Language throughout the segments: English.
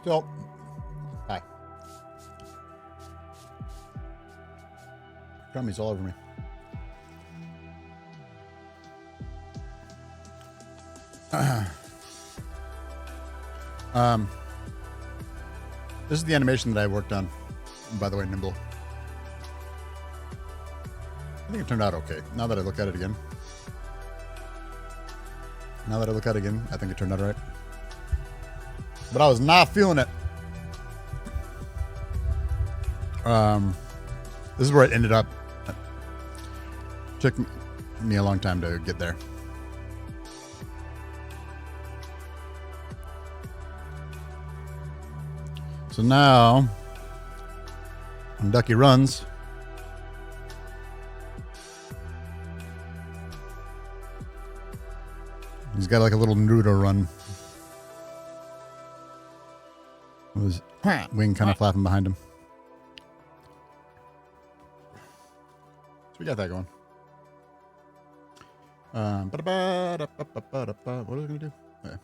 So, hi. Gummies all over me. This is the animation that I worked on, by the way, Nimble. I think it turned out okay. Now that I look at it again. I think it turned out right. But I was not feeling it. This is where it ended up. It took me a long time to get there. So now, when Ducky runs, he's got like a little Naruto run. With his wing kind of flapping behind him. So we got that going. What are we going to do? Okay.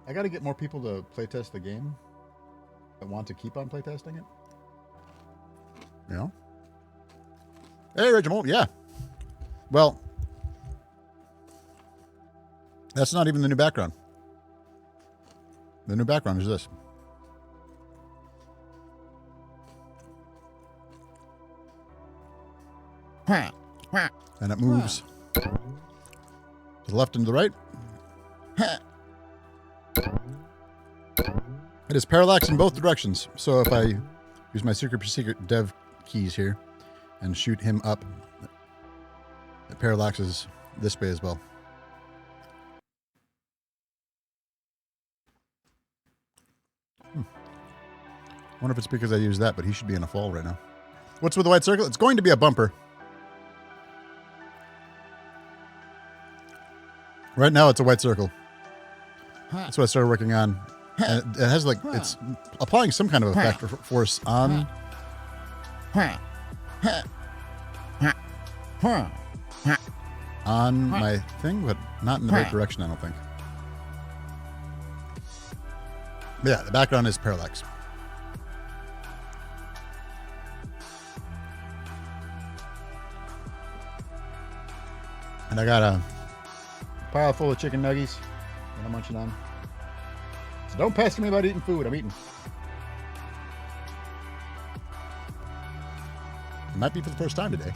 I got to get more people to playtest the game that want to keep on playtesting it. You know? Hey, Reginald. Yeah. Well, that's not even the new background. The new background is this. And it moves to the left and to the right. It is parallax in both directions. So if I use my secret dev keys here and shoot him up, it parallaxes this way as well. I wonder if it's because I use that, but he should be in a fall right now. What's with the white circle? It's going to be a bumper. Right now it's a white circle. That's what I started working on. And it has like, it's applying some kind of effect force on. On my thing, but not in the right direction, I don't think. But yeah, the background is parallax. And I got a pile full of chicken nuggies that I'm munching on. So don't pester me about eating food. I'm eating. It might be for the first time today,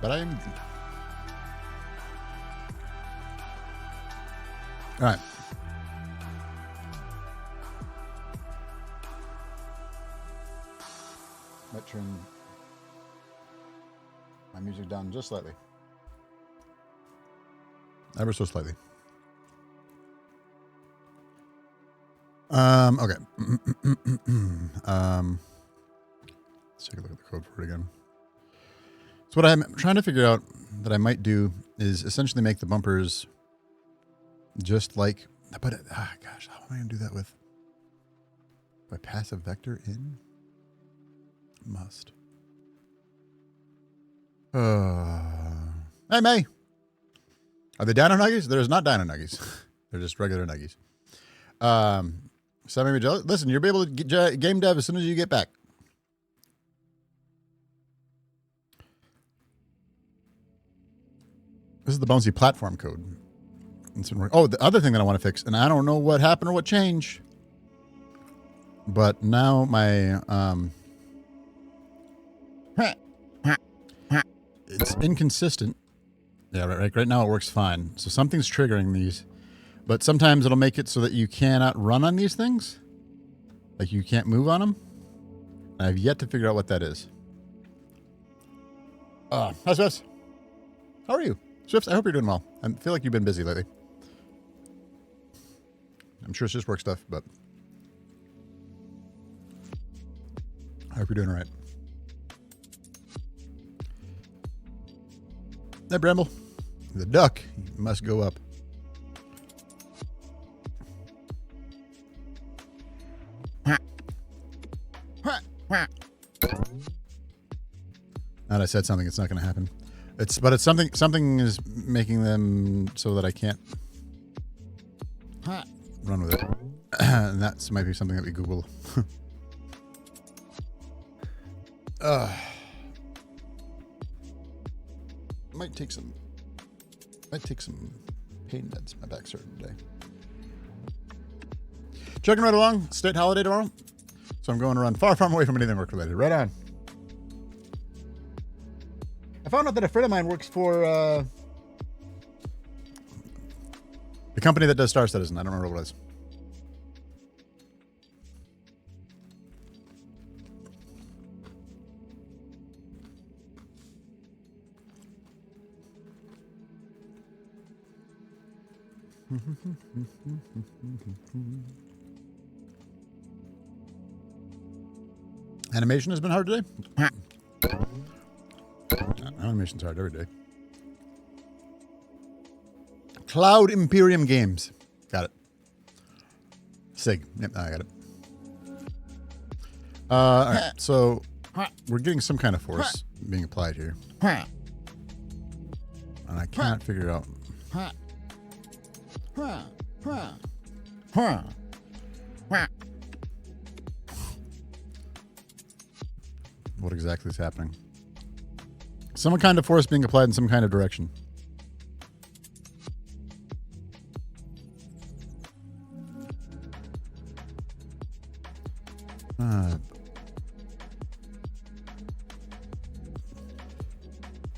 but I am eating. All right. Might turn my music down just slightly. Ever so slightly. Okay. Let's take a look at the code for it again. So what I'm trying to figure out that I might do is essentially make the bumpers just like, but gosh, how am I going to do that with? Do I pass a vector in? Must. Hey, May. Are they Dino Nuggies? There's not Dino Nuggies. They're just regular Nuggies. Sammy Magellan, listen, you'll be able to get game dev as soon as you get back. This is the bouncy platform code. Oh, the other thing that I want to fix, and I don't know what happened or what changed, but now my it's inconsistent. Yeah, right now it works fine. So something's triggering these. But sometimes it'll make it so that you cannot run on these things. Like you can't move on them. And I've yet to figure out what that is. Hi, Swifts. How are you? Swifts, I hope you're doing well. I feel like you've been busy lately. I'm sure it's just work stuff, but I hope you're doing all right. Hey, Bramble. The duck must go up. And I said something, it's not going to happen. But it's something is making them so that I can't run with it. And that might be something that we Google. Might take some pain meds. My back's hurting today. Chugging right along. State holiday tomorrow. So I'm going to run far away from anything work related. Right on. I found out that a friend of mine works for the company that does Star Citizen. I don't remember what it is. Animation has been hard today. Animation's hard every day. Cloud Imperium Games. Got it. SIG. Yep, I got it. All right, so we're getting some kind of force being applied here. And I can't figure out. What exactly is happening? Some kind of force being applied in some kind of direction. But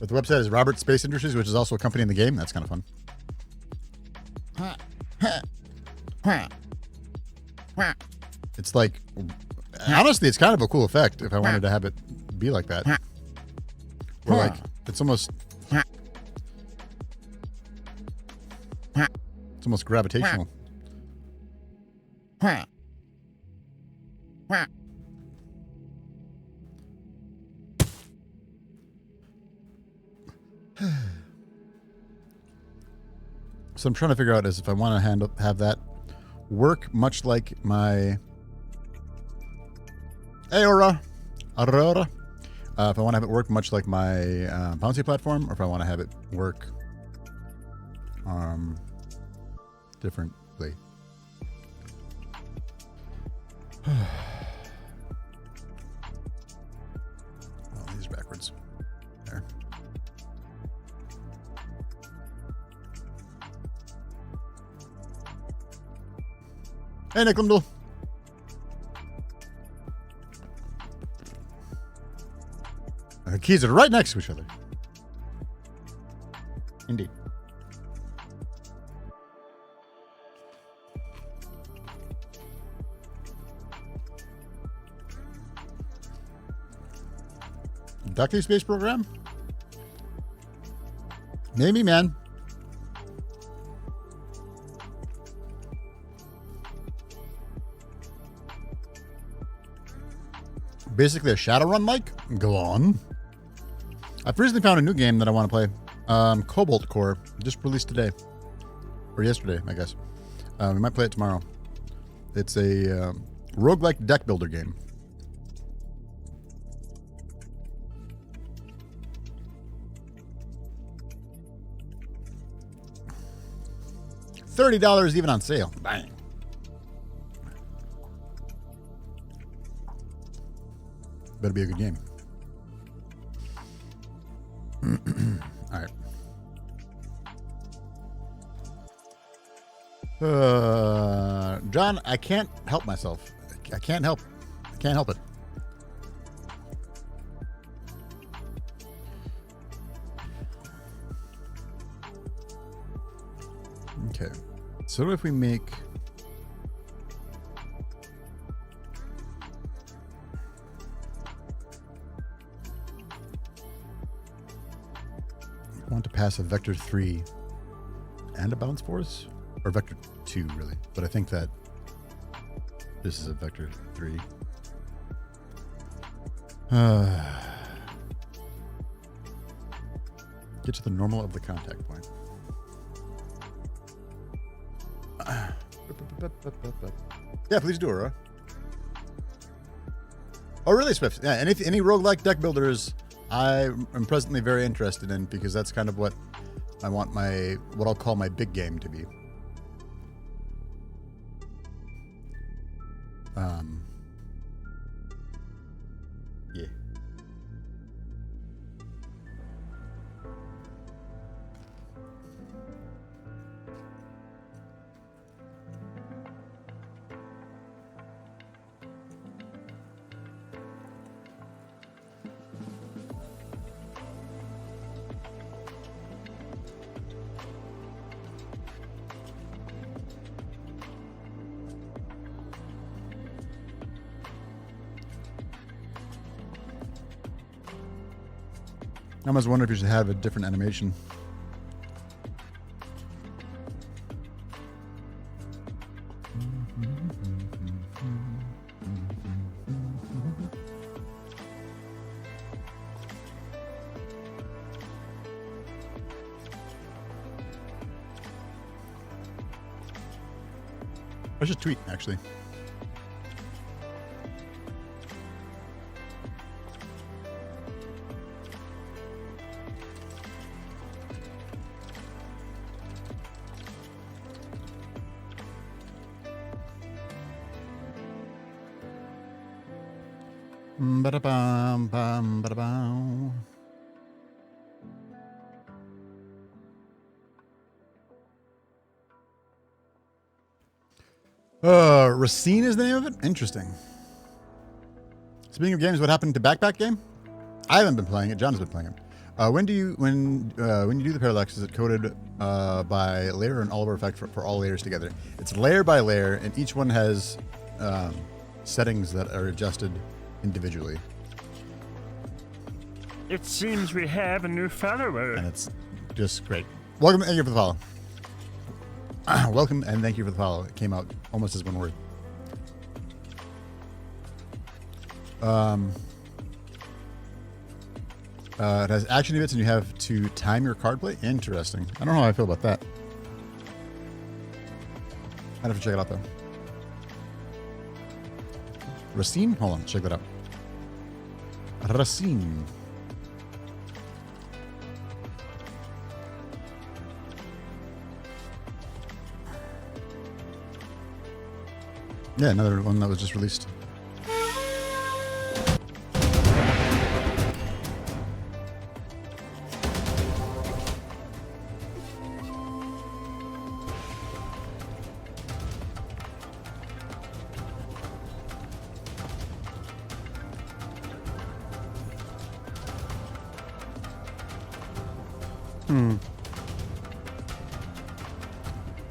the website is Robert Space Industries, which is also a company in the game. That's kind of fun. It's like, honestly, it's kind of a cool effect if I wanted to have it be like that. Or like, it's almost gravitational. So I'm trying to figure out is if I want to have that work much like my Aurora. If I want to have it work much like my Bouncy platform, or if I want to have it work differently. Oh, these are backwards. There. Hey, Nick Lindell. The keys are right next to each other. Indeed. Ducky Space Program? Maybe, man. Basically a Shadowrun like? Go on. I've recently found a new game that I want to play. Cobalt Core. Just released today. Or yesterday, I guess. We might play it tomorrow. It's a roguelike deck builder game. $30 even on sale. Bang. Better be a good game. All right. John, I can't help myself. I can't help it. Okay. So if we make want to pass a vector 3 and a bounce force, or vector 2 really, but I think that this is a vector 3. Get to the normal of the contact point. Yeah, please do, Aurora. Oh, really, Swift? Yeah, any roguelike deck builders I am presently very interested in, because that's kind of what I want what I'll call my big game to be. Yeah. I almost wonder if you should have a different animation. I should tweet, actually. Ba-da-bum, bum, ba-da-bum. Racine is the name of it? Interesting. Speaking of games, what happened to Backpack Game? I haven't been playing it. John has been playing it. When you do the parallax, is it coded by layer and Oliver effect for all layers together? It's layer by layer, and each one has settings that are adjusted individually. It seems we have a new follower. And it's just great. Welcome and thank you for the follow. Welcome and thank you for the follow. It came out almost as one word. It has action units and you have to time your card play. Interesting. I don't know how I feel about that. I'd have to check it out though. Racine? Hold on, check that out. Racine. Yeah, another one that was just released.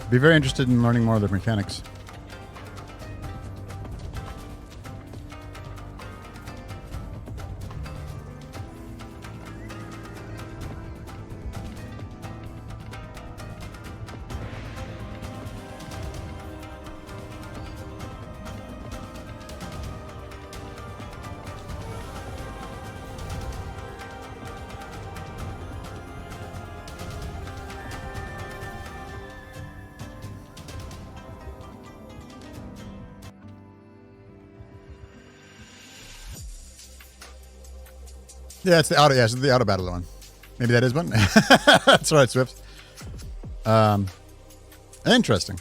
Be very interested in learning more of the mechanics. Yeah, it's the auto. Yeah, it's the auto battle one. Maybe that is one. That's all right, Swift. Interesting.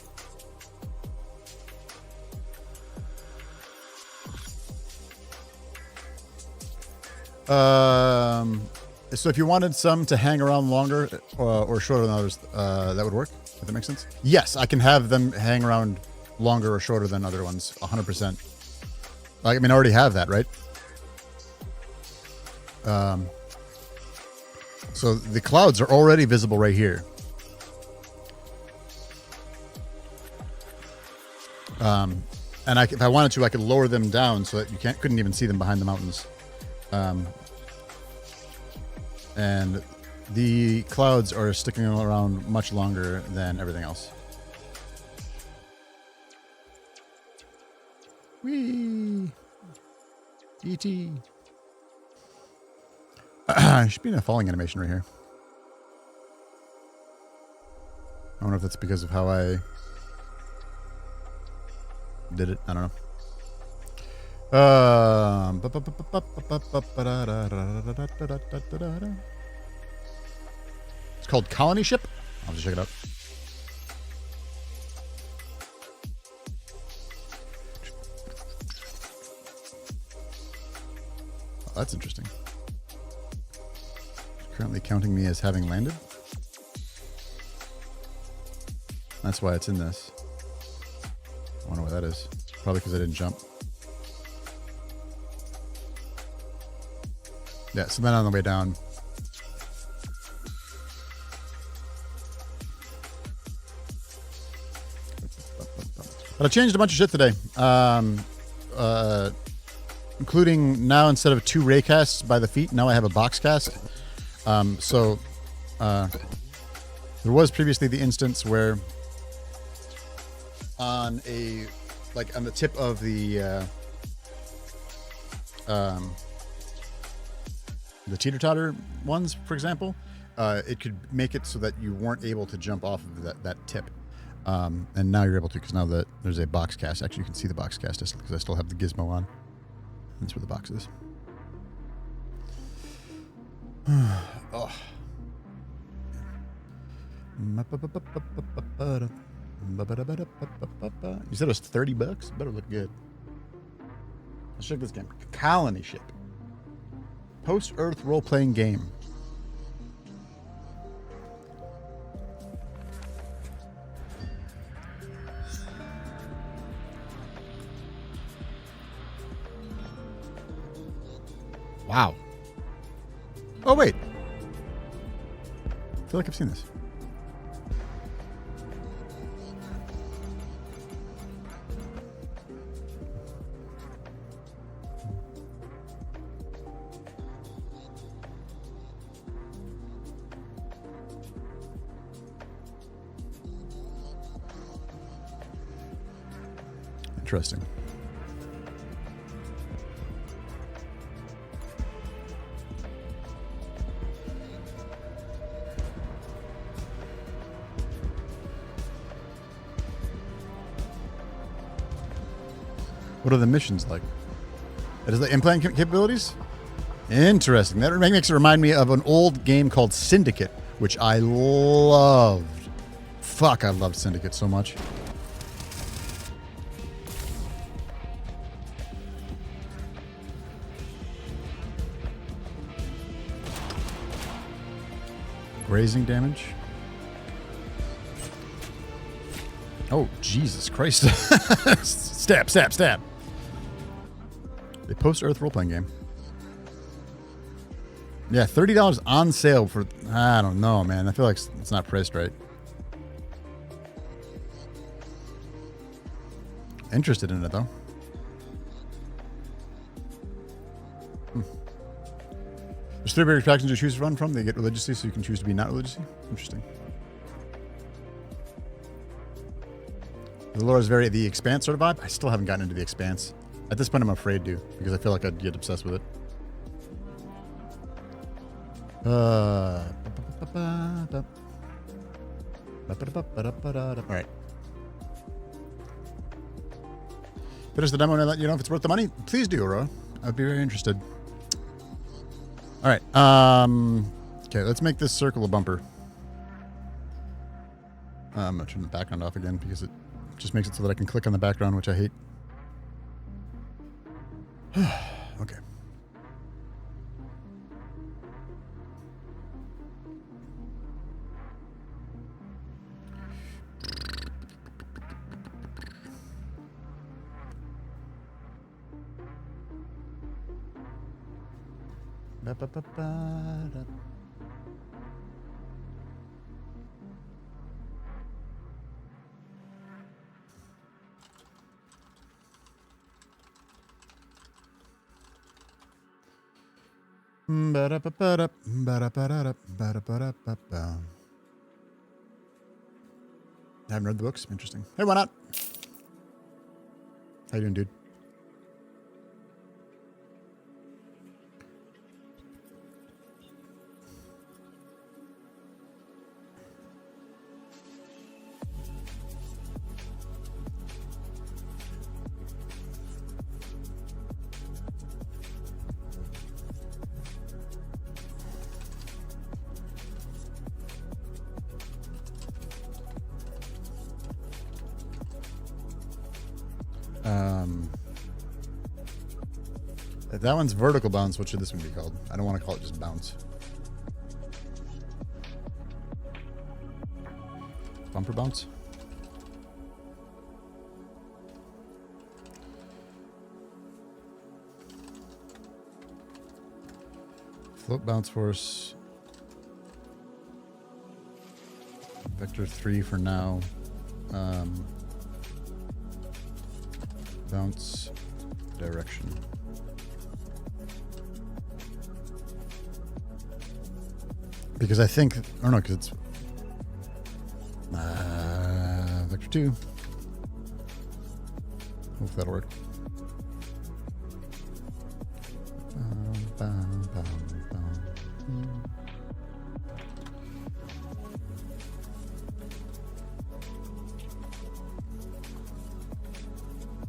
So if you wanted some to hang around longer or shorter than others, that would work. If that makes sense. Yes, I can have them hang around longer or shorter than other ones. 100%. I mean, I already have that, right? So the clouds are already visible right here. And if I wanted to, I could lower them down so that you couldn't even see them behind the mountains. And the clouds are sticking around much longer than everything else. Whee! E.T. Should be in a falling animation right here. I don't know if that's because of how I did it. I don't It's called Colony Ship. I'll just check it out. Oh, that's interesting. It's currently counting me as having landed. That's why it's in this. I wonder why that is. Probably because I didn't jump. Yeah, so then on the way down. But I changed a bunch of shit today. Including now instead of 2 raycasts by the feet, now I have a box cast. There was previously the instance where on the tip of the teeter-totter ones, for example, it could make it so that you weren't able to jump off of that tip. And now you're able to, because now that there's a box cast. Actually, you can see the box cast because I still have the gizmo on. That's where the box is. Oh. You said it was $30? Better look good. Let's check this game. Colony Ship. Post-Earth role-playing game. Wow. Oh, wait. I feel like I've seen this. Interesting. What are the missions like? It is the implant capabilities? Interesting. That makes it remind me of an old game called Syndicate, which I loved. Fuck, I loved Syndicate so much. Grazing damage. Oh, Jesus Christ. Stab, stab, stab. A post-Earth role-playing game. Yeah, $30 on sale for... I don't know, man. I feel like it's not priced right. Interested in it, though. There's 3 various factions to choose to run from. They get religiously, so you can choose to be not religiously. Interesting. The lore is very The Expanse sort of vibe. I still haven't gotten into The Expanse. At this point, I'm afraid to, because I feel like I'd get obsessed with it. All right. Finish the demo and I let you know if it's worth the money. Please do, Aurora. I'd be very interested. All right. Okay, let's make this circle a bumper. I'm going to turn the background off again because it just makes it so that I can click on the background, which I hate. Okay. Ba-ba-ba-ba-da. Ba-da-ba-ba-da, ba-da-ba-da-da, ba-da-ba-da-ba-ba. I haven't read the books. Interesting. Hey, why not? How you doing, dude? If that one's vertical bounce, what should this one be called? I don't want to call it just bounce. Bumper bounce? Float bounce force. Vector 3 for now. Bounce direction. Because I think, or no, because it's Vector 2. Hope that'll work.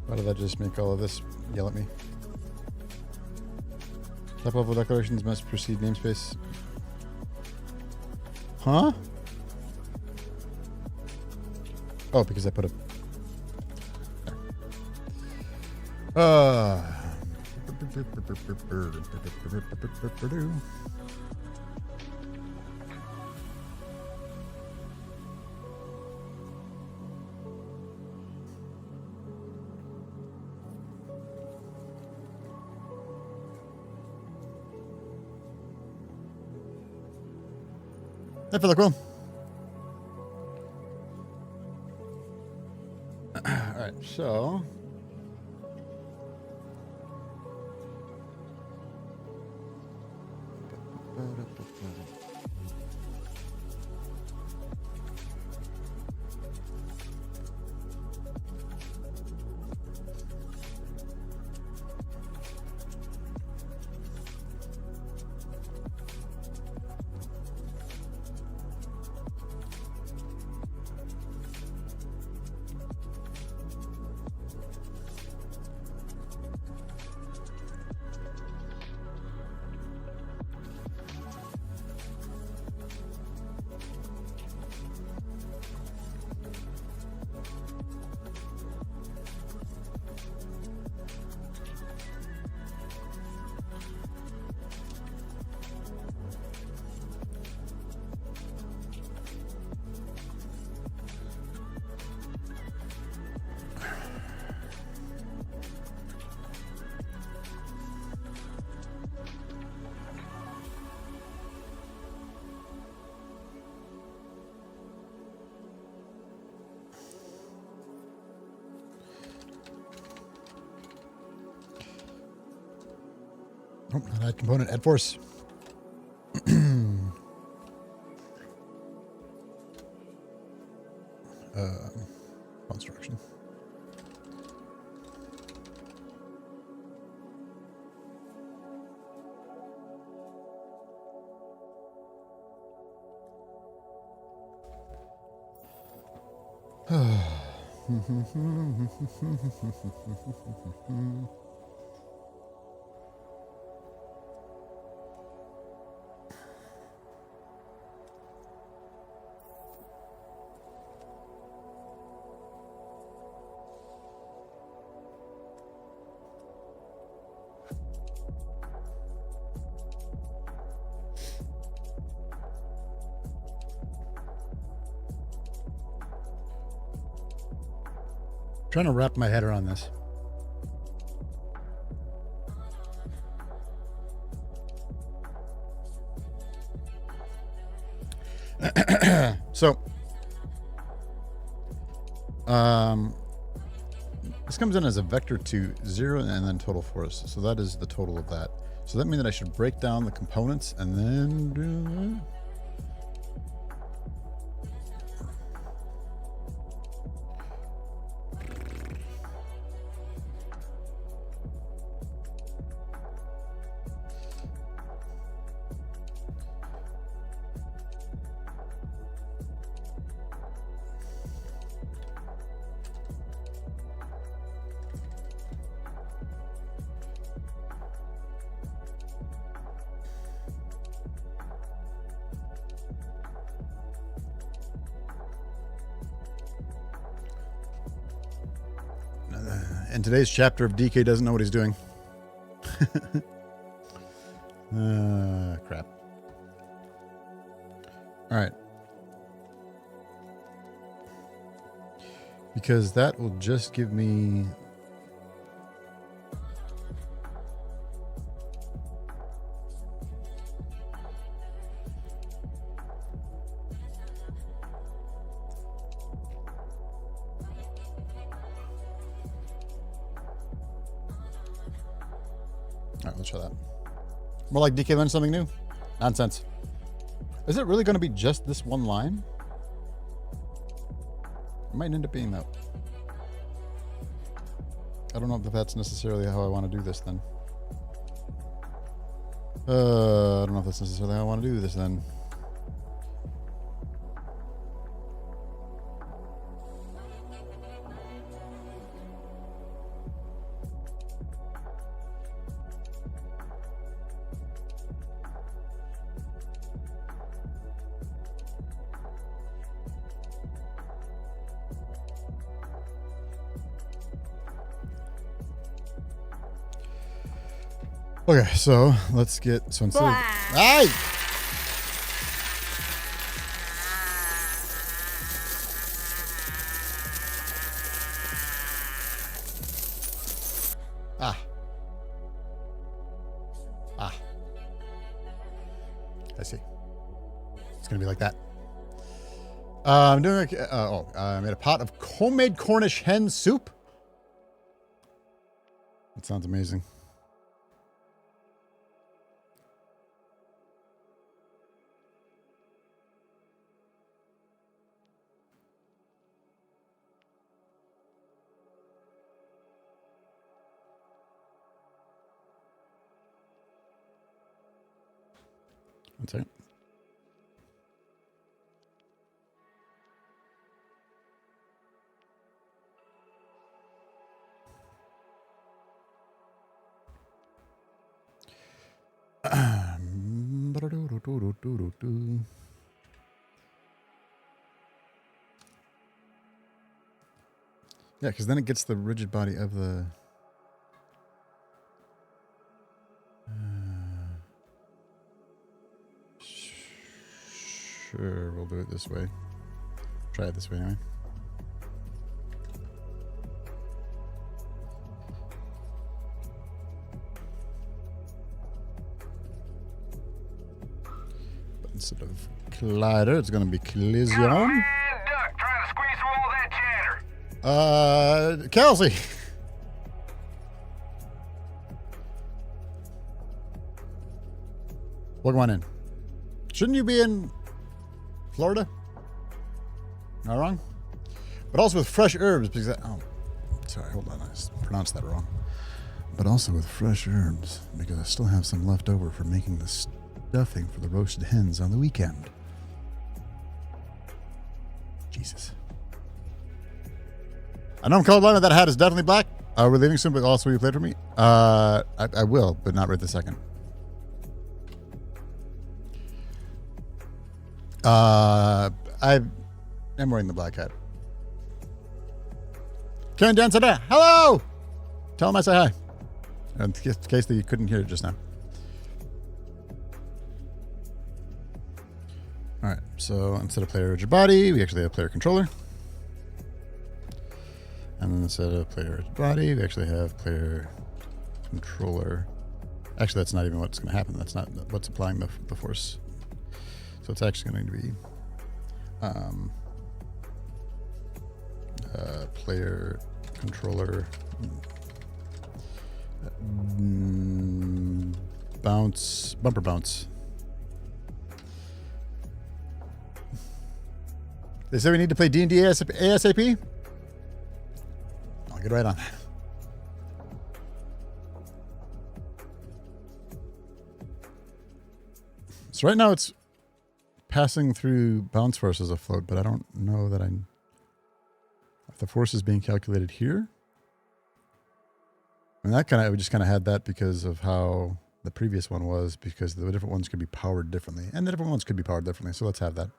Why did that just make all of this yell at me? Top level declarations must precede namespace. Huh? Oh, because I put a... I feel like well. All right, so oh, not add component, add force. Construction. Trying to wrap my head around this. So, this comes in as a vector to 0 and then total force. So that is the total of that. So that means that I should break down the components and then do that. in today's chapter of DK doesn't know what he's doing. Crap. All right. Because that will just give me... All right, let's try that. More like DK learned something new. Nonsense. Is it really going to be just this one line? It might end up being that. I don't know if that's necessarily how I want to do this then. I don't know if that's necessarily how I want to do this then. Okay, so let's get so instead of Aye! I see. It's gonna be like that. I'm doing I made a pot of homemade Cornish hen soup. That sounds amazing. One second. Yeah, because then it gets the rigid body of the... Sure, we'll do it this way. Try it this way anyway. But instead of collider, it's going to be collision. Duck trying to squeeze through all that chatter. Kelsey. Welcome on in. Shouldn't you be in Florida? Not wrong? But also with fresh herbs, because sorry, hold on, I pronounced that wrong. But also with fresh herbs, because I still have some left over for making the stuffing for the roasted hens on the weekend. Jesus. I know I'm colorblind, that hat is definitely black. We're leaving soon, but also will you play for me? I will, but not right this second. I am wearing the black hat. Karen Dan said, hello! Tell him I say hi. In case that you couldn't hear it just now. Alright, so instead of player rigid body, we actually have player controller. And then instead of player rigid body, we actually have player controller. Actually, that's not even what's going to happen. That's not what's applying the force. So it's actually going to be player controller bumper bounce. They say we need to play D&D ASAP. I'll get right on that. So right now it's passing through bounce forces afloat, but I don't know that if the force is being calculated here. And that we just kind of had that because of how the previous one was, because the different ones could be powered differently, and the different ones could be powered differently. So let's have that.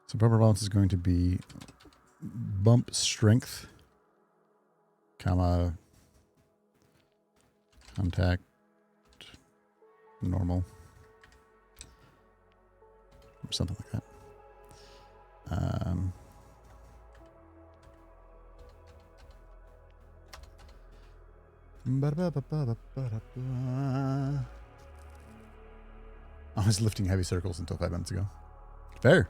So bumper bounce is going to be bump strength, comma, contact, normal, or something like that. I was lifting heavy circles until 5 minutes ago. Fair.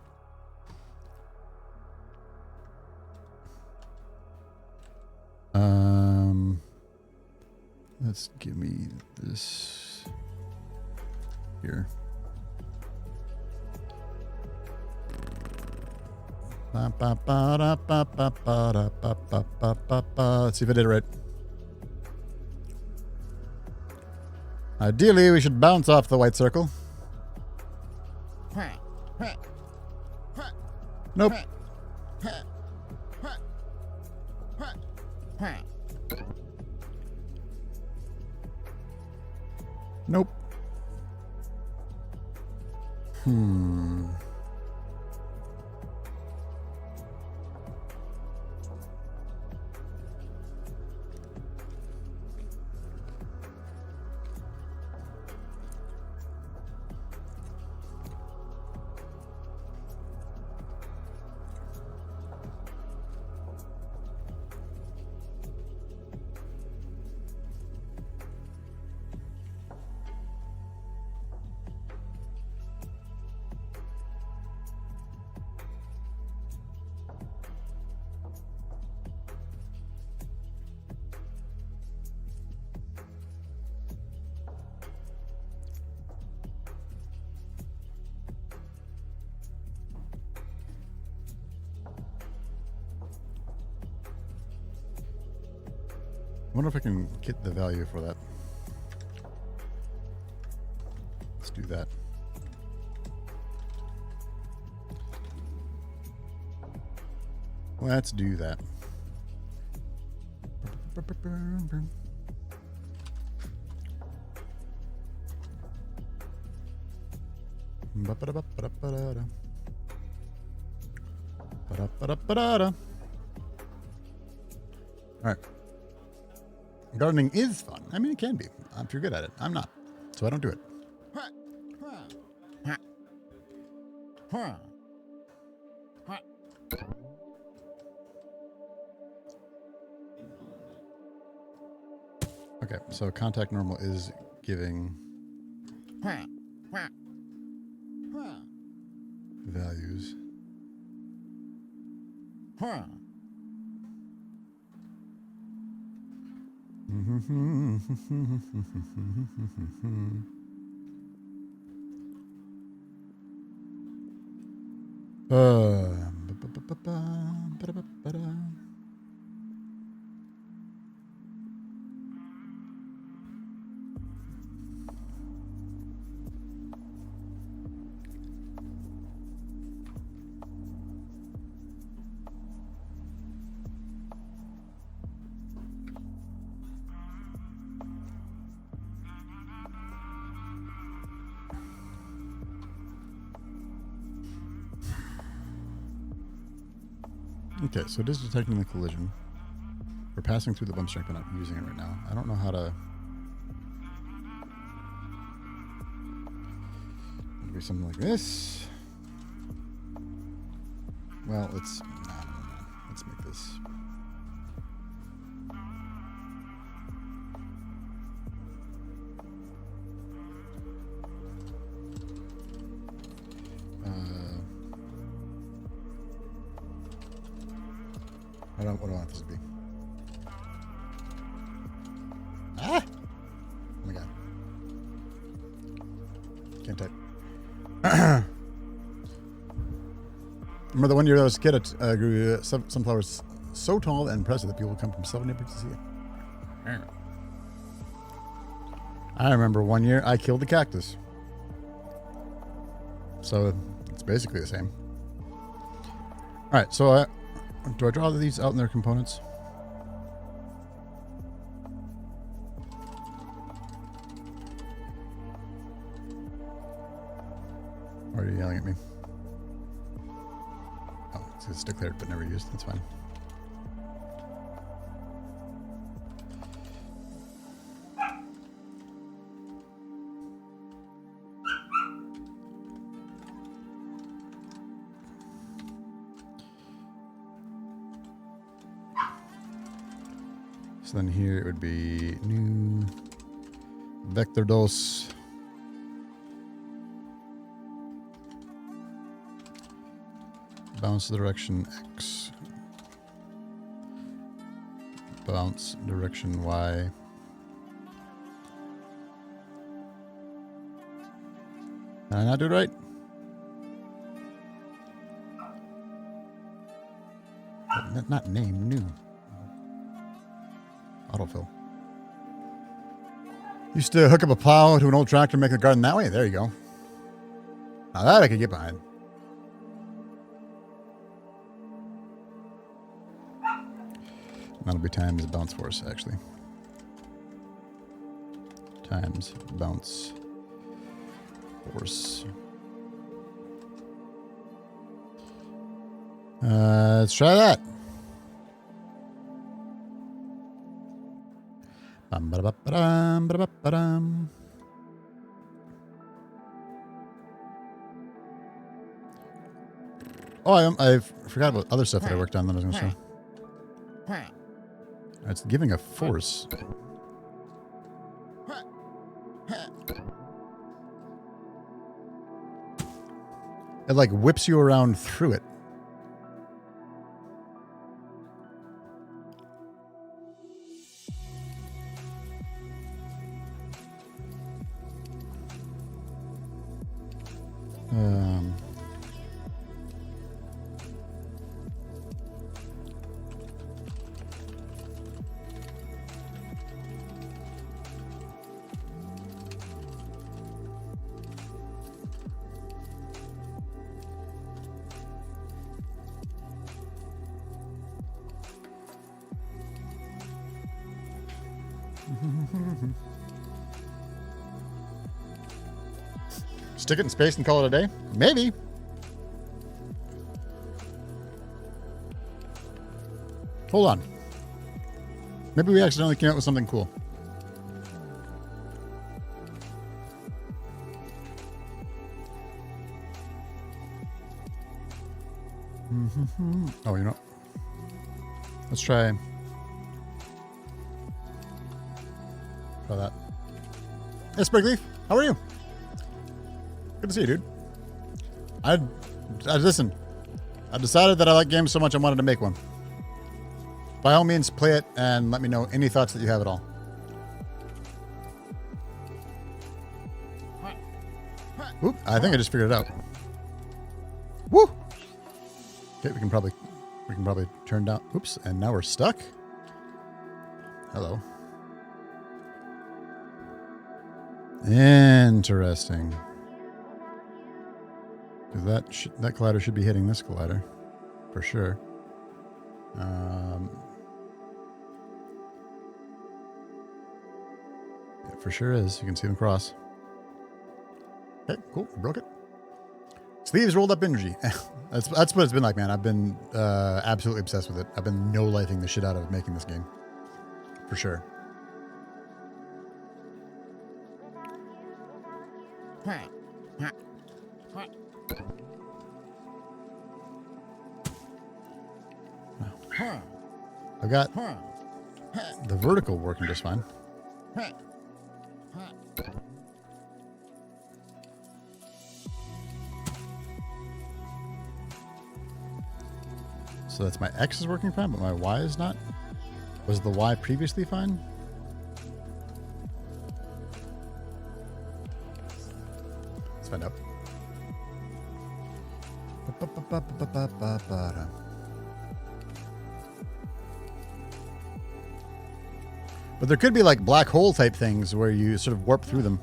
Let's give me this here. Let's see if I did it right. Ideally, we should bounce off the white circle. Nope. Nope. I wonder if I can get the value for that. Let's do that. Let's do that. All right. Gardening is fun. I mean, it can be if you're good at it. I'm not, so I don't do it. Okay, so contact normal is giving values. Okay, so it is detecting the collision. We're passing through the bump strength, but not using it right now. I don't know how to... Maybe something like this. Well, let's... No. Let's make this... What do I want this to be? Ah! Oh my god. Can't type. Remember the one year I was a kid, I grew sunflowers so tall and impressive that people would come from 7 neighborhoods to see it. I remember one year I killed a cactus. So it's basically the same. Alright, so do I draw these out in their components? Or are you yelling at me? Oh, It's declared but never used. That's fine. So then here it would be new vector dos. Bounce direction X. Bounce direction Y. Did I not do it right? Not name, new. Autofill. Used to hook up a plow to an old tractor and make the garden that way. There you go. Now that I could get behind. That'll be times bounce force, actually. Times bounce force. Let's try that. Bum-ba-da-ba-ba-dum, ba-da-ba-ba-dum. Oh, I forgot about other stuff that I worked on that I was going to show. It's giving a force. It like whips you around through it. Stick it in space and call it a day? Maybe. Hold on. Maybe we accidentally came up with something cool. Oh, you know. Let's try that. Hey, Springleaf, how are you? Good to see you, dude. I listen. I decided that I like games so much I wanted to make one. By all means, play it and let me know any thoughts that you have at all. Oop, I think I just figured it out. Woo! Okay, we can probably turn down. Oops, and now we're stuck. Hello. Interesting. Because that collider should be hitting this collider, for sure. Yeah, for sure is. You can see them cross. Okay, cool. Broke it. Sleeves rolled up energy. That's what it's been like, man. I've been absolutely obsessed with it. I've been no-lifing the shit out of making this game, for sure. I've got the vertical working just fine. So that's my X is working fine, but my Y is not. Was the Y previously fine? Let's find out. But there could be like black hole type things where you sort of warp through them.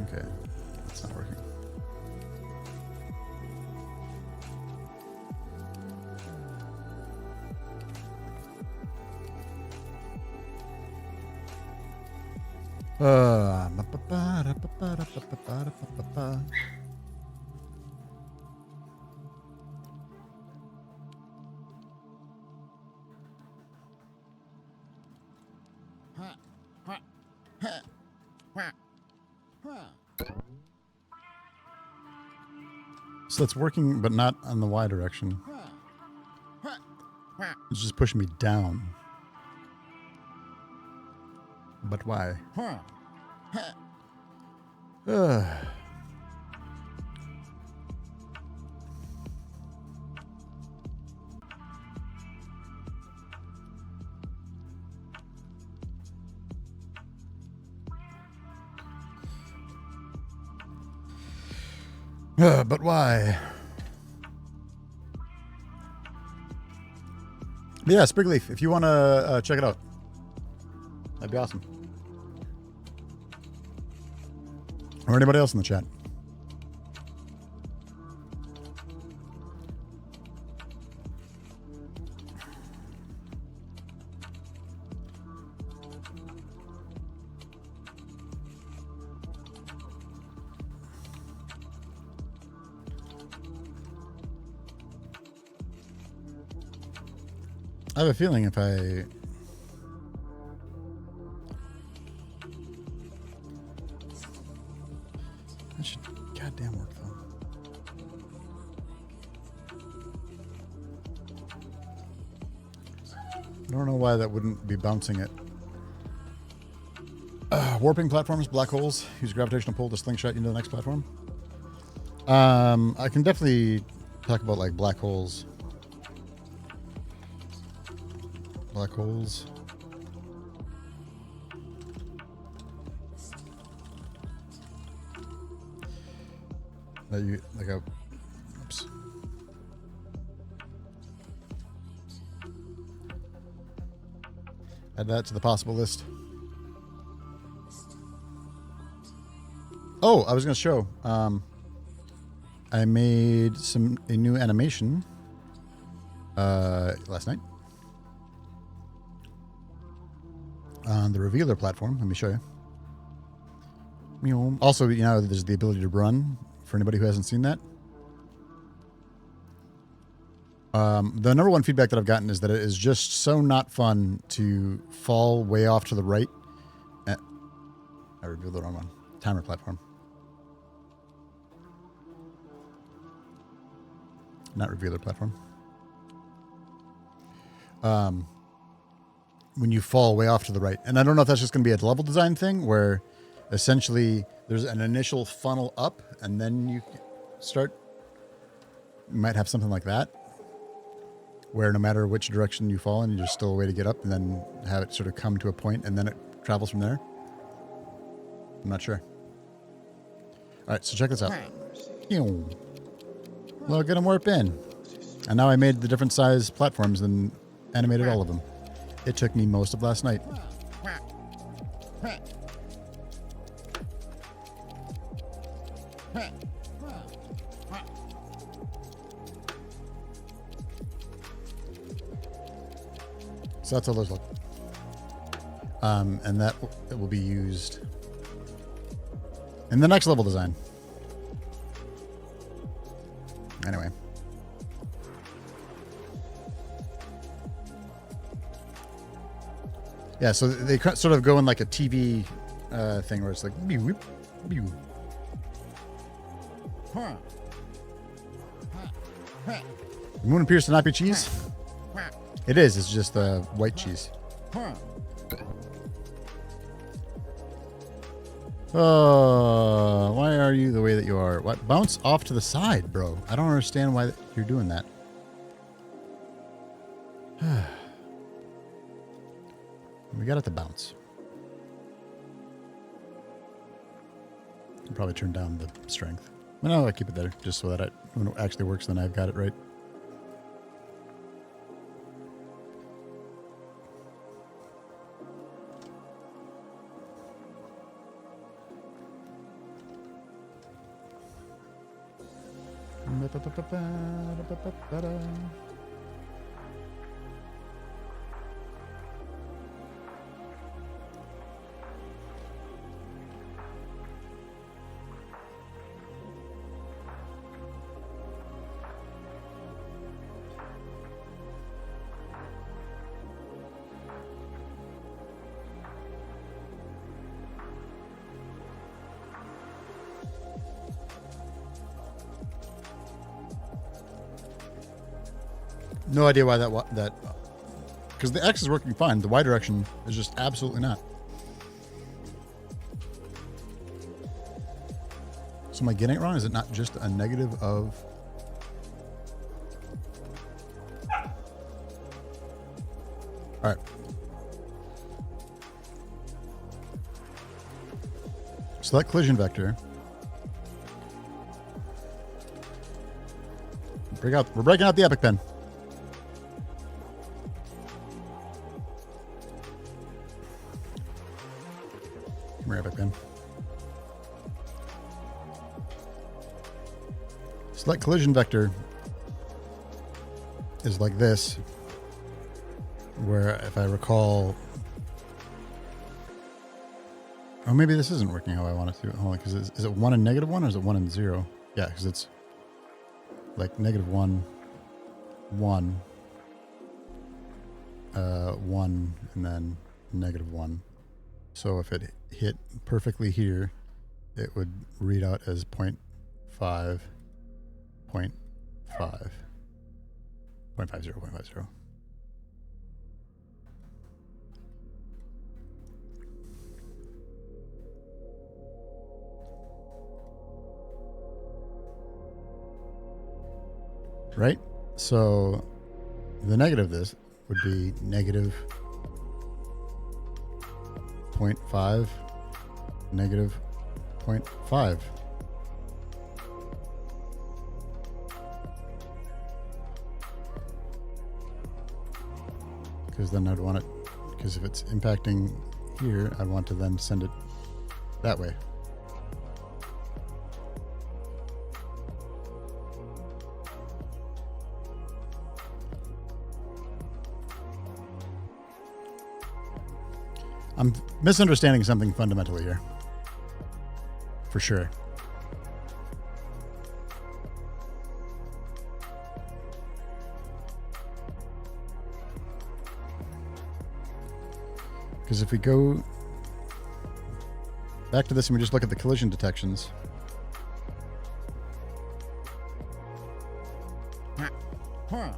Okay, it's not working. So it's working, but not on the Y direction. It's just pushing me down. But why? But why? Yeah, Springleaf, if you want to check it out, that'd be awesome. Or anybody else in the chat. I have a feeling if I... That should goddamn work, though. I don't know why that wouldn't be bouncing it. Warping platforms, black holes. Use gravitational pull to slingshot you into the next platform. I can definitely talk about, like, black holes. Black holes. That you like a oops. Add that to the possible list. Oh, I was gonna show. I made a new animation last night. On the Revealer platform. Let me show you. Also, you know, there's the ability to run for anybody who hasn't seen that. The number one feedback that I've gotten is that it is just so not fun to fall way off to the right. I revealed the wrong one. Timer platform. Not Revealer platform. When you fall way off to the right. And I don't know if that's just going to be a level design thing where essentially there's an initial funnel up and then you start. You might have something like that where no matter which direction you fall in, there's still a way to get up and then have it sort of come to a point and then it travels from there. I'm not sure. All right, so check this out. Look at them warp in. And now I made the different size platforms and animated all of them. It took me most of last night. So that's how those look. And that will be used in the next level design. Anyway. Yeah, so they sort of go in like a TV thing where it's like, beep, beep. The moon appears to not be cheese. It is. It's just white cheese. Oh, why are you the way that you are? What? Bounce off to the side, bro. I don't understand why you're doing that. We got it to bounce. I'll probably turn down the strength. Well, no, I'll keep it there just so that when it actually works, then I've got it right. No idea why that because the X is working fine. The Y direction is just absolutely not. So am I getting it wrong? Is it not just a negative of... All right. Select collision vector. We're breaking out the Epic Pen. Come here, Epic Pen. Select collision vector is like this, where if I recall, oh, maybe this isn't working how I want it to. Hold on, because is it 1 and -1 or is it 1 and 0? Yeah, because it's like -1, 1, 1, and then -1. So if it hit perfectly here, it would read out as 0.5, 0.5, 0.50, 0.50. Right? So the negative of this would be negative 0.5, negative 0.5. Because then I'd want it, because if it's impacting here, I'd want to then send it that way. I'm misunderstanding something fundamentally here. For sure. Because if we go back to this and we just look at the collision detections. Well,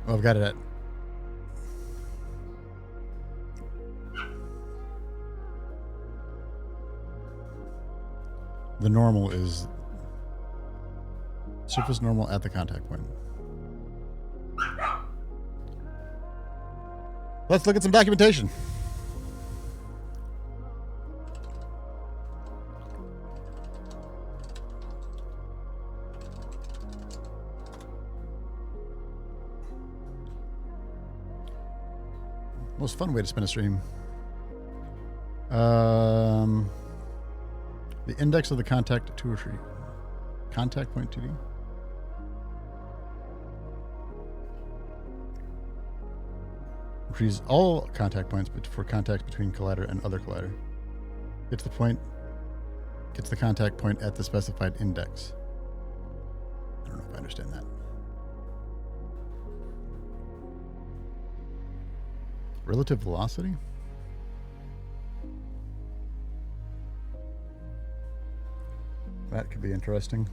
I've got it at the normal is surface normal at the contact point. Let's look at some documentation. Most fun way to spin a stream. The index of the contact to a tree. Contact point 2D. Retrieves all contact points but for contacts between collider and other collider. Gets the contact point at the specified index. I don't know if I understand that. Relative velocity? That could be interesting.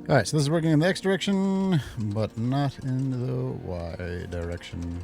All right, so this is working in the X direction, but not in the Y direction.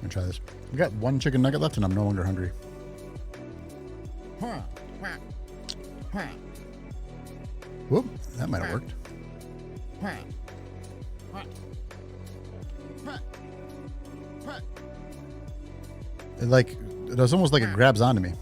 me try this. We got one chicken nugget left and I'm no longer hungry. Whoop, that might have worked. It was almost like it grabs onto me.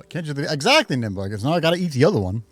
Can't you do exactly, Nimble? I guess now I gotta eat the other one.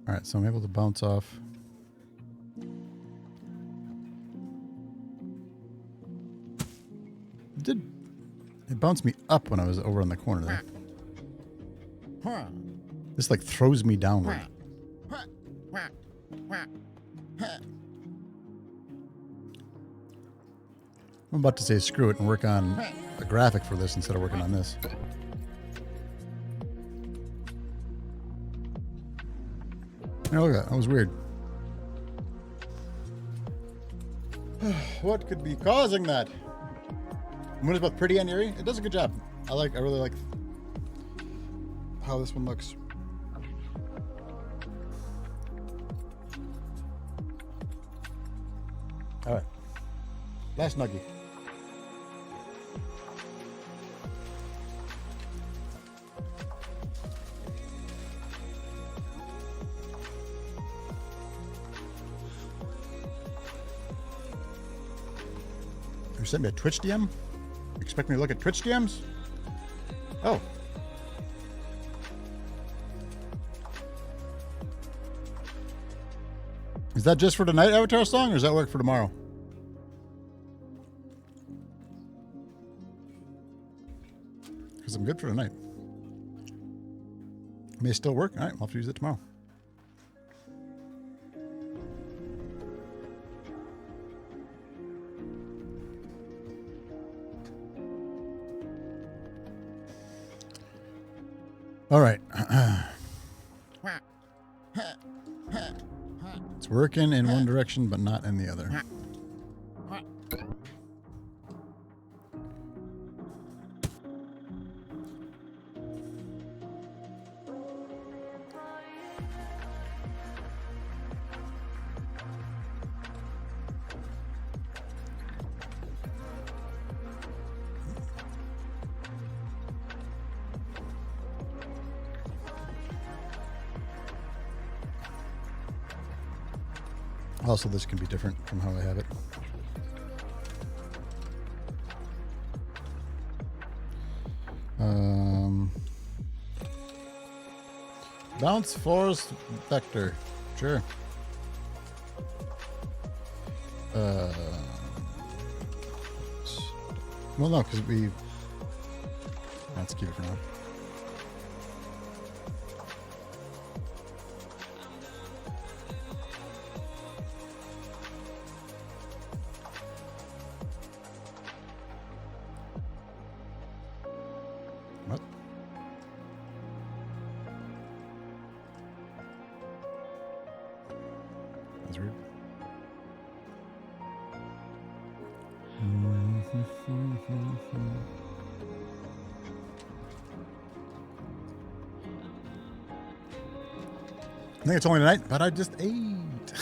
All right, so I'm able to bounce off. It bounced me up when I was over on the corner there. This like throws me downward. I'm about to say screw it and work on a graphic for this instead of working on this. Oh, look at that. That was weird. What could be causing that? What is about Pretty and Eerie? It does a good job. I really like how this one looks. All right. Last nugget. You sent me a Twitch DM? Expect me to look at Twitch DMs? Oh. Is that just for tonight, Avatar song, or does that work for tomorrow? Because I'm good for tonight. May still work. All right, I'll have to use it tomorrow. All right. It's working in one direction, but not in the other. Also, this can be different from how I have it. Bounce force vector. Sure. Well, no, because we... Let's keep it for now. What? That's weird. I think it's only tonight, but I just ate.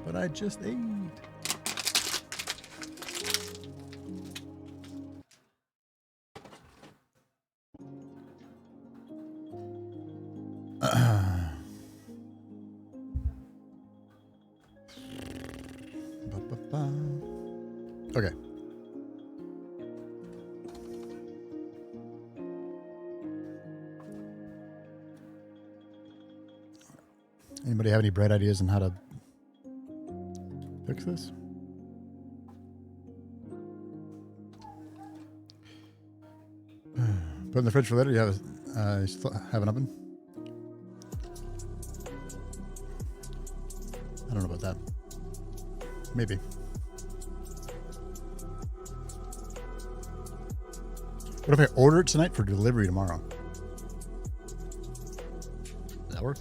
But I just ate. Okay. Anybody have any bright ideas on how to fix this? Put in the fridge for later. You still have an oven? I don't know about that. Maybe. What if I order it tonight for delivery tomorrow? Does that work?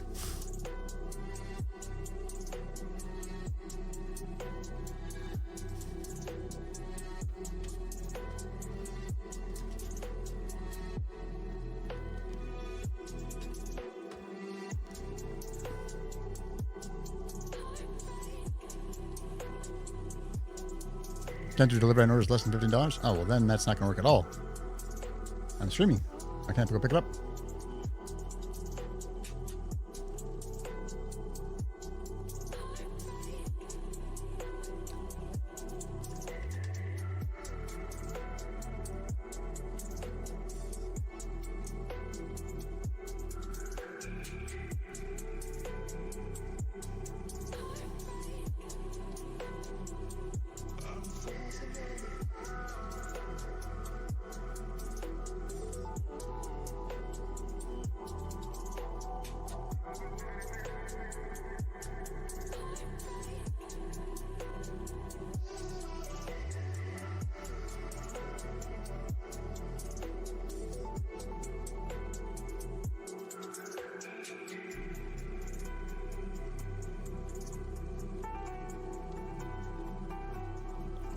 Can't do delivery on orders less than $15? Oh, well, then that's not going to work at all. I'm streaming. I can't go pick it up.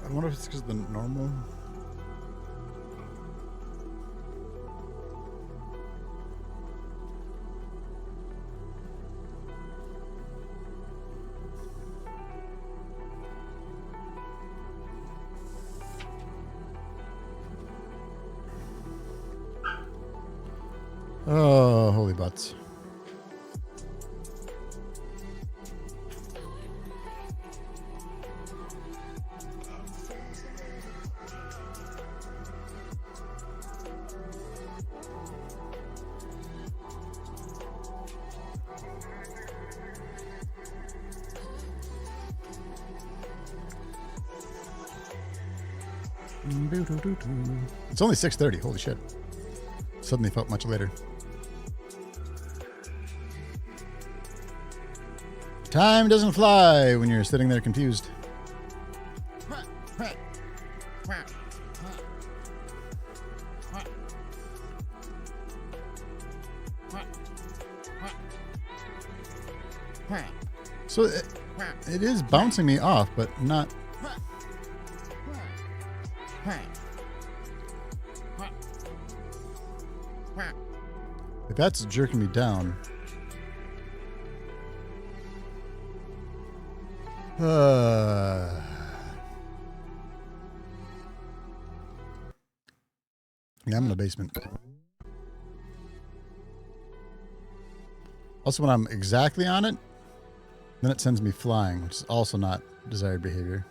I wonder if it's because of the normal. Oh, holy butts. It's only 6:30. Holy shit. Suddenly felt much later. Time doesn't fly when you're sitting there confused. So it is bouncing me off, but not. If that's jerking me down. Yeah, I'm in the basement. Also, when I'm exactly on it, then it sends me flying, which is also not desired behavior.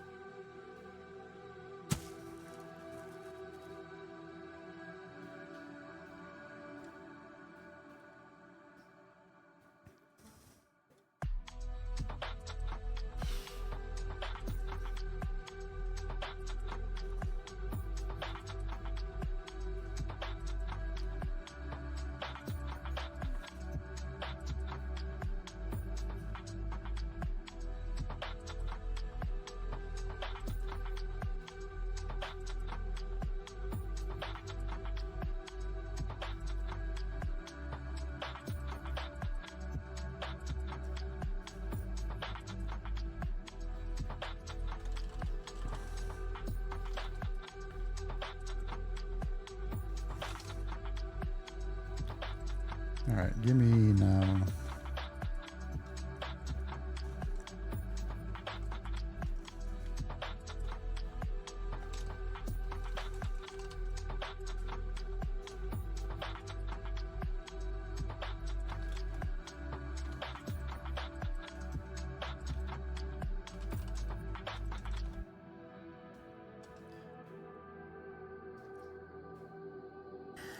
All right, give me now.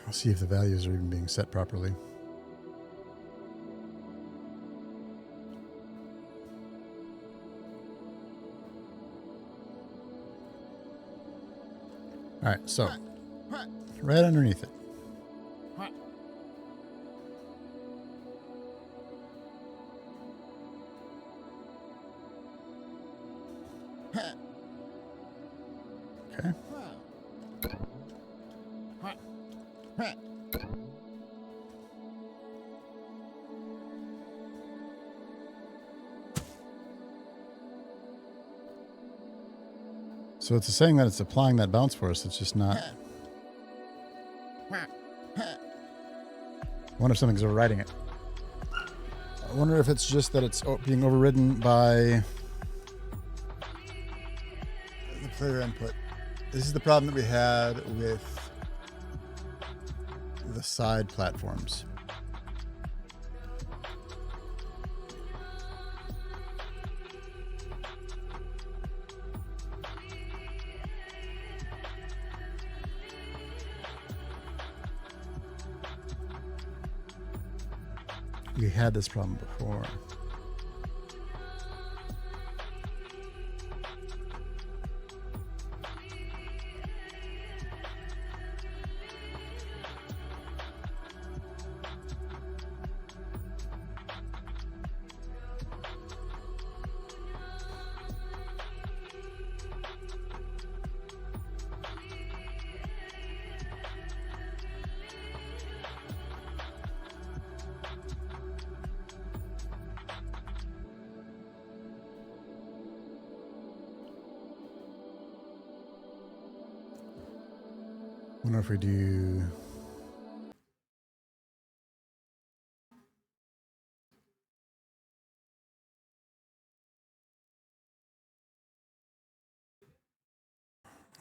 I'll see if the values are even being set properly. All right, so right underneath it. Okay. So it's saying that it's applying that bounce force. It's just not. I wonder if something's overriding it. I wonder if it's just that it's being overridden by the player input. This is the problem that we had with the side platforms. We had this problem before. Wonder if we do.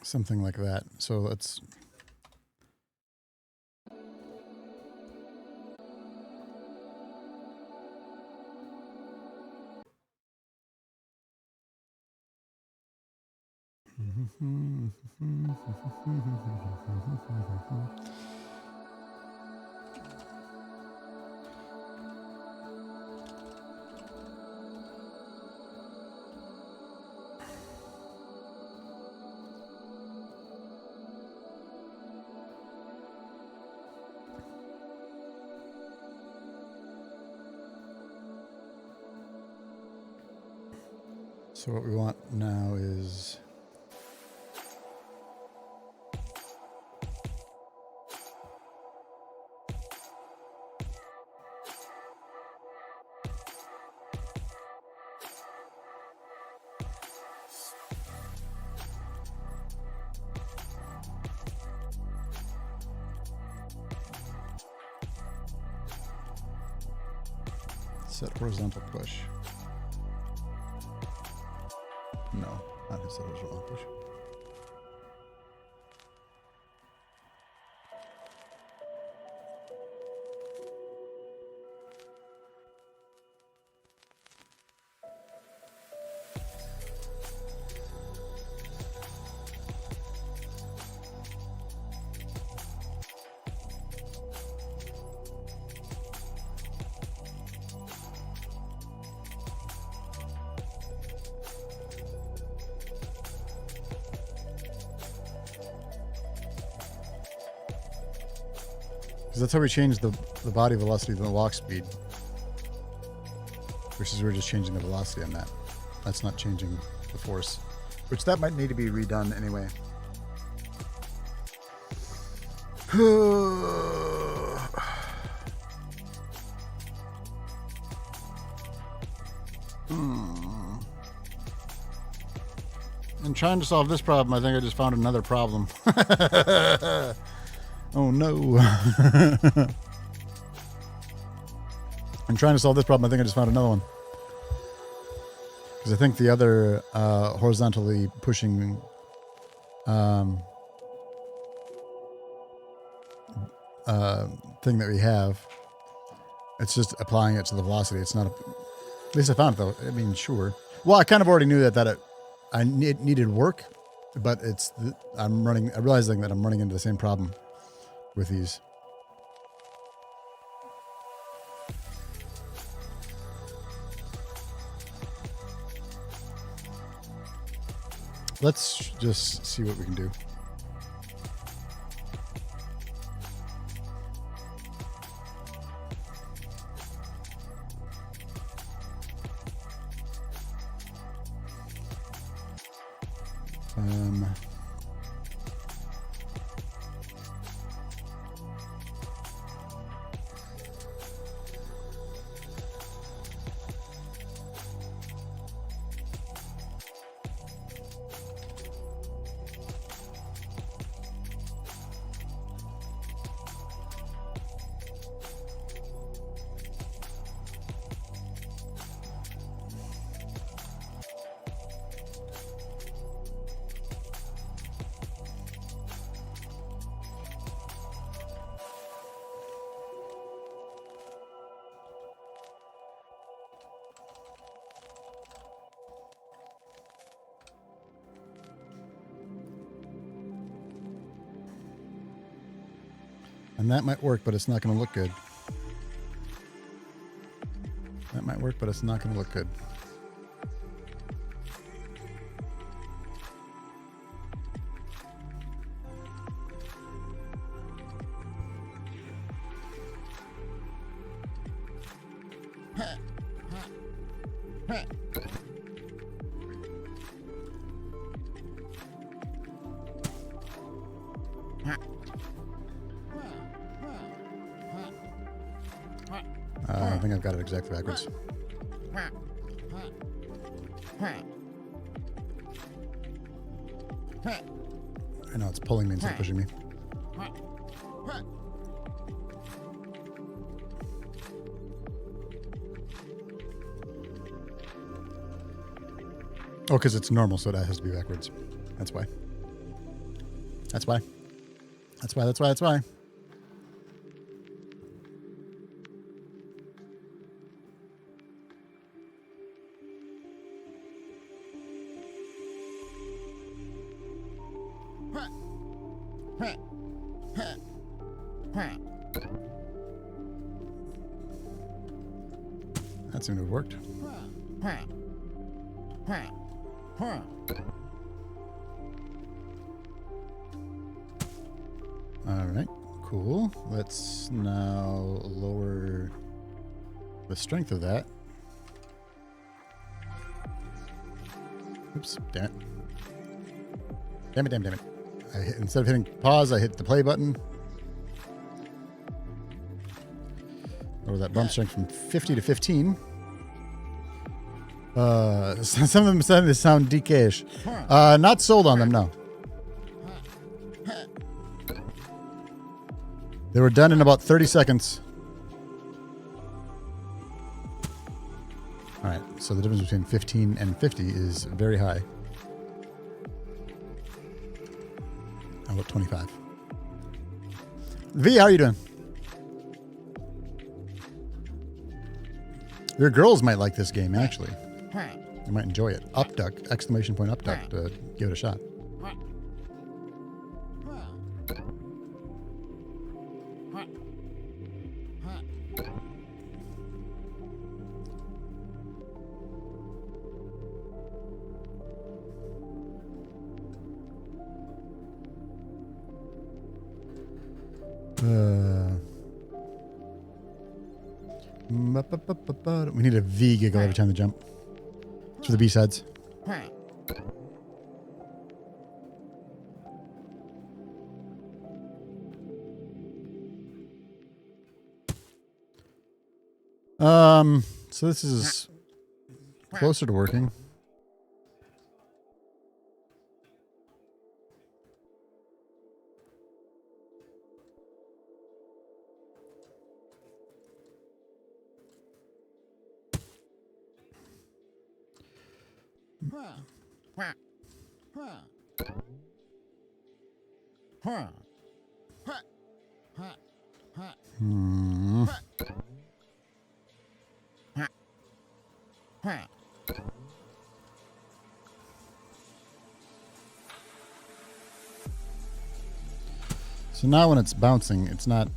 Something like that. So let's. So what we want now is set horizontal push. No, not set horizontal push. Because that's how we change the body velocity to the walk speed. Versus we're just changing the velocity on that. That's not changing the force. Which that might need to be redone anyway. In trying to solve this problem, I think I just found another problem. Oh no. I'm trying to solve this problem. I think I just found another one. Because I think the other horizontally pushing thing that we have, it's just applying it to the velocity. It's not, at least I found it though. I mean, sure. Well, I kind of already knew that it needed work, but I'm realizing that I'm running into the same problem with these. Let's just see what we can do. And that might work, but it's not going to look good. That might work, but it's not going to look good. I think I've got it exactly backwards. I know it's pulling me instead of pushing me. Oh, because it's normal, so it has to be backwards. That's why. That's why. That's why, that's why, that's why. That seemed to have worked. All right, cool. Let's now lower the strength of that. Oops, damn it. Damn it, damn it, damn it. Instead of hitting pause, I hit the play button. Lower that bump strength from 50 to 15. Some of them sound DK-ish. Not sold on them, no. They were done in about 30 seconds. All right, so the difference between 15 and 50 is very high. How about 25? V, how are you doing? Your girls might like this game, actually. They might enjoy it. Upduck, exclamation point upduck to give it a shot. We need a V giggle every time they jump. It's for the B-sides. So this is closer to working. So now when it's bouncing, it's not...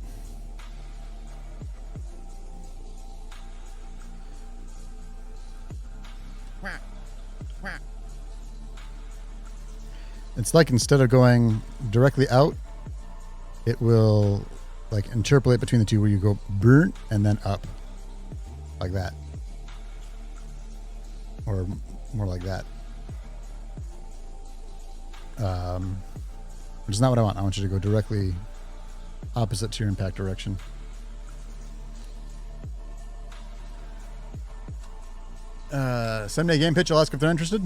It's like instead of going directly out, it will like interpolate between the two where you go burn and then up like that. Or more like that. Which is not what I want. I want you to go directly opposite to your impact direction. Sunday game pitch. I'll ask if they're interested.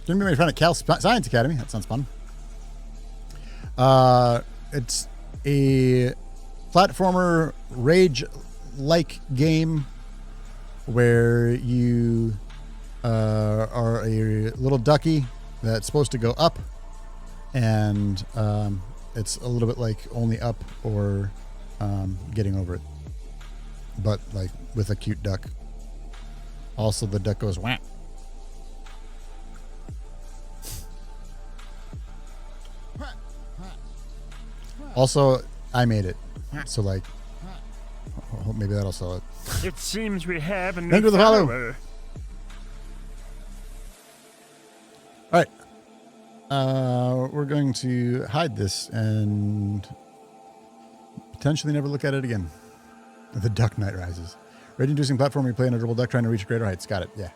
Gonna be my friend at Cal Science Academy. That sounds fun. It's a platformer rage-like game where you are a little ducky that's supposed to go up, and it's a little bit like only up or getting over it, but like with a cute duck. Also, the duck goes wham. Also, I made it, so like, maybe that'll sell it. It seems we have a Thank new you for the follow. follower. All right, we're going to hide this and potentially never look at it again. The Duck Knight Rises. Rage-inducing platform where you play an adorable duck trying to reach greater heights. Got it. Yeah.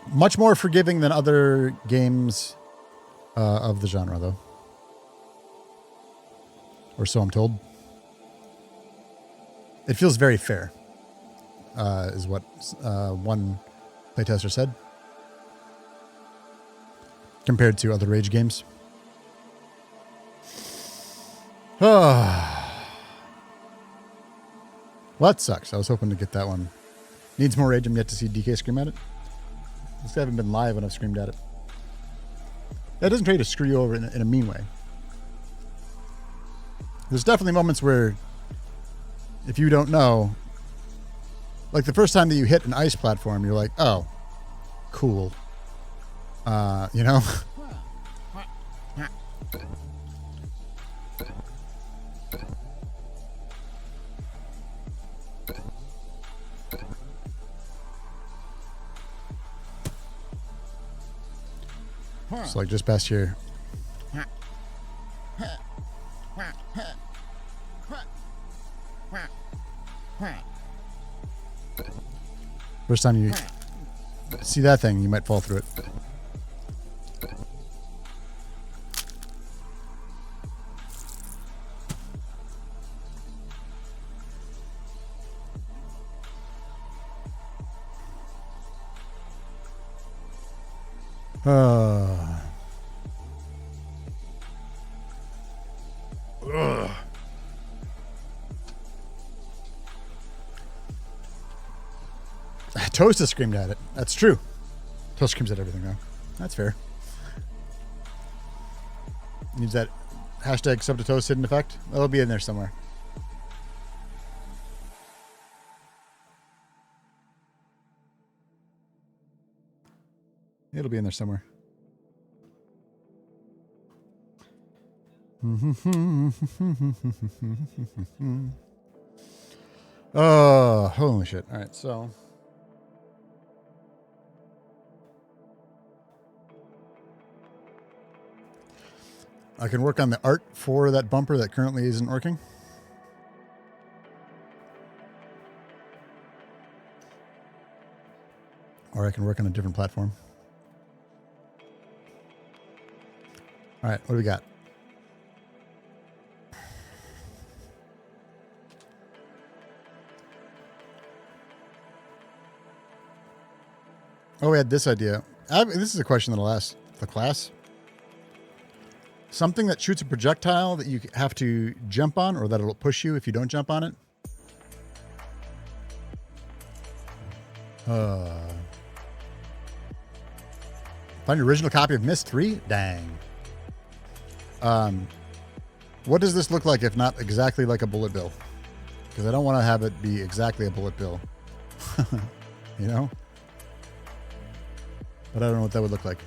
Much more forgiving than other games of the genre, though. Or so I'm told. It feels very fair, is what one playtester said, compared to other Rage games. Well, that sucks. I was hoping to get that one. Needs more Rage. I'm yet to see DK scream at it. This guy hasn't been live when I've screamed at it. That doesn't try to screw you over in a mean way. There's definitely moments where, if you don't know, like the first time that you hit an ice platform, you're like, oh, cool. You know? It's like just past here. First time you see that thing, you might fall through it. Toast has screamed at it. That's true. Toast screams at everything, though. That's fair. Needs that hashtag sub to toast hidden effect. That'll be in there somewhere. It'll be in there somewhere. Oh, holy shit. All right, so I can work on the art for that bumper that currently isn't working. Or I can work on a different platform. All right, what do we got? Oh, we had this idea. This is a question that I'll ask the class. Something that shoots a projectile that you have to jump on, or that it'll push you if you don't jump on it. Find your original copy of Myst 3? Dang. What does this look like if not exactly like a bullet bill? Because I don't want to have it be exactly a bullet bill. You know? But I don't know what that would look like.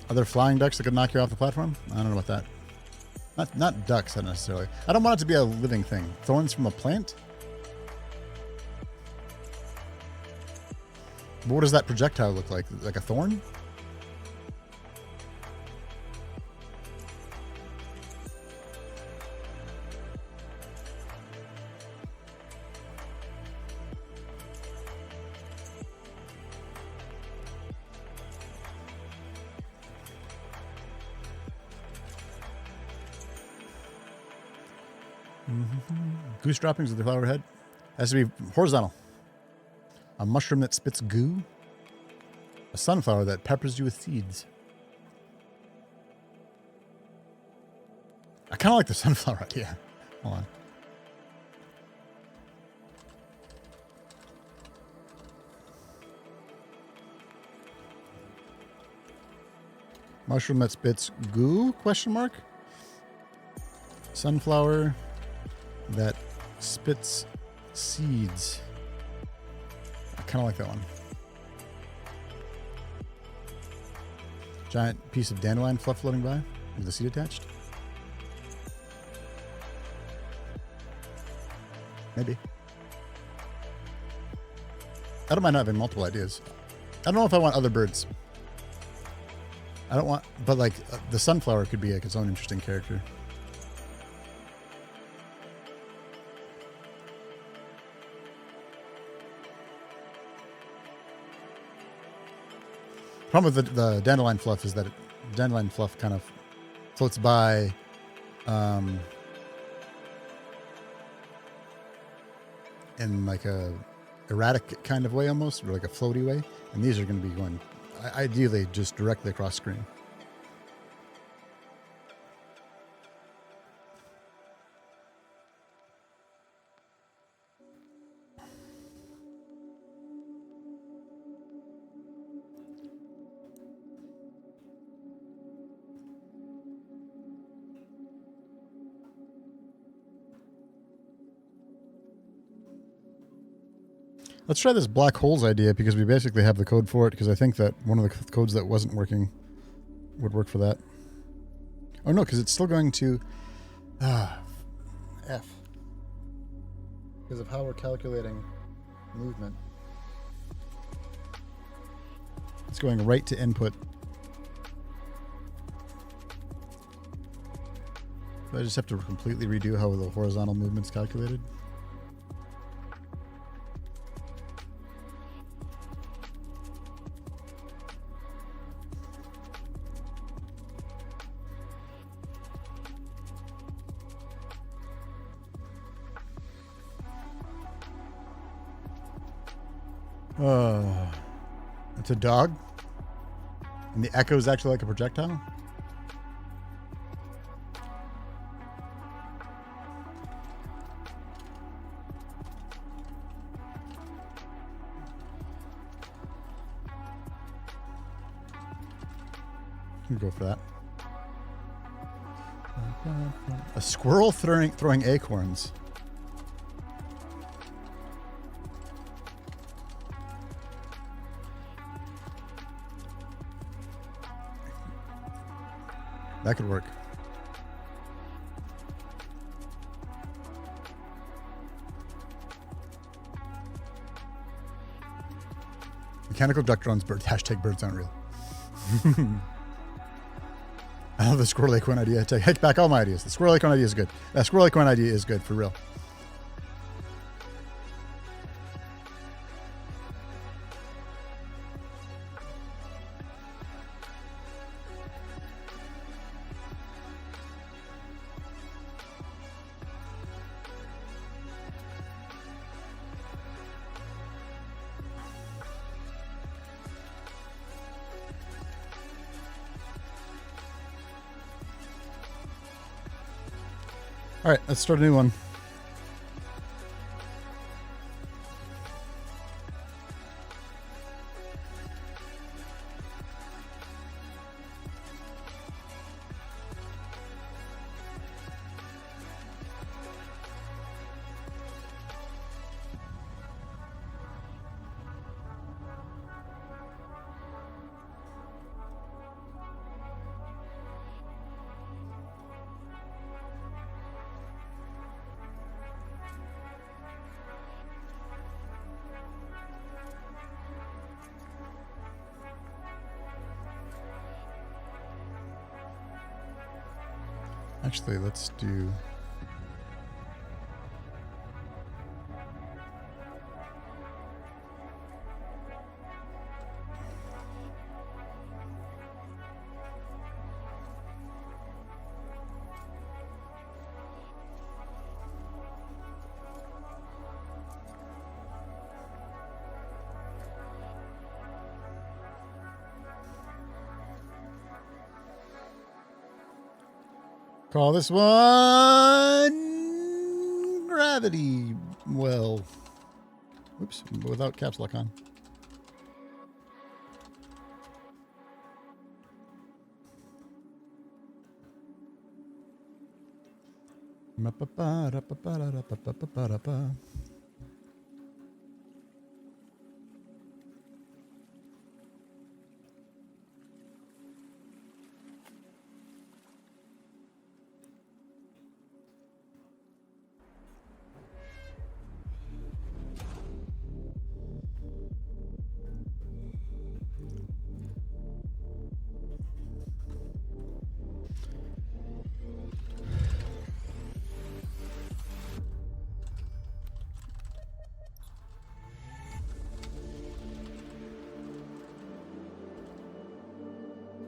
Are there flying ducks that could knock you off the platform? I don't know about that. Not ducks, not necessarily. I don't want it to be a living thing. Thorns from a plant? What does that projectile look like? Like a thorn? Goose droppings with the flower head. Has to be horizontal. A mushroom that spits goo. A sunflower that peppers you with seeds. I kind of like the sunflower idea. Hold on. Mushroom that spits goo? Question mark. Sunflower that spits seeds. I kind of like that one. Giant piece of dandelion fluff floating by with a seed attached. Maybe. I don't mind having multiple ideas. I don't know if I want other birds. I don't want, but like the sunflower could be like its own interesting character. Problem with the dandelion fluff is that dandelion fluff kind of floats by in like a erratic kind of way almost, or like a floaty way. And these are going to be going ideally just directly across screen. Let's try this black holes idea because we basically have the code for it, because I think that one of the codes that wasn't working would work for that. Oh no, because it's still going to F. Because of how we're calculating movement. It's going right to input. So I just have to completely redo how the horizontal movement's calculated. It's a dog. And the echo is actually like a projectile. You can go for that. A squirrel throwing acorns. That could work. Mechanical duck drones, birds. Hashtag birds aren't real. I love the squirrel acorn idea. Take back all my ideas. The squirrel acorn idea is good. That squirrel acorn idea is good, for real. All right, let's start a new one. Actually, let's do... Call this one Gravity Well. Oops, without caps lock on.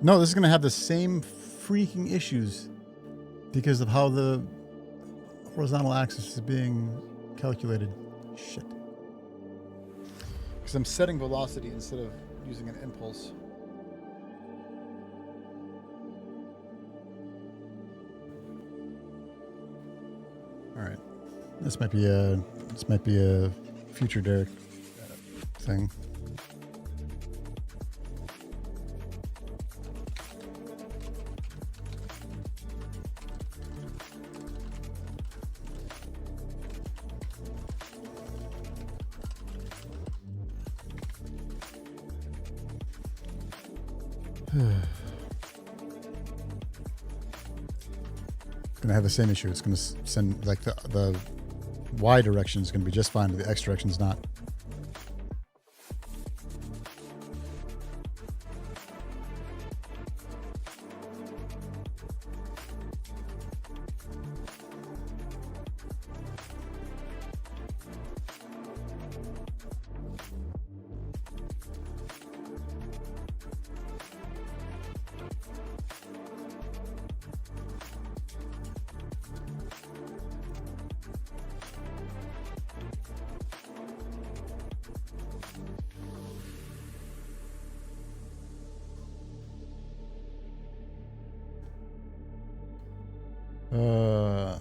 No, this is going to have the same freaking issues because of how the horizontal axis is being calculated. Shit. Because I'm setting velocity instead of using an impulse. All right. This might be a future Derek thing. It's gonna have the same issue. It's gonna send like the Y direction is gonna be just fine, but the X direction is not. Uh,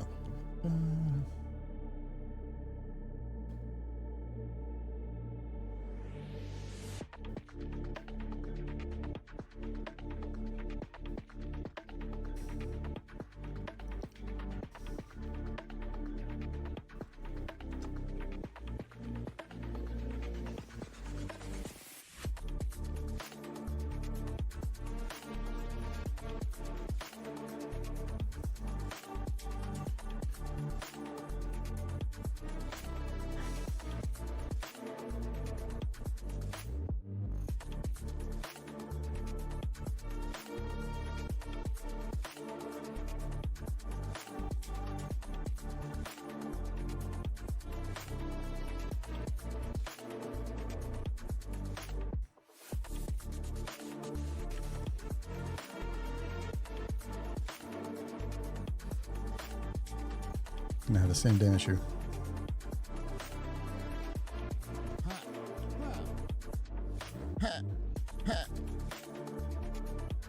gonna have the same damn issue.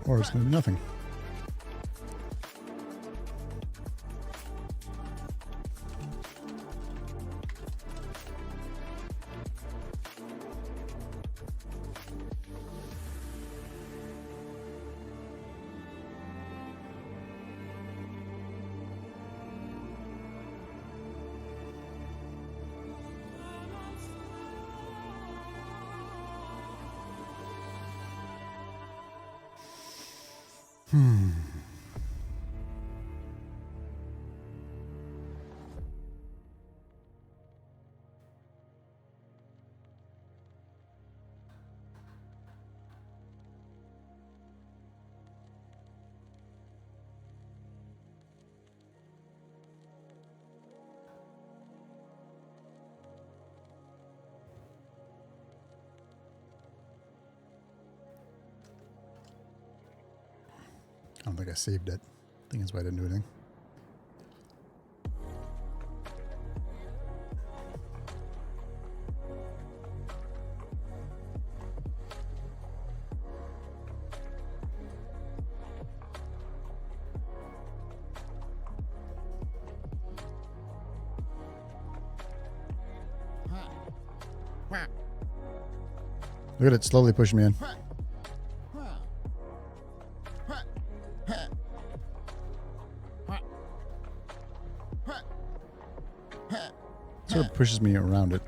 Or it's gonna be nothing. don't think I saved it. I think that's why I didn't do anything. Look at it slowly pushing me in. Sort of pushes me around it.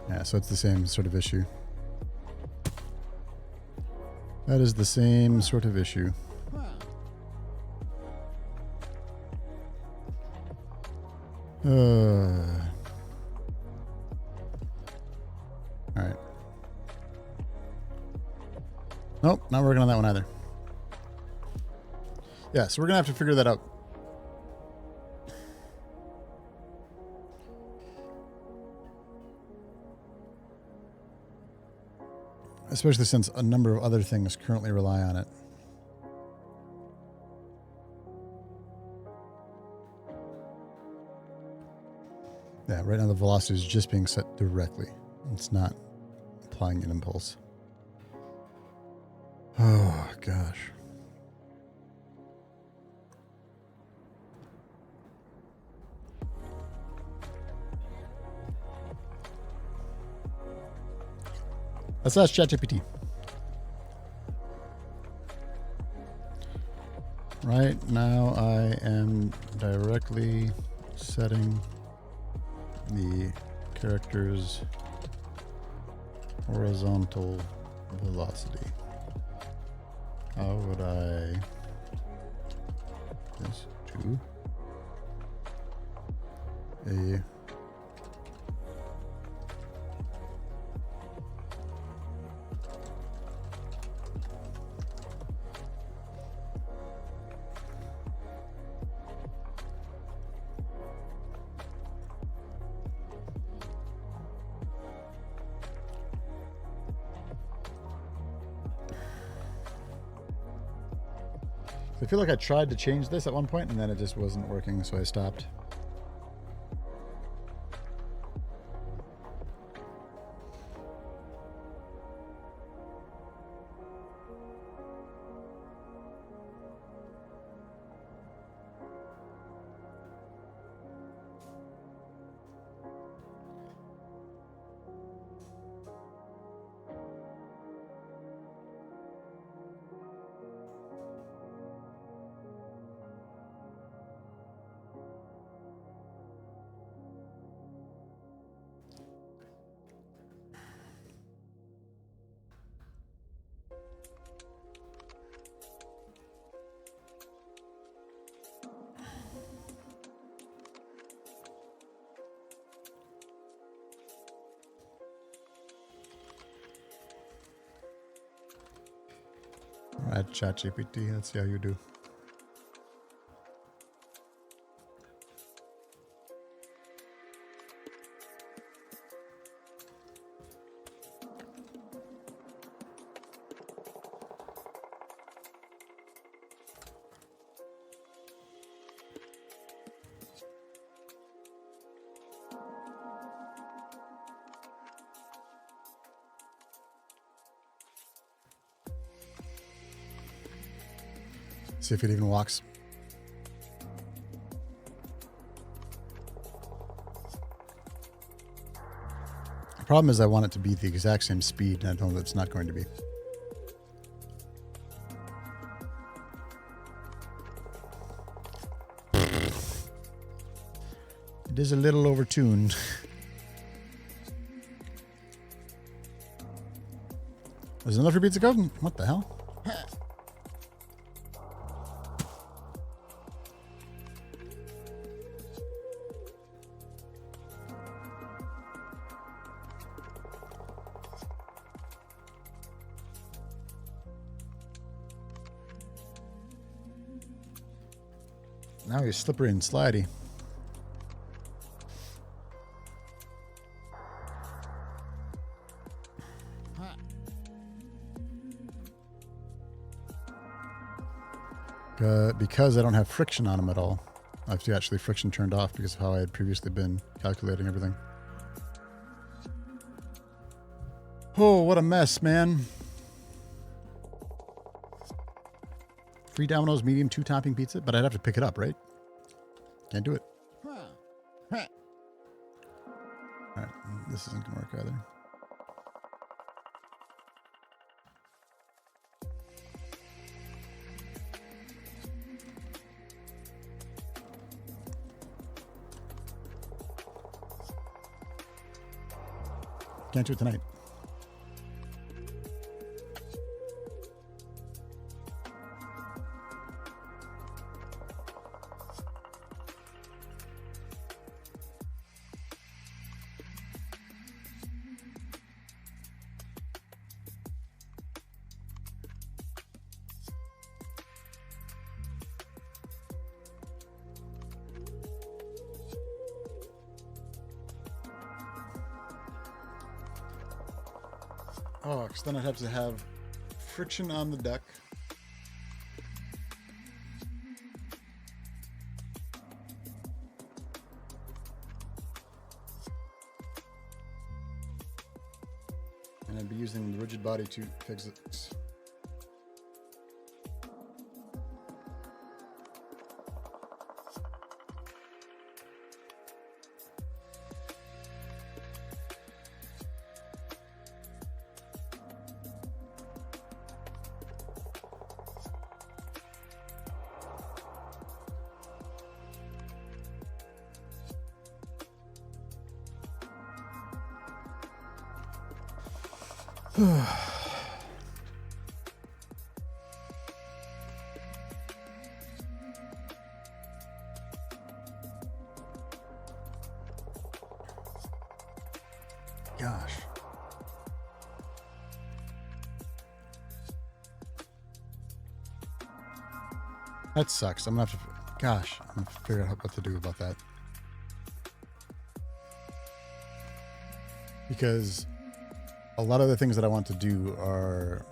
Yeah, so it's the same sort of issue. That is the same sort of issue. Alright. Nope, not working on that one either. Yeah, so we're going to have to figure that out. Especially since a number of other things currently rely on it. Yeah, right now the velocity is just being set directly. It's not applying an impulse. Oh, gosh. Let's ask ChatGPT. Right now I am directly setting the character's horizontal velocity. How would I this to a I feel like I tried to change this at one point and then it just wasn't working, so I stopped. All right, ChatGPT, let's see how you do. See if it even walks. The problem is I want it to be the exact same speed, and I know that's not going to be. It is a little overtuned. There's another pizza code? What the hell? Now he's slippery and slidey. Because I don't have friction on them at all. I have to actually friction turned off because of how I had previously been calculating everything. Oh, what a mess, man. Free Domino's medium 2-topping pizza, but I'd have to pick it up, right? Can't do it. Alright, this isn't gonna work either. Can't do it tonight. Oh, because then I'd have to have friction on the deck. And I'd be using the rigid body to fix it. Gosh. That sucks. I'm gonna have to. Gosh, I'm gonna figure out what to do about that. Because a lot of the things that I want to do are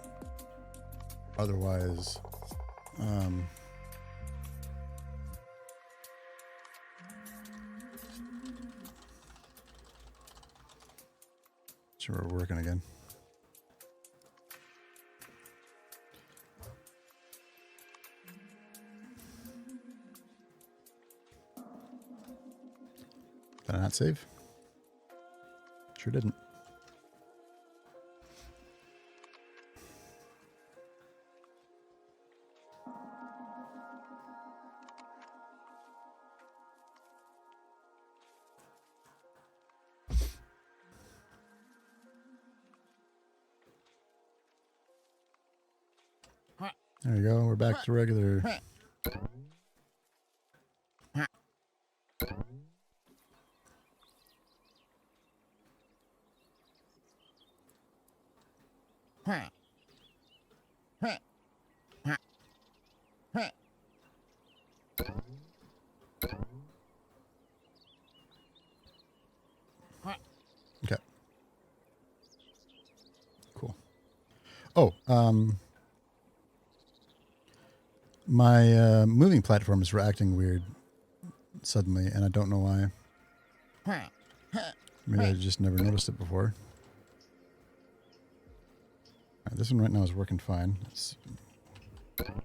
otherwise. Sure, we're working again. Did I not save? Sure didn't. There you go. We're back to regular. Okay. Cool. Oh, my moving platforms were acting weird suddenly, and I don't know why. Maybe I just never noticed it before. All right, this one right now is working fine. Come on.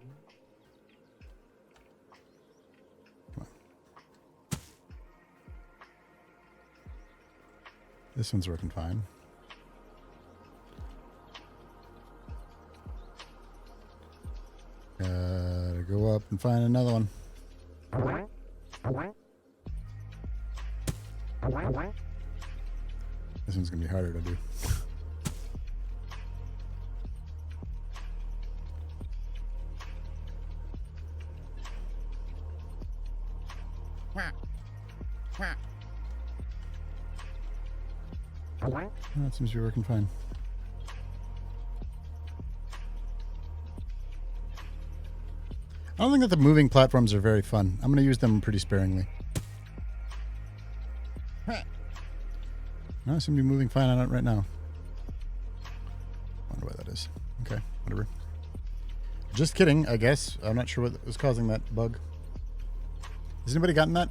This one's working fine. Gotta go up and find another one. This one's gonna be harder to do. That seems to be working fine. I don't think that the moving platforms are very fun. I'm going to use them pretty sparingly. No, I seem to be moving fine on it right now. Wonder why that is. Okay, whatever. Just kidding, I guess. I'm not sure what was causing that bug. Has anybody gotten that?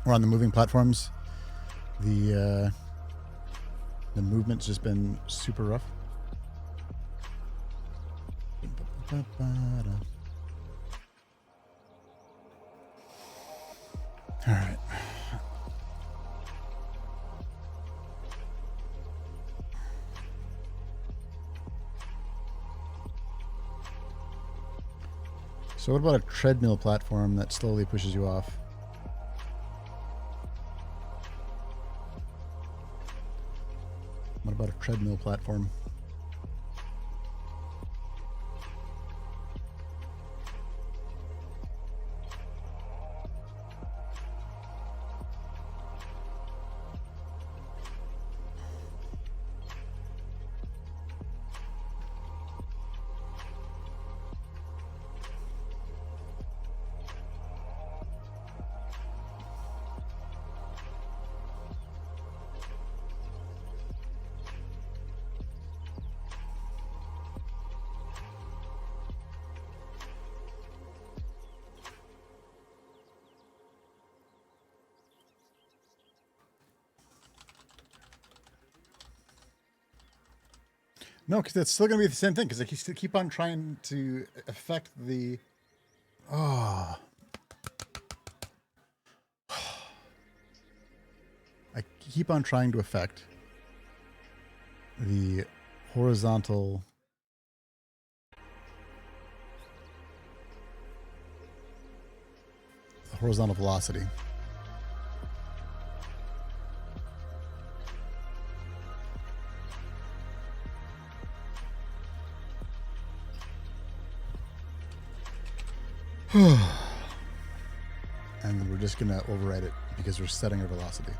Or on the moving platforms, the movement's just been super rough. All right. So what about a treadmill platform that slowly pushes you off? What about a treadmill platform? No, because it's still going to be the same thing. Because I keep on trying to affect the. Oh. I keep on trying to affect the horizontal. The horizontal velocity. And we're just going to override it because we're setting our velocity.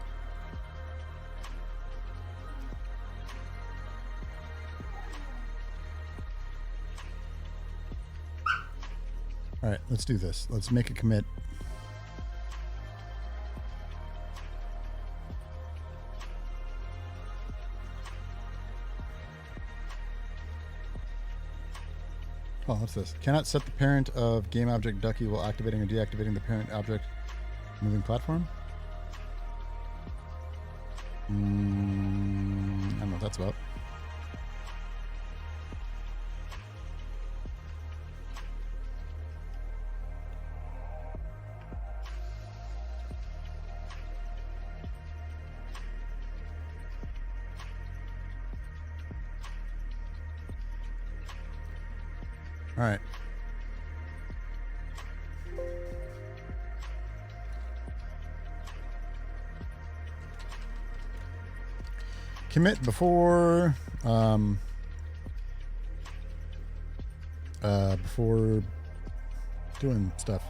All right, let's do this. Let's make a commit. Oh, what's this? Cannot set the parent of game object Ducky while activating or deactivating the parent object moving platform. I don't know what that's about. All right. Commit before before doing stuff.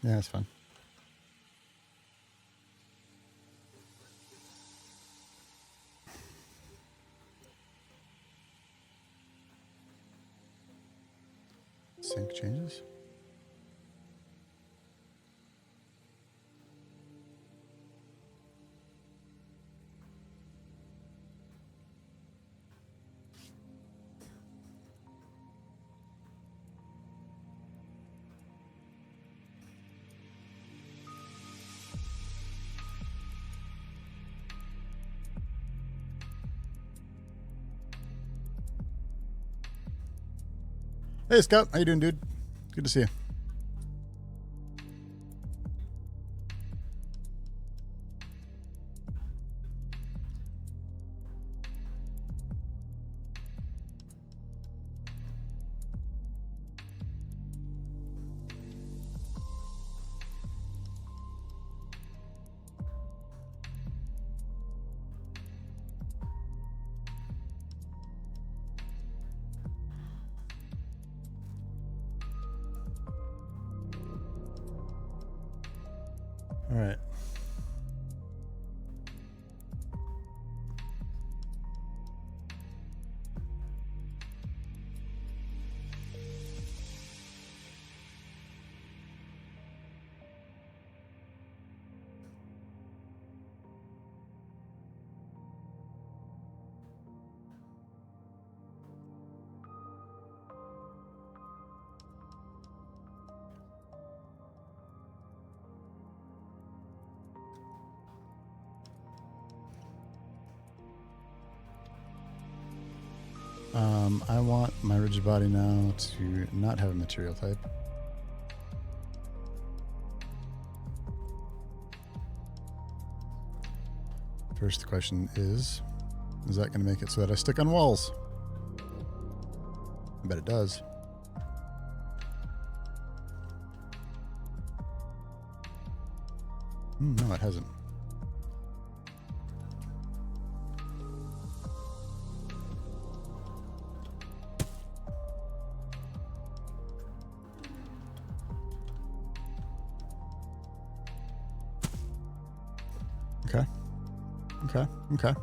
Yeah, that's fun. Sync changes. Hey, Scott. How you doing, dude? Good to see you. All right. I want my rigid body now to not have a material type. First question is that going to make it so that I stick on walls? I bet it does. No, it hasn't. Okay.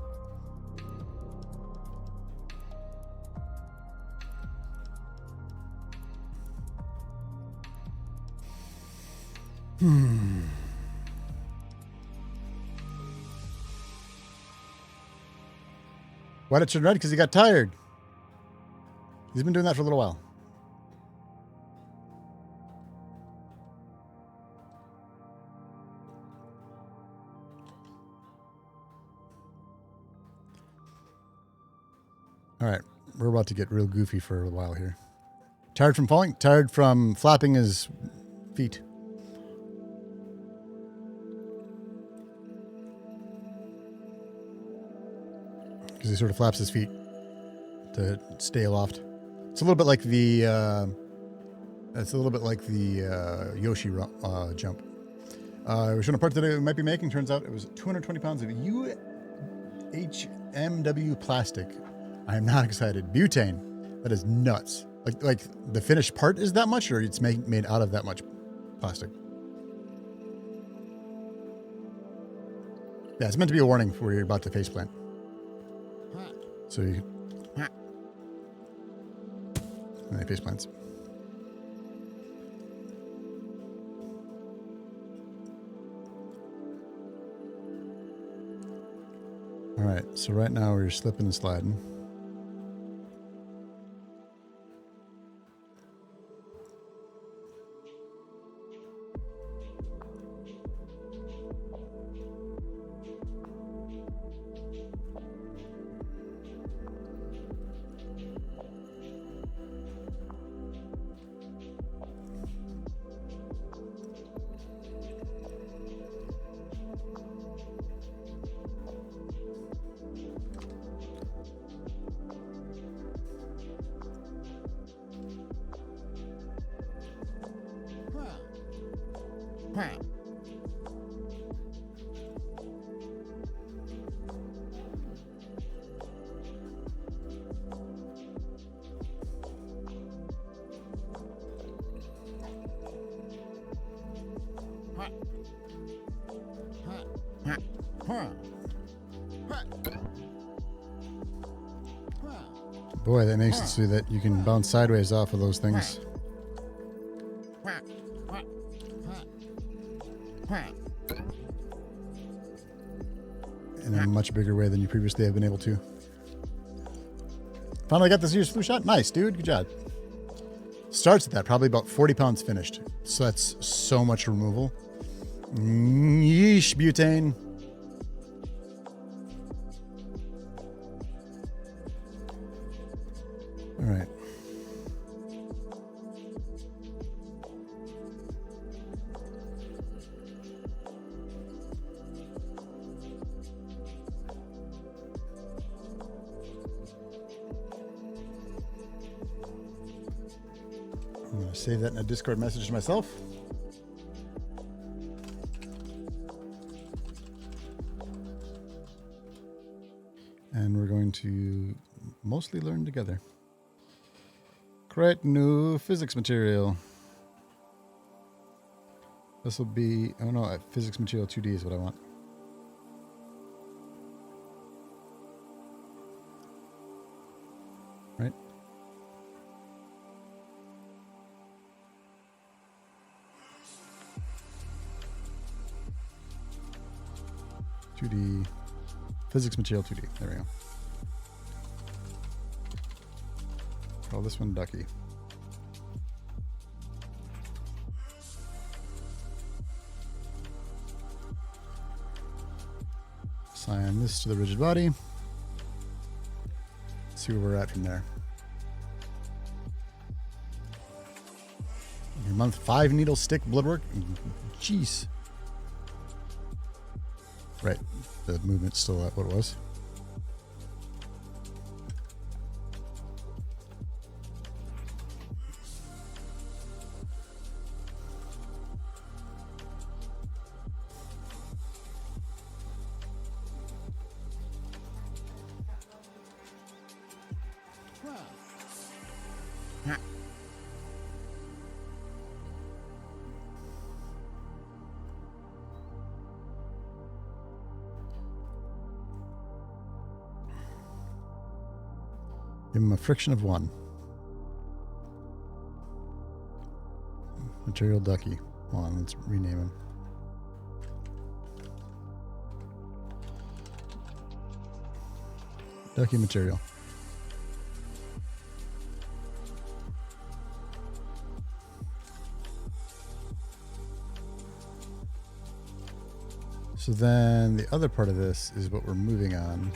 Why did it turn red? Because he got tired. He's been doing that for a little while. All right, we're about to get real goofy for a while here. Tired from falling? Tired from flapping his feet. Because he sort of flaps his feet to stay aloft. It's a little bit like the Yoshi jump. I was showing a part that it might be making. Turns out it was 220 pounds of UHMW plastic. I am not excited. Butane. That is nuts. Like the finished part is that much, or it's made out of that much plastic? Yeah, it's meant to be a warning for you're about to faceplant. So you... And then faceplants. All right, so right now we're slipping and sliding. Boy, that makes it so that you can bounce sideways off of those things. In a much bigger way than you previously have been able to. Finally got this year's flu shot. Nice, dude. Good job. Starts at that, probably about 40 pounds finished. So that's so much removal. Yeesh, butane. All right. I'm going to save that in a Discord message to myself. And we're going to mostly learn together. Create new physics material. This will be, I don't know, physics material 2D is what I want. Right? (2D) physics material 2D. There we go. Call this one Ducky. Assign this to the rigid body. See where we're at from there. Your month 5 needle stick bloodwork. Jeez. Right. The movement's still at what it was. Give him a friction of 1. Material Ducky. Hold on, let's rename him. Ducky material. So then the other part of this is what we're moving on.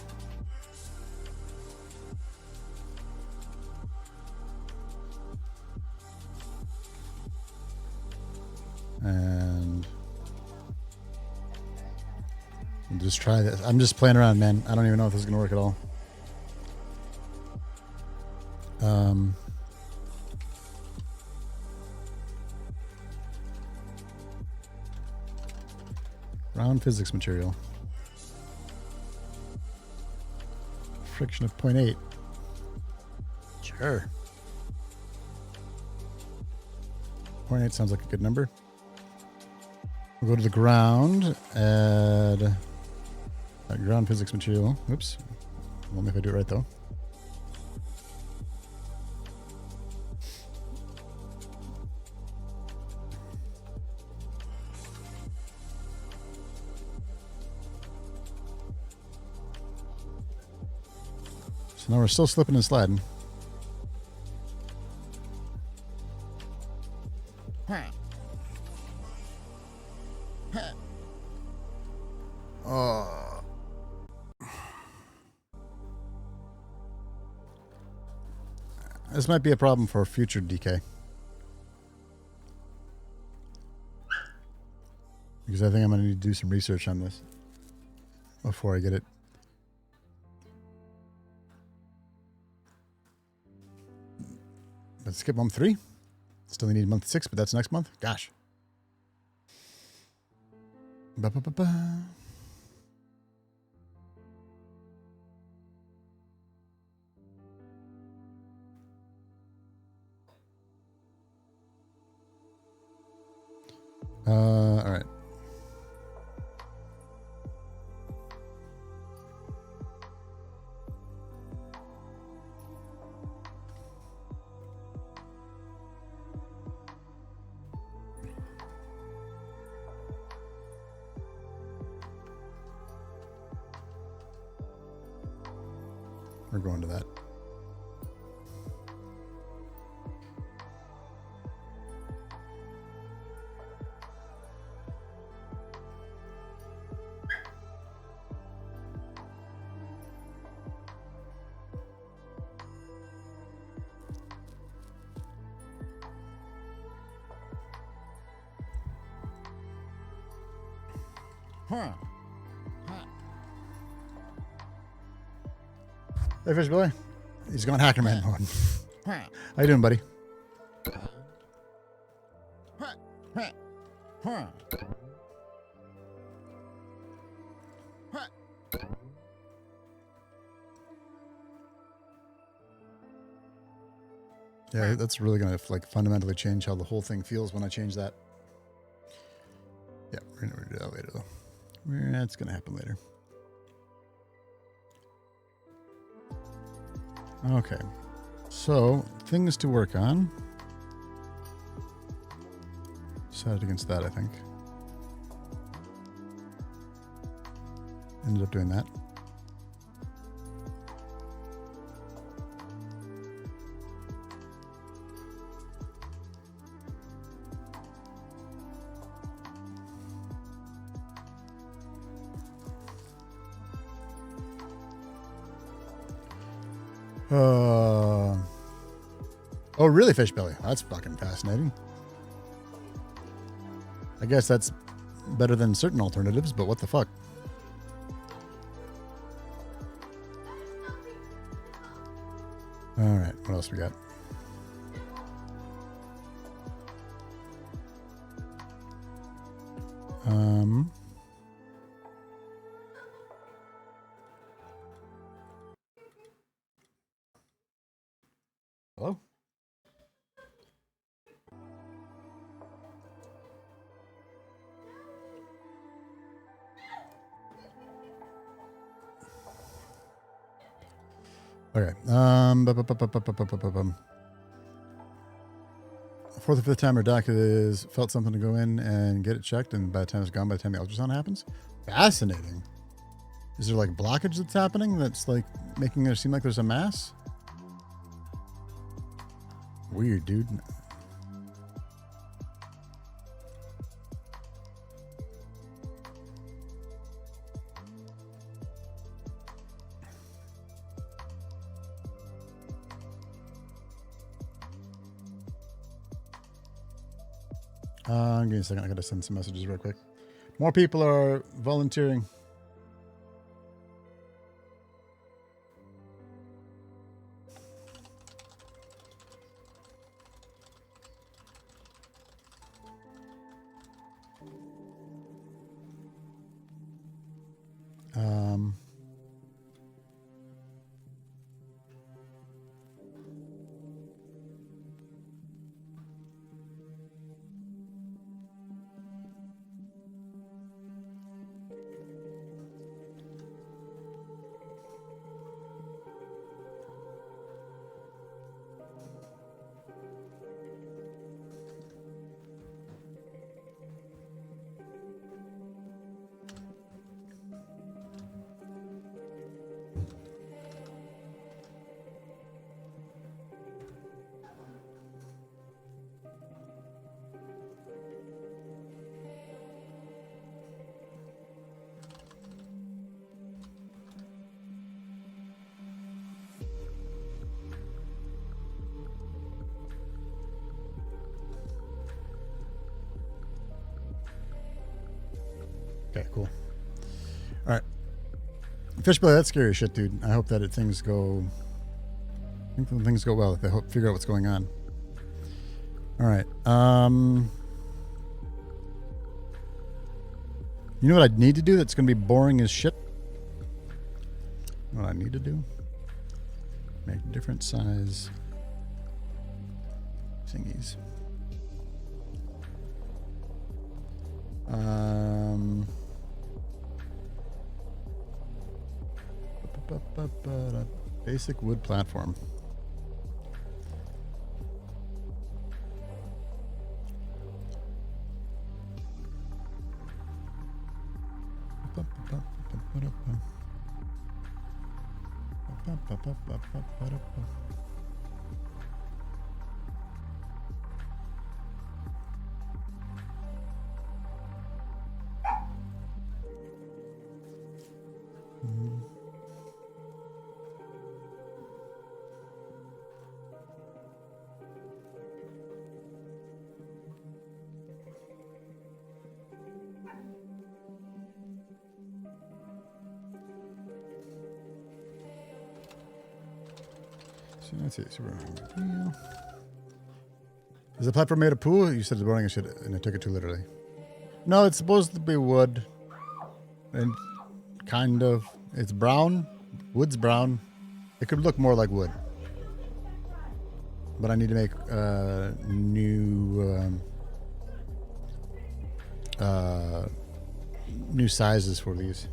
And we'll just try this. I'm just playing around, man. I don't even know if this is going to work at all. Round physics material. Friction of 0.8. Sure. 0.8 sounds like a good number. We'll go to the ground, add ground physics material. Oops. Let me if I do it right though. So now we're still slipping and sliding. This might be a problem for future DK. Because I think I'm going to need to do some research on this before I get it. Let's skip month 3. Still need month 6, but that's next month. Gosh. Ba-ba-ba-ba. All right. We're going to that. Hey, Fish Billy. He's going Hacker Man mode. How you doing, buddy? Yeah, that's really going to like fundamentally change how the whole thing feels when I change that. That's going to happen later. Okay. So, things to work on. Decided against that, I think. Ended up doing that. Oh, really, fish belly? That's fucking fascinating. I guess that's better than certain alternatives, but what the fuck? All right, what else we got? Hello? Okay. Fourth or fifth time, our doc has felt something to go in and get it checked, and by the time it's gone, by the time the ultrasound happens. Fascinating. Is there like blockage that's happening that's like making it seem like there's a mass? Weird, dude. Give me a second. I gotta send some messages real quick. More people are volunteering. Okay, cool. All right. Fishbelly, that's scary as shit, dude. I hope that things go... I think things go well if they figure out what's going on. All right. You know what I need to do that's going to be boring as shit? What I need to do? Make different size thingies. Basic wood platform. So that's it. So is the platform made of poo? You said it's boring as shit, and I took it too literally. No, it's supposed to be wood. And kind of. It's brown. Wood's brown. It could look more like wood. But I need to make new new sizes for these.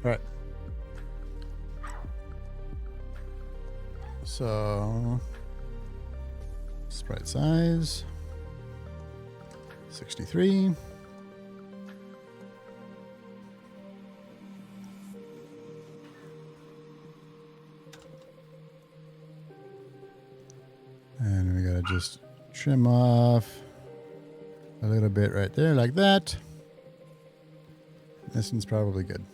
All right. So, sprite size 63. And we gotta just trim off a little bit right there, like that. This one's probably good.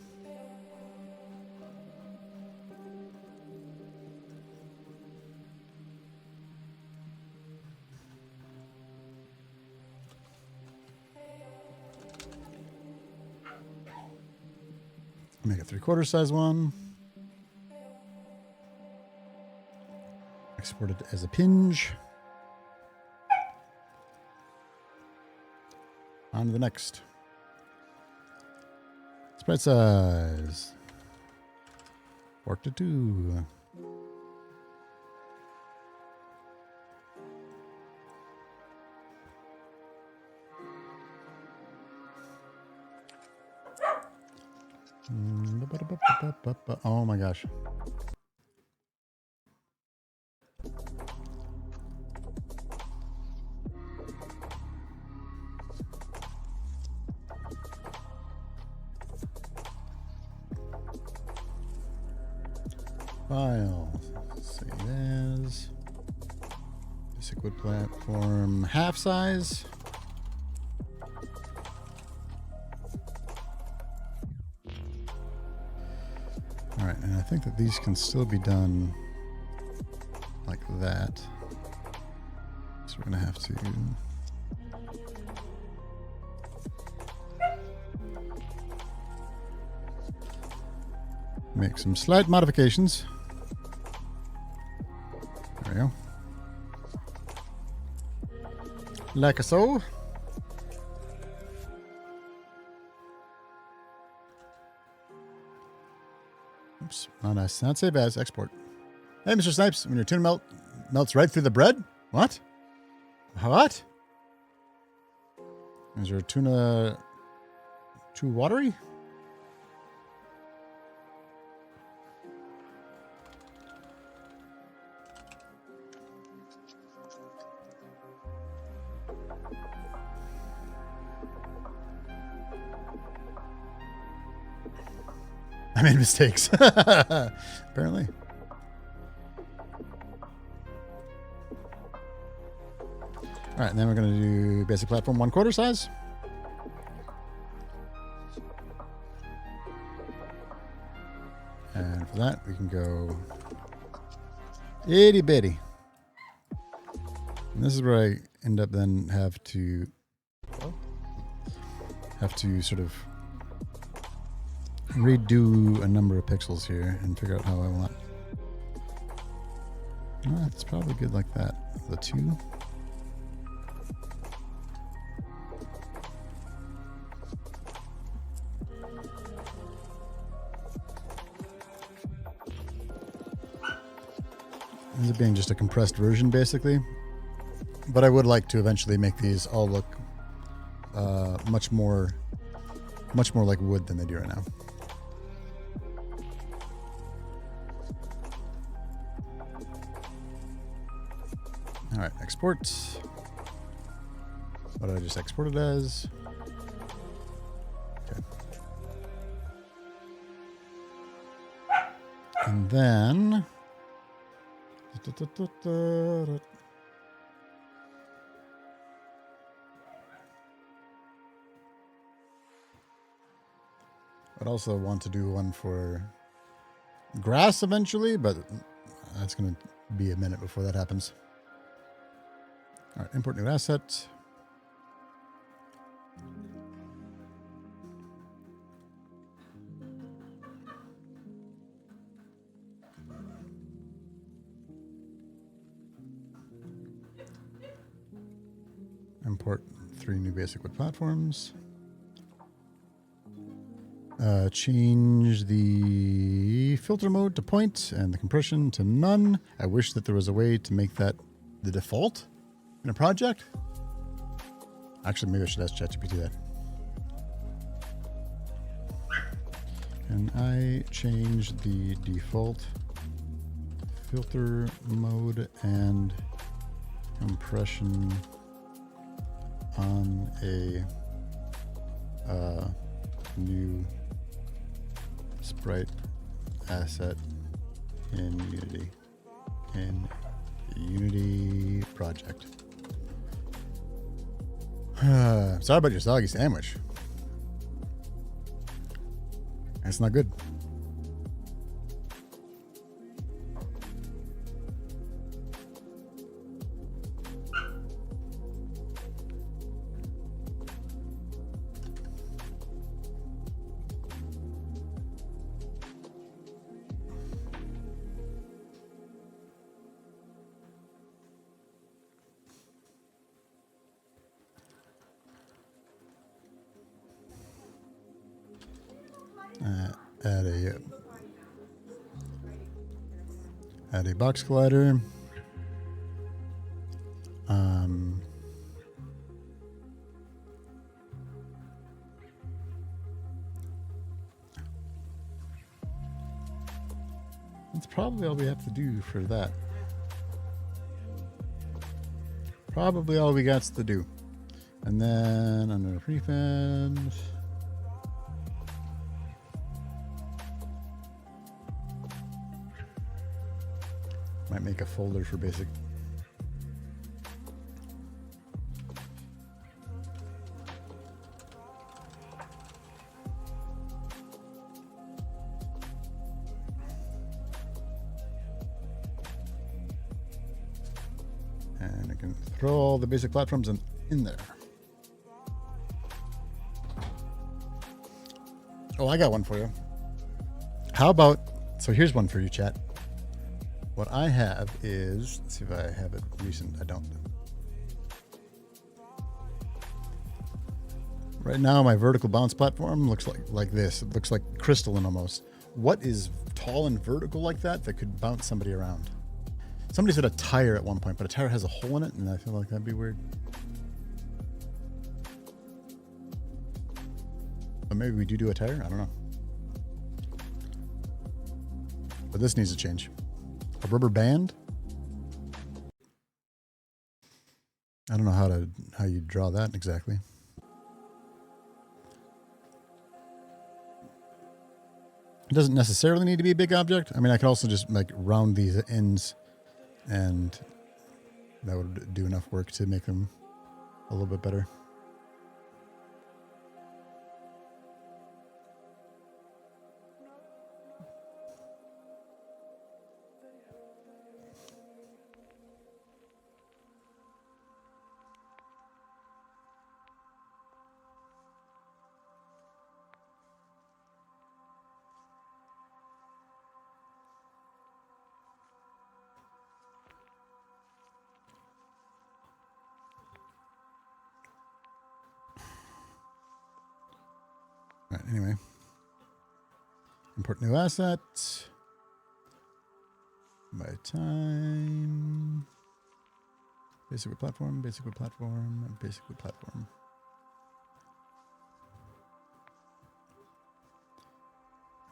Make a 3/4 size one. Export it as a pinge. On to the next. Sprite size 42. Oh my gosh. File. Save as. Basic wood platform. Half size. Alright, and I think that these can still be done like that. So we're going to have to make some slight modifications. There we go. Like so. Oops, not nice. Not save as, export. Hey, Mr. Snipes, when your tuna melts right through the bread? What? What? Is your tuna too watery? I made mistakes. Apparently. All right, and then we're going to do basic platform 1/4 size. And for that, we can go itty bitty. And this is where I end up then have to sort of redo a number of pixels here and figure out how I want. It's probably good like that. The 2. This is being just a compressed version, basically. But I would like to eventually make these all look much more like wood than they do right now. All right, export. What did I just export it as? Okay. And then I'd also want to do one for grass eventually, but that's going to be a minute before that happens. All right, import new asset. Import 3 new basic wood platforms. Change the filter mode to point and the compression to none. I wish that there was a way to make that the default in a project. Actually, maybe I should ask ChatGPT that. Can I change the default filter mode and compression on a new sprite asset in Unity project? Sorry about your soggy sandwich. That's not good. Add a box collider. That's probably all we have to do for that. Probably all we got to do. And then under prefend, might make a folder for basic. And I can throw all the basic platforms in there. Oh, I got one for you. How about, so here's one for you, chat. What I have is, let's see if I have it recent. I don't. Right now, my vertical bounce platform looks like this. It looks like crystalline almost. What is tall and vertical like that could bounce somebody around? Somebody said a tire at one point, but a tire has a hole in it, and I feel like that'd be weird. But maybe we do a tire? I don't know. But this needs to change. A rubber band? I don't know how you draw that exactly. It doesn't necessarily need to be a big object. I mean, I could also just like round these ends, and that would do enough work to make them a little bit better. All right, anyway. Import new asset. By time. Basic wood platform, basic wood platform, basic wood platform.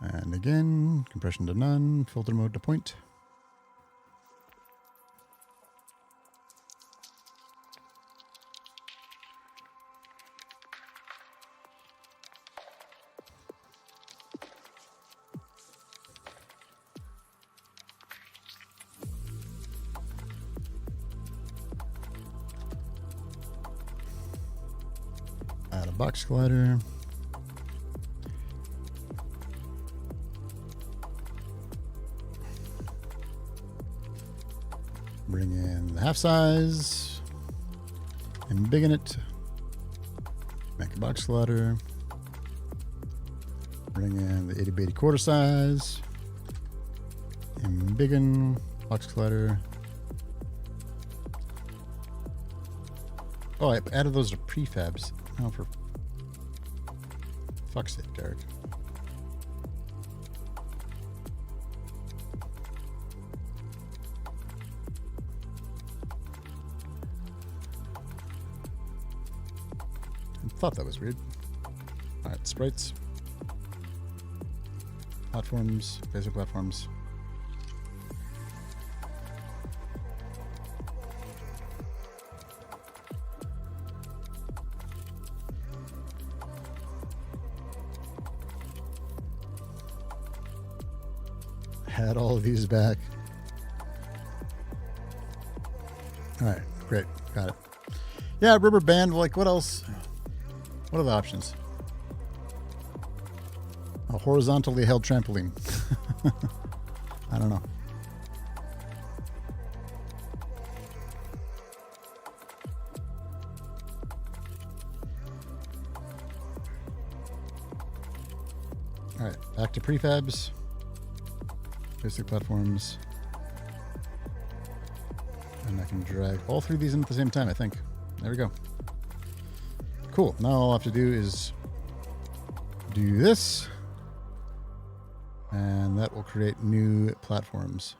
And again, compression to none, filter mode to point. Add a box collider. Bring in the half size. Embiggen it. Make a box ladder. Bring in the 80 by 80 quarter size. Embiggen. Box ladder. Oh, I added those to prefabs. Oh, for fuck's sake, Derek. I thought that was weird. All right, sprites. Platforms, basic platforms. Add all of these back. All right, great, got it. Yeah, rubber band. Like, what else? What are the options? A horizontally held trampoline. I don't know. All right, back to prefabs. Basic platforms. And I can drag all three of these in at the same time, I think. There we go. Cool. Now all I have to do is do this. And that will create new platforms.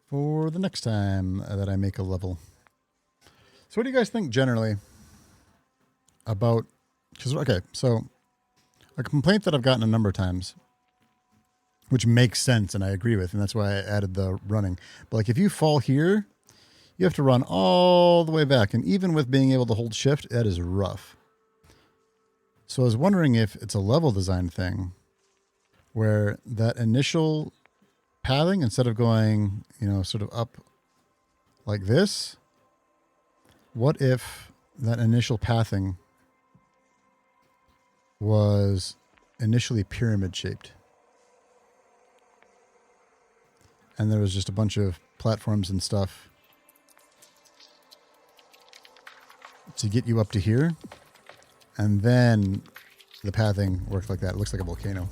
For the next time that I make a level. So what do you guys think generally about... Because, okay, so a complaint that I've gotten a number of times, which makes sense and I agree with, and that's why I added the running. But like if you fall here, you have to run all the way back. And even with being able to hold shift, that is rough. So I was wondering if it's a level design thing where that initial pathing, instead of going, you know, sort of up like this, what if that initial pathing was initially pyramid shaped? And there was just a bunch of platforms and stuff to get you up to here. And then the pathing worked like that. It looks like a volcano.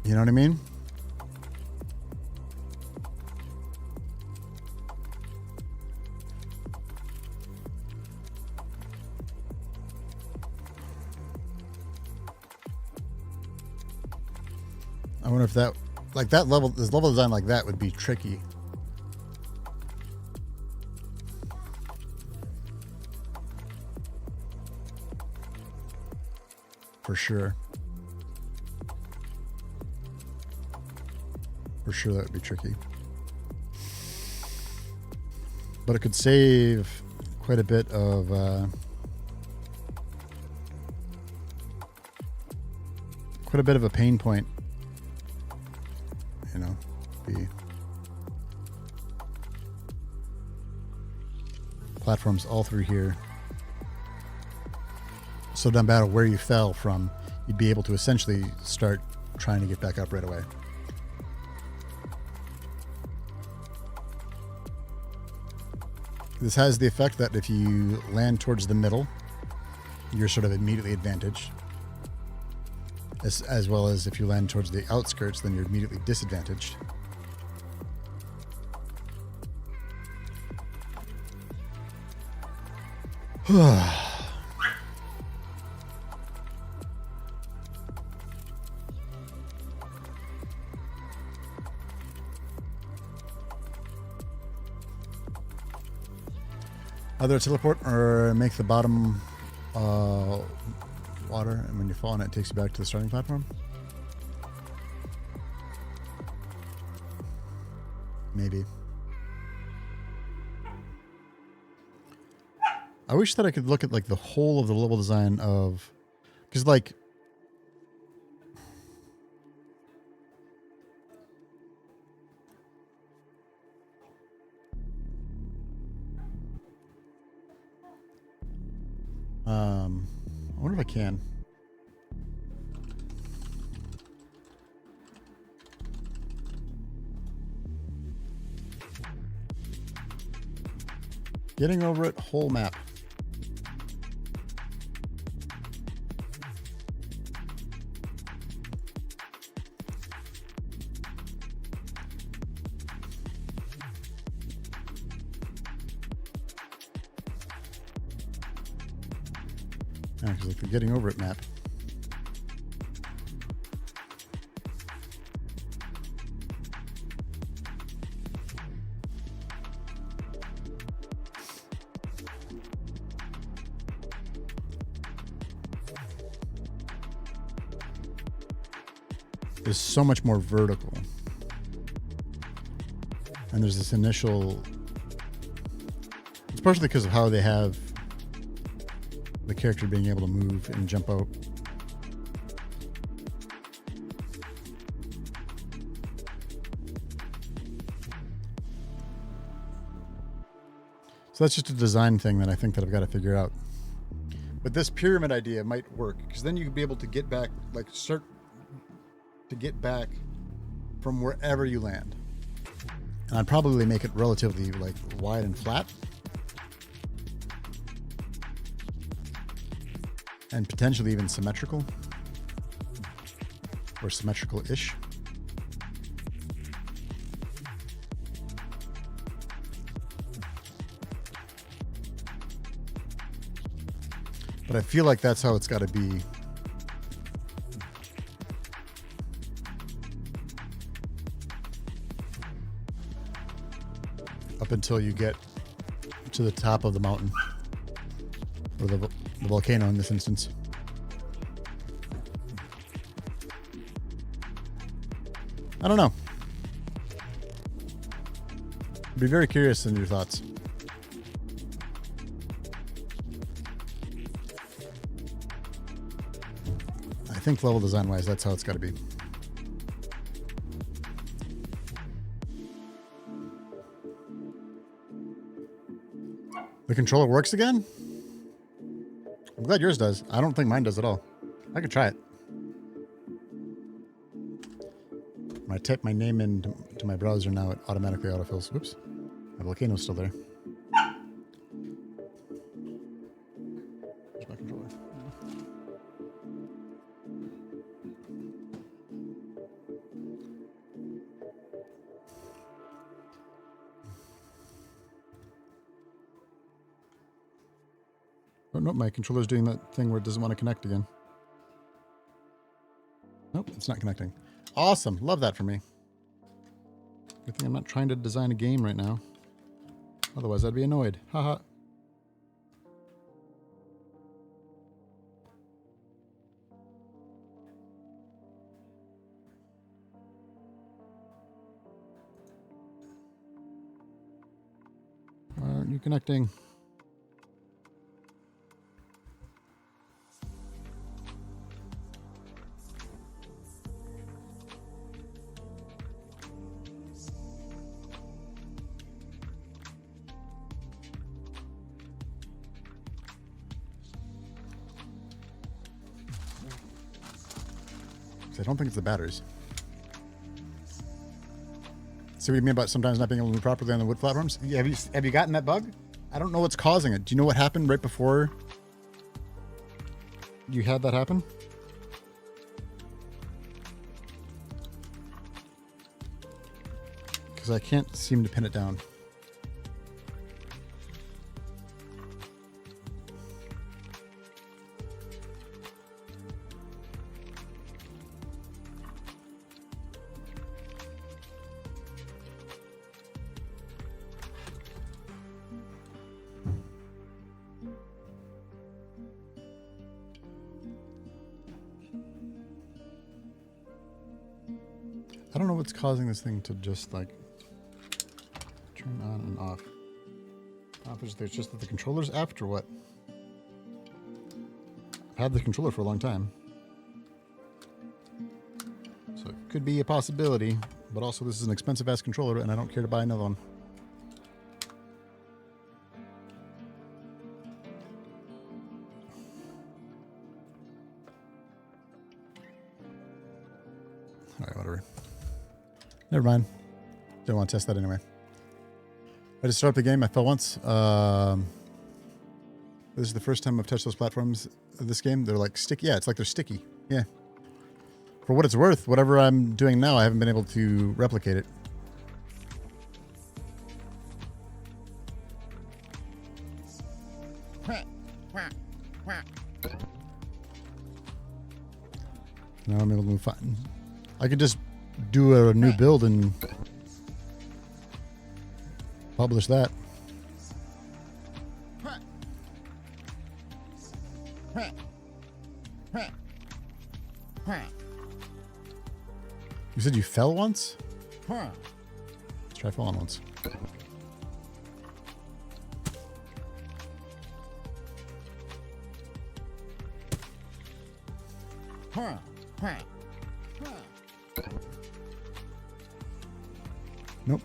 You know what I mean? I wonder if that, like that level, this level design like that would be tricky. For sure. For sure that would be tricky. But it could save quite a bit of a pain point. You know, the platforms all through here. So no matter where you fell from, you'd be able to essentially start trying to get back up right away. This has the effect that if you land towards the middle, you're sort of immediately advantaged. As well as if you land towards the outskirts, then you're immediately disadvantaged. Either teleport or make the bottom water, and when you fall on it, it takes you back to the starting platform. Maybe. I wish that I could look at like the whole of the level design of, because like I wonder if I can. Getting over it, whole map. Because like the getting over it map. Is so much more vertical. And there's this initial, it's partially because of how they have the character being able to move and jump out. So that's just a design thing that I think that I've got to figure out. But this pyramid idea might work because then you could be able to get back, like start to get back from wherever you land. And I'd probably make it relatively like wide and flat. And potentially even symmetrical. Or symmetrical-ish. But I feel like that's how it's got to be. Up until you get to the top of the mountain. Or the volcano in this instance. I don't know. I'd be very curious in your thoughts. I think level design wise, that's how it's got to be. The controller works again? I'm glad yours does. I don't think mine does at all. I could try it. When I type my name into my browser now, it automatically autofills. Oops. My volcano's still there. Where's my controller? Oh, nope, my controller's doing that thing where it doesn't want to connect again. Nope, it's not connecting. Awesome. Love that for me. Good thing I'm not trying to design a game right now. Otherwise, I'd be annoyed. Haha. Why aren't you connecting? I don't think it's the batteries. See what you mean about sometimes not being able to move properly on the wood platforms? Yeah, have you gotten that bug? I don't know what's causing it. Do you know what happened right before you had that happen? Because I can't seem to pin it down. I don't know what's causing this thing to just like turn on and off. It's just that the controller's after what? I've had the controller for a long time. So it could be a possibility, but also this is an expensive ass controller and I don't care to buy another one. Alright, whatever. Never mind. Don't want to test that anyway. I just started the game. I fell once. This is the first time I've touched those platforms of this game. They're like sticky. Yeah, it's like they're sticky. Yeah. For what it's worth, whatever I'm doing now, I haven't been able to replicate it. Now I'm able to move fine. I could just do a new build and publish that. You said you fell once? Let's try falling once. Nope.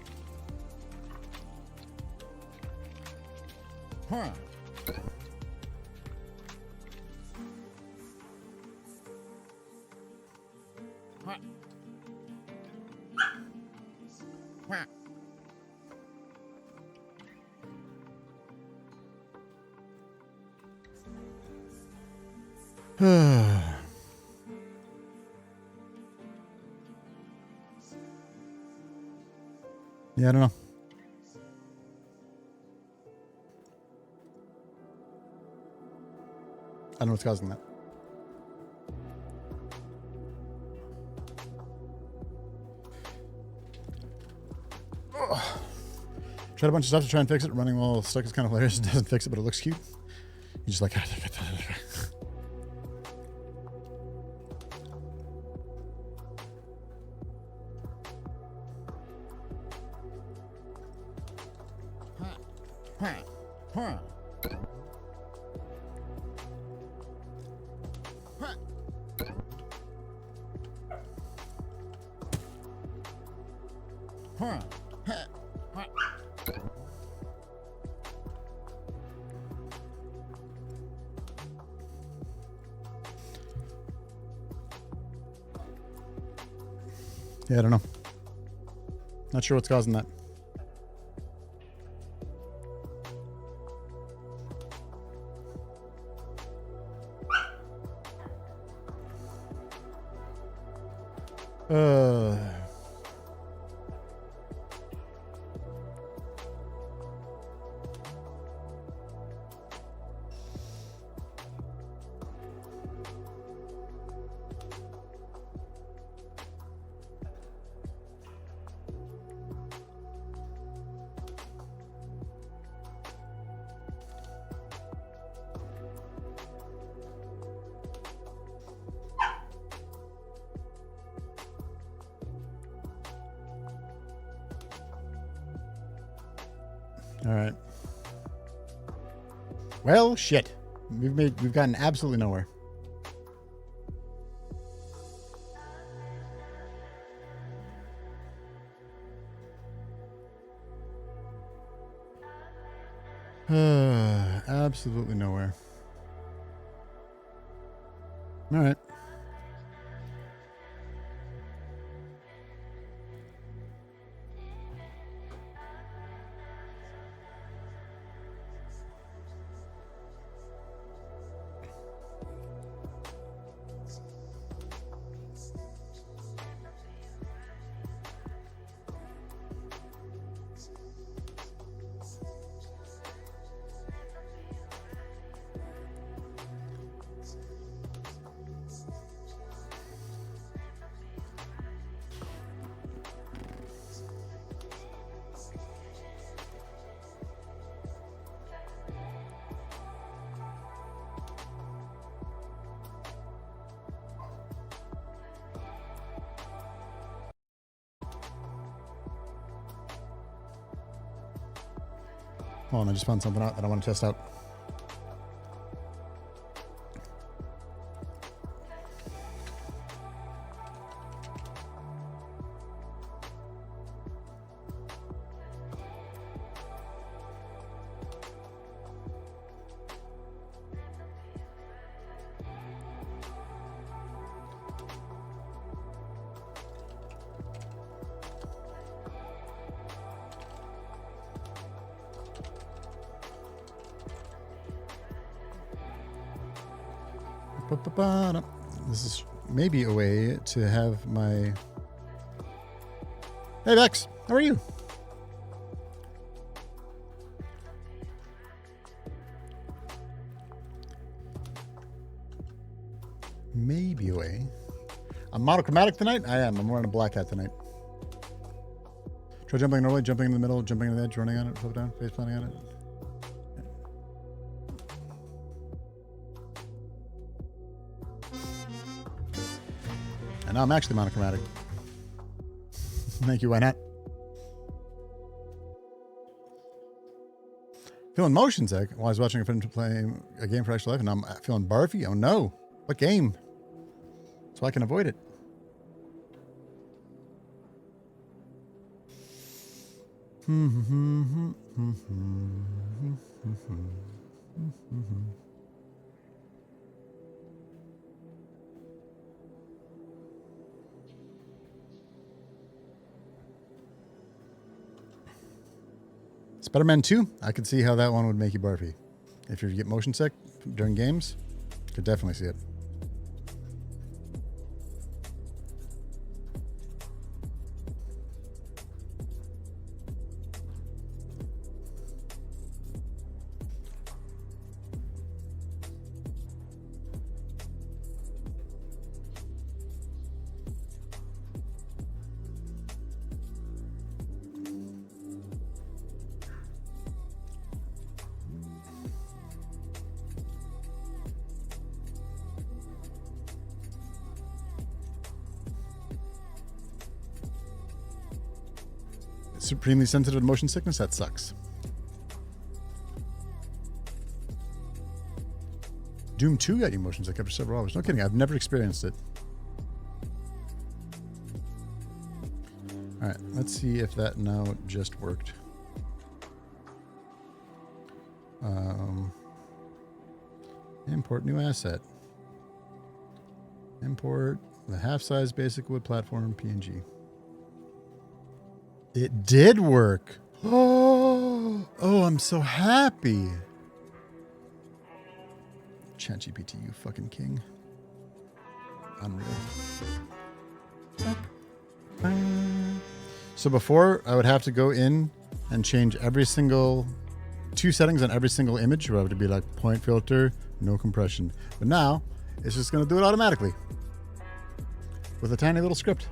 Yeah, I don't know. I don't know what's causing that. Ugh. Tried a bunch of stuff to try and fix it. Running while stuck is kind of hilarious. It doesn't fix it, but it looks cute. You're just like... Yeah, I don't know. Not sure what's causing that. All right. Well, shit. We've gotten absolutely nowhere. Absolutely nowhere. All right. Hold on, I just found something out that I want to test out. Ba-ba-ba-da. This is maybe a way to have my... Hey, Vex. How are you? Maybe a way. I'm monochromatic tonight? I am. I'm wearing a black hat tonight. Try jumping normally, jumping in the middle, jumping on the edge, running on it, flip down, face planting on it. And now I'm actually monochromatic. Thank you, why not? Feeling motion sick while I was watching a friend play a game for Extra Life, and I'm feeling barfy. Oh no. What game? So I can avoid it. Spider-Man 2, I could see how that one would make you barfy. If you get motion sick during games, could definitely see it. Supremely sensitive to motion sickness? That sucks. Doom 2 got you motion sick after several hours. No kidding, I've never experienced it. Alright, let's see if that now just worked. Import new asset. Import the half-size basic wood platform PNG. It did work. Oh, I'm so happy. ChatGPT, you fucking king. Unreal. So before, I would have to go in and change every single 2 settings on every single image, where it would be like point filter, no compression. But now, it's just going to do it automatically with a tiny little script.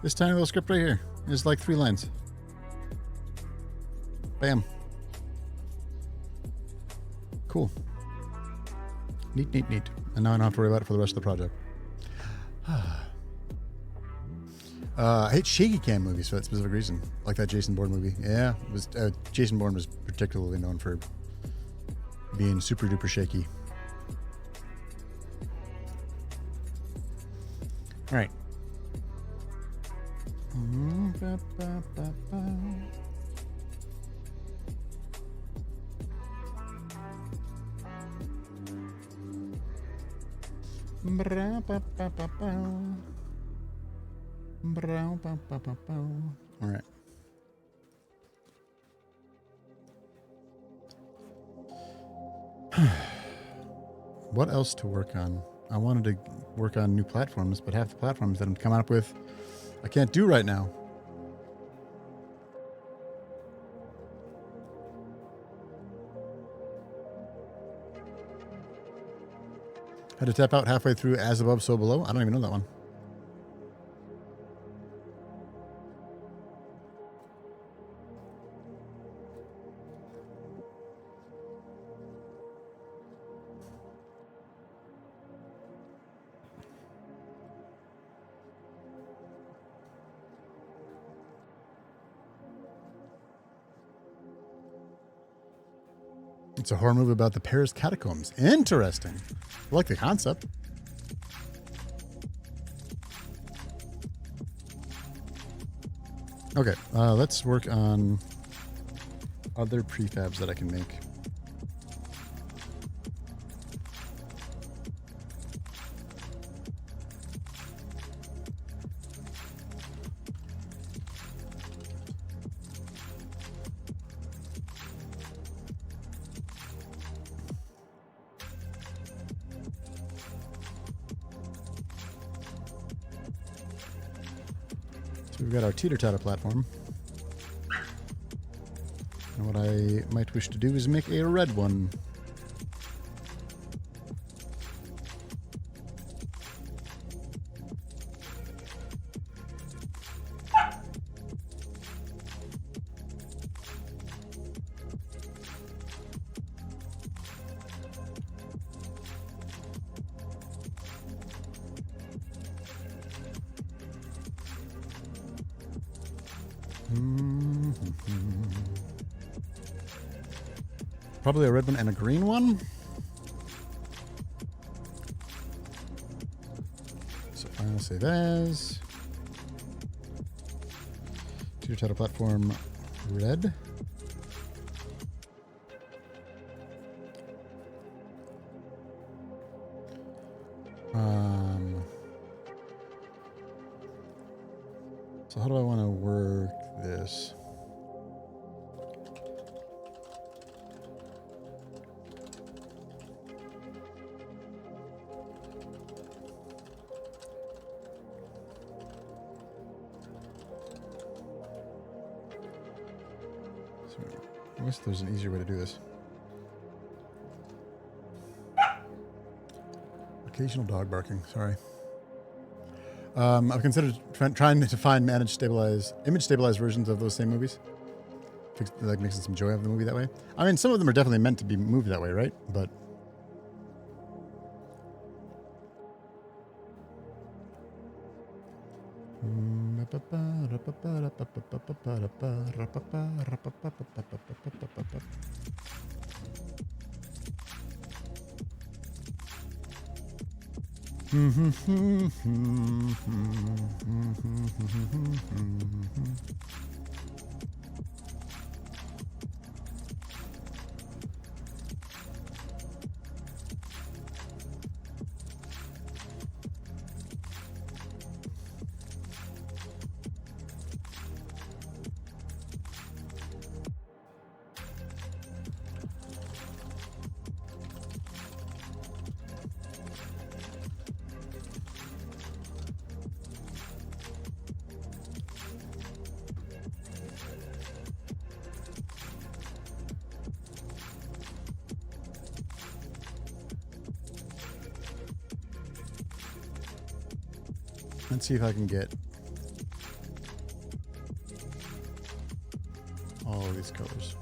This tiny little script right here is like 3 lines. Bam. Cool. Neat, neat, neat. And now I don't have to worry about it for the rest of the project. I hate shaky cam movies for that specific reason. Like that Jason Bourne movie. Yeah, it was, Jason Bourne was particularly known for being super duper shaky. All right. All right. What else to work on? I wanted to work on new platforms, but half the platforms that I'm coming up with, I can't do right now. Had to tap out halfway through As Above, So Below. I don't even know that one. It's a horror movie about the Paris catacombs. Interesting. I like the concept. Okay, let's work on other prefabs that I can make. So we've got our teeter-totter platform. And what I might wish to do is make a red one. Probably a red one and a green one. So I'll save as teeter-totter platform red. So how do I want to work this? I wish there was an easier way to do this. Occasional dog barking. Sorry. I've considered trying to find image stabilized versions of those same movies. Like mixing some joy of the movie that way. I mean, some of them are definitely meant to be moved that way, right? But let's see if I can get all of these colors.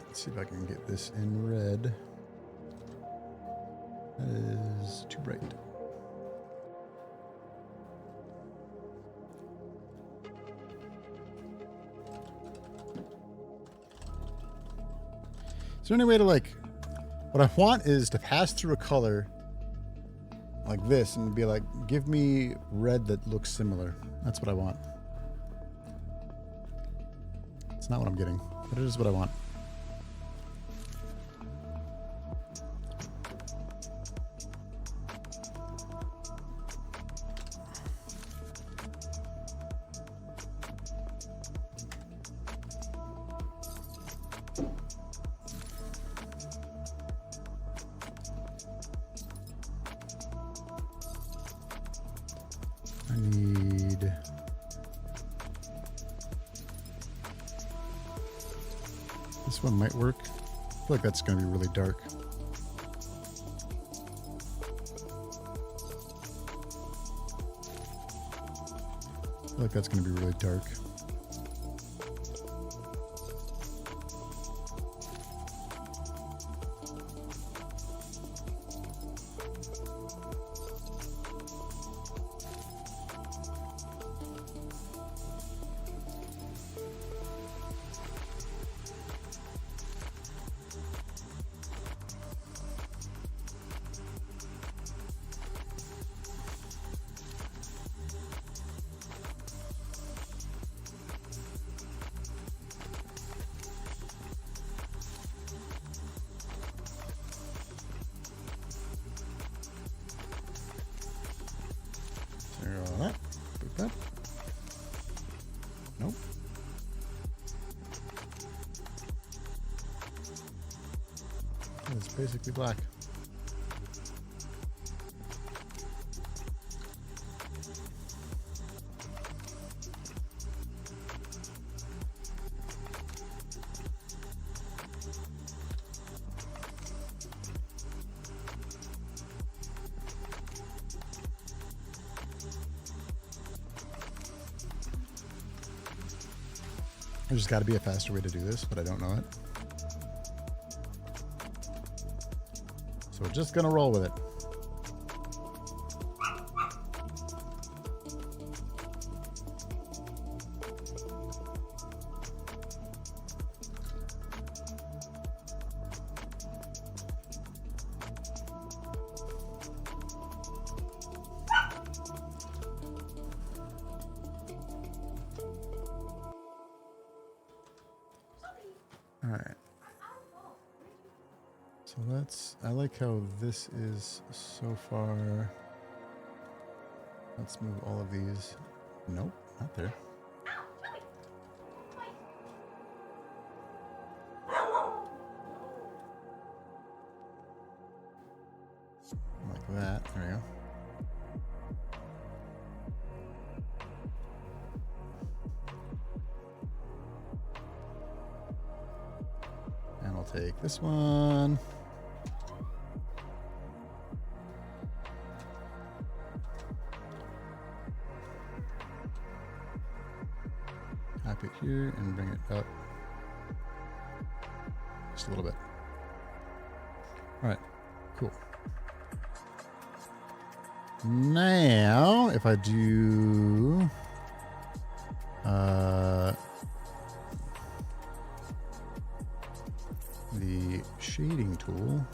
Let's see if I can get this in red. That is too bright. Is there any way to what I want is to pass through a color like this and be like, give me red that looks similar. That's what I want. It's not what I'm getting, but it is what I want. I need this one might work. I feel like that's going to be really dark. I feel like that's going to be really dark. It's basically black. There's just got to be a faster way to do this, but I don't know it. So we're just going to roll with it. All right. So I like how this is so far. Let's move all of these. Nope, not there. Like that, there we go. And I'll take this one. Tap it here and bring it up just a little bit. All right, cool. Now, if I do the shading tool,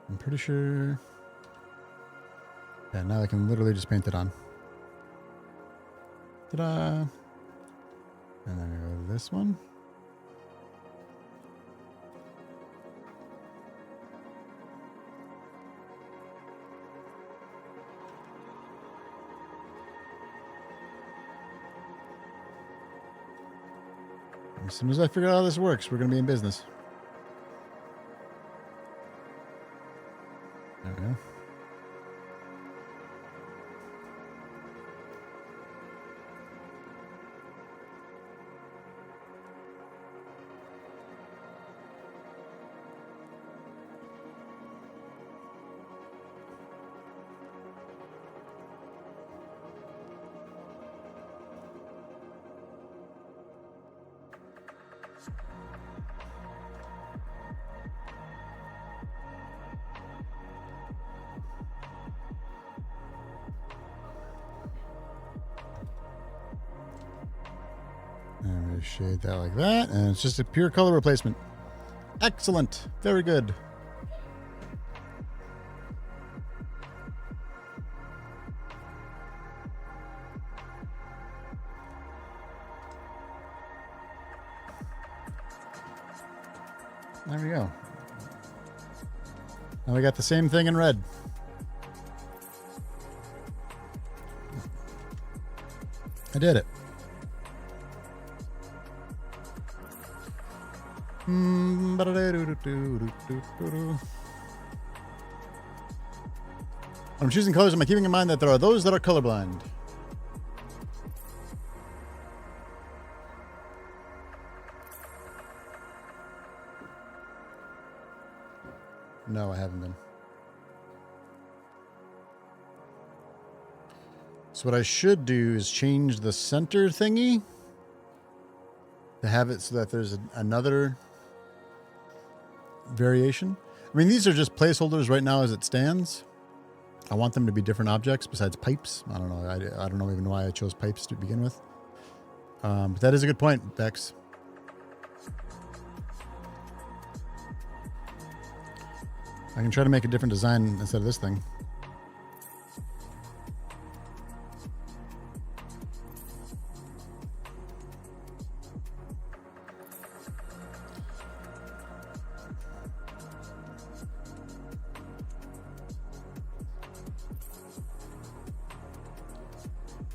I'm pretty sure. Yeah, now I can literally just paint it on. Ta-da! And then we go to this one. As soon as I figure out how this works, we're going to be in business. There we go. And we shade that like that, and it's just a pure color replacement. Excellent. Very good. There we go. Now we got the same thing in red. I did it. When I'm choosing colors, am I keeping in mind that there are those that are colorblind? No, I haven't been. So what I should do is change the center thingy to have it so that there's another variation. I mean, these are just placeholders right now as it stands. I want them to be different objects besides pipes. I don't know. I don't know even why I chose pipes to begin with. But that is a good point, Bex. I can try to make a different design instead of this thing.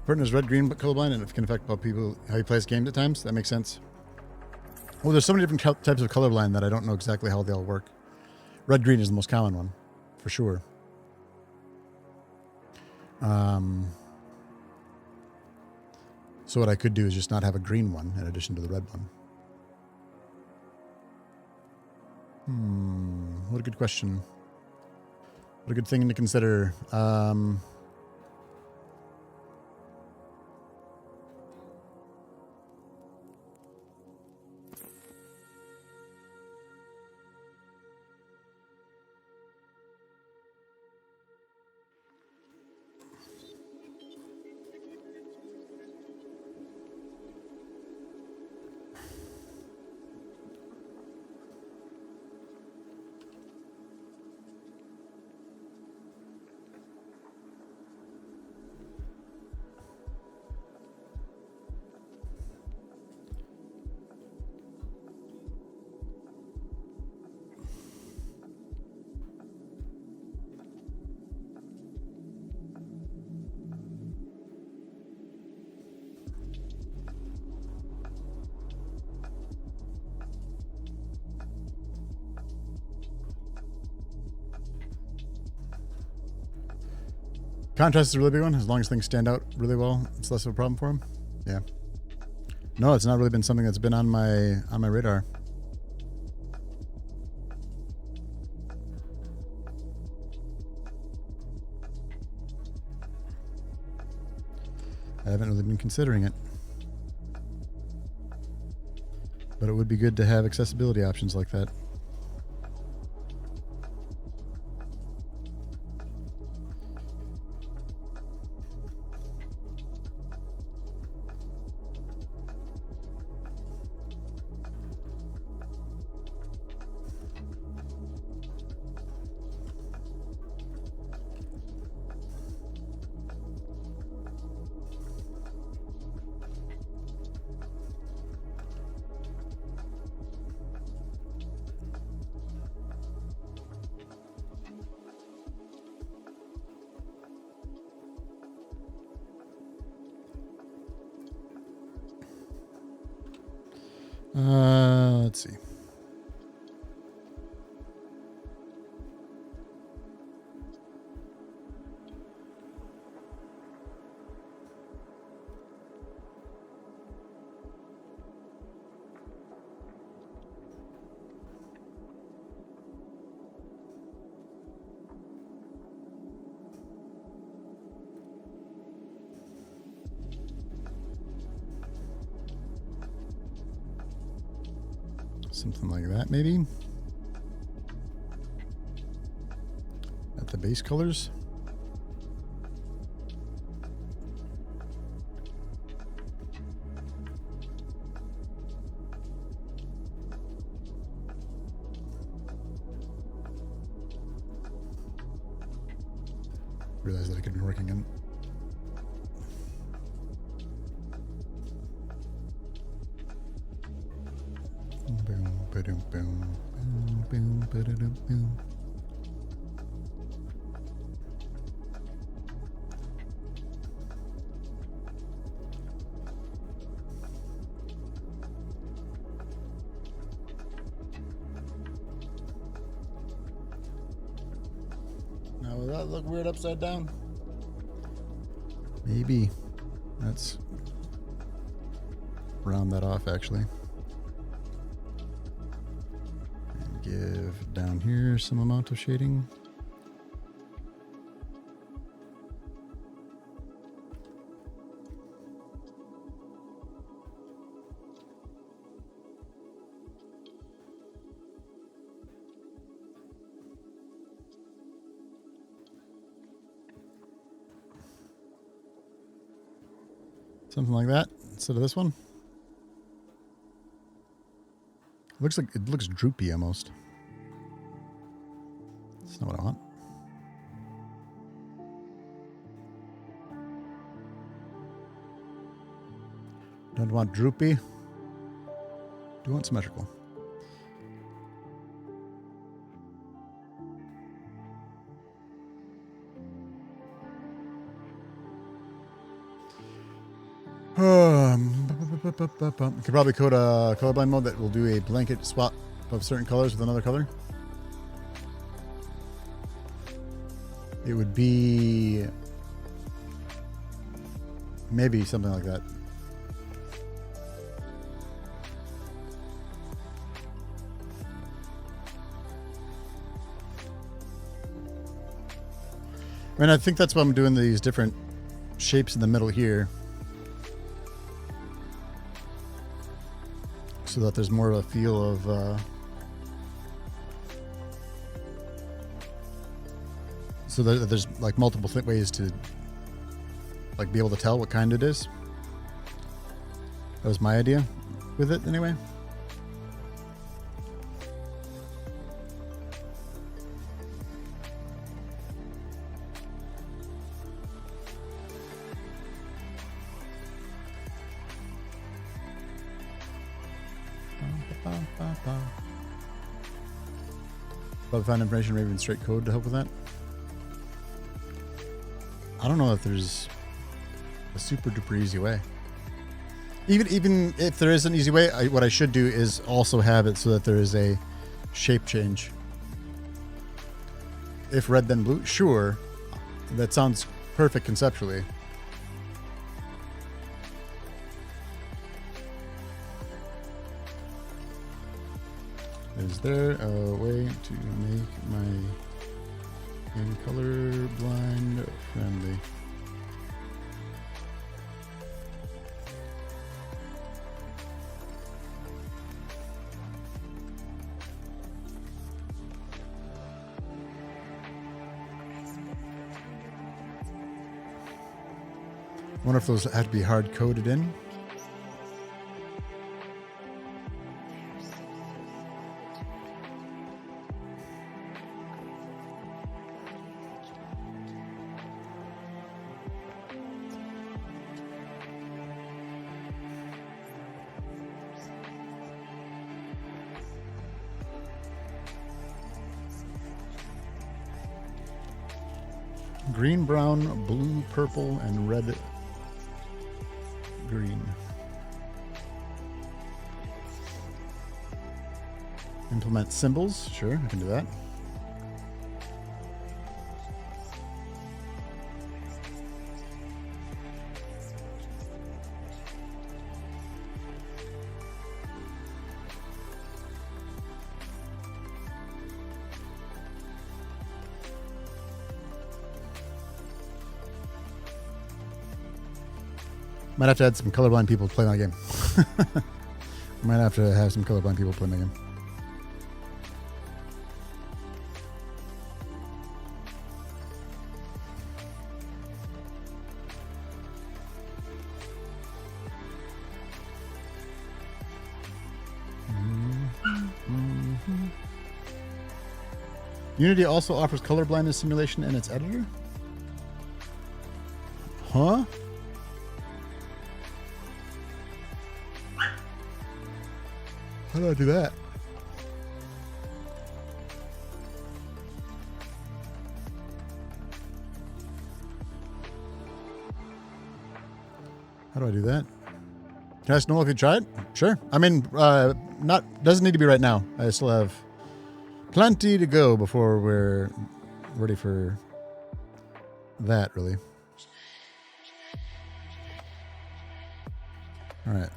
Partner's red-green but colorblind, and it can affect how he plays games at times. That makes sense. Well, there's so many different types of colorblind that I don't know exactly how they all work. Red-green is the most common one, for sure. So what I could do is just not have a green one in addition to the red one. What a good question. What a good thing to consider. Contrast is a really big one. As long as things stand out really well, it's less of a problem for him. Yeah. No, it's not really been something that's been on my radar. I haven't really been considering it. But it would be good to have accessibility options like that. Let's see. Something like that, maybe. At the base colors. Realized that I could be working in. Boom, ba-doom, boom, boom, boom, ba-da-doom, boom. Now, will that look weird upside down? Maybe. Let's round that off, actually. And give down here some amount of shading. Something like that instead of this one. Looks like it looks droopy almost. That's not what I want. Don't want droopy. Do want symmetrical. Could probably code a colorblind mode that will do a blanket swap of certain colors with another color. It would be maybe something like that. I mean, I think that's why I'm doing these different shapes in the middle here, so that there's more of a feel of so that there's like multiple ways to like be able to tell what kind it is. That was my idea with it anyway. Probably find information or even straight code to help with that. I don't know if there's a super duper easy way. Even if there is an easy way, what I should do is also have it so that there is a shape change. If red then blue, sure, that sounds perfect conceptually. Is there a way to make my game colorblind friendly? I wonder if those had to be hard coded in. Green, brown, blue, purple, and red, green. Implement symbols. Sure, I can do that. Might have to add some colorblind people to play my game. Might have to have some colorblind people play my game. Unity also offers colorblindness simulation in its editor? Huh? How do I do that? How do I do that? Can I just know if you try it? Sure. I mean, doesn't need to be right now. I still have plenty to go before we're ready for that, really. All right.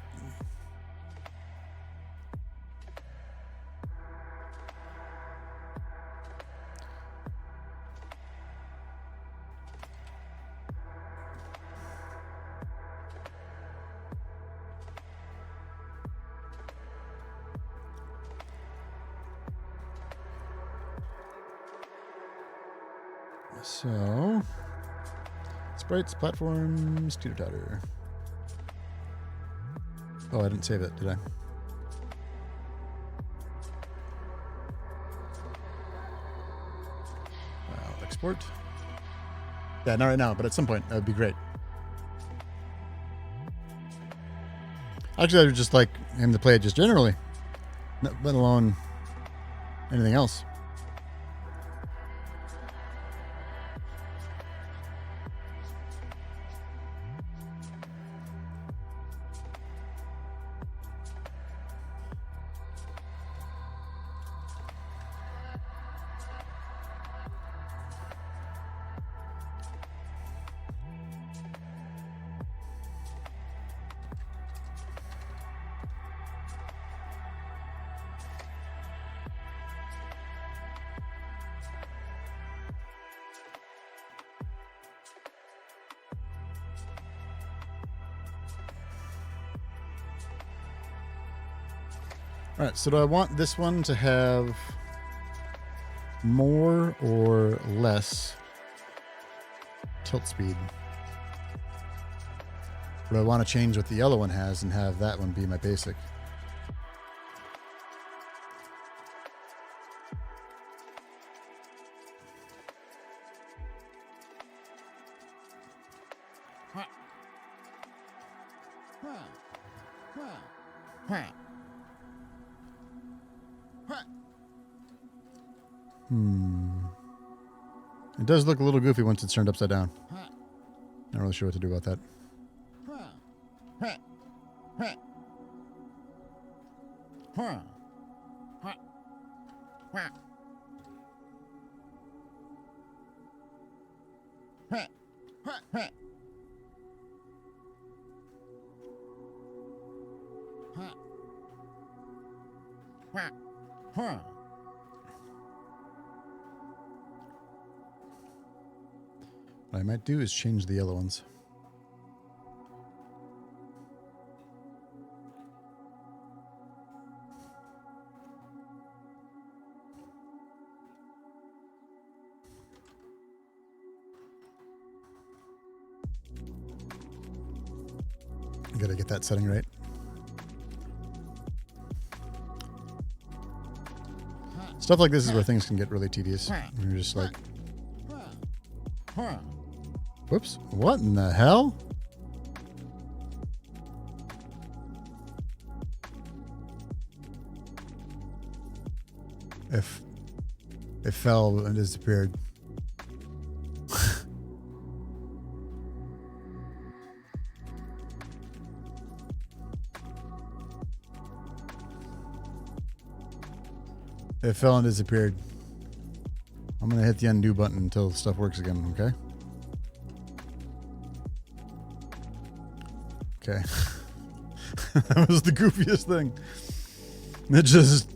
So, sprites, platforms, teeter-totter. Oh, I didn't save it, did I? I'll export. Yeah, not right now, but at some point, that would be great. Actually, I would just like him to play it just generally, let alone anything else. All right, so do I want this one to have more or less tilt speed? Or do I want to change what the yellow one has and have that one be my basic? It does look a little goofy once it's turned upside down. Not really sure what to do about that. What I might do is change the yellow ones. Gotta get that setting right. Stuff like this is where things can get really tedious. You're just like, whoops, what in the hell? If it fell and disappeared. It fell and disappeared. I'm going to hit the undo button until stuff works again, okay? Okay. That was the goofiest thing. It just...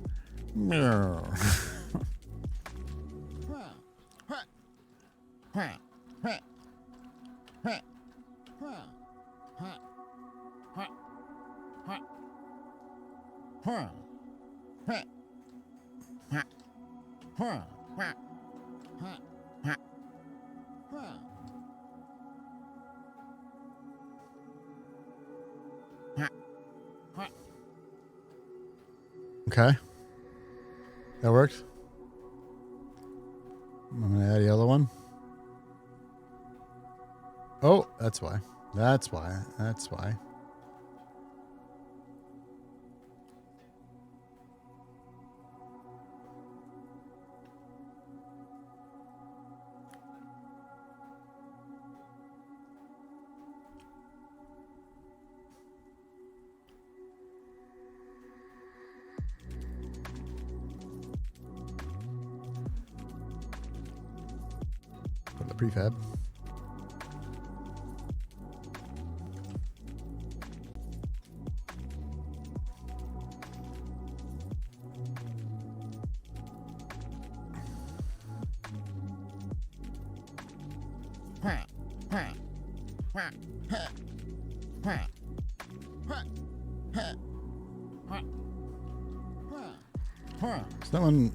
Okay. That worked. I'm going to add a yellow one. Oh, that's why. That's why. That's why. Put the prefab. So that one.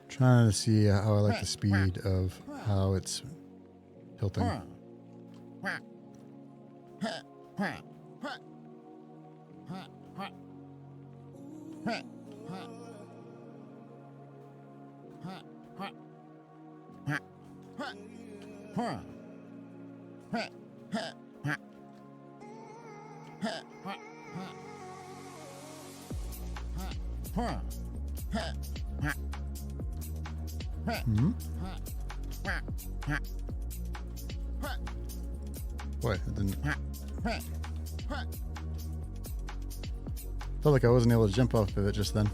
Trying to see how I like the speed of how it's tilting. Boy, it didn't. Felt like I wasn't able to jump off of it just then.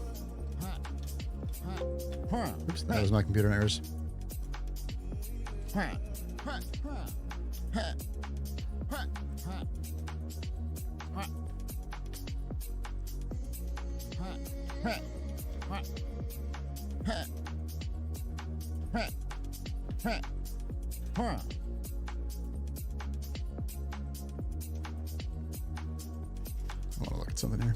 Oops, that was my computer errors. I want to look at something here.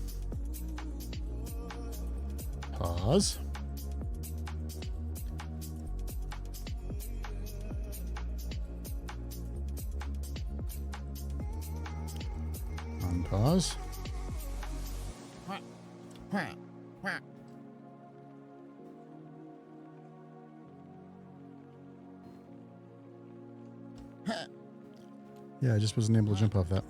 Pause. Unpause. Yeah, I just wasn't able to jump off that.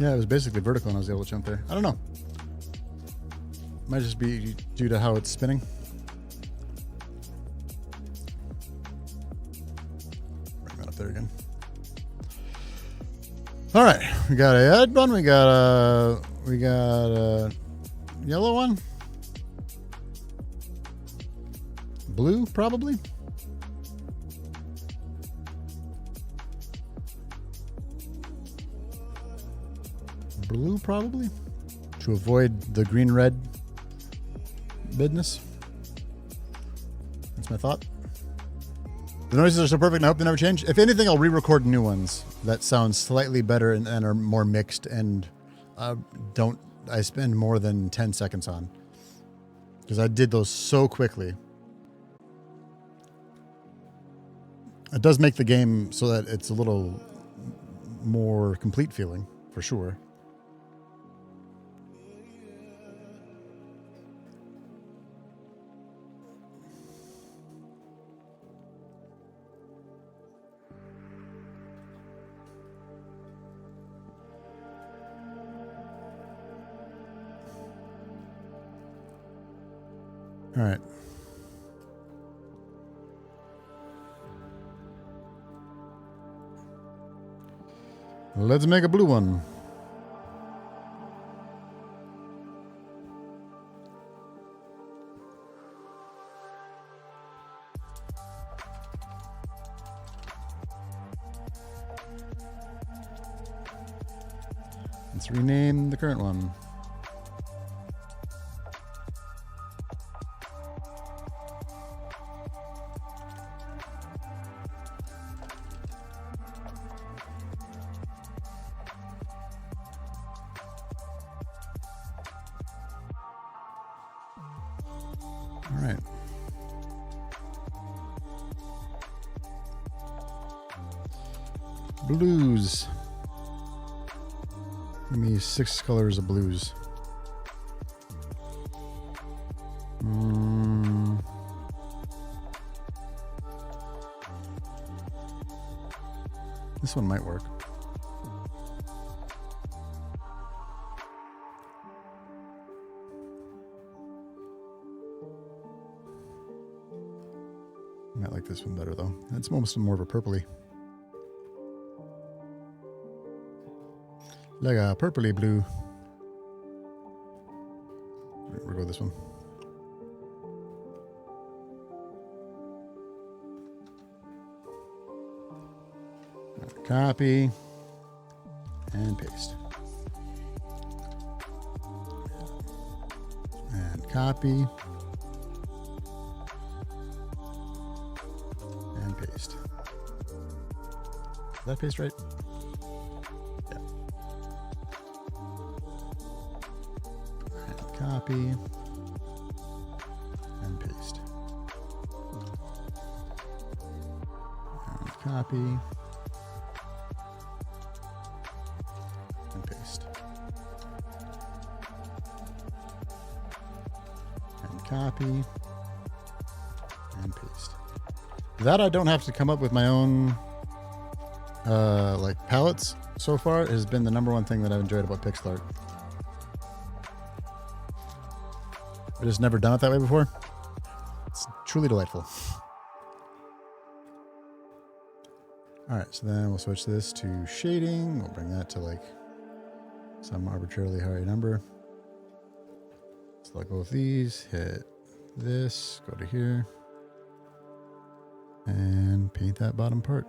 Yeah, it was basically vertical and I was able to jump there. I don't know. Might just be due to how it's spinning. Bring that up there again. All right, we got a red one. We got a yellow one. Blue, probably. Blue, probably, to avoid the green-red business. That's my thought. The noises are so perfect, and I hope they never change. If anything, I'll re-record new ones that sound slightly better and are more mixed and don't I spend more than 10 seconds on. Because I did those so quickly. It does make the game so that it's a little more complete feeling, for sure. All right. Let's make a blue one. Let's rename the current one. All right. Blues. Give me 6 colors of blues. This one might work. I might like this one better though. It's almost more of a purpley. Like a purpley blue. We'll go with this one. Copy and paste. And copy and paste. Is that paste right? Yeah. And copy and paste. And copy. Copy and paste. That I don't have to come up with my own like palettes so far has been the number one thing that I've enjoyed about pixel art. I've just never done it that way before. It's truly delightful. All right, so then we'll switch this to shading. We'll bring that to like some arbitrarily high number. Select both these, hit this, go to here, and paint that bottom part.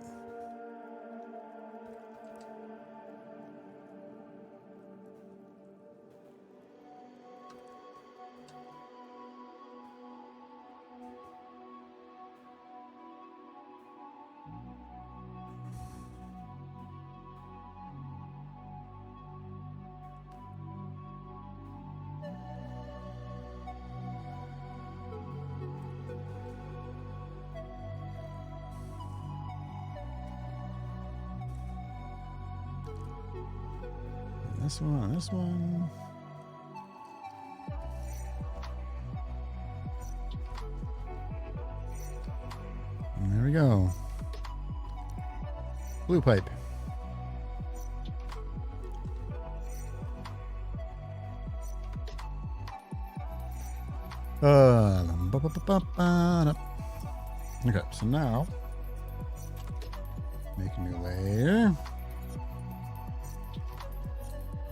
This one, this one. And there we go. Blue pipe. Okay, so now make a new layer.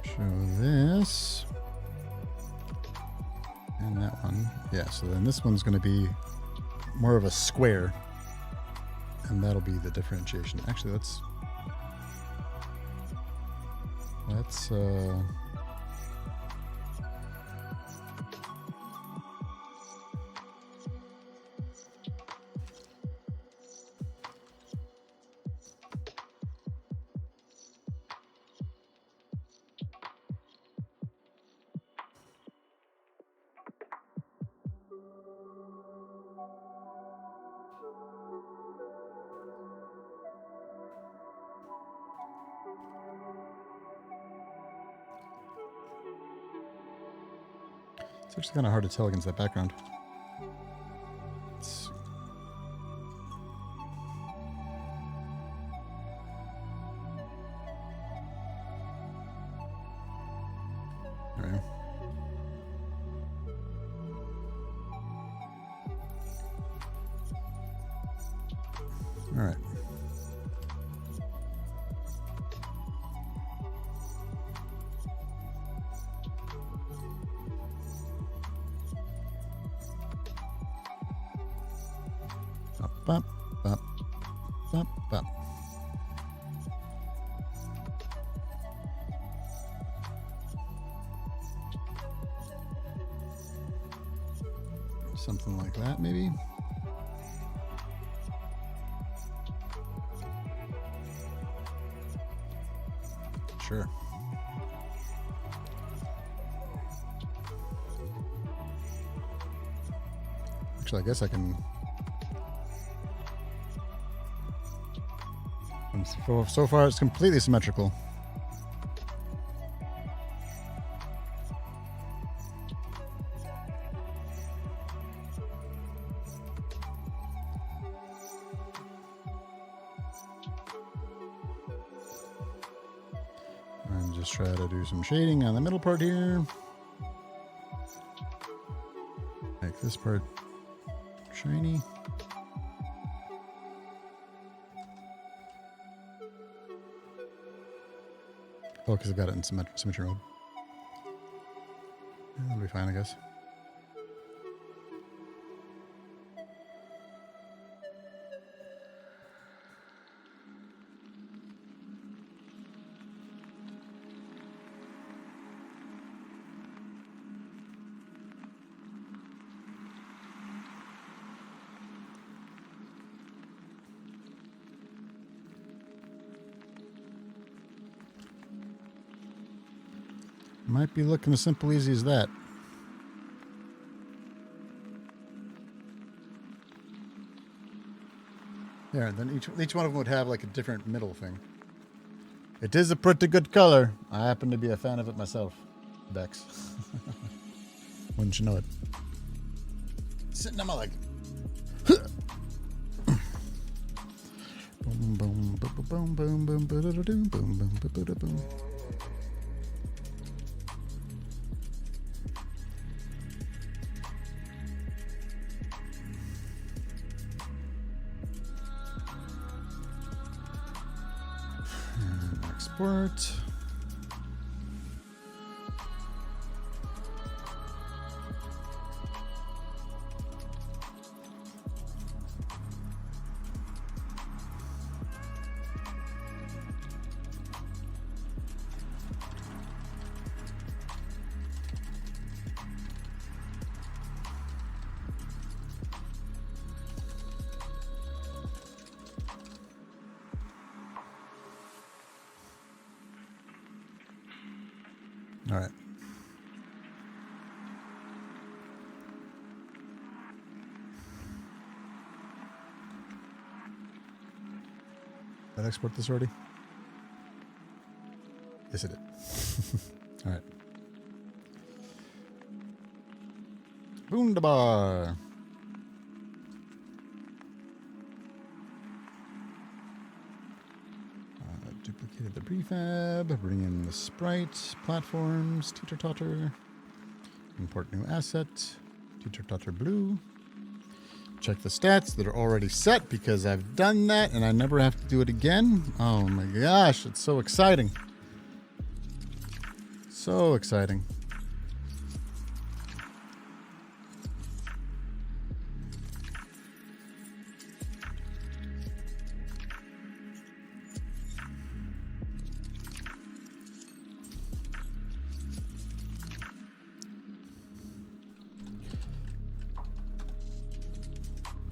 Show this and that one. Yeah, so then this one's going to be more of a square, and that'll be the differentiation. Actually, let's It's actually kind of hard to tell against that background. Let's see. There we go. All right. Bop, bop, bop, bop. Something like that, maybe. Sure. Actually, I guess I can. So far, it's completely symmetrical. And just try to do some shading on the middle part here. Make this part shiny. Oh, because I've got it in symmetry mode. Yeah, that'll be fine, I guess. Might be looking as simple easy as that. There, then each one of them would have like a different middle thing. It is a pretty good color. I happen to be a fan of it myself, Bex. Wouldn't you know it? Sitting on my leg. Boom, boom, boom, boom, boom, boom, boom. Export. All right. Did I export this already? Yes, it did. All right. Wunderbar. Duplicated the prefab, bring in the sprite, platforms, teeter-totter, import new asset, teeter-totter blue. Check the stats that are already set because I've done that and I never have to do it again. Oh my gosh, it's so exciting. So exciting.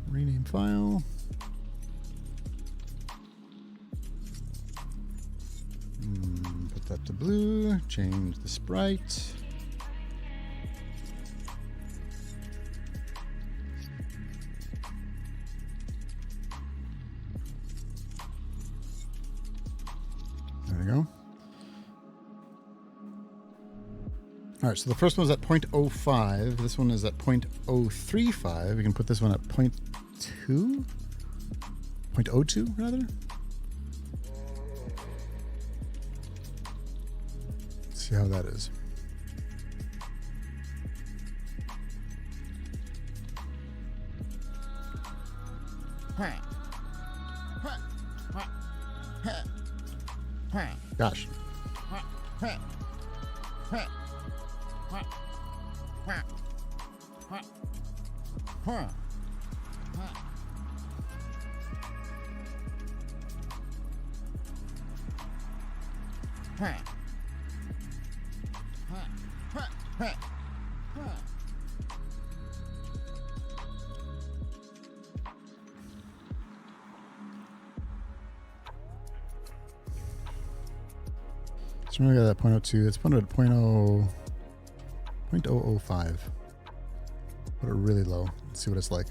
Rename file. Put that to blue. Change the sprite. There we go. All right, so the first one's at 0.05. This one is at 0.035. We can put this one at 0.2? 0.02, rather? Let's see how that is. Gosh. So we got that 0.02. It's put it at 0.005. Put it really low. Let's see what it's like.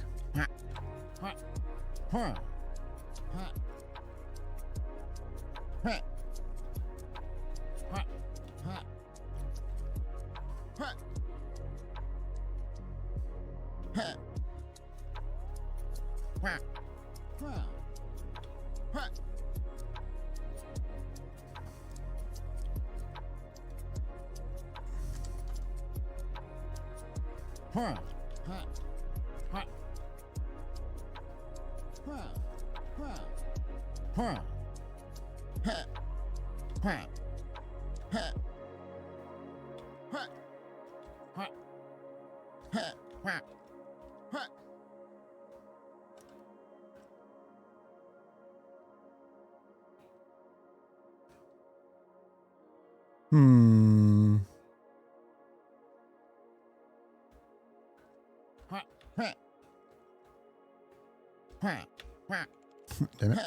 Damn it.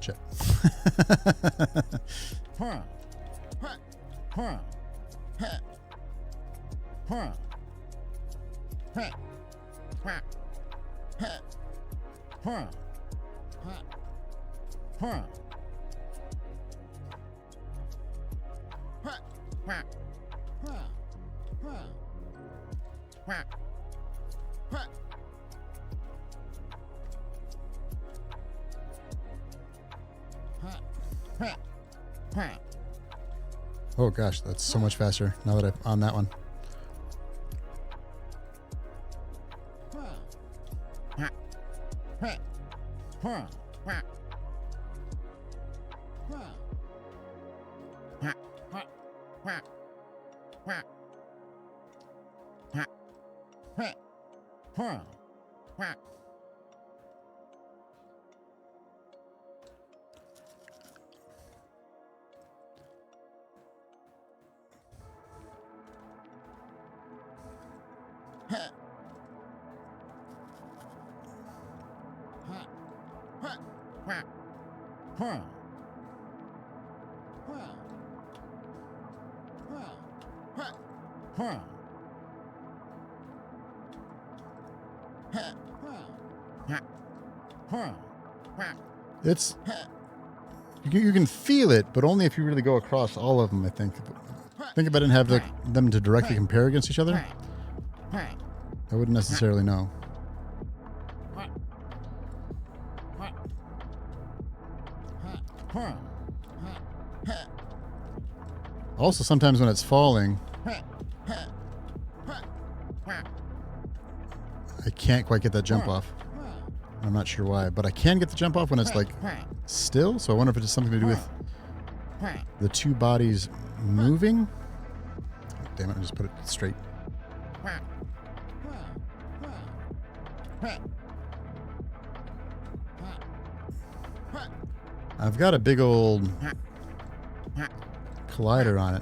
Shit. Oh gosh, that's so much faster now that I'm on that one. It's you can feel it, but only if you really go across all of them. I think. I think if I didn't have them to directly compare against each other, I wouldn't necessarily know. Also, sometimes when it's falling, I can't quite get that jump off. I'm not sure why, but I can get the jump off when it's like still. So I wonder if it has something to do with the two bodies moving. Damn it, I just put it straight. I've got a big old collider on it.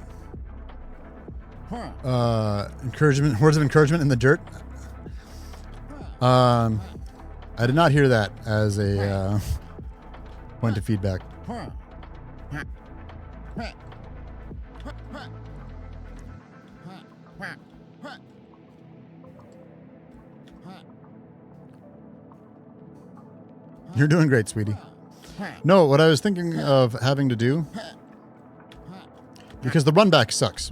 Encouragement, words of encouragement in the dirt. I did not hear that as a point of feedback. You're doing great, sweetie. No, what I was thinking of having to do, because the run back sucks.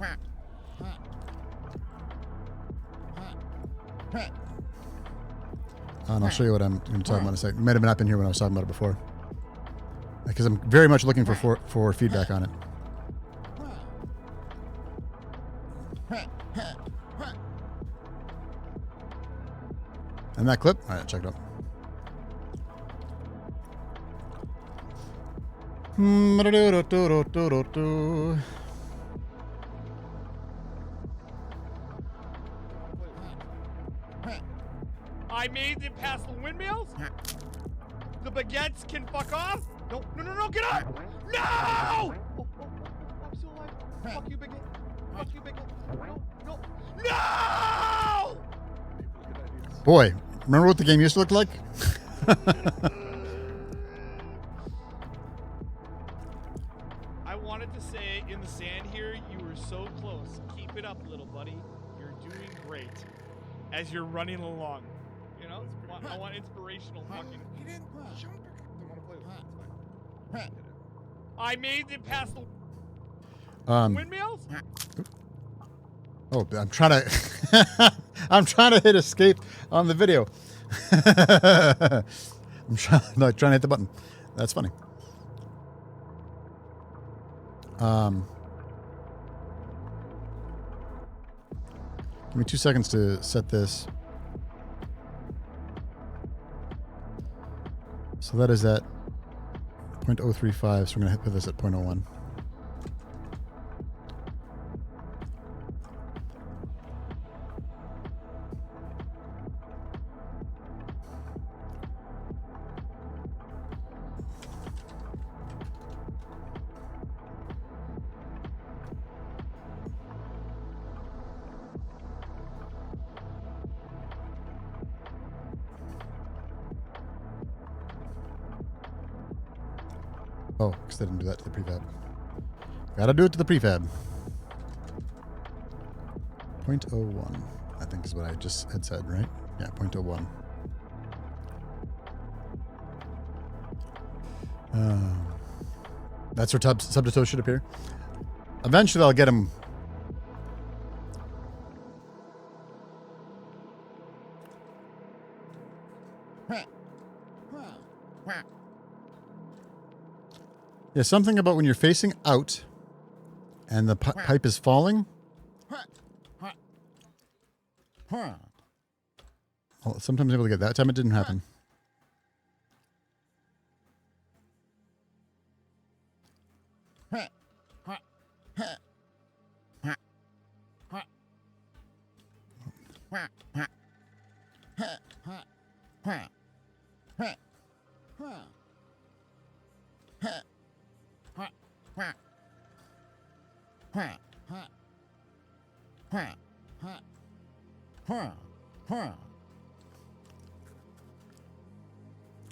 And I'll show you what I'm going to talk about in a second. It might have not been here when I was talking about it before. Because I'm very much looking for feedback on it. And that clip? All right, check it out. I made it past the windmills? The baguettes can fuck off? No, no, no, no, get up! No! Oh, I'm still alive. Fuck you, baguette. Fuck you, baguette. No, no. No! Boy, remember what the game used to look like? I wanted to say in the sand here, you were so close. Keep it up, little buddy. You're doing great as you're running along. You know, I want inspirational fucking. He didn't jump. Don't want to play with it. It's fine. I made it past the windmills. Oh, I'm trying to. I'm trying to hit escape on the video. I'm trying to hit the button. That's funny. Give me 2 seconds to set this. So that is at 0.035, so we're going to put this at 0.01. Oh, because I didn't do that to the prefab. Gotta do it to the prefab. 0.01, I think is what I just had said, right? Yeah, 0.01. That's where subtotal should appear. Eventually I'll get him. Yeah, something about when you're facing out and the pipe is falling. Well, sometimes I'm able to get that time. It didn't happen.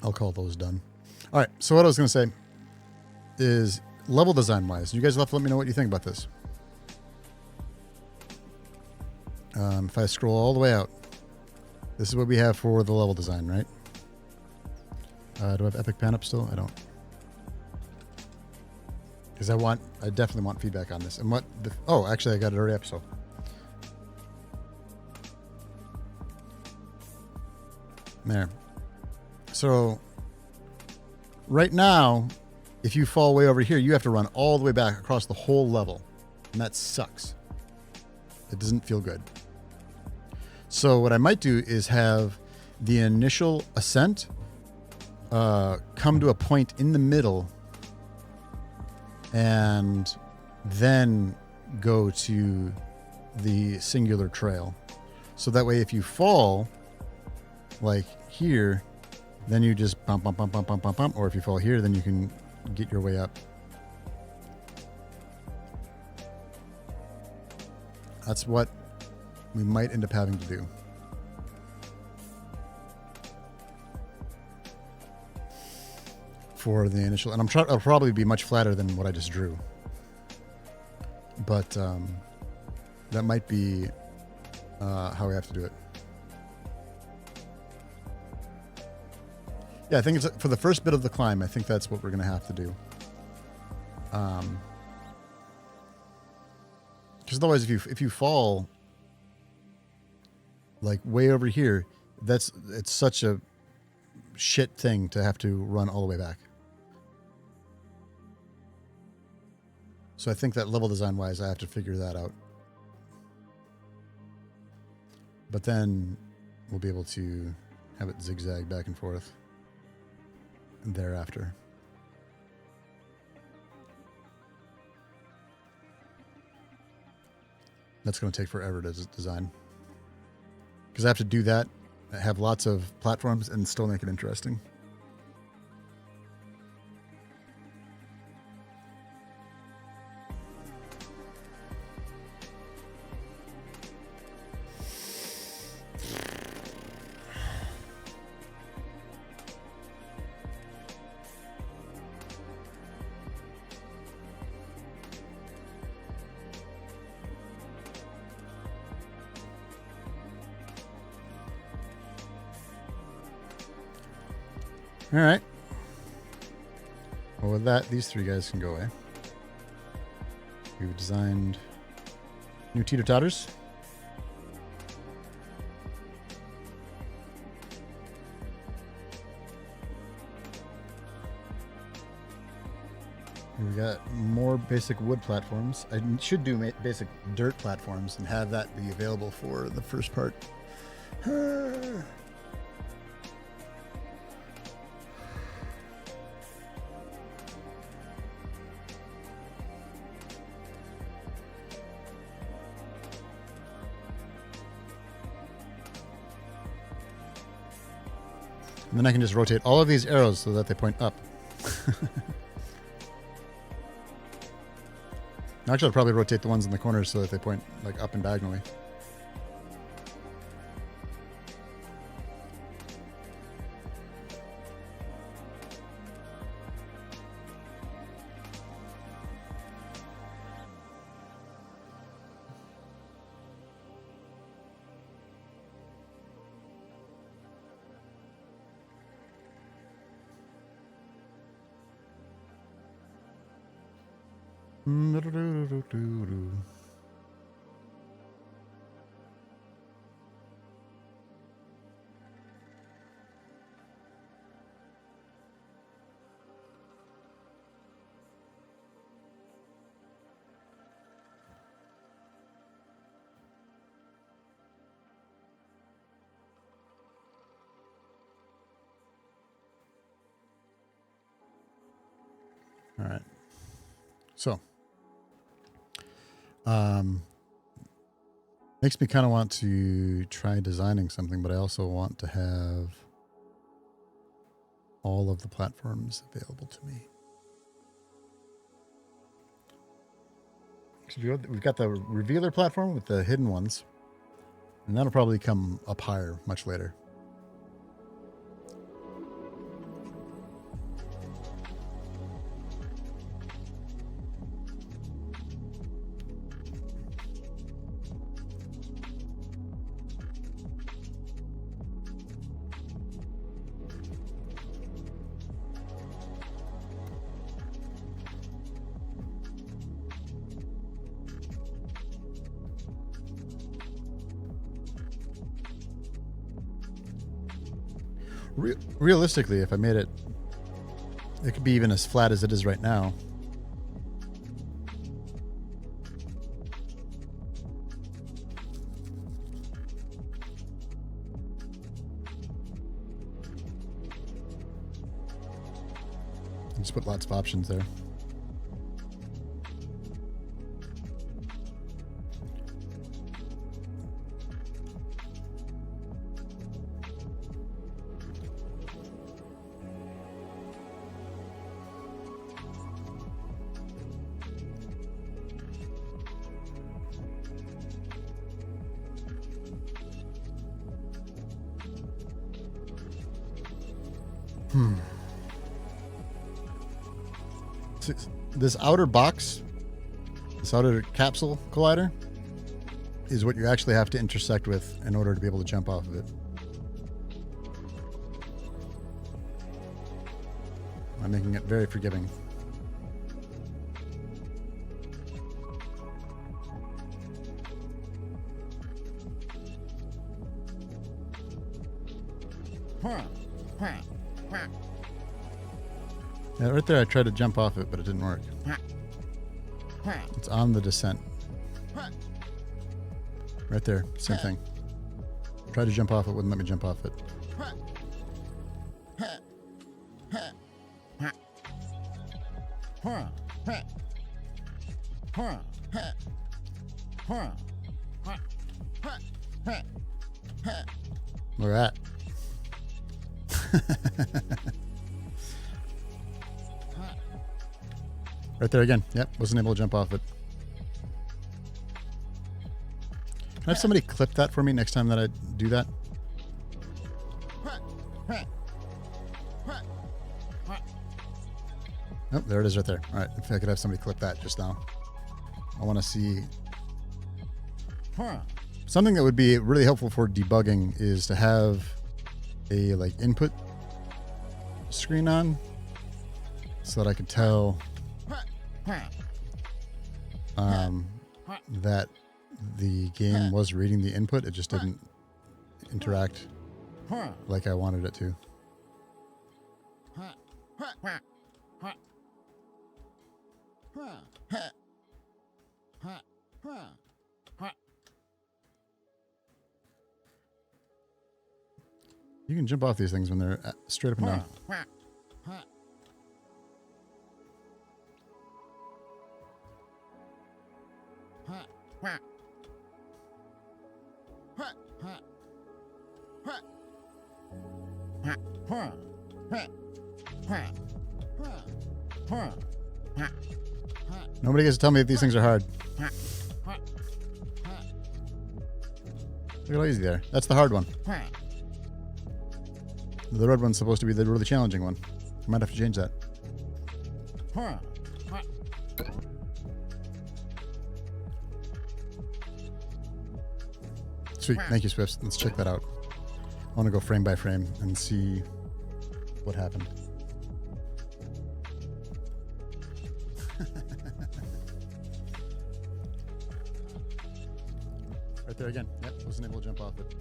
I'll call those done. All right. So what I was going to say is level design wise, you guys have to let me know what you think about this. If I scroll all the way out, this is what we have for the level design, right? Do I have Epic Pan up still? I don't. Because I definitely want feedback on this. And what oh, actually I got it already up, so. There. So, right now, if you fall way over here, you have to run all the way back across the whole level. And that sucks. It doesn't feel good. So what I might do is have the initial ascent come to a point in the middle and then go to the singular trail. So that way if you fall, like here, then you just bump, bump, bump, bump, bump, bump, bump. Or if you fall here, then you can get your way up. That's what we might end up having to do. For the initial, and I'll probably be much flatter than what I just drew. But that might be how we have to do it. Yeah, I think it's for the first bit of the climb. I think that's what we're going to have to do. Because otherwise, if you fall like way over here, it's such a shit thing to have to run all the way back. So I think that level design wise, I have to figure that out. But then we'll be able to have it zigzag back and forth thereafter. That's going to take forever to design. Because I have to do that, have lots of platforms, and still make it interesting. All right. Well, with that, these three guys can go away. We've designed new teeter-totters. We've got more basic wood platforms. I should do basic dirt platforms and have that be available for the first part. And then I can just rotate all of these arrows so that they point up. Actually, I'll probably rotate the ones in the corners so that they point like up and diagonally. All right. So, makes me kind of want to try designing something, but I also want to have all of the platforms available to me. So we've got the revealer platform with the hidden ones, and that'll probably come up higher much later. Realistically, if I made it, it could be even as flat as it is right now. Just put lots of options there. This outer box, this outer capsule collider, is what you actually have to intersect with in order to be able to jump off of it. I'm making it very forgiving. Yeah, right there I tried to jump off it, but it didn't work. It's on the descent. Right there, same thing. Tried to jump off it, wouldn't let me jump off it. Look at that. Right there again. Yep, wasn't able to jump off it. Can I have somebody clip that for me next time that I do that? Oh, there it is right there. All right, if I could have somebody clip that just now. I want to see... Something that would be really helpful for debugging is to have a like input screen on so that I could tell that the game was reading the input. It just didn't interact like I wanted it to. You can jump off these things when they're straight up and down. Nobody gets to tell me if these things are hard. Look how easy they are. That's the hard one. The red one's supposed to be the really challenging one. I might have to change that. Sweet. Thank you, Swifts. Let's check that out. I want to go frame by frame and see what happened. Right there again. Yep, wasn't able to jump off it.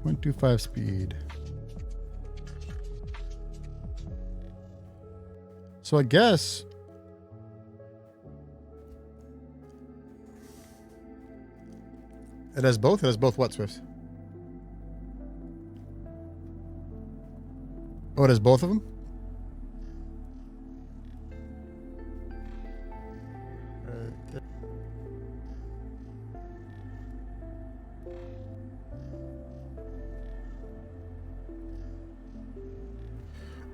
.25 speed. So I guess it has both. It has both what, Swift? Oh, it has both of them?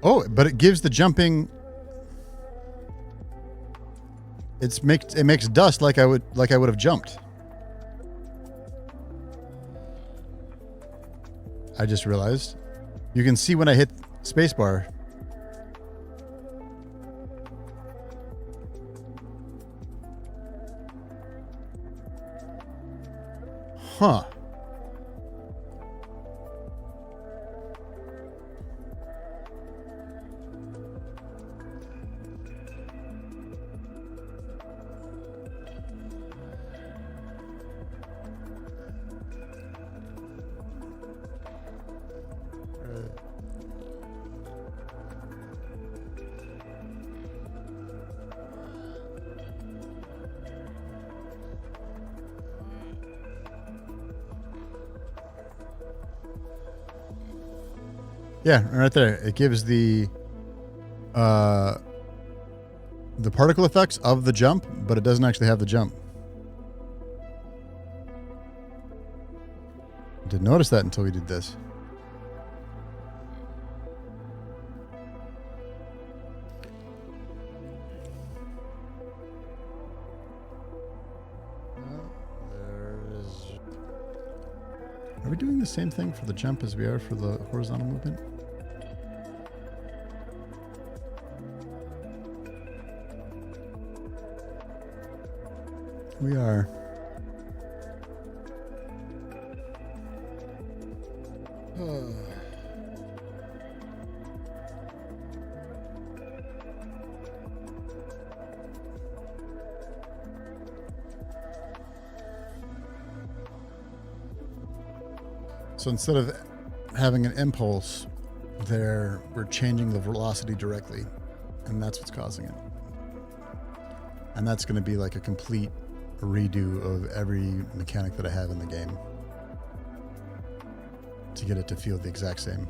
Oh, but it gives the jumping. It makes dust like I would have jumped. I just realized. You can see when I hit spacebar. Huh. Yeah, right there. It gives the particle effects of the jump, but it doesn't actually have the jump. Didn't notice that until we did this. Are we doing the same thing for the jump as we are for the horizontal movement? We are. So instead of having an impulse there, we're changing the velocity directly, and that's what's causing it. And that's going to be like a complete redo of every mechanic that I have in the game to get it to feel the exact same.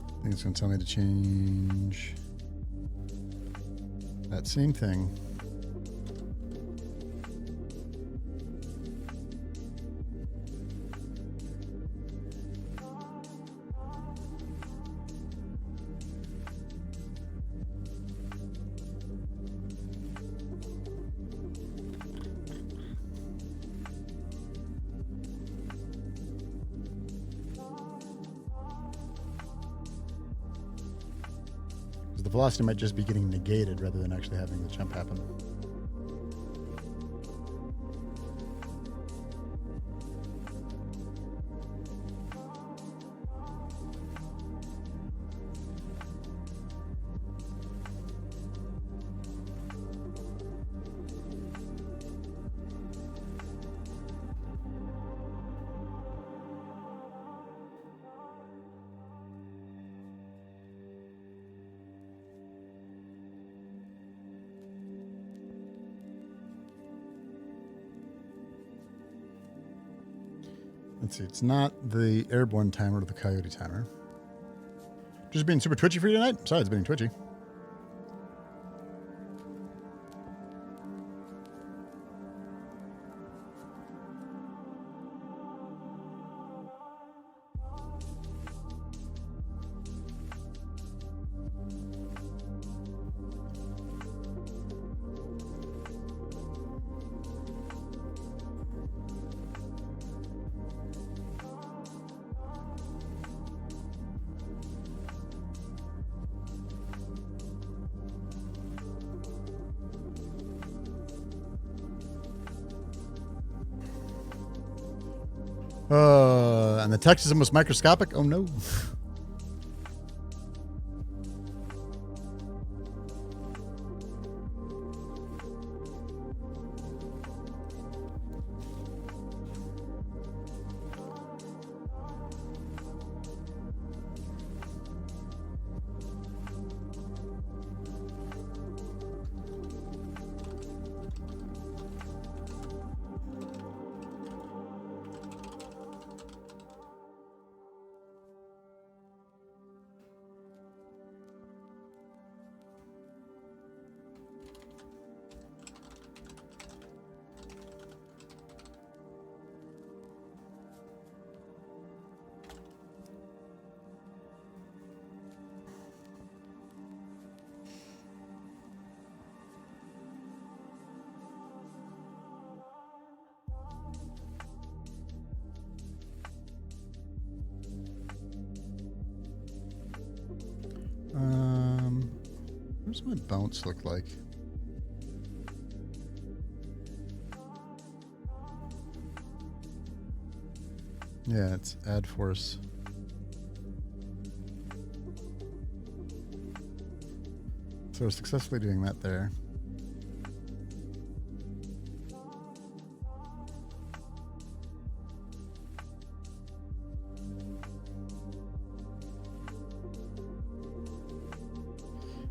I think it's going to tell me to change that same thing. The velocity might just be getting negated rather than actually having the jump happen. Let's see, it's not the airborne timer or the coyote timer. Just being super twitchy for you tonight? Sorry, it's being twitchy. And the text is almost microscopic. Oh no. What does my bounce look like? Yeah, it's add force. So successfully doing that there.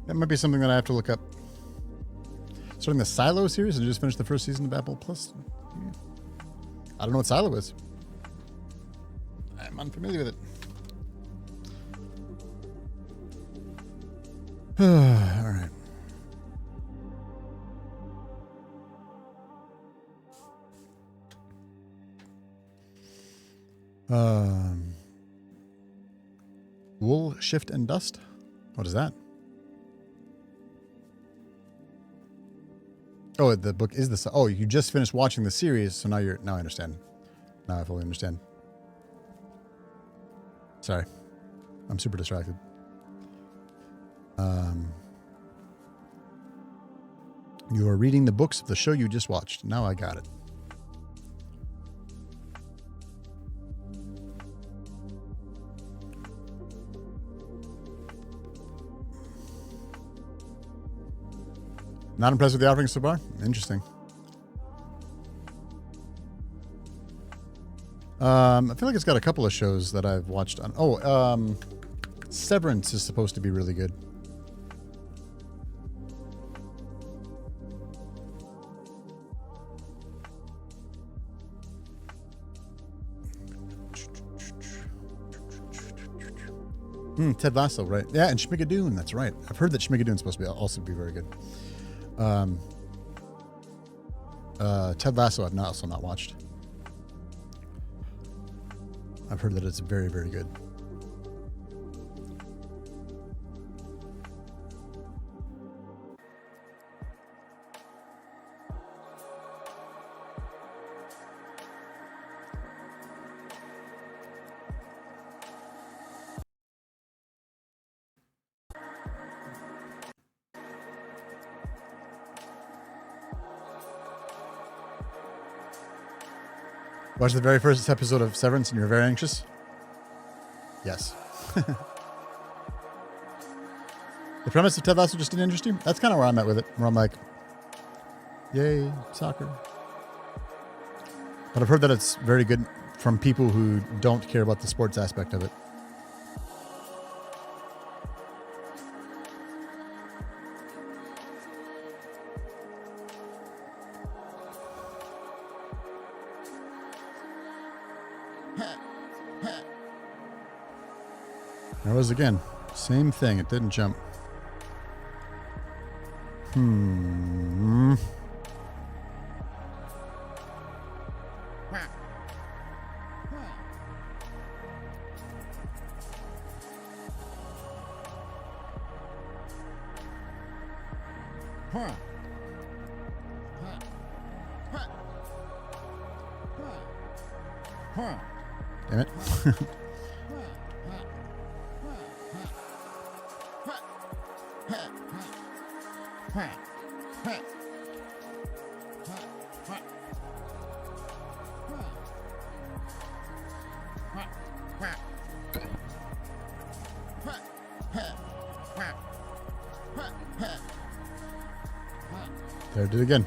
That might be something that I have to look up. Starting the Silo series and just finished the first season of Apple Plus. I don't know what Silo is. I'm unfamiliar with it. All right. Wool, Shift, and Dust? What is that? Oh, the book is the... Oh, you just finished watching the series, so now you're... Now I understand. Now I fully understand. Sorry. I'm super distracted. You are reading the books of the show you just watched. Now I got it. Not impressed with the offering so far? Interesting. I feel like it's got a couple of shows that I've watched on. Oh, Severance is supposed to be really good. Ted Lasso, right? Yeah, and Schmigadoon, that's right. I've heard that Schmigadoon's supposed to be also be very good. Ted Lasso I've also not watched. I've heard that it's very, very good. Watch the very first episode of Severance and you're very anxious? Yes. The premise of Ted Lasso just didn't interest you? That's kind of where I'm at with it. Where I'm like, yay, soccer. But I've heard that it's very good from people who don't care about the sports aspect of it. There was again. Same thing. It didn't jump. Damn it. There it did again.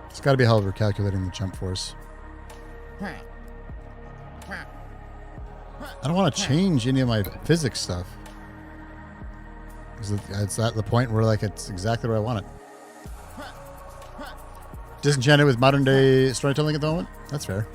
It's got to be a hell of a calculating the jump force. I don't want to change any of my physics stuff. It's at the point where like it's exactly where I want it. Disenchanted with modern day storytelling at the moment? That's fair.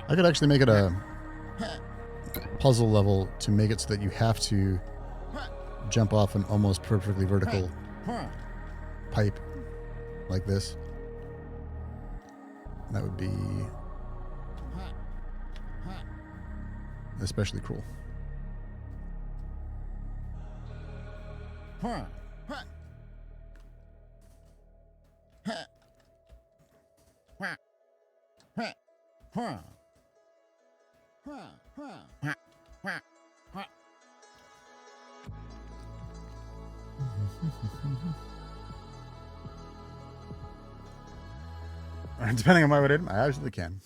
I could actually make it a puzzle level to make it so that you have to jump off an almost perfectly vertical pipe like this. That would be especially cool. Depending on my way in, I absolutely can.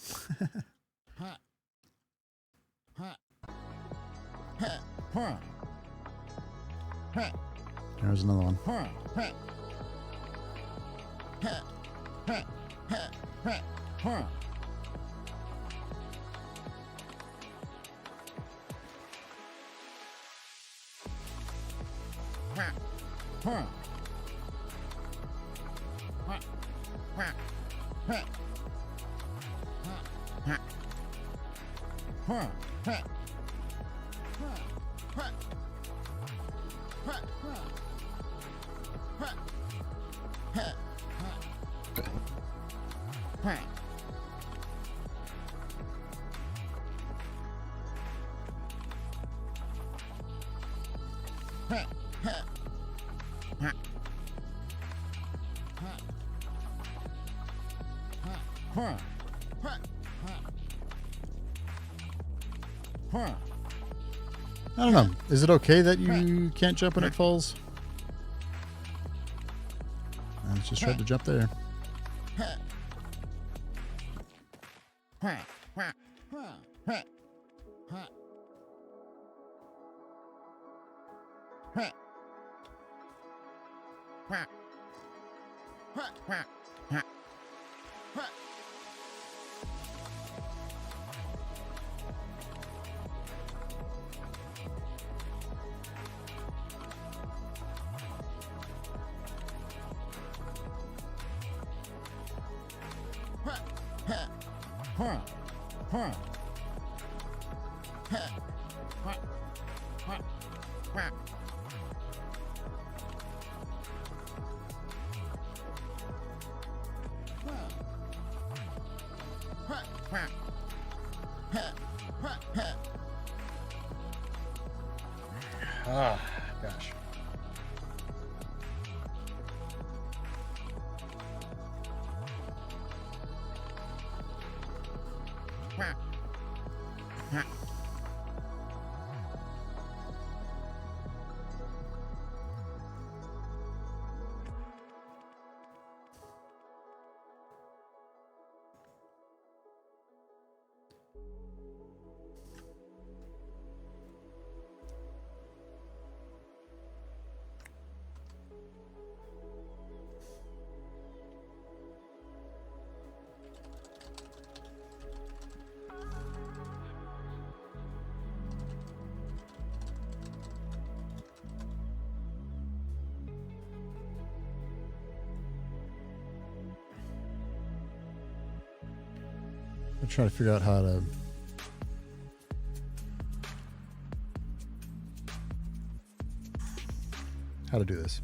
There's another one. I don't know. Is it okay that you can't jump when it falls? Let's just try to jump there. Ah, gosh. I'm trying to figure out how to how to do this.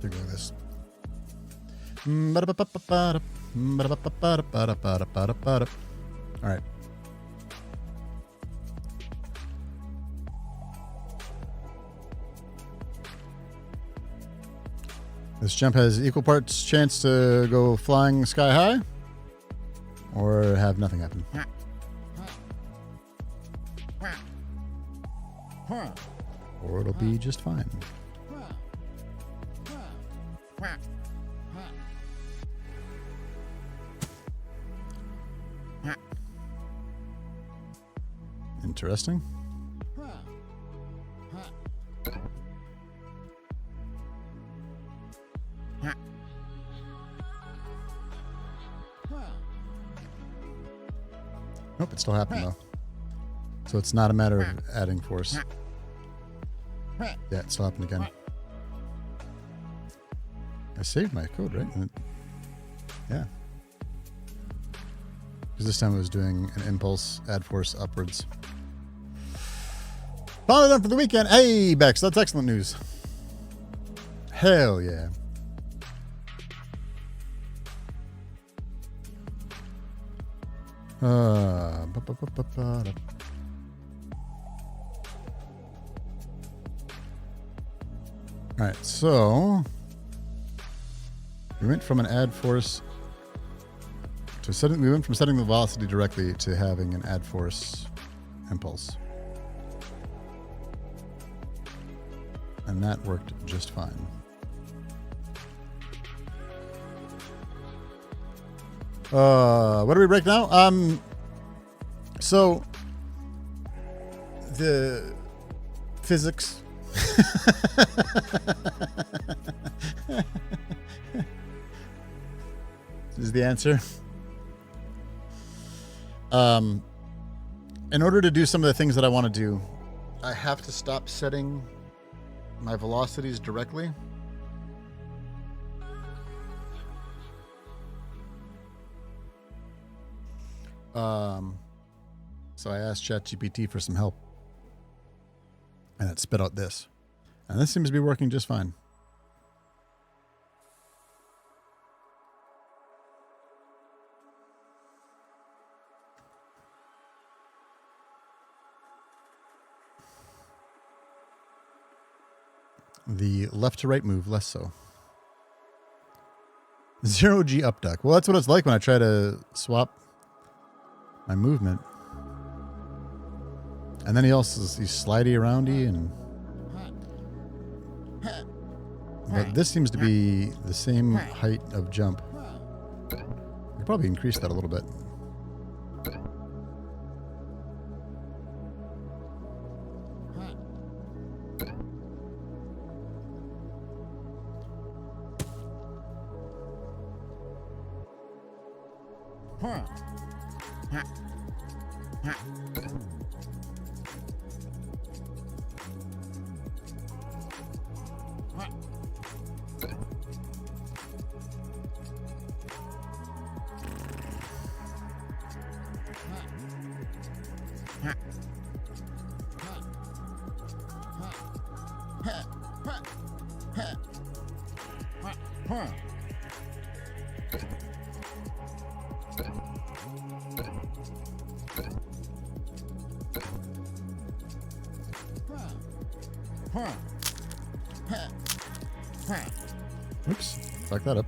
Doing this. All right. This jump has equal parts chance to go flying sky high or have nothing happen. Or it'll be just fine. Interesting. Nope, it still happened though. So it's not a matter of adding force. Yeah, it still happened again. I saved my code, right? Yeah. Because this time it was doing an impulse, add force upwards. Finally done for the weekend. Hey, Bex, that's excellent news. Hell yeah. Alright, so we went from an add force to setting. We went from setting the velocity directly to having an add force impulse, and that worked just fine. What do we break now? So the physics. Is the answer. In order to do some of the things that I want to do, I have to stop setting my velocities directly. So I asked ChatGPT for some help, and it spit out this. And this seems to be working just fine. The left to right move, less so. 0G up duck. Well, that's what it's like when I try to swap my movement. And then he's slidey aroundy, and but this seems to be the same height of jump. I could probably increase that a little bit. Oops, fuck that up.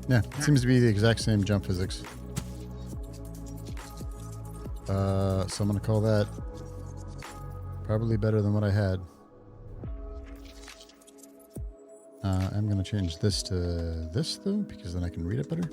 Yeah, it seems to be the exact same jump physics. So I'm going to call that probably better than what I had. I'm going to change this to this, though, because then I can read it better.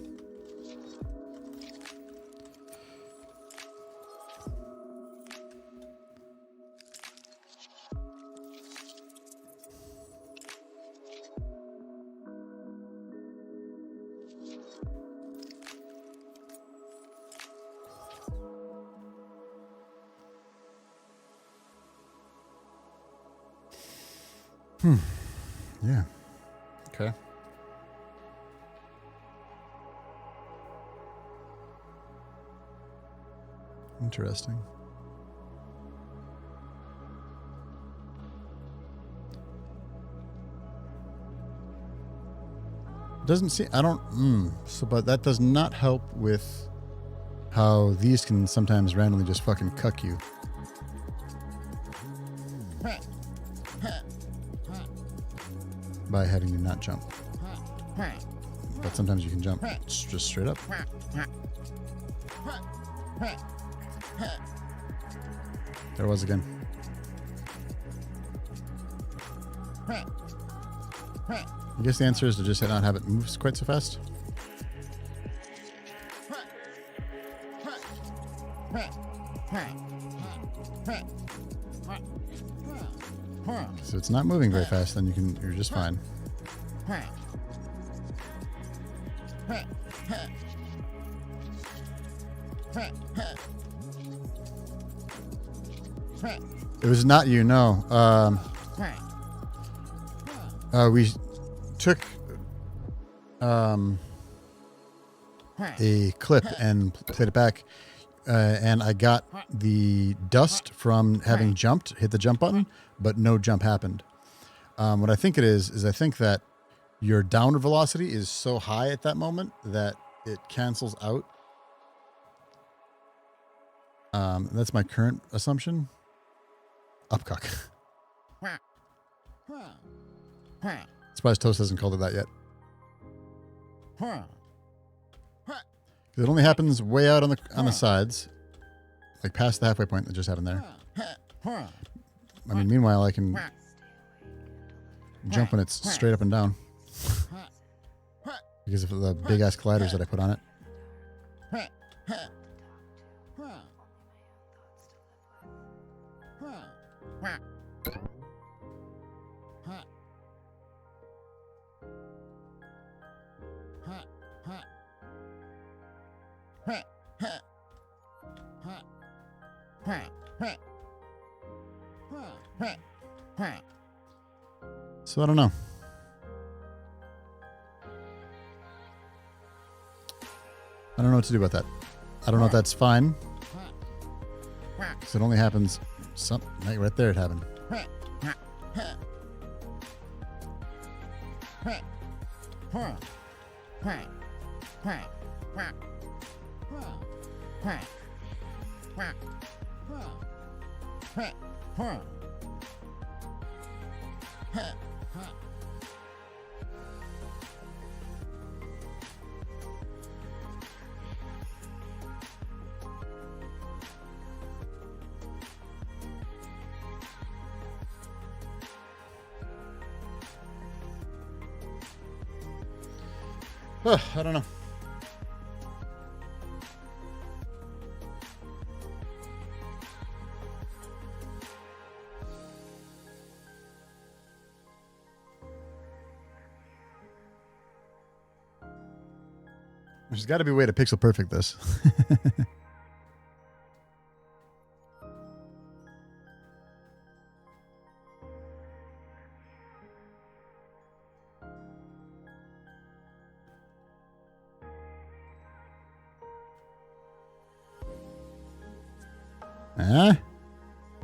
Yeah. Okay. Interesting. Doesn't seem, I don't, so, but that does not help with how these can sometimes randomly just fucking cuck you. By having you not jump. But sometimes you can jump just straight up. There it was again. I guess the answer is to just not have it move quite so fast. So it's not moving very fast, then you're just fine. It was not you, no. We took a clip and played it back, and I got the dust from having jumped, hit the jump button, but no jump happened. What I think it is I think that your downward velocity is so high at that moment that it cancels out. That's my current assumption. Upcock. Surprised Toast hasn't called it that yet. It only happens way out on the sides, like past the halfway point that just happened there. I mean, meanwhile, I can jump when it's straight up and down because of the big ass colliders that I put on it. So I don't know. I don't know what to do about that. I don't know if that's fine. Because it only happens like right there it happened. I don't know. There's got to be a way to pixel perfect this.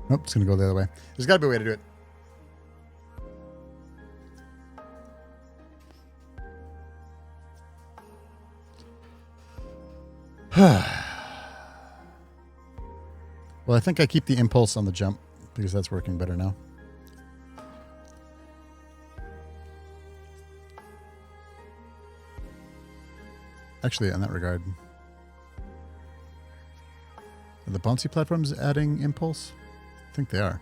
Nope, it's going to go the other way. There's got to be a way to do it. Well, I think I keep the impulse on the jump because that's working better now. Actually, in that regard, are the bouncy platforms adding impulse? I think they are.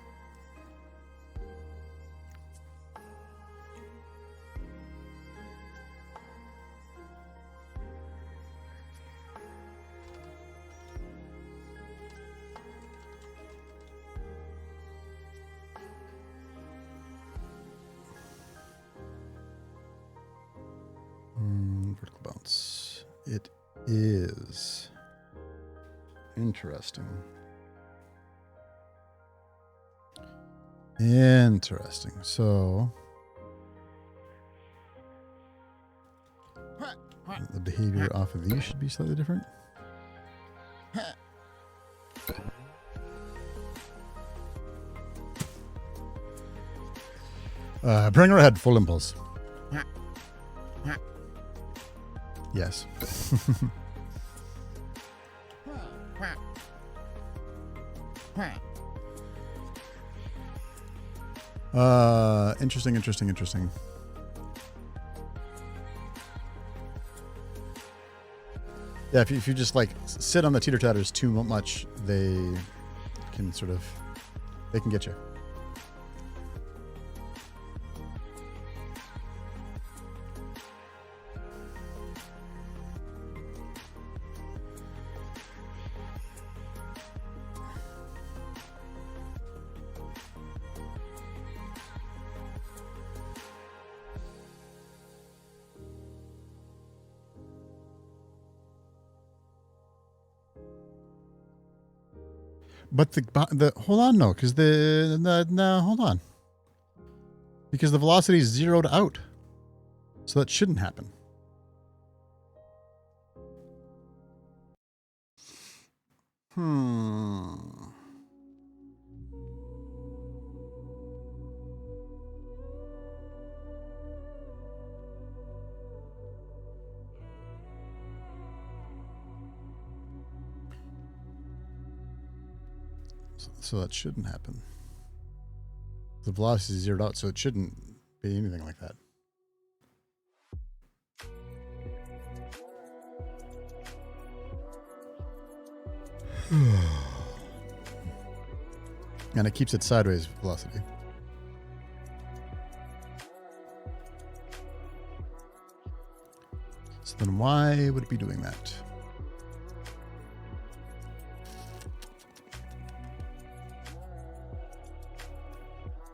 Vertical bounce. It is interesting. Interesting. So the behavior off of these should be slightly different. Bring her ahead, full impulse. Yes. Interesting. Yeah, if you just like sit on the teeter-totters too much, they can get you. But the hold on, no, because no, hold on, because the velocity is zeroed out, so that shouldn't happen. So that shouldn't happen. The velocity is zeroed out, so it shouldn't be anything like that. And it keeps it sideways velocity. So then why would it be doing that?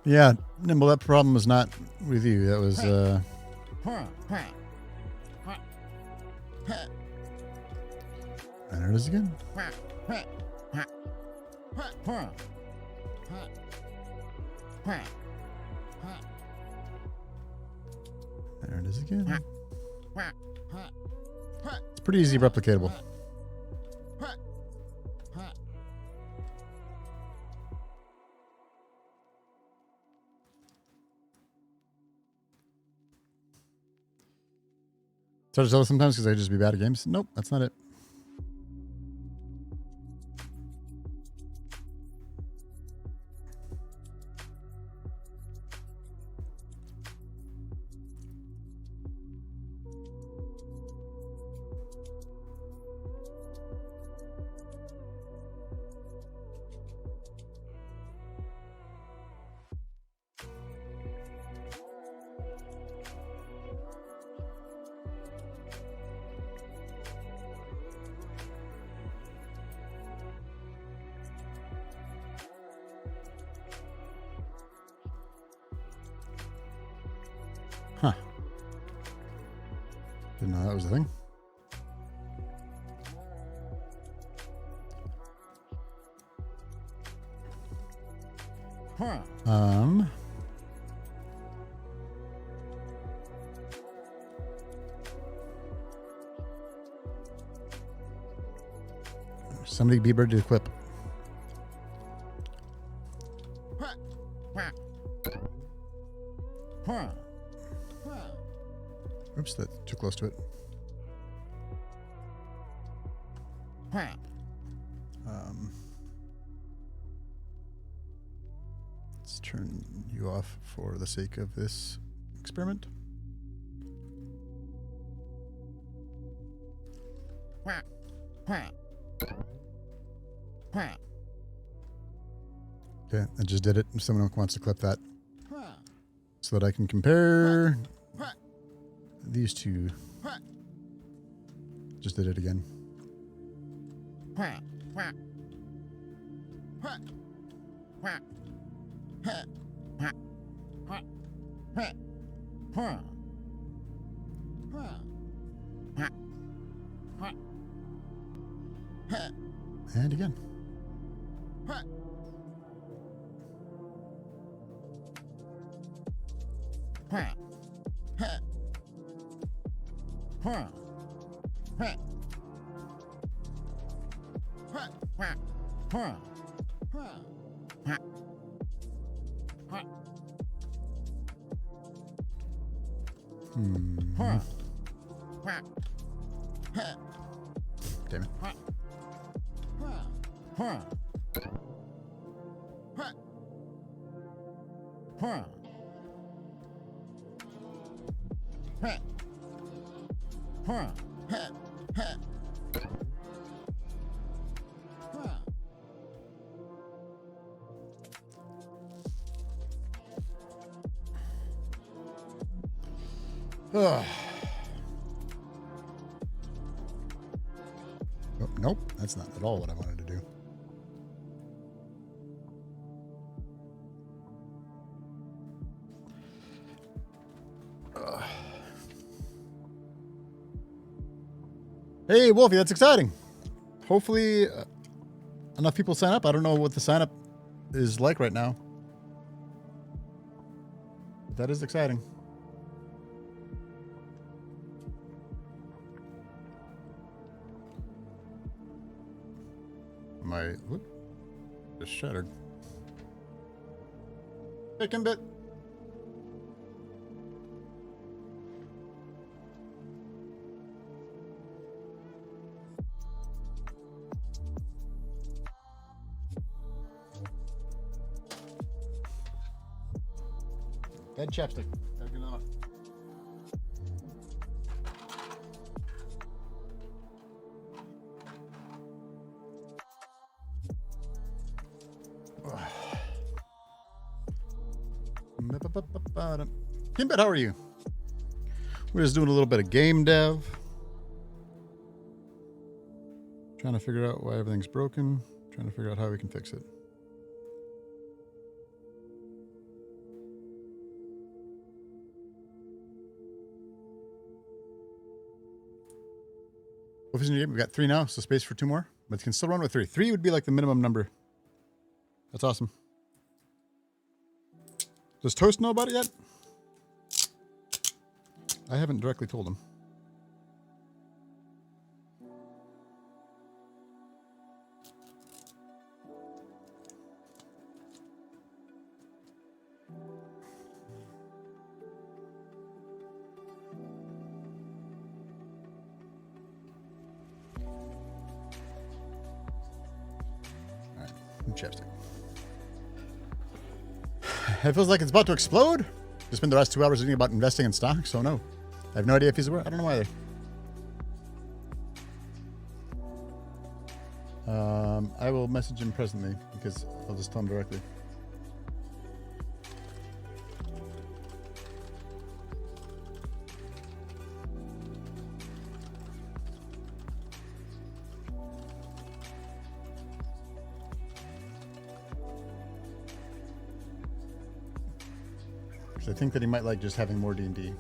Yeah, Nimble, that problem was not with you. That was, There it is again. There it is again. It's pretty easy replicatable. So jealous sometimes because I just be bad at games. Nope, that's not it. Huh. Didn't know that was a thing. Somebody be ready to equip. Oops, that's too close to it. Let's turn you off for the sake of this experiment. Okay, I just did it. If someone wants to clip that so that I can compare these two. Just did it again. And again. Damn it. Ugh. Oh, nope, that's not at all what I wanted to do. Ugh. Hey, Wolfie, that's exciting. Hopefully, enough people sign up. I don't know what the sign up is like right now. But that is exciting. My whoop, just shattered. Chicken bit. Dead chapstick. Gotta get another. Kimbit, how are you? We're just doing a little bit of game dev. Trying to figure out why everything's broken. Trying to figure out how we can fix it. Wolfie's in your game. We've got 3 now, so space for 2 more. But you can still run with 3. 3 would be like the minimum number. That's awesome. Does Toast know about it yet? I haven't directly told him. All right, chapstick. It feels like it's about to explode. Just spent the last 2 hours reading about investing in stocks, so no. I have no idea if he's aware. I don't know either. I will message him presently because I'll just tell him directly. Because I think that he might like just having more D&D.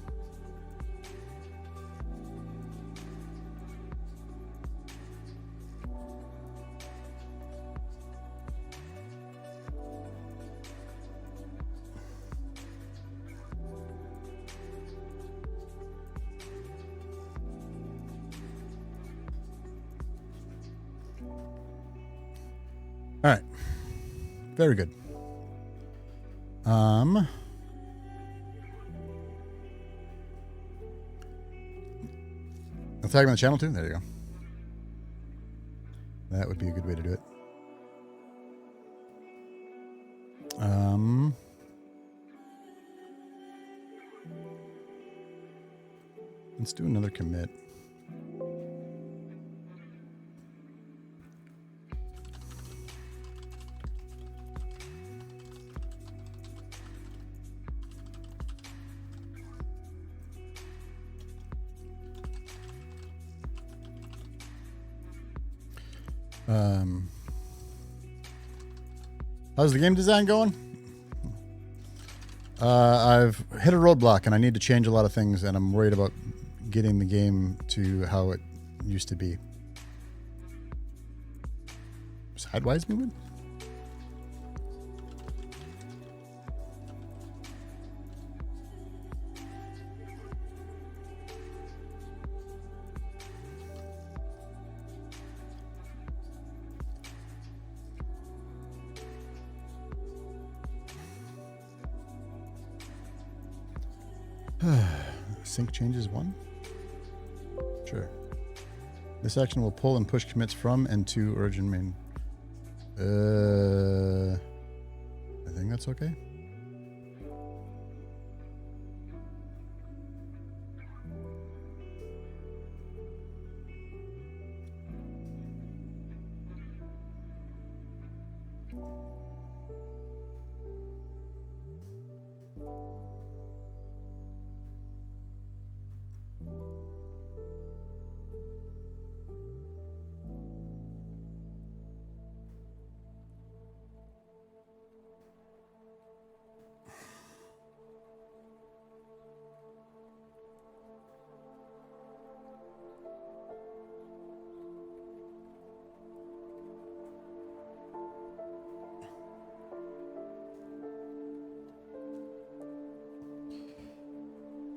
All right. Very good. I'll tag him on the channel too. There you go. That would be a good way to do it. Let's do another commit. How's the game design going? I've hit a roadblock and I need to change a lot of things, and I'm worried about getting the game to how it used to be. Sidewise movement? Sync changes 1? Sure. This action will pull and push commits from and to origin main. I think that's okay.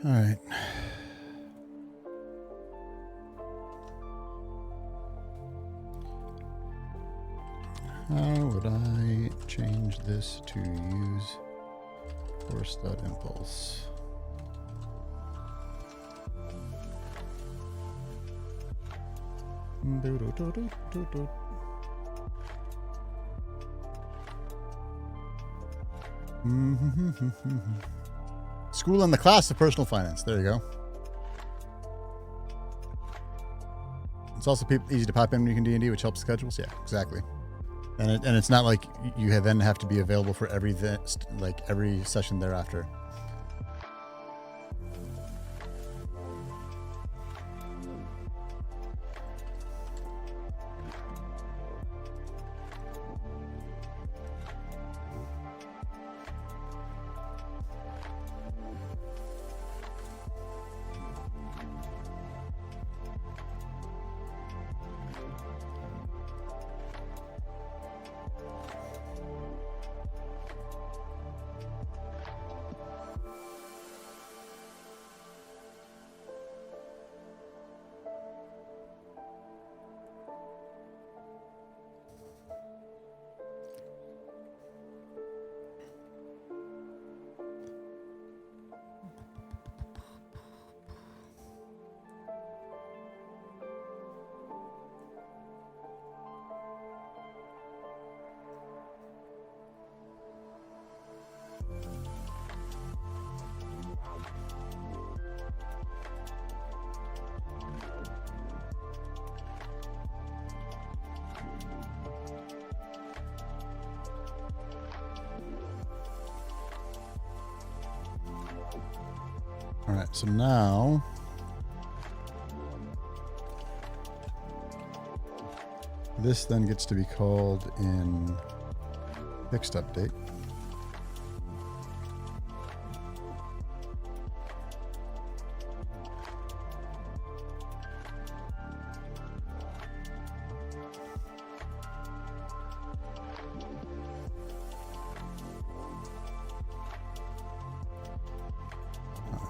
All right. How would I change this to use force.impulse? School and the class of personal finance. There you go. It's also easy to pop in when you can D&D, which helps schedules. Yeah, exactly. And it's not like you then have to be available for every session thereafter. All right, so now this then gets to be called in fixed update.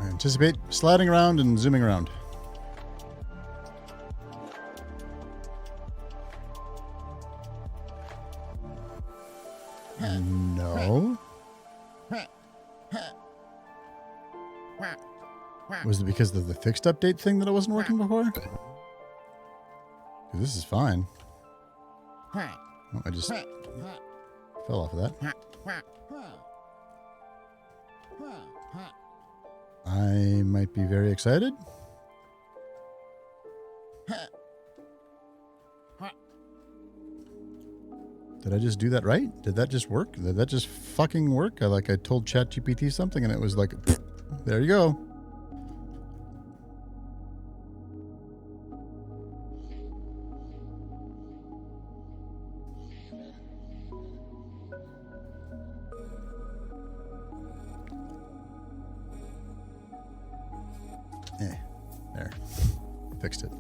Anticipate sliding around and zooming around. No. Was it because of the fixed update thing that it wasn't working before? 'Cause this is fine. Oh, I just fell off of that. I might be very excited. Did I just do that right? Did that just work? Did that just fucking work? I told ChatGPT something and it was like, there you go. There. Fixed it.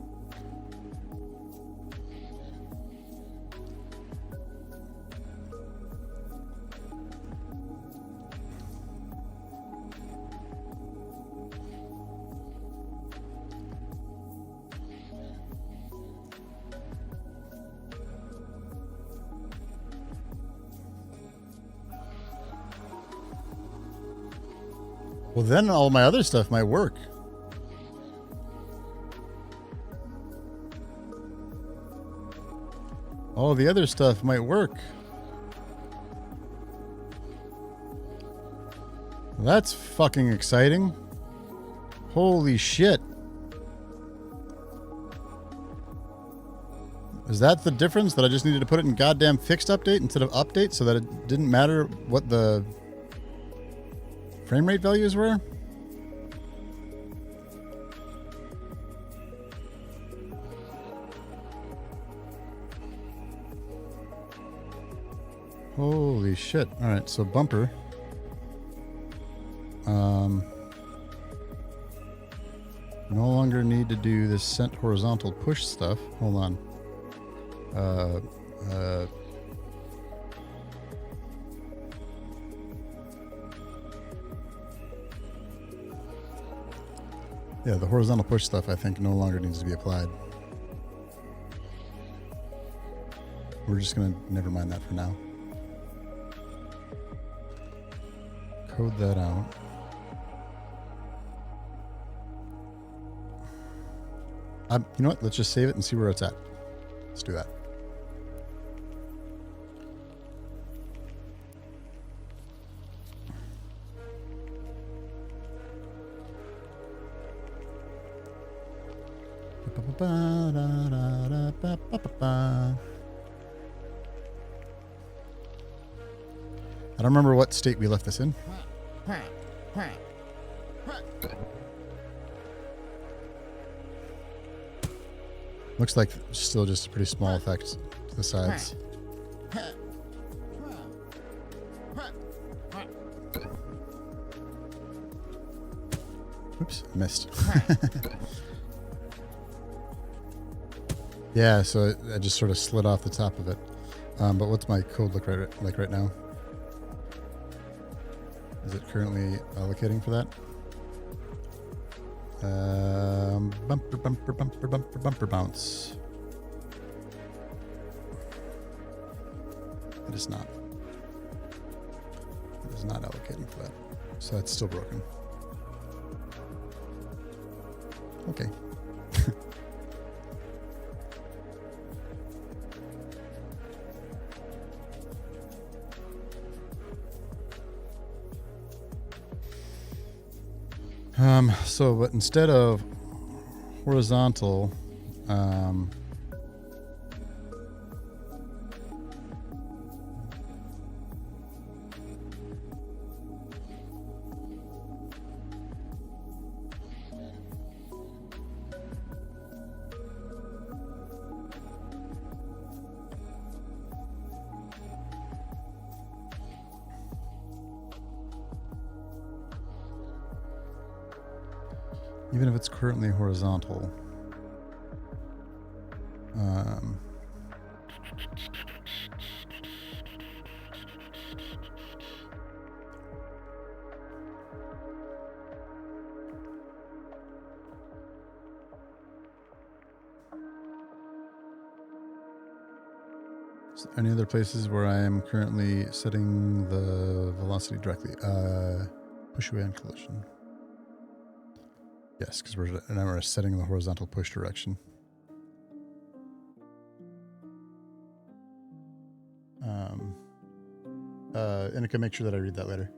Well, then all my other stuff might work. All the other stuff might work. That's fucking exciting. Holy shit. Is that the difference? That I just needed to put it in goddamn fixed update instead of update so that it didn't matter what the frame rate values were? Holy shit. Alright, so bumper. No longer need to do this sent horizontal push stuff. Hold on. Yeah, the horizontal push stuff I think no longer needs to be applied. We're just gonna never mind that for now. Code that out. You know what? Let's just save it and see where it's at. Let's do that. I don't remember what state we left this in. Looks like still just a pretty small effect to the sides. Oops, missed. Yeah, so I just sort of slid off the top of it. But what's my code look like right now? Is it currently allocating for that? Bumper bounce. It is not. It is not allocating for that. So it's still broken. Okay. But instead of horizontal, even if it's currently horizontal. Any other places where I am currently setting the velocity directly? Push away on collision. Yes, because we're setting the horizontal push direction. Inika, make sure that I read that later.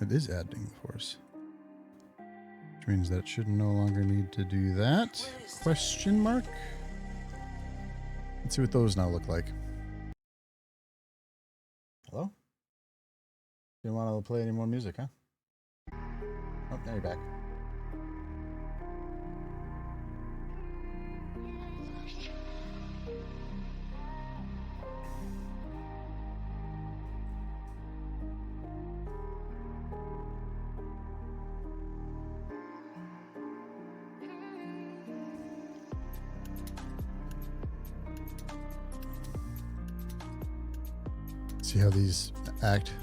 It is adding the force. Which means that it should no longer need to do that. Question mark? Let's see what those now look like. Hello? Didn't want to play any more music, huh? Oh, now you're back. See how these act.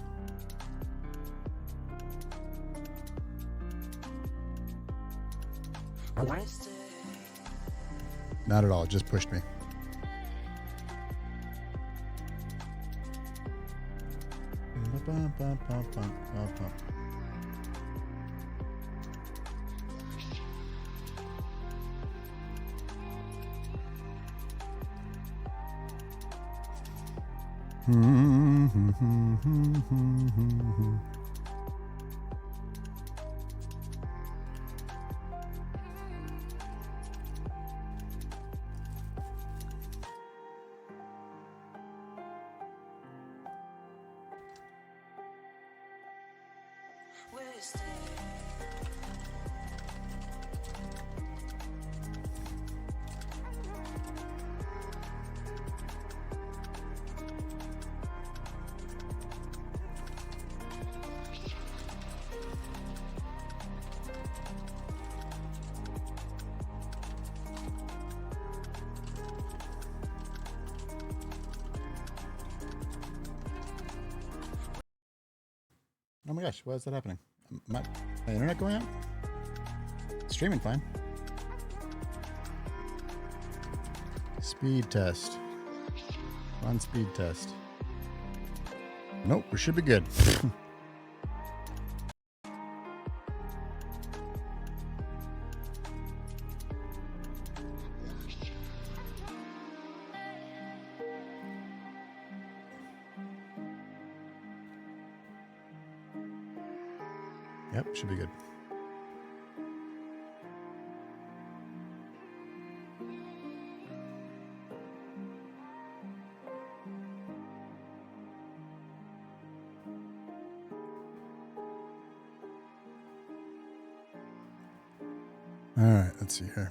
Not at all, it just pushed me. Oh my gosh, why is that happening? My internet going out? Streaming fine. Speed test. On speed test. Nope, we should be good. Yep, should be good. All right, let's see here.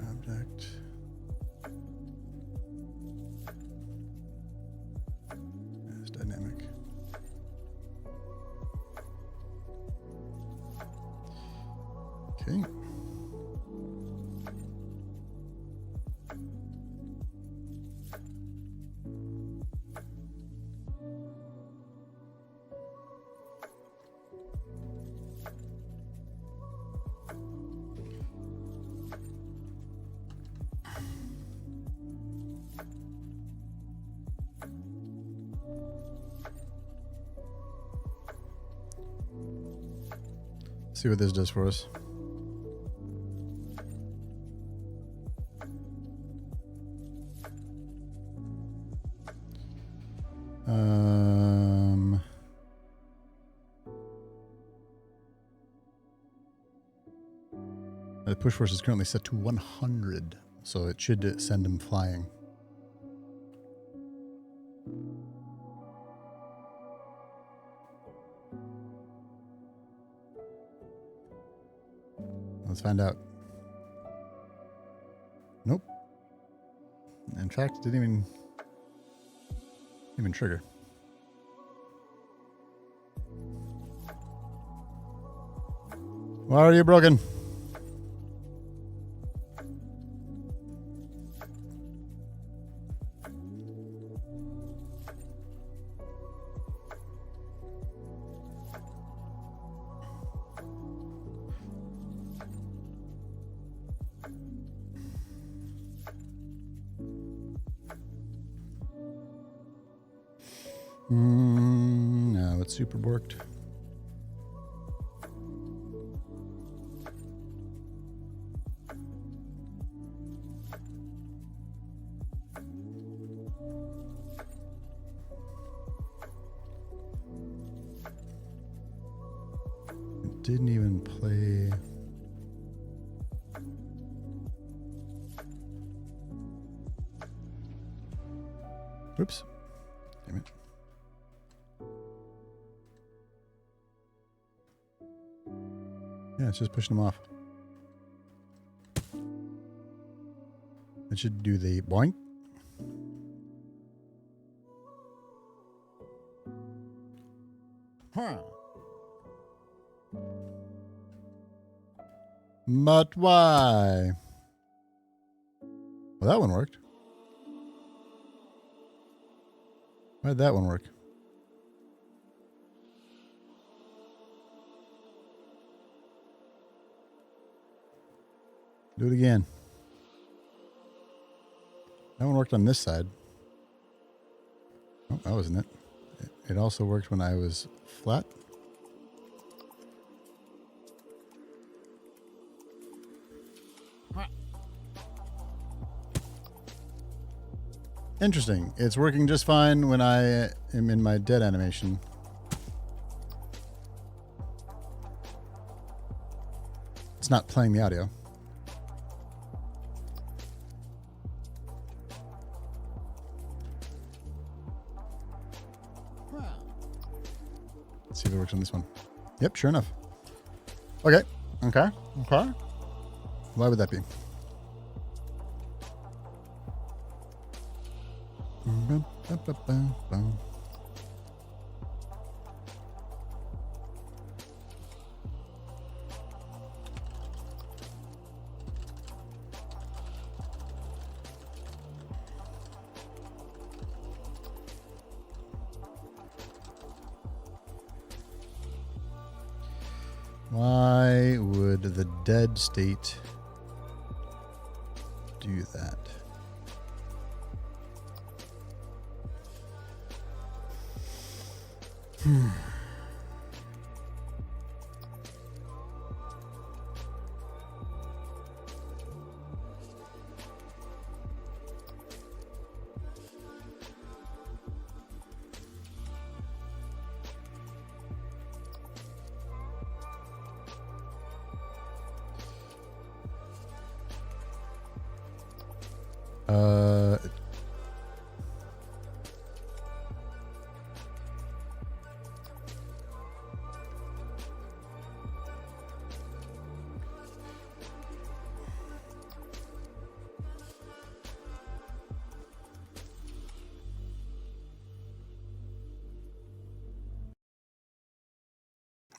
Object. Is dynamic. Okay. See what this does for us. The push force is currently set to 100, so it should send him flying. Let's find out. Nope. In fact, it didn't even trigger. Why are you broken? No, it's super borked. It didn't even play. Oops. Damn it. Yeah, it's just pushing them off. It should do the boink. Huh. But why? Well, that one worked. Why'd that one work? Do it again. That one worked on this side. Oh, that wasn't it. It also worked when I was flat. Interesting. It's working just fine when I am in my dead animation. It's not playing the audio. Let's see if it works on this one. Yep, sure enough. Okay. Okay. Okay. Why would that be? Why would the dead state do that?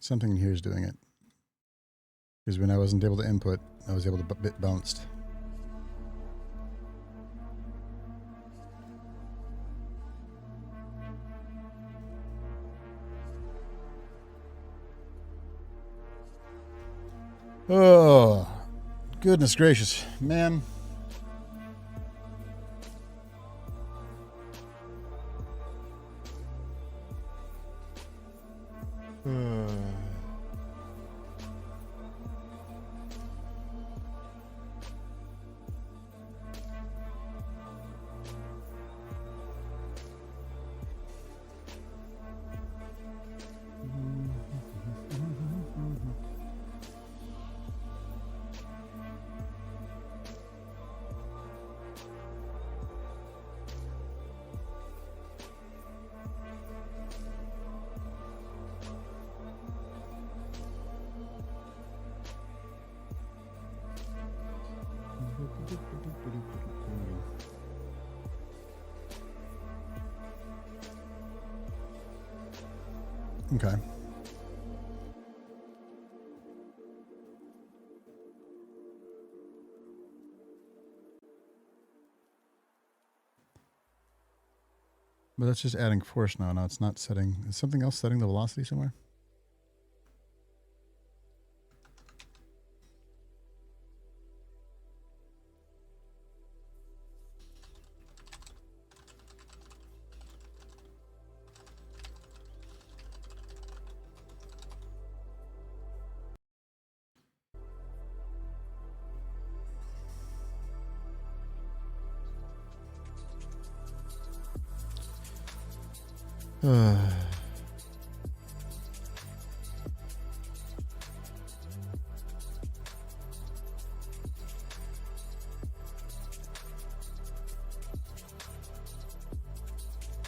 Something in here is doing it. Because when I wasn't able to input, I was able to bit bounced. Oh, goodness gracious, man. Okay. But that's just adding force now. Now it's not setting. Is something else setting the velocity somewhere?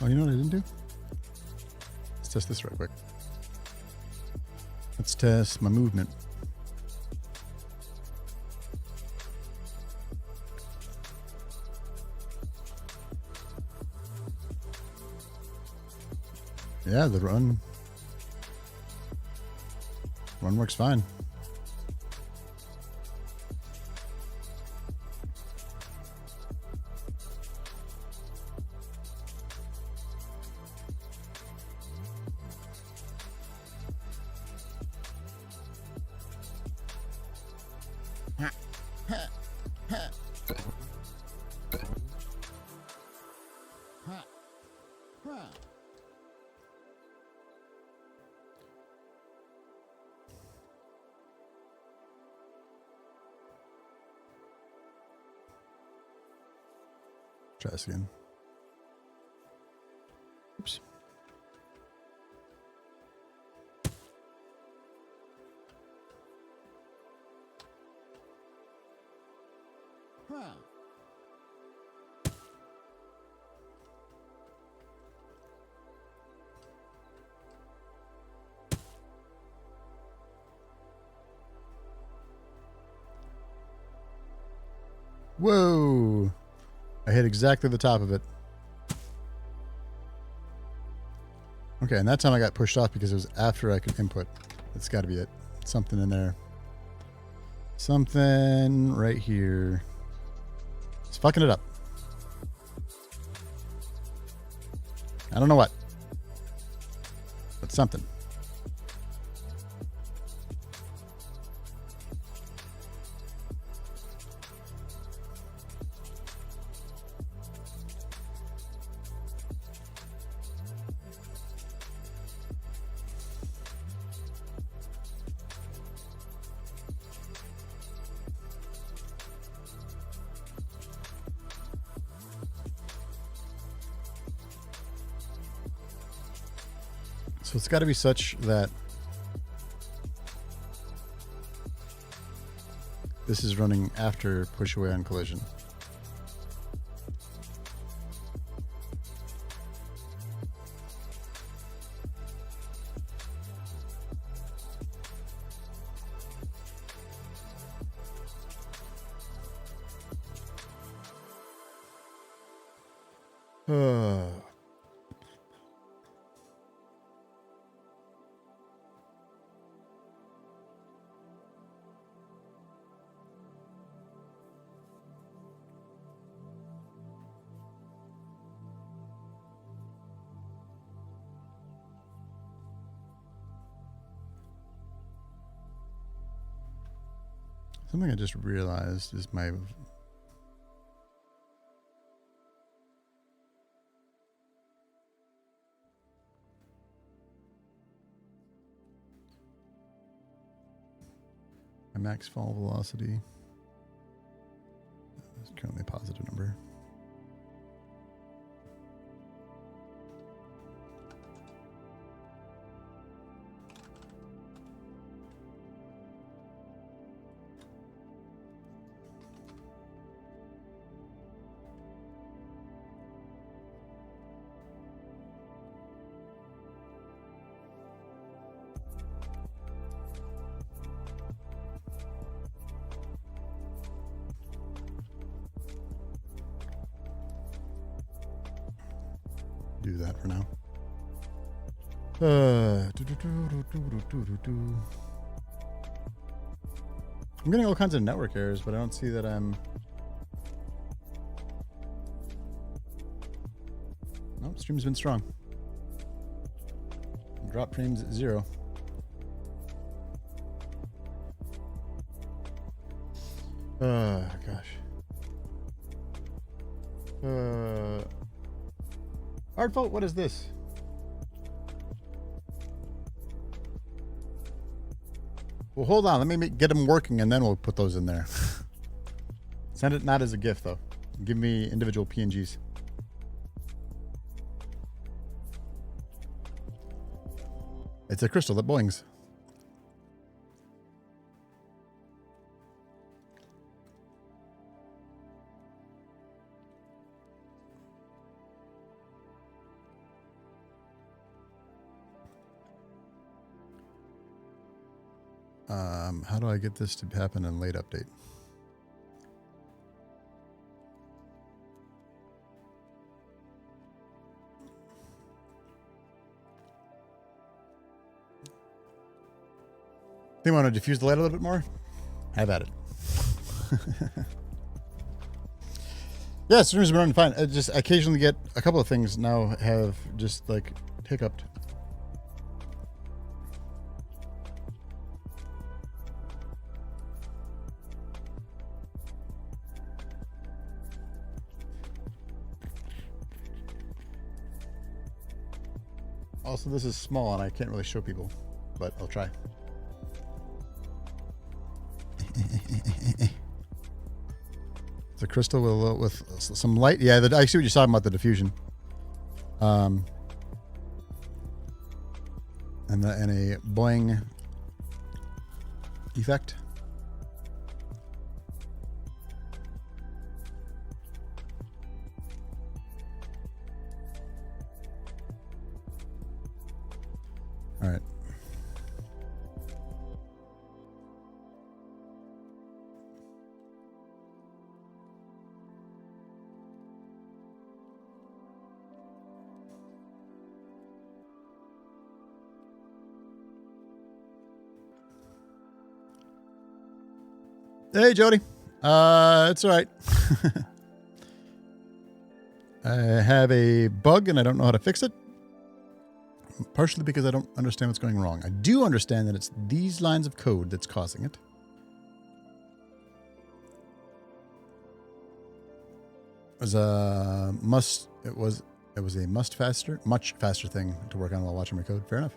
Oh, you know what I didn't do? Let's test this real quick. Let's test my movement. Yeah, the run works fine. Try this again. Oops. Whoa! I hit exactly the top of it. Okay, and that time I got pushed off because it was after I could input. That's got to be it. Something in there. Something right here. It's fucking it up. I don't know what. But something. So it's got to be such that this is running after push away on collision. Something I just realized is my max fall velocity is currently a positive number. Do that for now. I'm getting all kinds of network errors, but I don't see that I'm... Nope, stream's been strong. Drop frames at 0. Gosh. Artful, what is this? Well, hold on. Let me get them working, and then we'll put those in there. Send it not as a GIF, though. Give me individual PNGs. It's a crystal that boings. How do I get this to happen in late update? They want to diffuse the light a little bit more? Have at it. Yeah, streams have been running fine. I just occasionally get a couple of things now have just like hiccuped. Also, this is small and I can't really show people, but I'll try. It's a crystal with some light. Yeah, I see what you're talking about, the diffusion. And a boing effect. All right. Hey, Jody. It's all right. I have a bug and I don't know how to fix it. Partially because I don't understand what's going wrong. I do understand that it's these lines of code that's causing it. It was a much faster thing to work on while watching my code. Fair enough.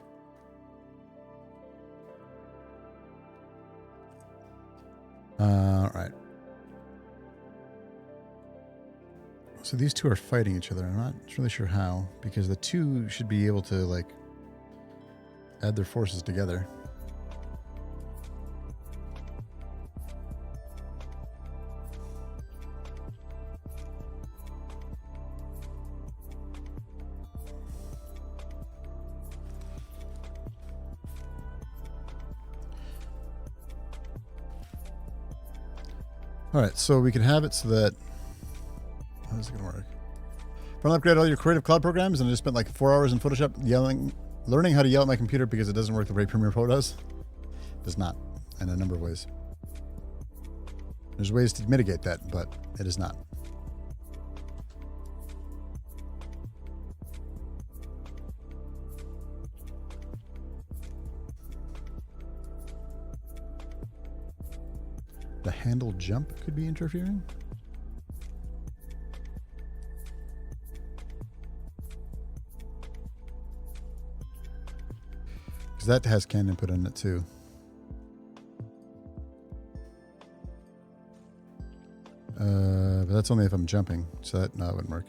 All right. So these two are fighting each other. I'm not really sure how, because the two should be able to like add their forces together. All right, so we can have it so that... How is it going to work? Finally upgrade all your Creative Cloud programs, and I just spent like 4 hours in Photoshop learning how to yell at my computer because it doesn't work the way Premiere Pro does. It does not, in a number of ways. There's ways to mitigate that, but it is not. The handle jump could be interfering. Because that has can input in it too. But that's only if I'm jumping, so that wouldn't work.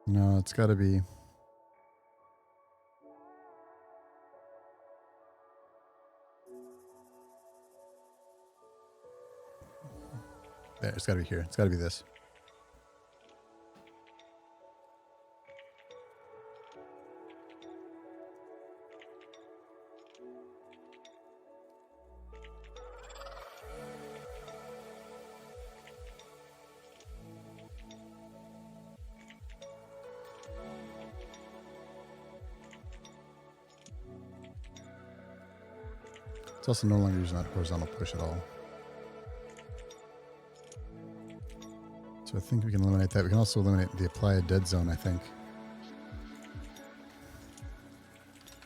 No, it's got to be. There, it's got to be here. It's got to be this. It's also no longer using that horizontal push at all. So I think we can eliminate that. We can also eliminate the apply a dead zone, I think.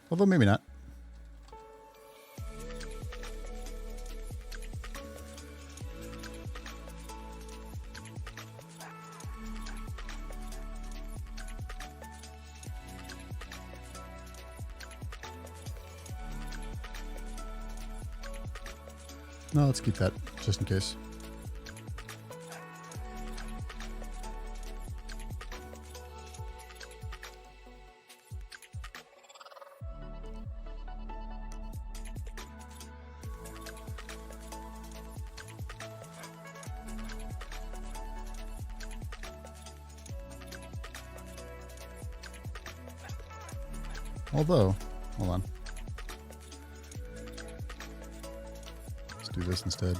Although maybe not. No, let's keep that just in case. Although, hold on. Let's do this instead.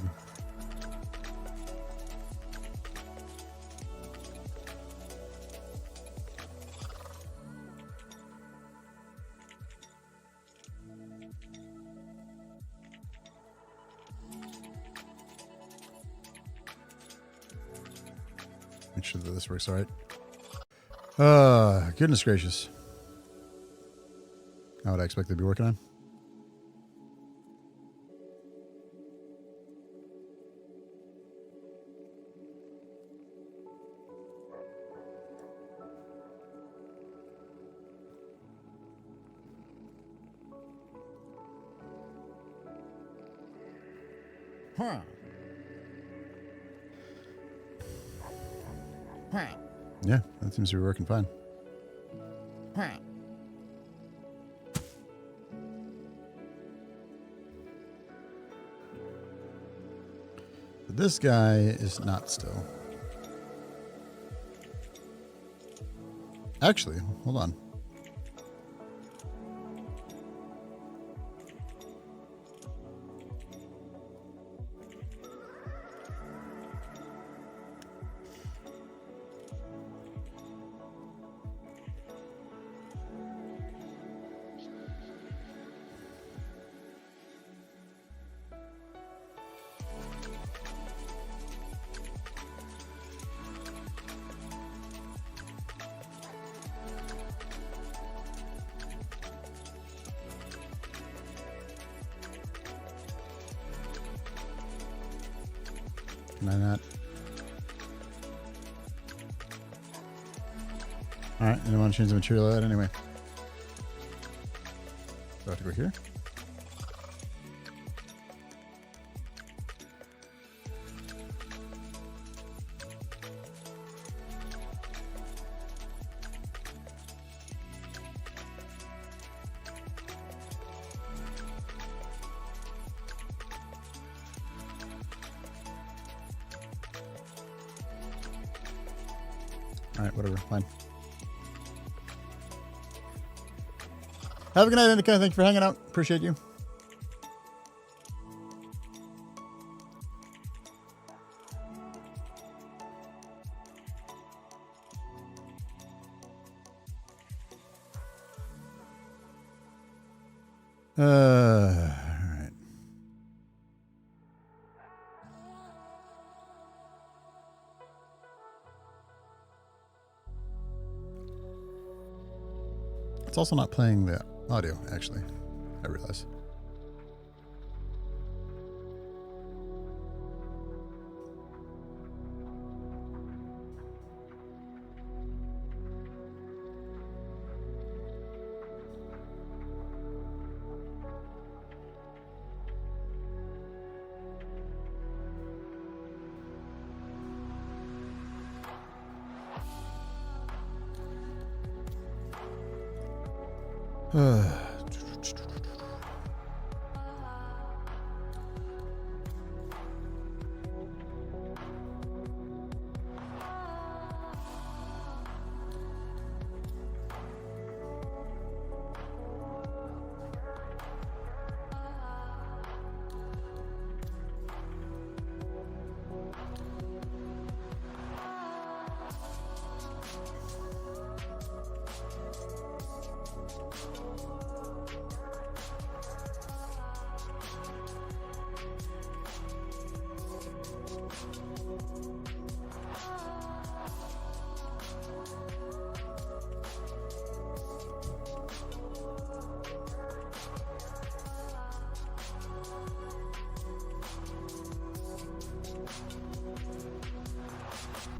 Make sure that this works all right. Goodness gracious. How would I expect to be working on? Yeah, that seems to be working fine. But this guy is not still. Actually, hold on. Can I not? Alright, I don't want to change the material out anyway. Do I have to go here? Alright, whatever, fine. Have a good night, Indica. Thank you for hanging out. Appreciate you. Alright. It's also not playing the audio, actually. I realize.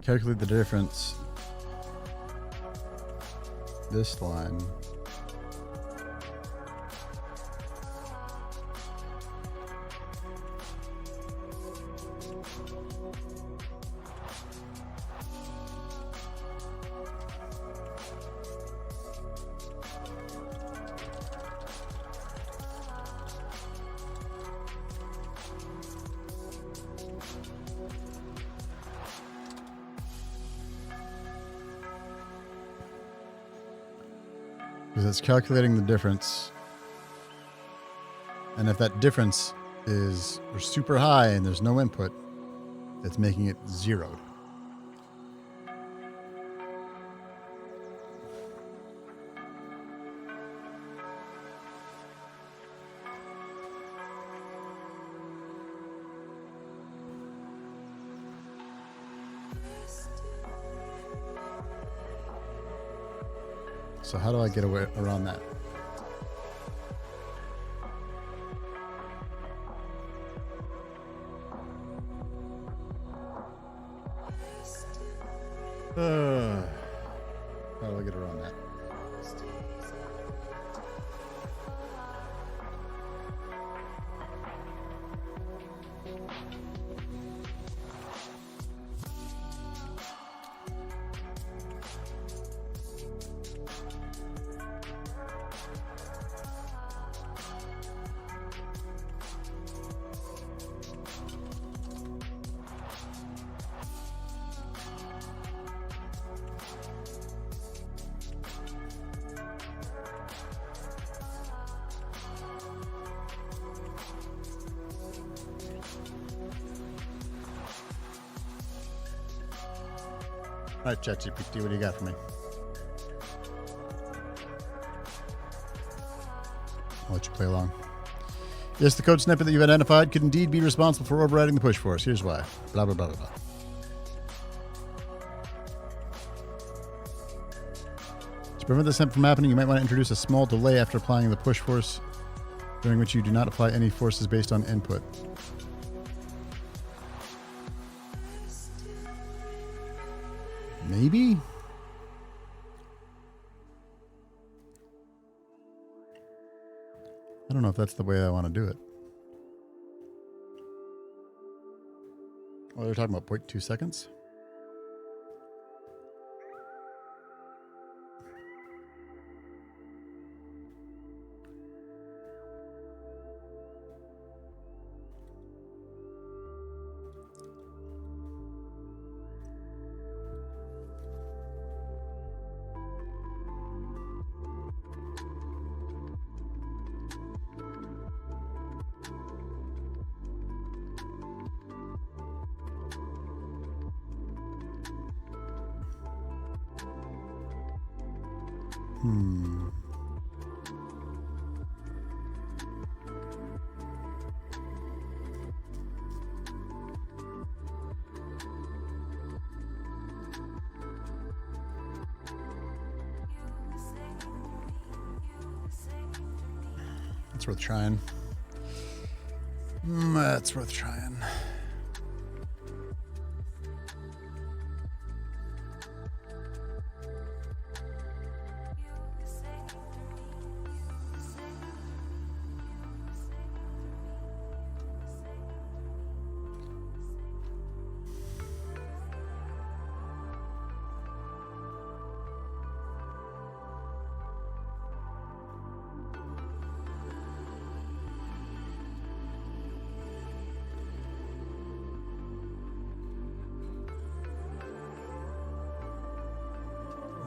Calculate the difference. This line. Because it's calculating the difference. And if that difference is super high and there's no input, it's making it zeroed. So how do I get away around that? How do I get around that? All right, ChatGPT, what do you got for me? I'll let you play along. Yes, the code snippet that you've identified could indeed be responsible for overriding the push force. Here's why. Blah, blah, blah, blah, blah. To prevent this from happening, you might want to introduce a small delay after applying the push force, during which you do not apply any forces based on input. Maybe? I don't know if that's the way I want to do it. Oh, they're talking about 0.2 seconds? It's worth trying. That's worth trying.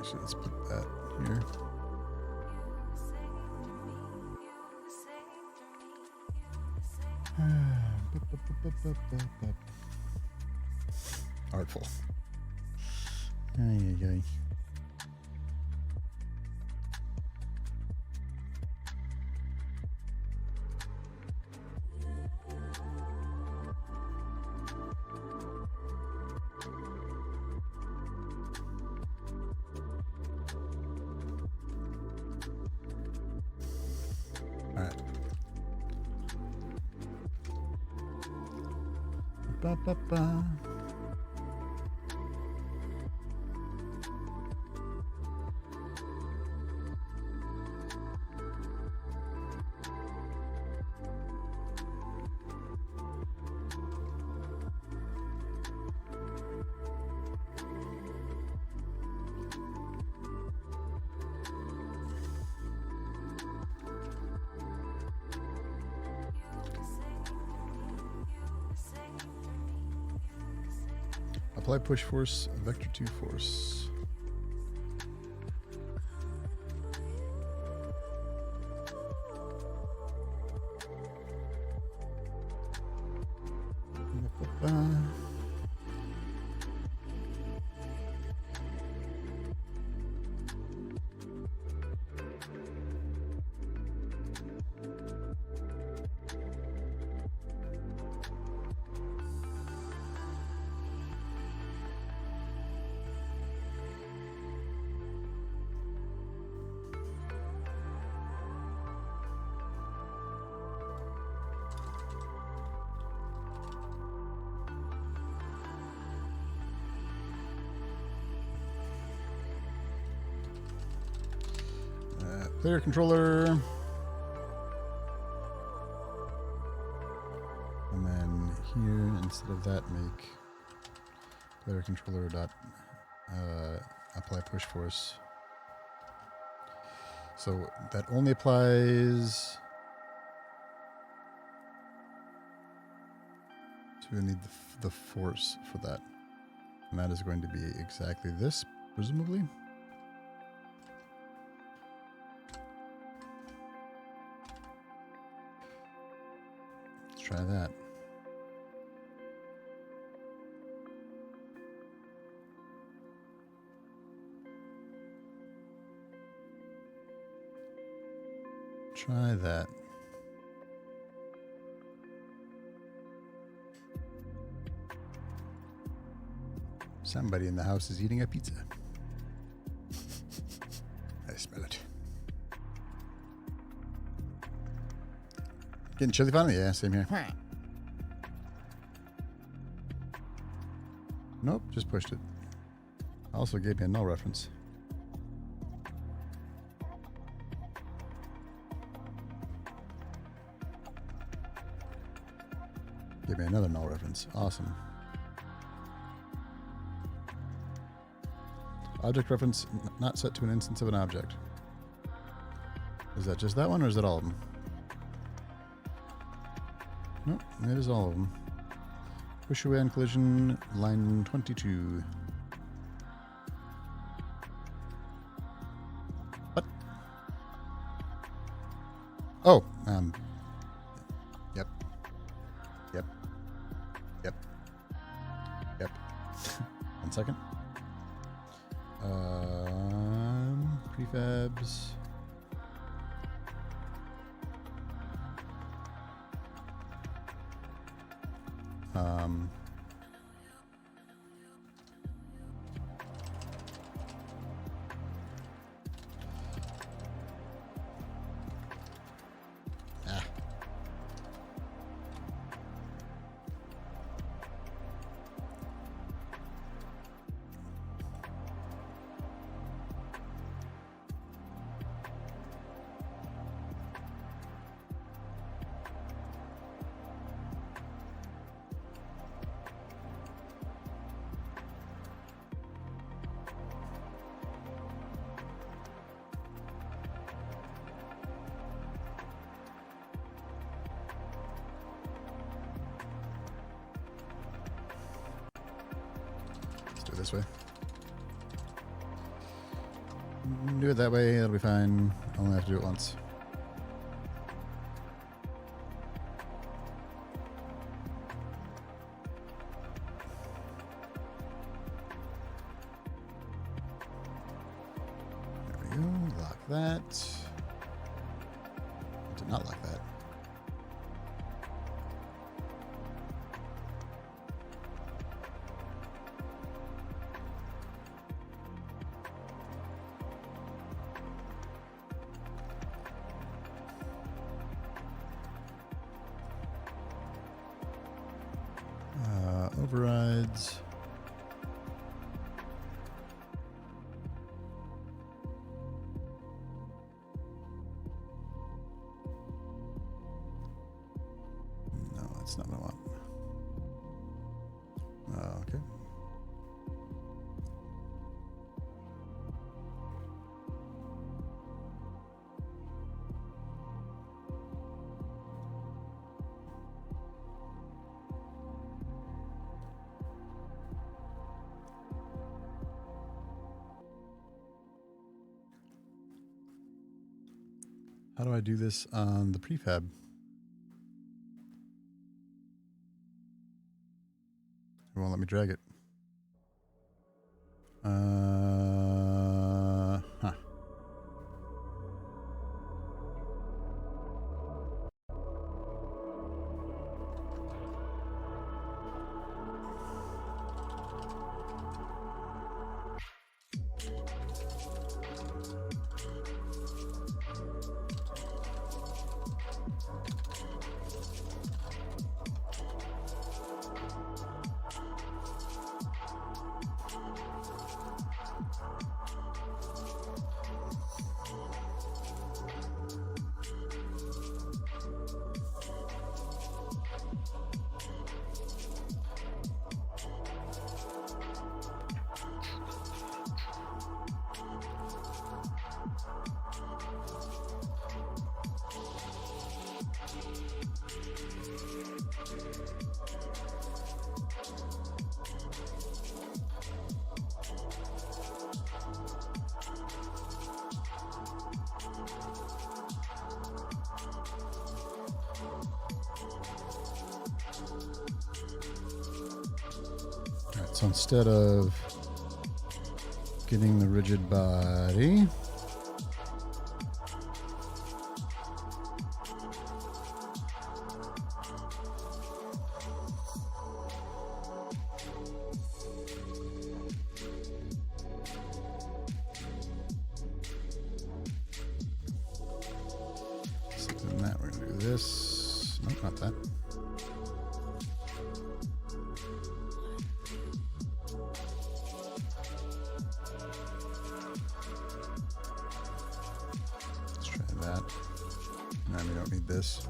Actually, let's put that here. Artful. Ay, ay, ay. All right. Ba, ba, ba. Apply push force, vector 2 force. Player controller. And then here, instead of that, make player controller dot apply push force. So that only applies to need the force for that. And that is going to be exactly this, presumably. Try that. Try that. Somebody in the house is eating a pizza. I smell it. Getting chilly finally? Yeah, same here. Nope, just pushed it. Also gave me a null reference. Gave me another null reference. Awesome. Object reference not set to an instance of an object. Is that just that one or is that all of them? Nope, it is all of them. Push away on collision, line 22. What? Oh, yep. Yep. Yep. Yep. 1 second. Prefabs. Let's do it this way. Do it that way. That'll be fine. I'll only have to do it once. There we go. Lock that. I did not like that. Overrides. No, that's not what I want. Okay. How do I do this on the prefab? It won't let me drag it. Huh. Alright, so instead of getting the rigid body, so then that we're going to do this. Nope, not that. Let's try that. Now we don't need this.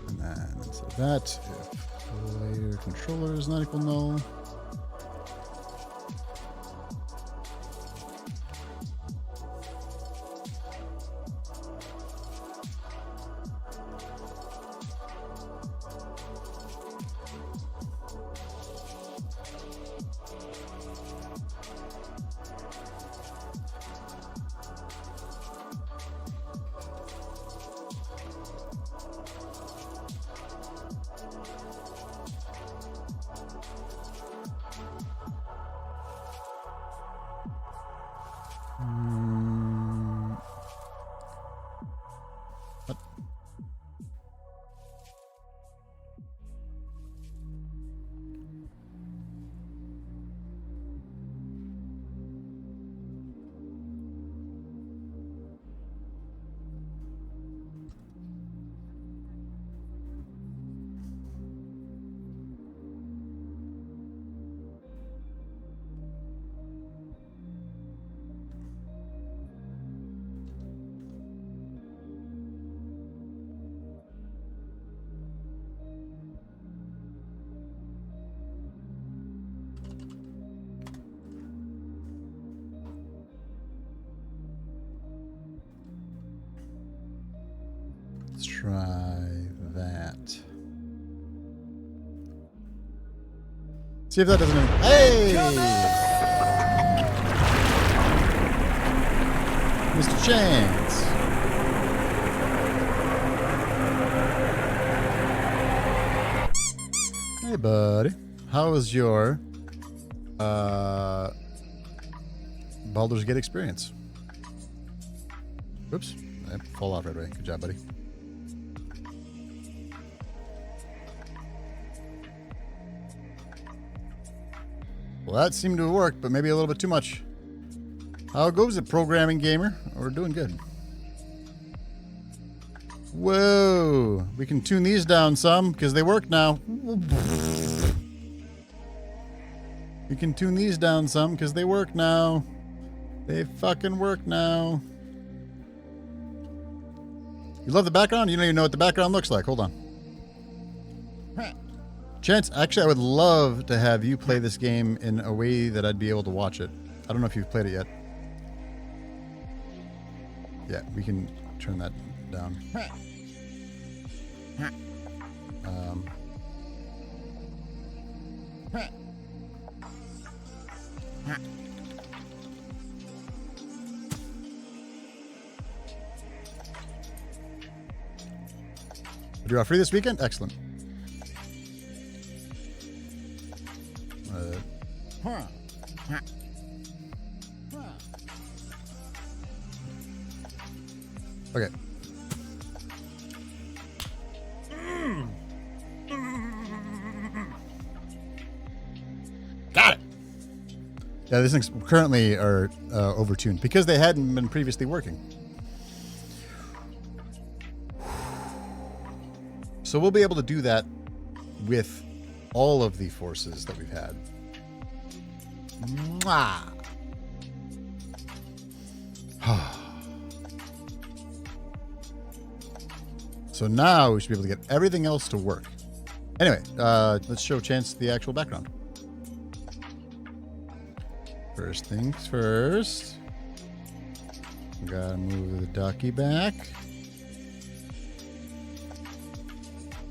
And then instead of that, if player controller is not equal null, what? Let's try that. See if that doesn't. Hey, Mr. Chance. Hey, buddy. How was your Baldur's Gate experience? Oops. I fall off right away. Good job, buddy. Well, that seemed to have worked, but maybe a little bit too much. How goes it, programming gamer? We're doing good. Whoa. We can tune these down some because they work now. We can tune these down some because they work now. They fucking work now. You love the background? You don't even know what the background looks like. Hold on. Chance, actually, I would love to have you play this game in a way that I'd be able to watch it. I don't know if you've played it yet. Yeah, we can turn that down. You are free this weekend? Excellent. Okay. Got it. Yeah, these things currently are overtuned because they hadn't been previously working. So we'll be able to do that with all of the forces that we've had. Mwah. So now we should be able to get everything else to work. Anyway, let's show Chance the actual background. First things first. Gotta move the ducky back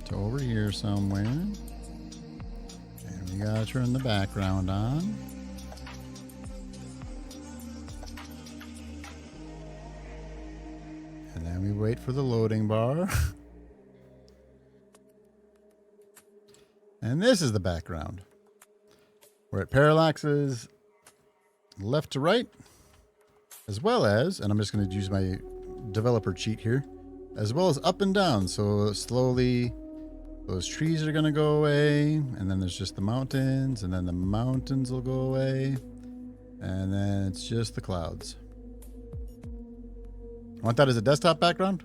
to over here somewhere. And we gotta turn the background on. And then we wait for the loading bar. And this is the background, where it parallaxes left to right, as well as, and I'm just going to use my developer cheat here, as well as up and down. So slowly those trees are going to go away, and then there's just the mountains, and then the mountains will go away, and then it's just the clouds. Want that as a desktop background?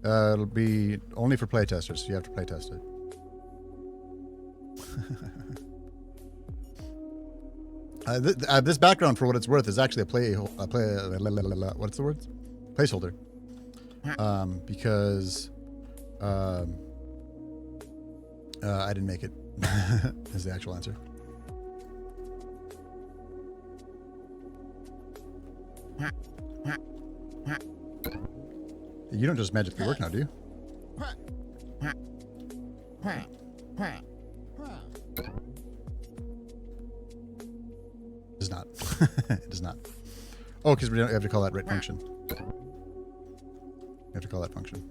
It'll be only for playtesters, so you have to playtest it. This background, for what it's worth, is actually what's the word? Placeholder. Because I didn't make it. Is the actual answer. You don't just magically work now, do you? It does not. It does not. Oh, because we have to call that right function. We have to call that function.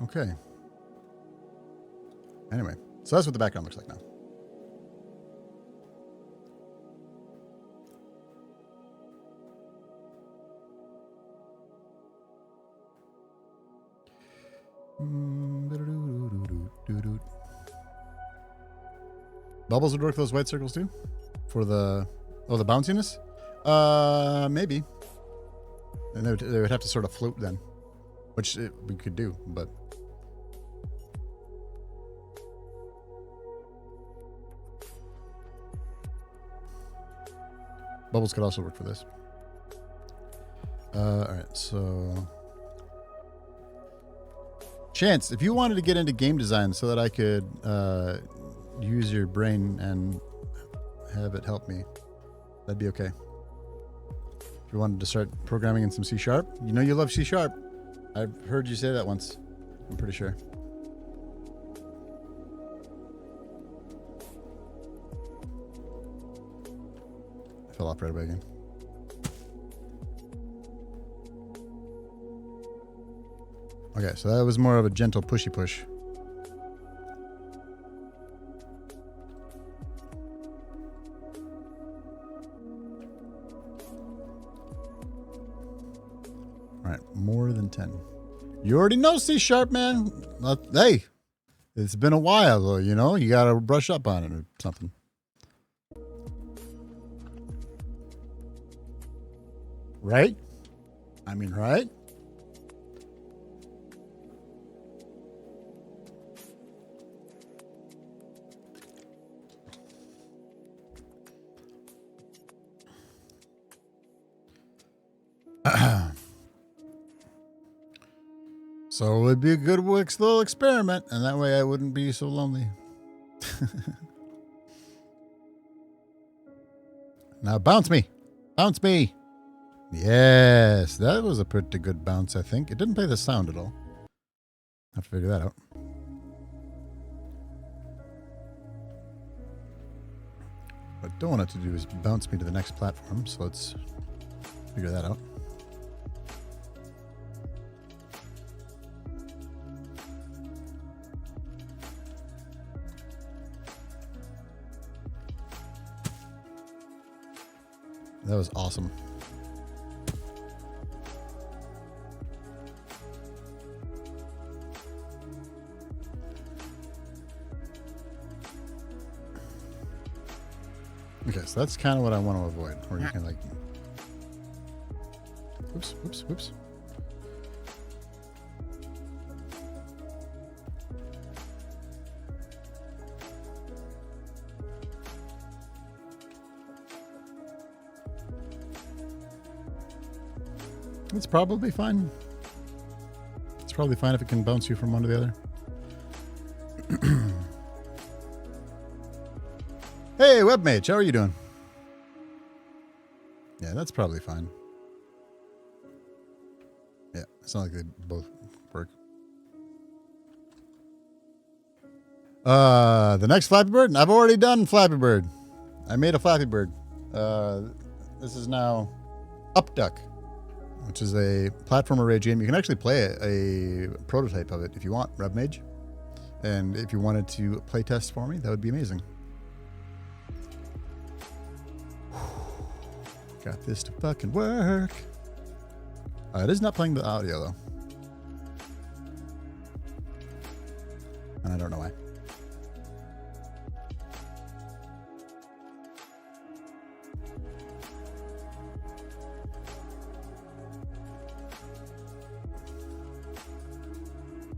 Okay. Anyway, so that's what the background looks like now. Bubbles would work those white circles too? For the the bounciness? Maybe. And they would have to sort of float then, which we could do, but bubbles could also work for this. All right, so Chance, if you wanted to get into game design so that I could use your brain and have it help me, that'd be okay. If you wanted to start programming in some C#, you know you love C#. I've heard you say that once. I'm pretty sure. I fell off right away again. Okay, so that was more of a gentle pushy push. All right, more than 10. You already know C#, man. Hey, it's been a while, though, you know? You got to brush up on it or something. Right? I mean, right? So it would be a good little experiment, and that way I wouldn't be so lonely. Now bounce me. Bounce me. Yes, that was a pretty good bounce, I think. It didn't play the sound at all. Have to figure that out. What I don't want it to do is bounce me to the next platform, so let's figure that out. That was awesome. Okay, so that's kind of what I want to avoid, where you can like, whoops, whoops, whoops. It's probably fine. It's probably fine if it can bounce you from one to the other. Hey, Webmage, how are you doing? Yeah, that's probably fine. Yeah, it's not like they both work. The next Flappy Bird? I've already done Flappy Bird. I made a Flappy Bird. This is now Upduck, which is a platformer rage game. You can actually play a prototype of it if you want, Webmage. And if you wanted to play test for me, that would be amazing. Got this to fucking work. It is not playing the audio though. And I don't know why.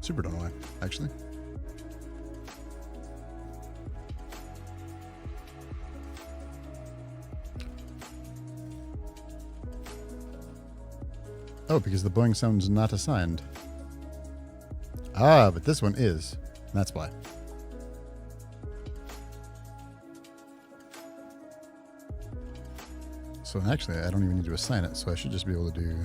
Super don't know why, actually. Oh, because the boing sound's not assigned. Ah, but this one is. That's why. So actually, I don't even need to assign it, so I should just be able to do...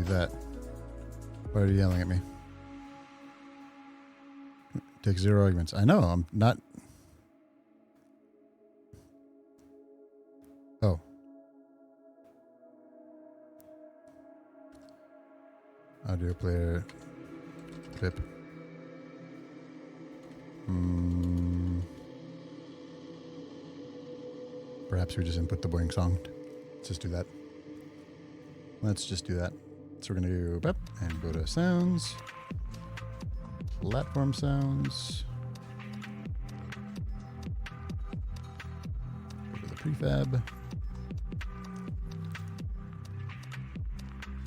that. Why are you yelling at me? Take 0 arguments. I know, I'm not... Oh. Audio player clip. Perhaps we just input the boing song. Let's just do that. Let's just do that. So we're going to go up and go to sounds, platform sounds, go to the prefab.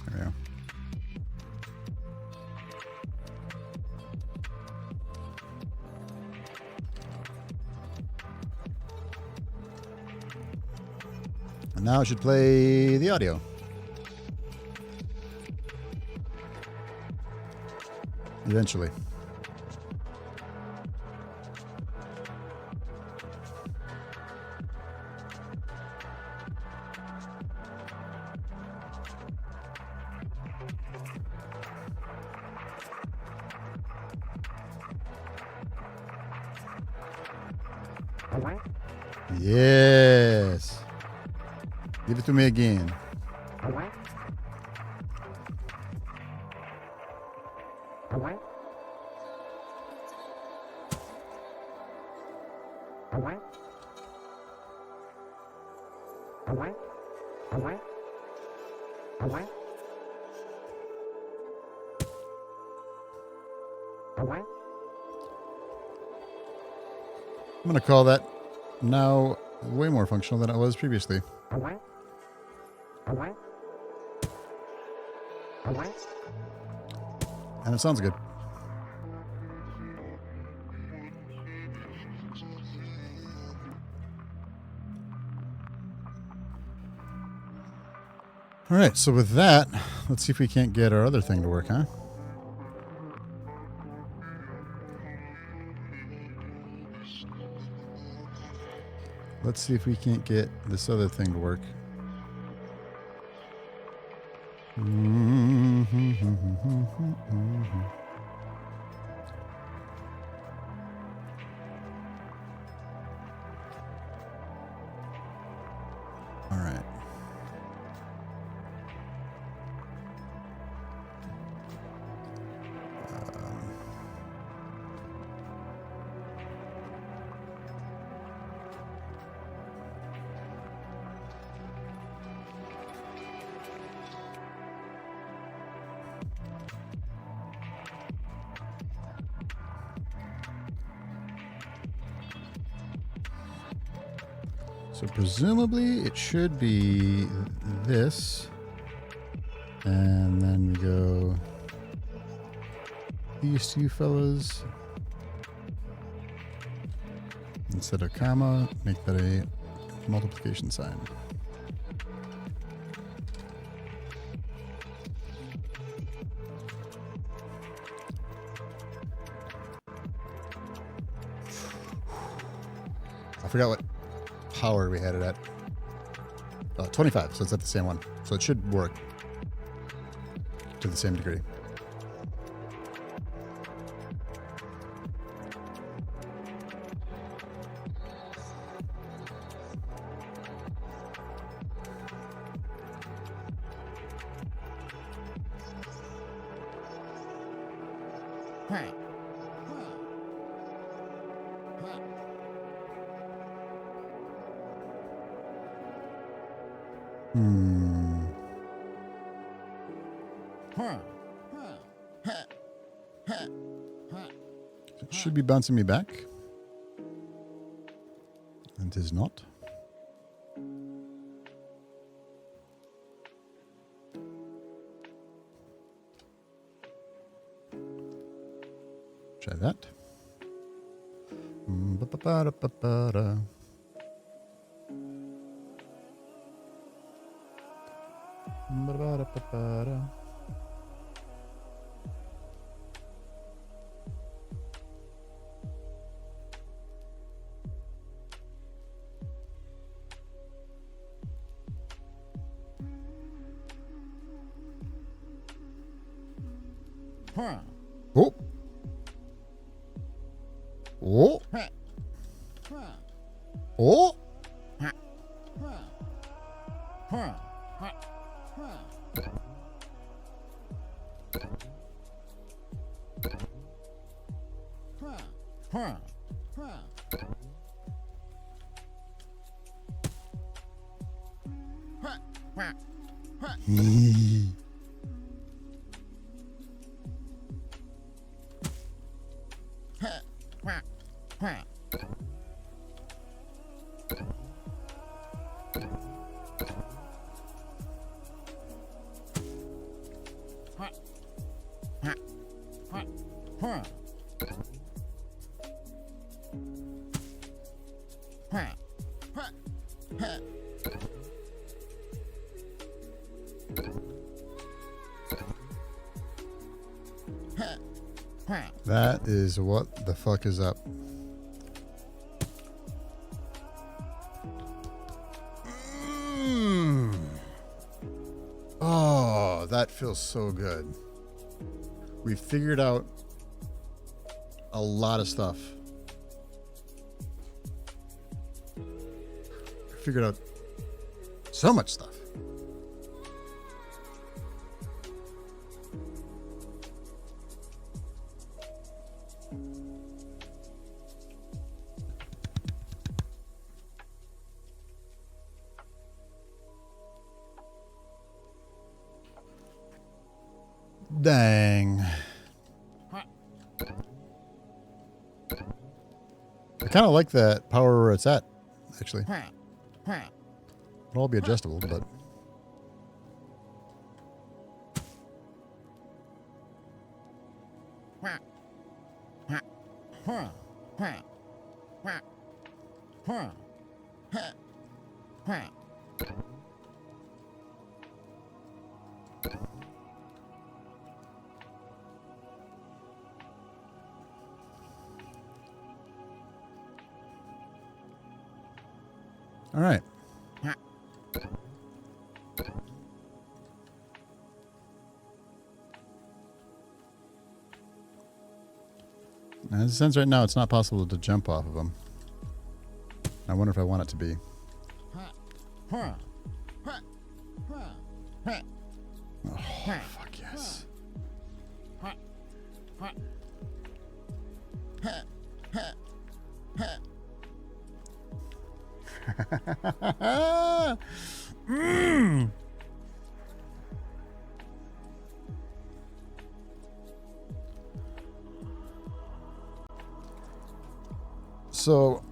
There we go. And now I should play the audio. Eventually. Yes. Give it to me again. I'm going to call that now way more functional than it was previously. And it sounds good. All right, so with that, let's see if we can't get our other thing to work, huh? Let's see if we can't get this other thing to work. All right. So presumably it should be this, and then we go these two fellas. Instead of comma, make that a multiplication sign. I forgot what power we had it at. 25, so it's at the same one. So it should work to the same degree. It should be bouncing me back. And it is not. Try that. Ba-ba-ba-da-ba-ba-da. Ba-ba-da-ba-ba-da. Oh. Oh. Oh. That is what the fuck is up. Oh, that feels so good. We figured out a lot of stuff. Figured out so much stuff. Dang. I kind of like that power where it's at, actually. It'll all be adjustable, but... All right. Now, in a sense, right now, it's not possible to jump off of them. I wonder if I want it to be. Oh, fuck yes. Mm. So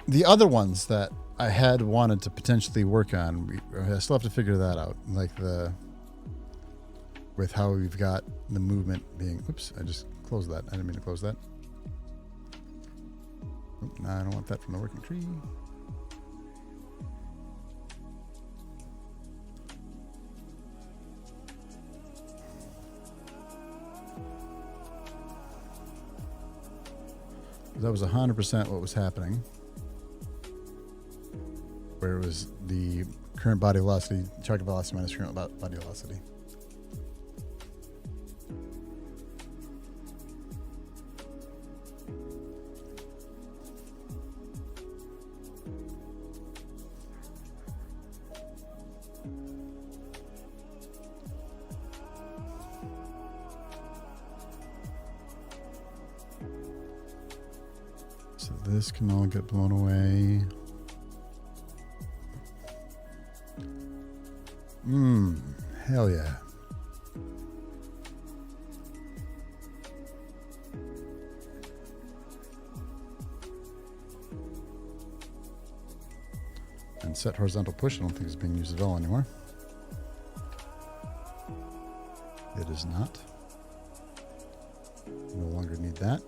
the other ones that I had wanted to potentially work on, I still have to figure that out. Like with how we've got the movement being. Oops, I just closed that. I didn't mean to close that. Oop, no, I don't want that from the working tree. That was 100% what was happening. Where it was the current body velocity, target velocity minus current body velocity. So this can all get blown away. Hell yeah. And set horizontal push, I don't think is being used at all anymore. It is not. No longer need that.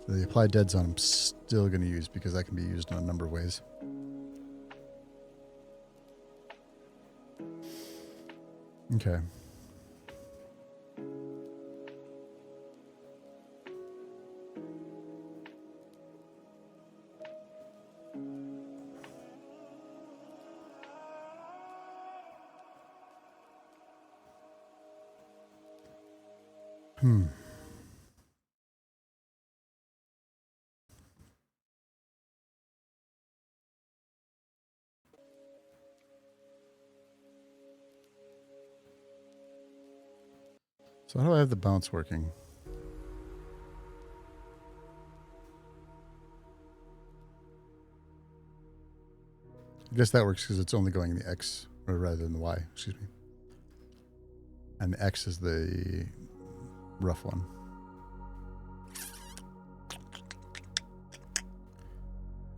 The apply dead zone I'm still going to use because that can be used in a number of ways. Okay. So how do I have the bounce working? I guess that works because it's only going in the X, or rather than the Y, excuse me. And the X is the rough one.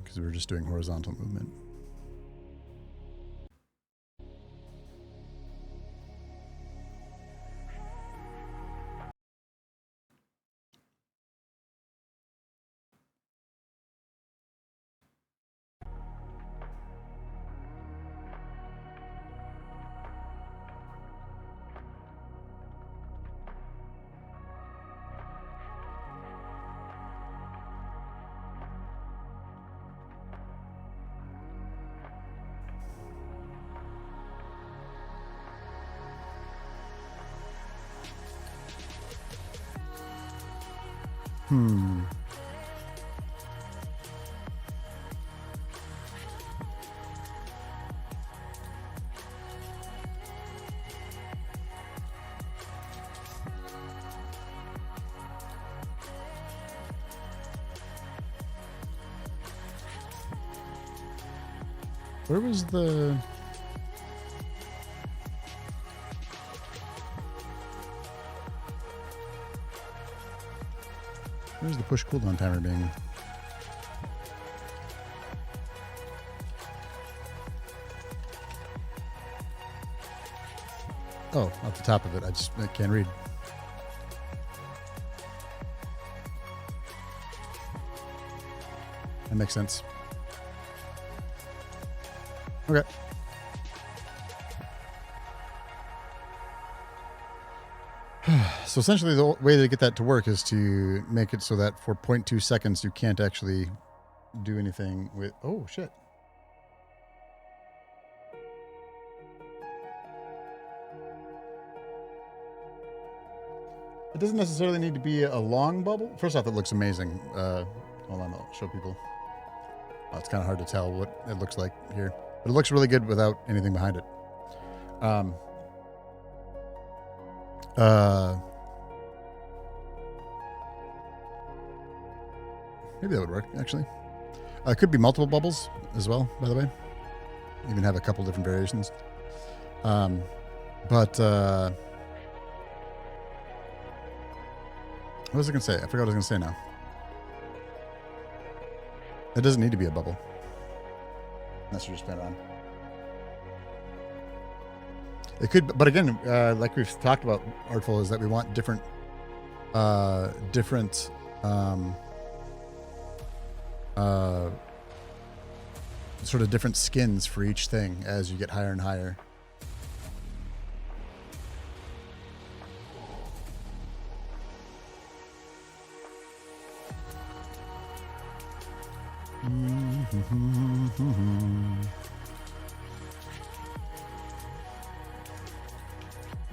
Because we're just doing horizontal movement. Hmm. Where was the... Where's the push cooldown timer being? Oh, off the top of it. I can't read. That makes sense. Okay. So essentially the way to get that to work is to make it so that for 0.2 seconds you can't actually do anything with... Oh, shit. It doesn't necessarily need to be a long bubble. First off, it looks amazing. Hold on, I'll show people. Oh, it's kind of hard to tell what it looks like here. But it looks really good without anything behind it. Maybe that would work, actually. It could be multiple bubbles as well, by the way. Even have a couple different variations. What was I going to say? I forgot what I was going to say now. It doesn't need to be a bubble. Unless you just spin around. It could, but again, like we've talked about, Artful, is that we want different sort of different skins for each thing as you get higher and higher.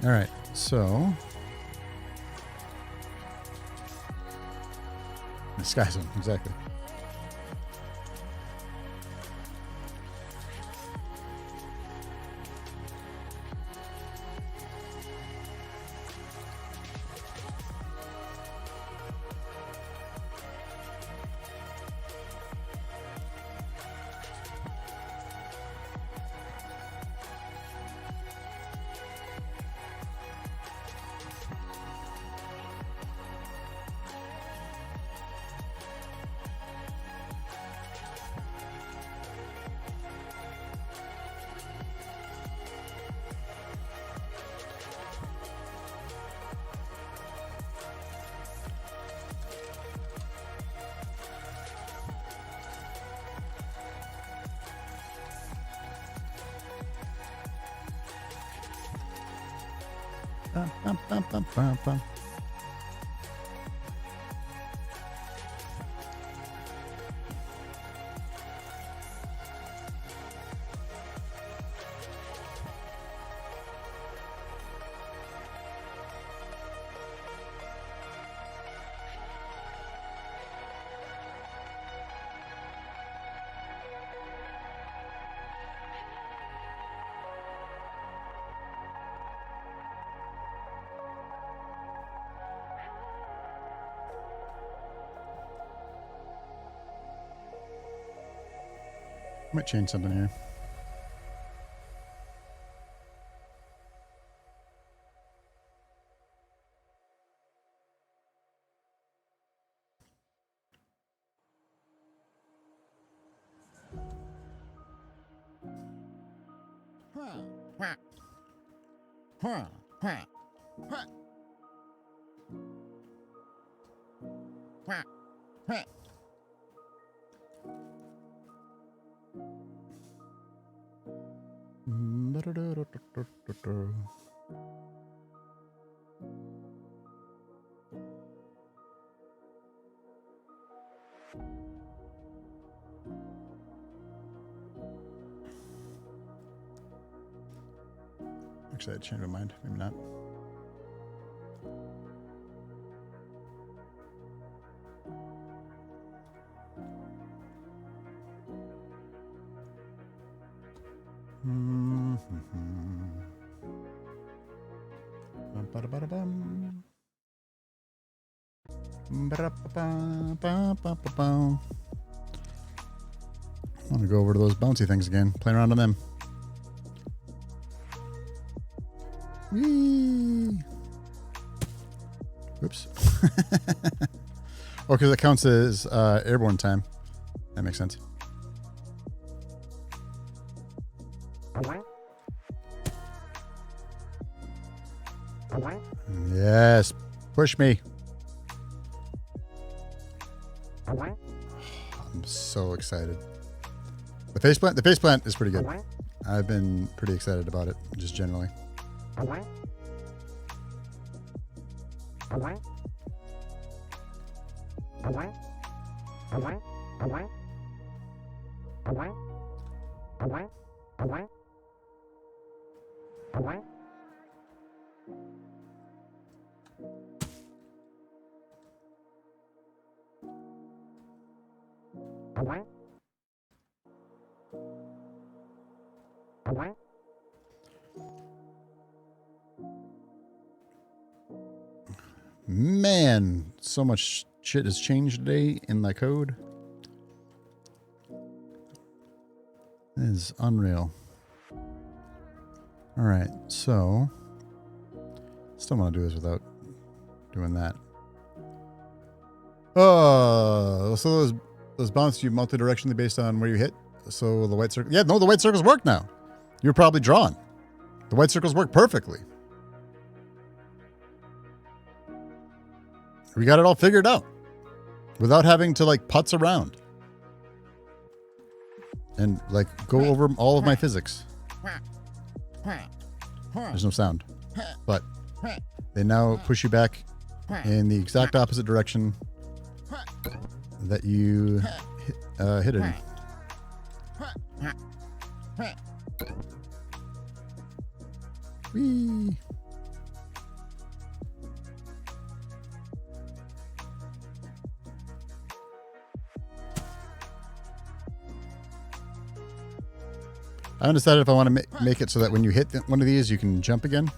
All right, so the Sky Zone, exactly. Bum, bum, bum, bum, bum, bum. Might change something here. Actually, I changed my mind. Maybe not. Ba-da-ba-da-bum. I want to go over to those bouncy things again. Play around on them. Whee! Oops. Oh, because it counts as airborne time. That makes sense. Yes. Push me. I'm so excited. The faceplant is pretty good. I've been pretty excited about it, just generally. Man, so much shit has changed today in my code. It is unreal. All right, so still want to do this without doing that. Oh, so those bounce you multi-directionally based on where you hit. So the white circle, yeah, no, the white circles work now. You're probably drawn. The white circles work perfectly. We got it all figured out without having to like putz around and like go over all of my physics. There's no sound, but they now push you back in the exact opposite direction that you hit it in. Whee! I haven't decided if I want to make it so that when you hit one of these, you can jump again.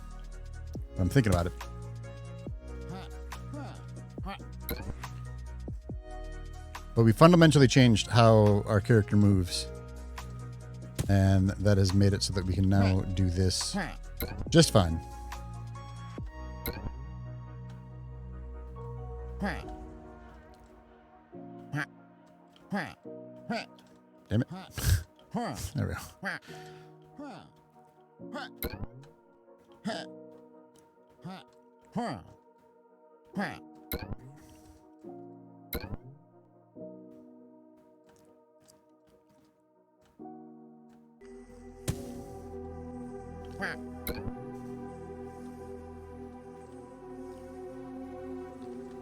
I'm thinking about it. But we fundamentally changed how our character moves. And that has made it so that we can now do this just fine. Damn it. There we go.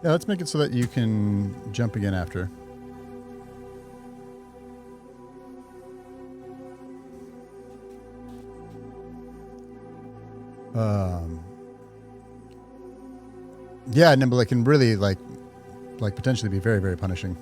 Yeah, let's make it so that you can jump again after. Yeah, Nimble, it can really like potentially be very, very punishing.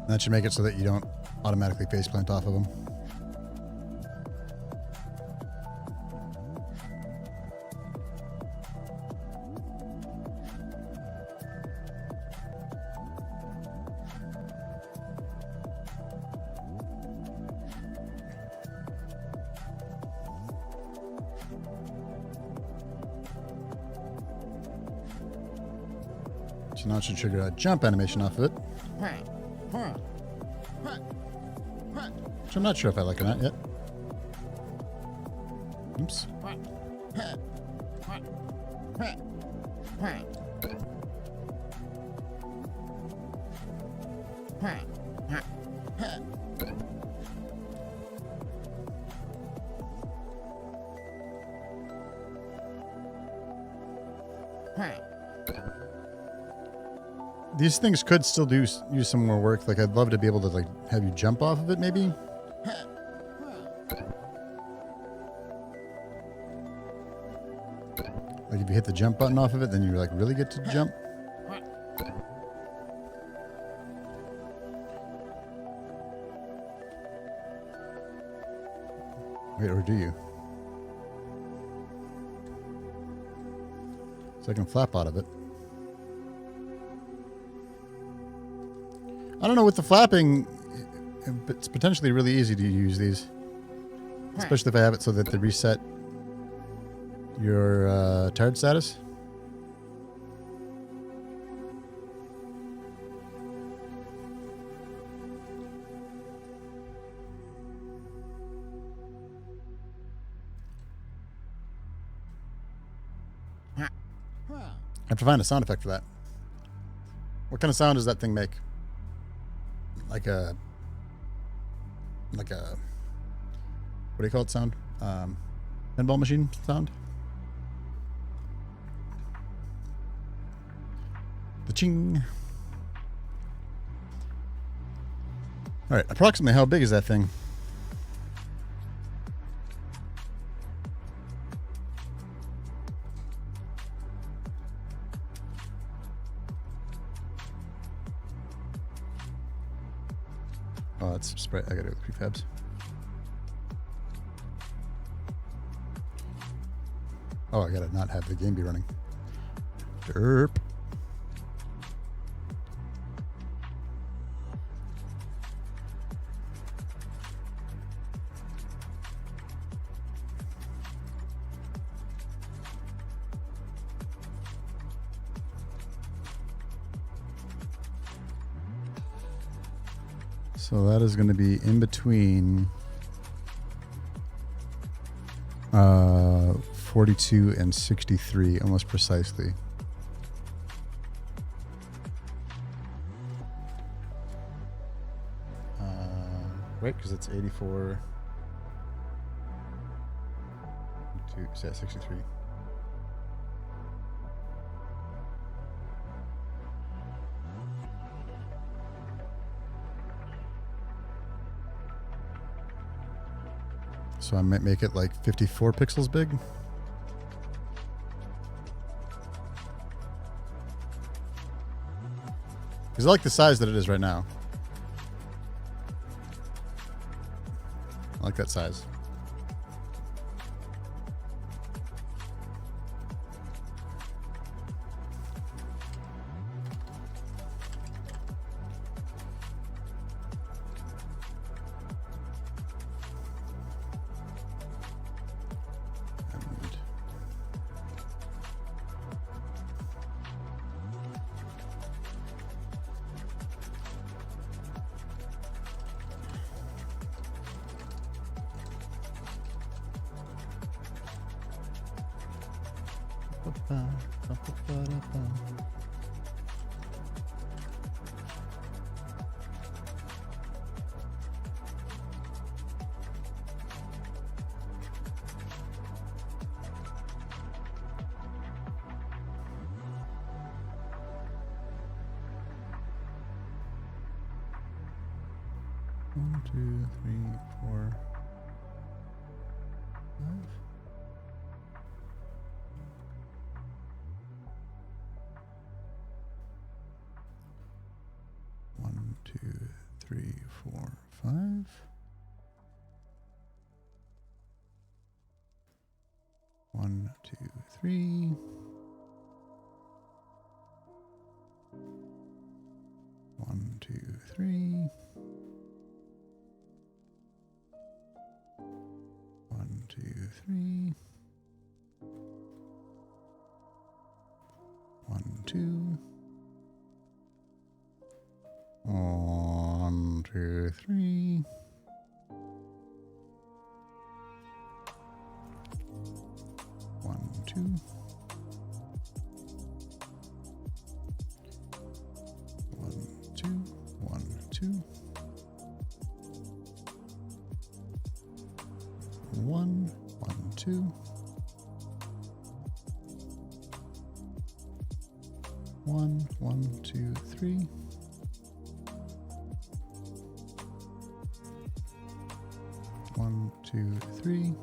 That should make it so that you don't automatically faceplant off of them. So now it should trigger a jump animation off of it. Which I'm not sure if I like or not yet. Oops. These things could still use some more work. Like, I'd love to be able to, like, have you jump off of it, maybe. Like, if you hit the jump button off of it, then you, like, really get to jump. Wait, or do you? So I can flap out of it. I don't know, with the flapping, it's potentially really easy to use these. Especially if I have it so that they reset your tired status. I have to find a sound effect for that. What kind of sound does that thing make? Like a what do you call it sound? Pinball machine sound? The ching. Alright, approximately how big is that thing? Oh, that's spray. I gotta do the prefabs. Oh, I gotta not have the game be running. Derp. So that is going to be in between 42 and 63, almost precisely. Right, because it's 84. Yeah, 63. So I might make it like 54 pixels big. Because I like the size that it is right now. I like that size. One, 2, 3, 4, 5. One, 2, 3, 4, 5. 1, 2, 3. 1, 2, 3. 1, 2, 3. 1, 2. 1, 2, 3. 1, 2. 1, 2. 1, 2. 1, 1, 2. 1, 1, 2, 3. 1, 2, 3.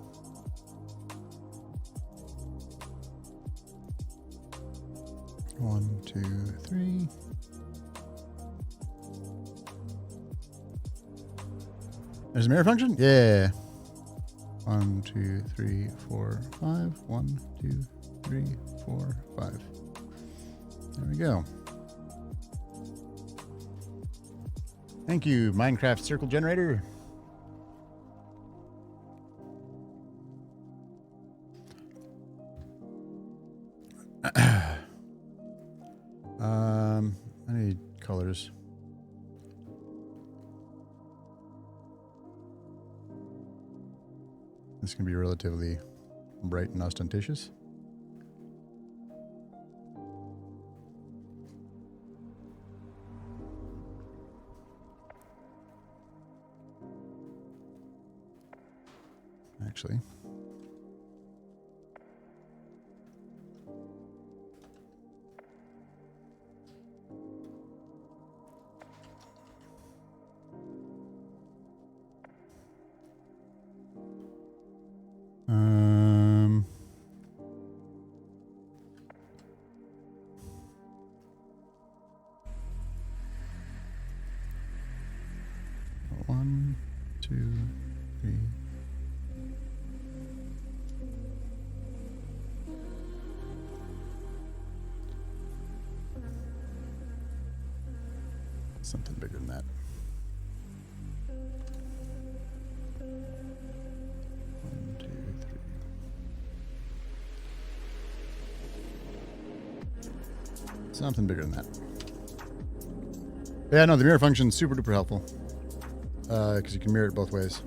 1, 2, 3. There's a mirror function? Yeah. 1, 2, 3, 4, 5. 1, 2, 3, 4, 5. There we go. Thank you, Minecraft Circle Generator. I need colors. This can be relatively bright and ostentatious. Actually. Um, 1, 2, 3. Something bigger than that. 1, 2, 3. Something bigger than that. Yeah, no, the mirror function is super duper helpful because you can mirror it both ways.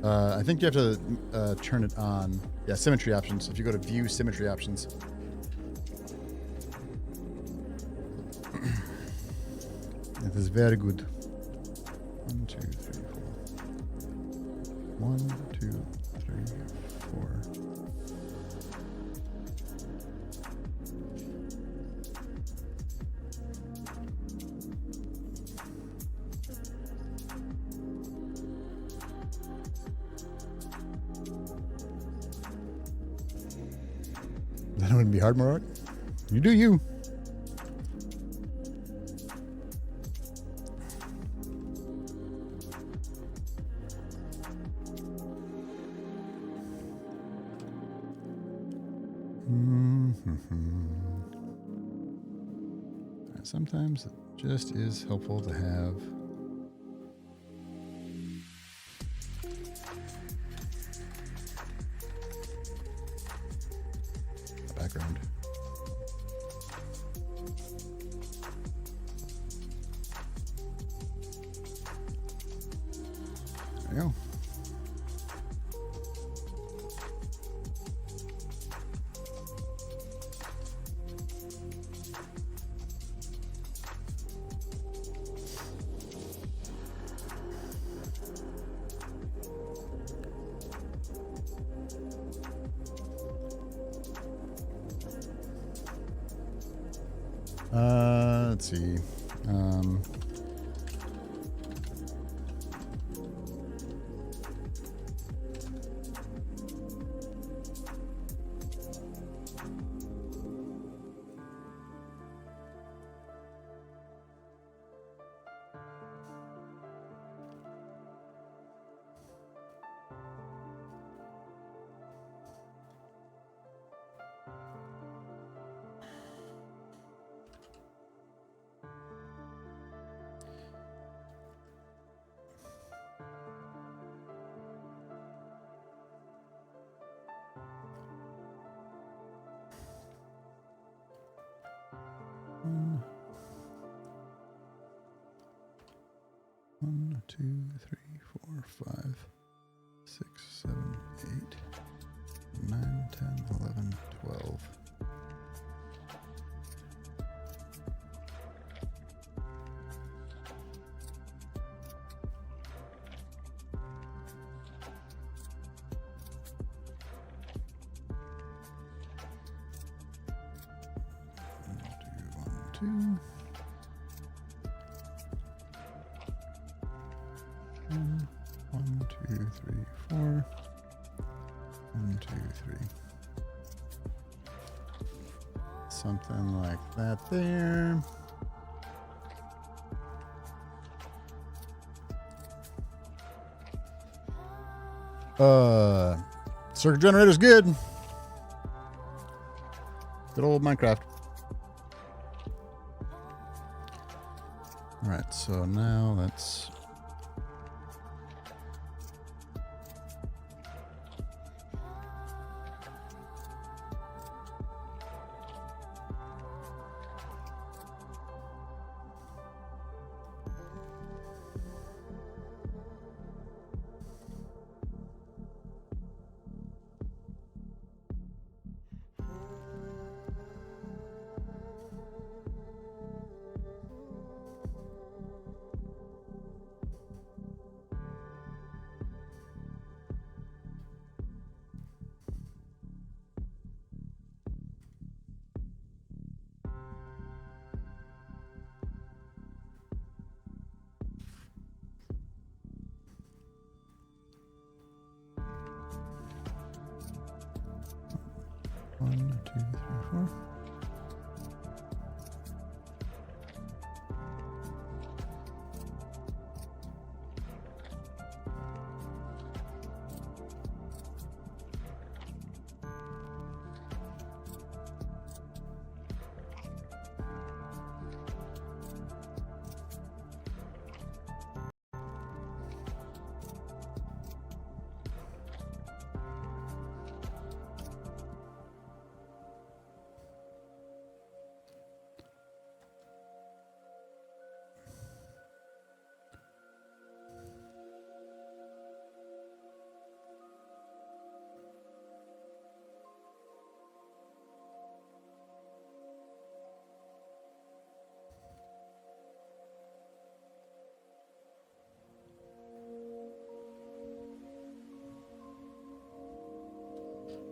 I think you have to turn it on. Yeah, symmetry options. If you go to View Symmetry Options. It is very good. 1, 2, 3, 4. 1, 2, 3, 4. That wouldn't be hard, Mark. You do you. Sometimes it just is helpful to have a background. There we go. Let's see. 1, 2, 3, 4, 5, 6, 7, 8, 9, 10, 11, 12. Two. 1, 2, 3, 4. 1, 2, 3. Something like that there. Circuit generator's good. Good old Minecraft. All right, so now let's One, two, three, four.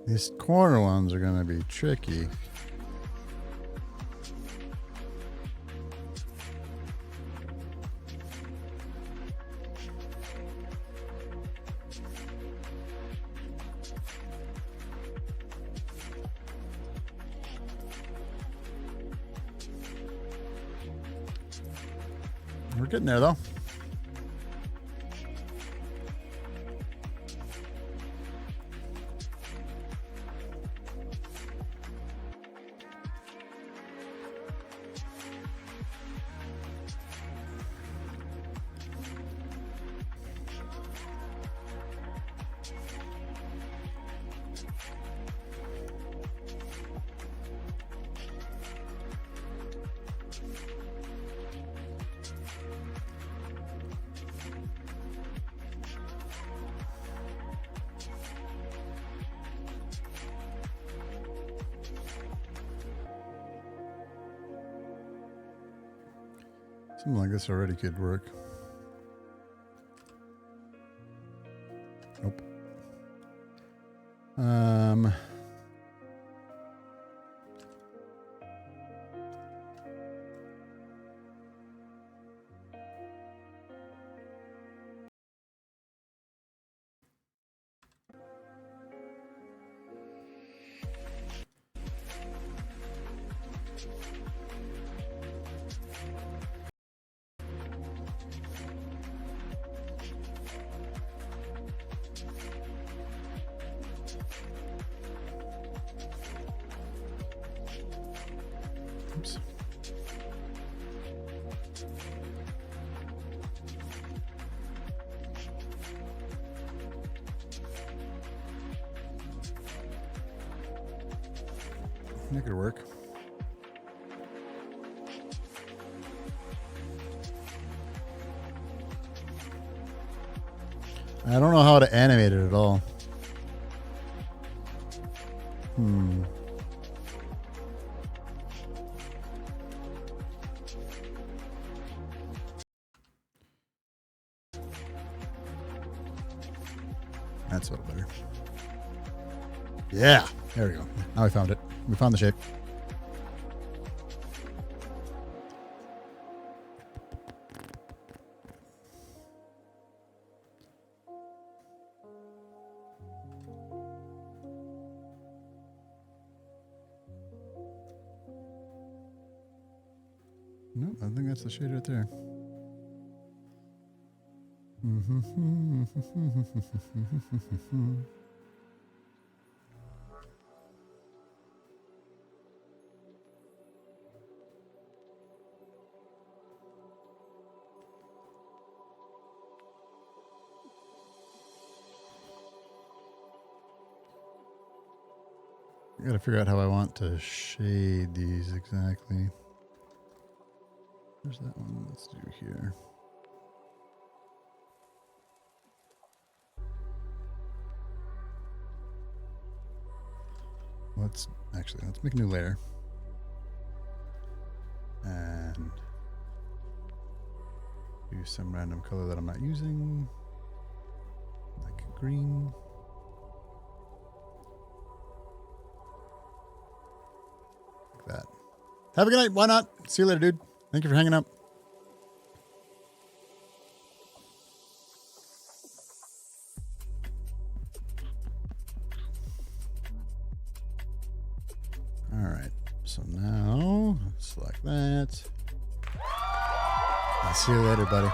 These corner ones are going to be tricky. We're getting there, though. Something like this already could work. Nope. Oops. Make it work. I don't know how to animate it at all. That's a little better. Yeah, there we go. Now we found it. We found the shape. No, I think that's the shade right there. I gotta figure out how I want to shade these exactly. Where's that one? Let's do here. Let's make a new layer. And use some random color that I'm not using. Like green. Like that. Have a good night. Why not? See you later, dude. Thank you for hanging out. All right. So now, select that. I'll see you later, buddy.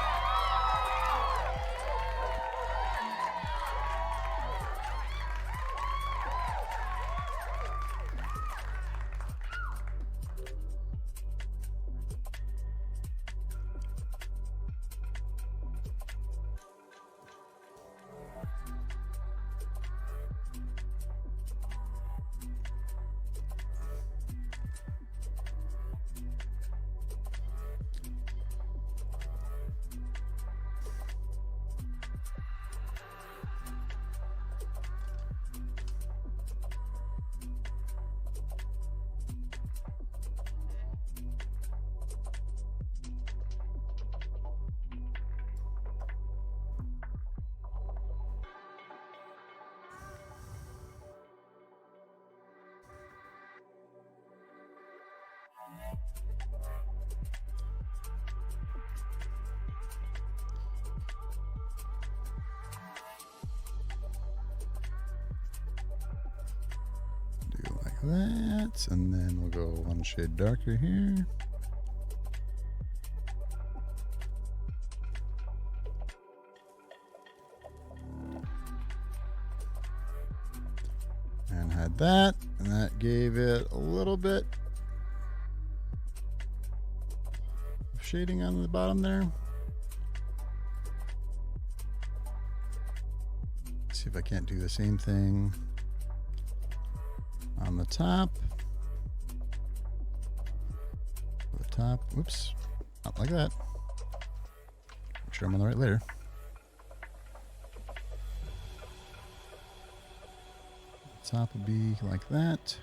That, and then we'll go one shade darker here. And had that, and that gave it a little bit of shading on the bottom there. Let's see if I can't do the same thing on the top. The top, whoops, not like that. Make sure I'm on the right layer. The top will be like that.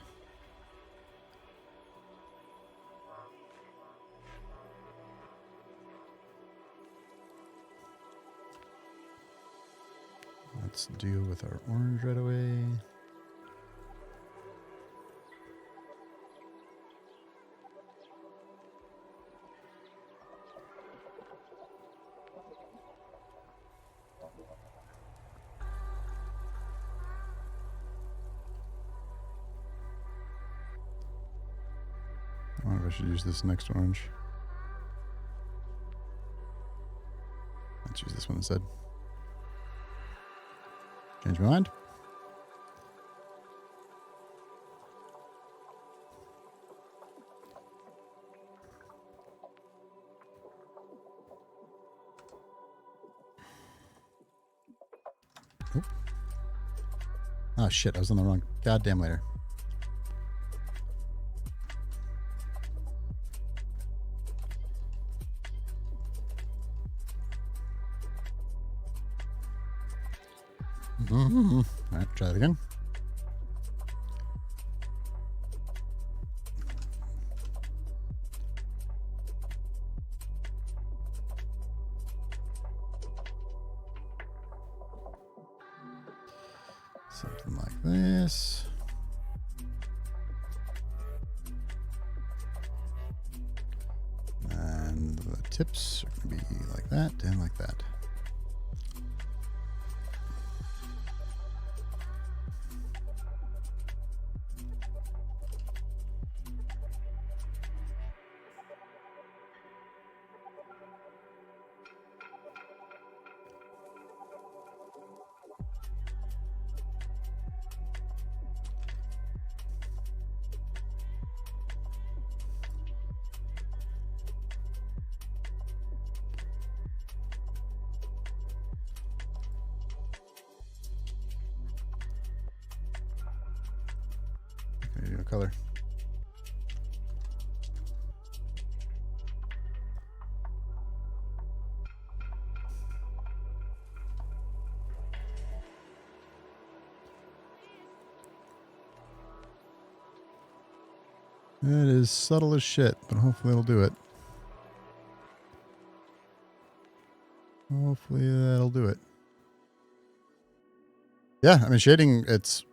Let's deal with our orange right away. I wonder if I should use this next orange. Let's use this one instead. Change my mind. Oop. Oh shit, I was on the wrong goddamn layer. All right, try it again. Something like this. And the tips are going to be like that and like that. Okay, what color? It is subtle as shit, but hopefully it'll do it. Hopefully that'll do it. Yeah, I mean, shading, it's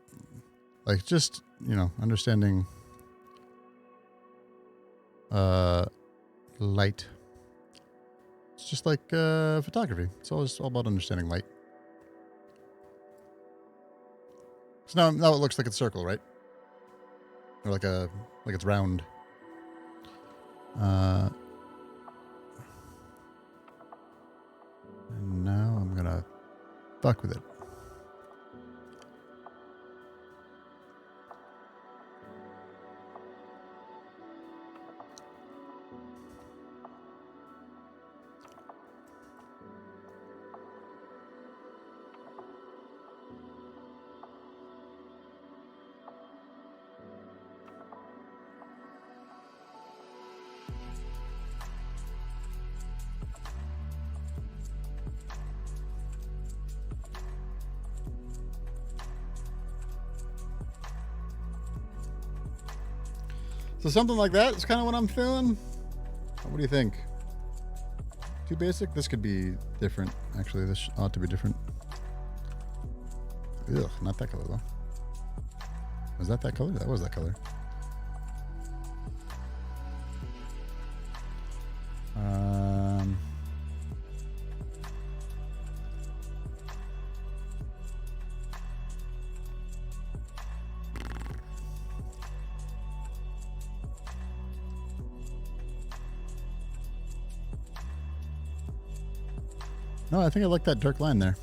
like just, you know, understanding light. It's just like photography. It's always all about understanding light. So now it looks like it's a circle, right? Or like it's round. And now I'm gonna fuck with it. So something like that is kind of what I'm feeling. What do you think? Too basic? This could be different. Actually, this ought to be different. Ugh, not that color though. Was that color? That was that color. No, I think I like that dark line there.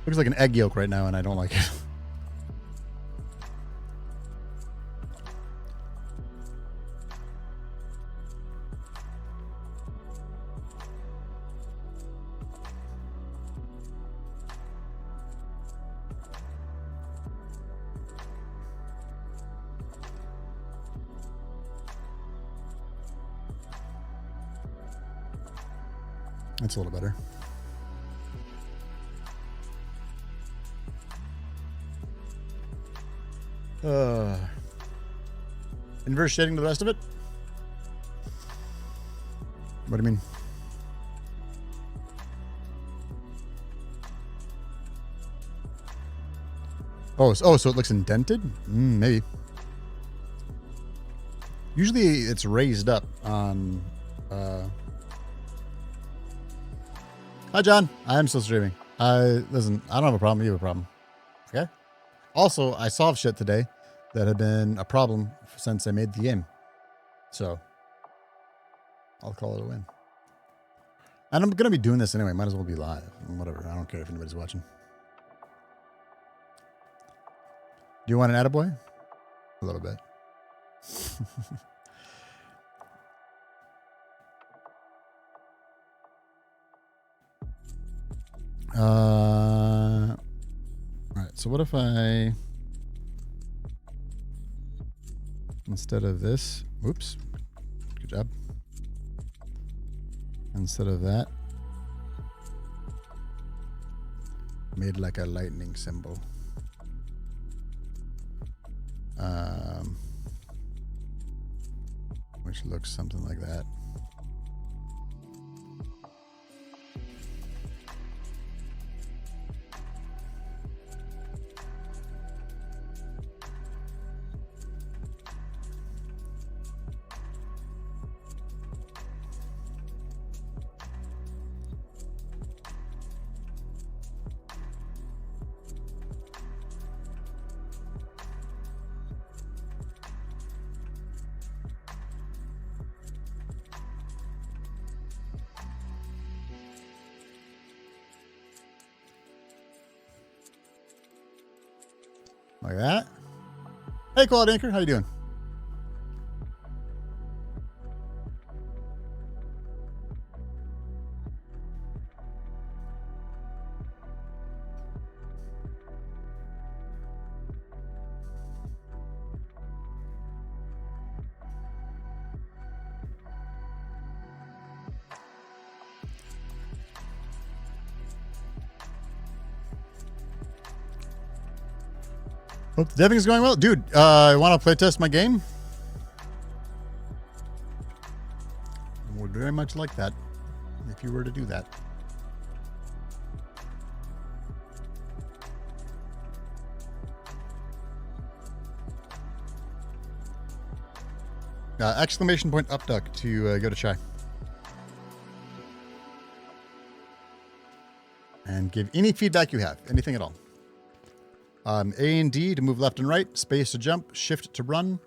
Looks like an egg yolk right now, and I don't like it. That's a little better. Inverse shading to the rest of it? What do you mean? So it looks indented? Maybe. Usually it's raised up on... Hi, John. I am still streaming. Listen, I don't have a problem. You have a problem. Okay? Also, I solved shit today that had been a problem since I made the game. So, I'll call it a win. And I'm going to be doing this anyway. Might as well be live. Whatever. I don't care if anybody's watching. Do you want an attaboy? A little bit. All right. So what if I Instead of this, whoops, good job. Instead of that, made like a lightning symbol. Which looks something like that. Like that. Hey, Quality Anchor, how you doing? Hope the deving is going well. Dude, you want to play test my game? Would very much like that if you were to do that. Exclamation point up duck to go to Chai. And give any feedback you have, anything at all. A and D to move left and right, space to jump, shift to run.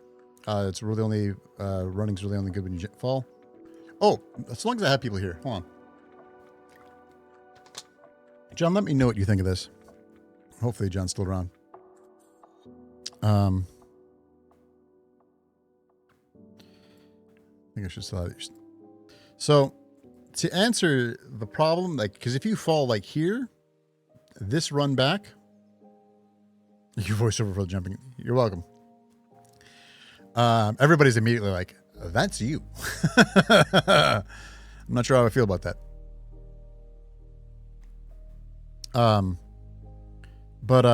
It's really only, running's really only good when you fall. Oh, as long as I have people here. Hold on. John, let me know what you think of this. Hopefully John's still around. I think I should saw it. So, to answer the problem, like, because if you fall like here, this run back, your voiceover for the jumping, you're welcome. Everybody's immediately like, that's you. I'm not sure how I feel about that. But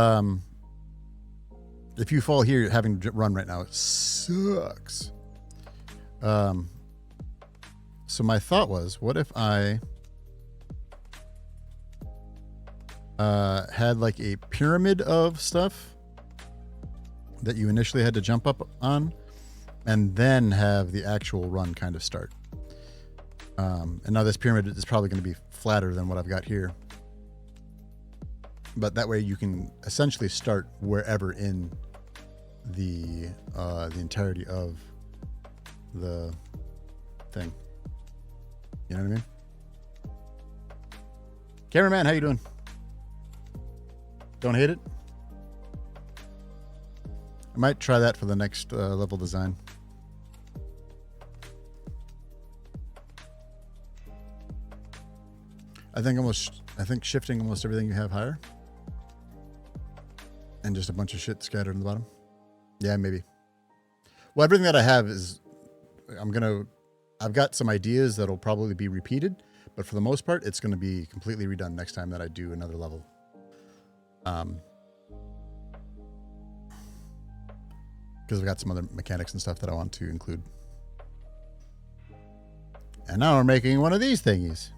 if you fall here, having to run right now, it sucks. So my thought was, what if I had like a pyramid of stuff that you initially had to jump up on, and then have the actual run kind of start. And now this pyramid is probably going to be flatter than what I've got here. But that way you can essentially start wherever in the entirety of the thing. You know what I mean? Cameraman, how you doing? Don't hate it? I might try that for the next level design. I think shifting almost everything you have higher. And just a bunch of shit scattered in the bottom. Yeah, maybe. Well, everything that I have is, I've got some ideas that'll probably be repeated, but for the most part, it's going to be completely redone next time that I do another level. Because I've got some other mechanics and stuff that I want to include. And now we're making one of these thingies.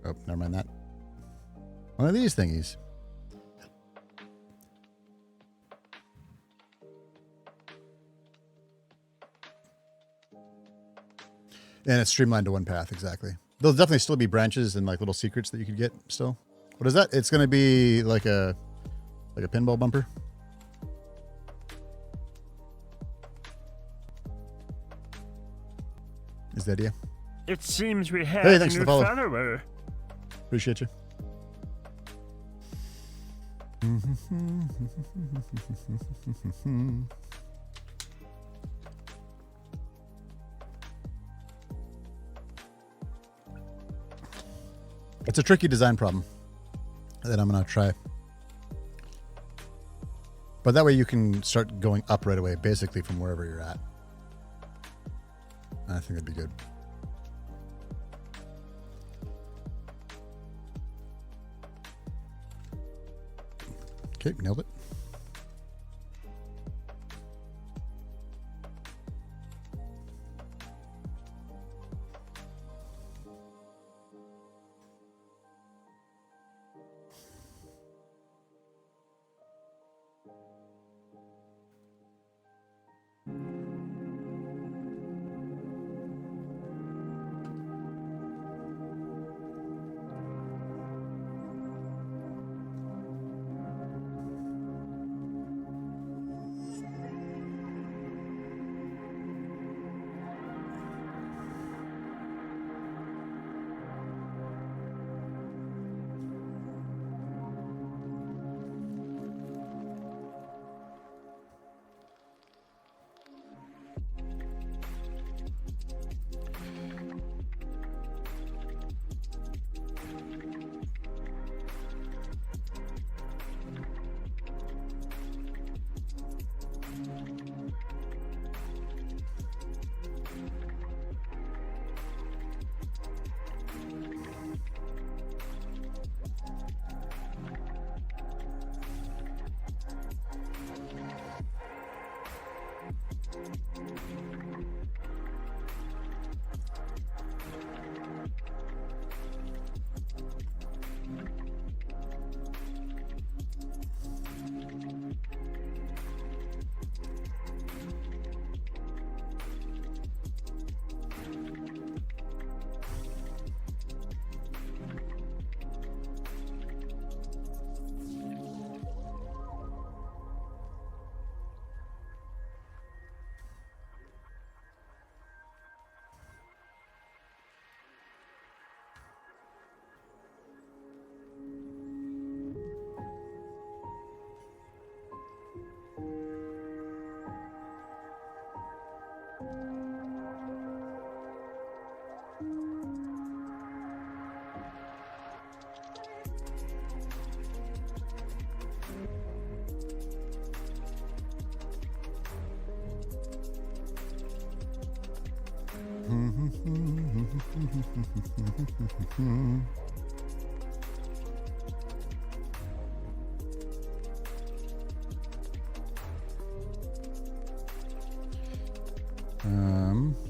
Oh, never mind that. One of these thingies. And it's streamlined to one path, exactly. There'll definitely still be branches and like little secrets that you could get still. What is that? It's going to be like a pinball bumper. Is that you? It seems we have Hey, thanks a for new the follow. follower. Appreciate you. It's a tricky design problem that I'm going to try. But that way you can start going up right away, basically from wherever you're at. I think that'd be good. Okay, nailed it. Um,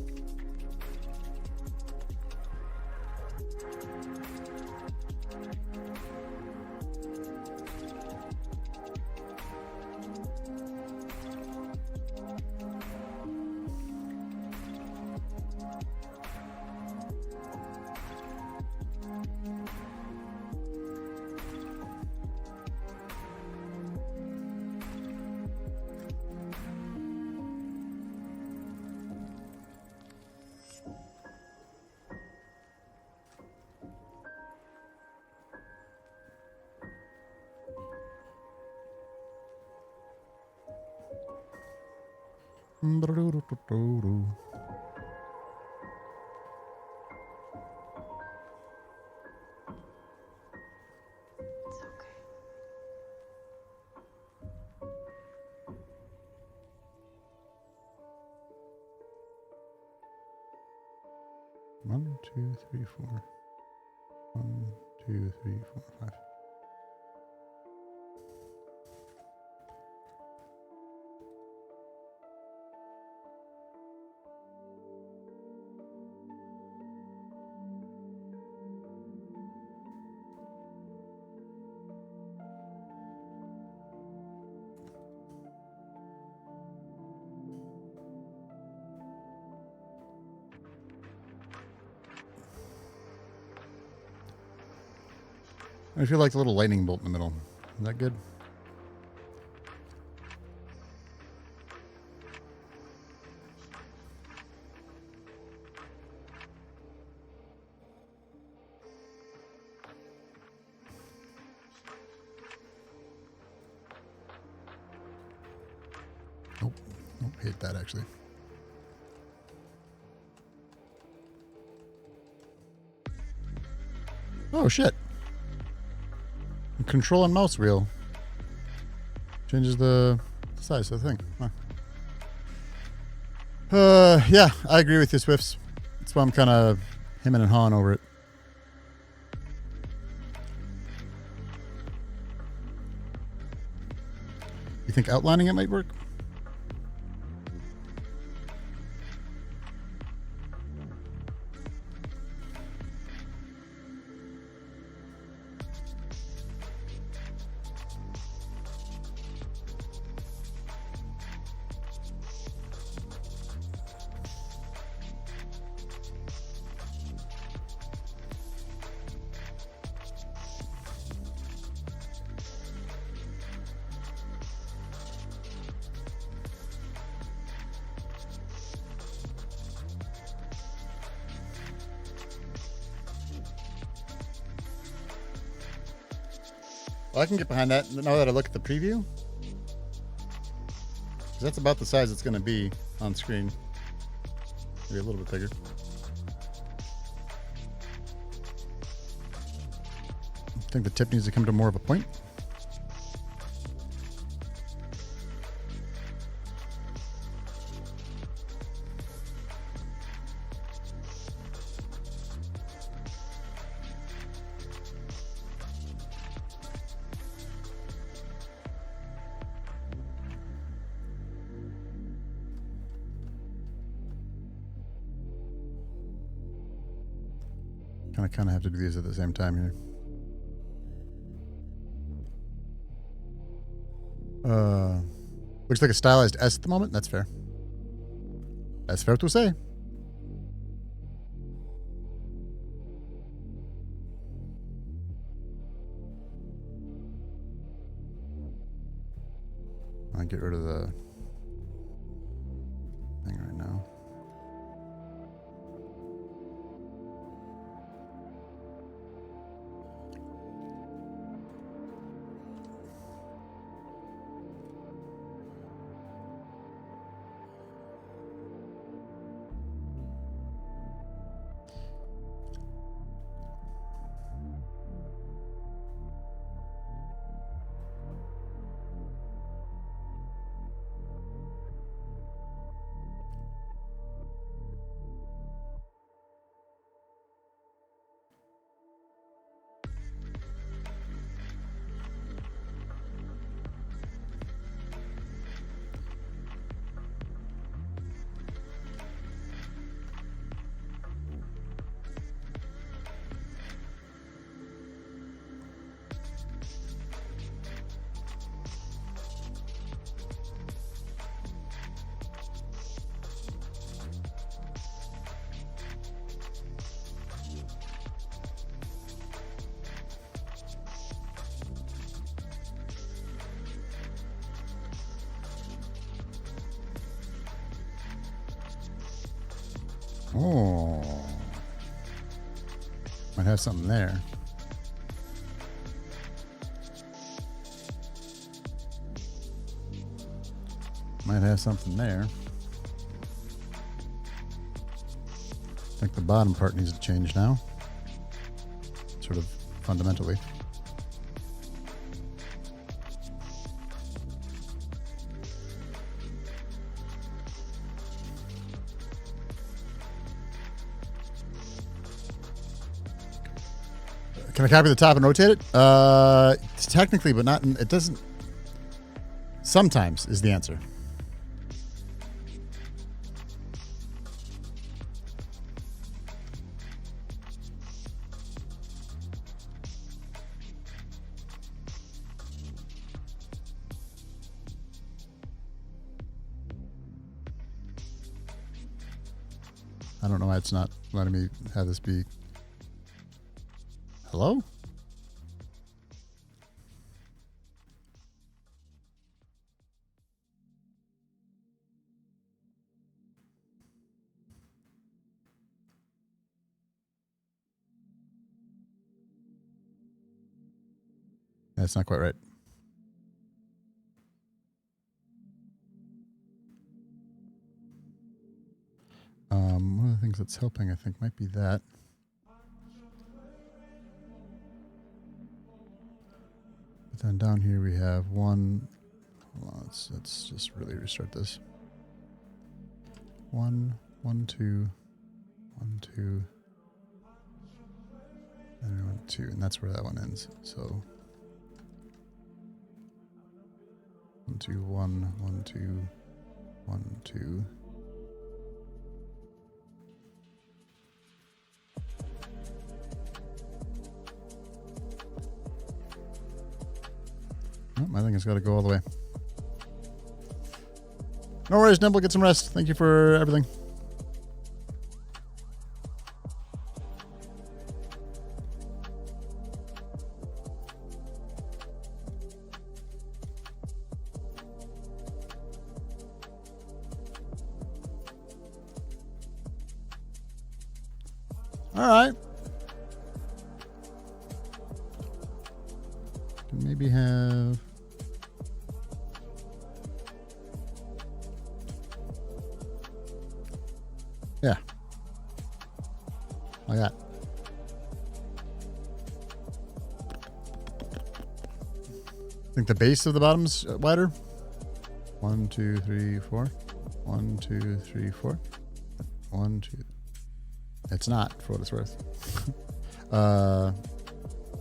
It's okay. One, two, three, four. 1, 2, 3, 4, 5. I feel like a little lightning bolt in the middle. Is that good? Nope. Nope. Hate that actually. Oh shit. Control and mouse wheel changes the the size of the thing. Huh. Yeah, I agree with you, Swifts. That's why I'm kind of hemming and hawing over it. You think outlining it might work? Well, I can get behind that now that I look at the preview. 'Cause that's about the size it's going to be on screen. Maybe a little bit bigger. I think the tip needs to come to more of a point. Kind of have to do these at the same time here. Looks like a stylized S at the moment. That's fair. That's fair to say. I'll get rid of the thing right now. Oh. Might have something there. Might have something there. I think the bottom part needs to change now. Sort of fundamentally. Can I copy the top and rotate it? Technically, but not. It doesn't. Sometimes is the answer. I don't know why it's not letting me have this be. Hello? That's not quite right. One of the things that's helping, I think, might be that. But then down here we have one. Hold on, let's just really restart this. 1, 1, 2, 1, 2, and 1, 2, and that's where that one ends. So 1, 2, 1, 1, 2, 1, 2. Oh, I think it's got to go all the way. No worries, Nimble. Get some rest. Thank you for everything. All right. Can maybe have... Yeah. Like that. I think the base of the bottom's wider. 1, 2, 3, 4. 1, 2, 3, 4. 1, 2. It's not, for what it's worth.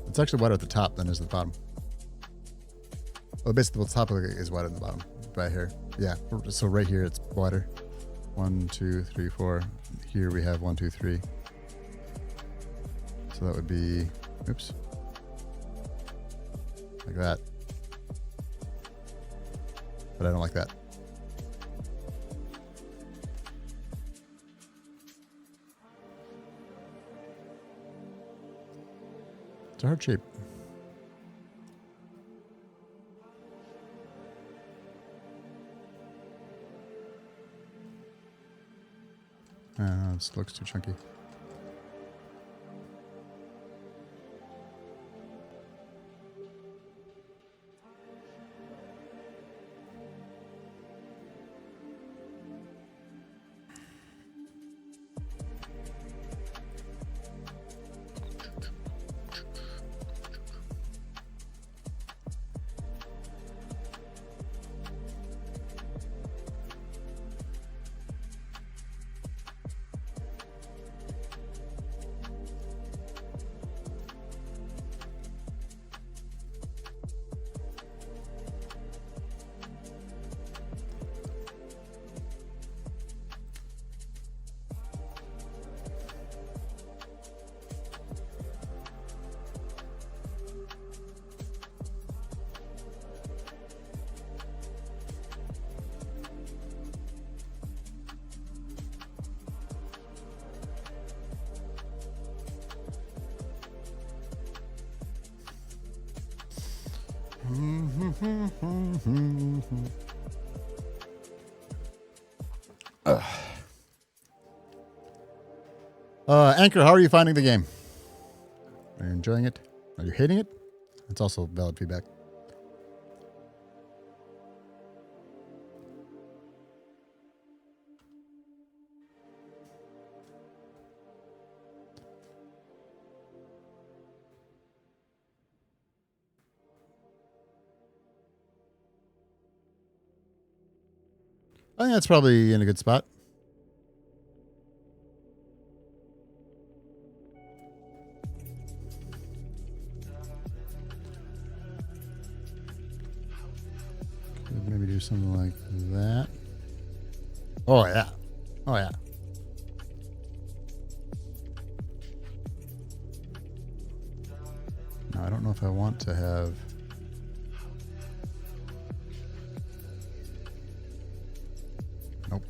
It's actually wider at the top than is at the bottom. Well, basically the top of it is wider than the bottom. Right here. Yeah. So right here it's wider. 1, 2, 3, 4. Here we have 1, 2, 3. So that would be, oops, like that. But I don't like that. It's a hard shape. This looks too chunky. Anchor, how are you finding the game? Are you enjoying it? Are you hating it? That's also valid feedback. I think that's probably in a good spot. Could maybe do something like that. Oh, yeah. Oh, yeah. Now, I don't know if I want to have... Nope.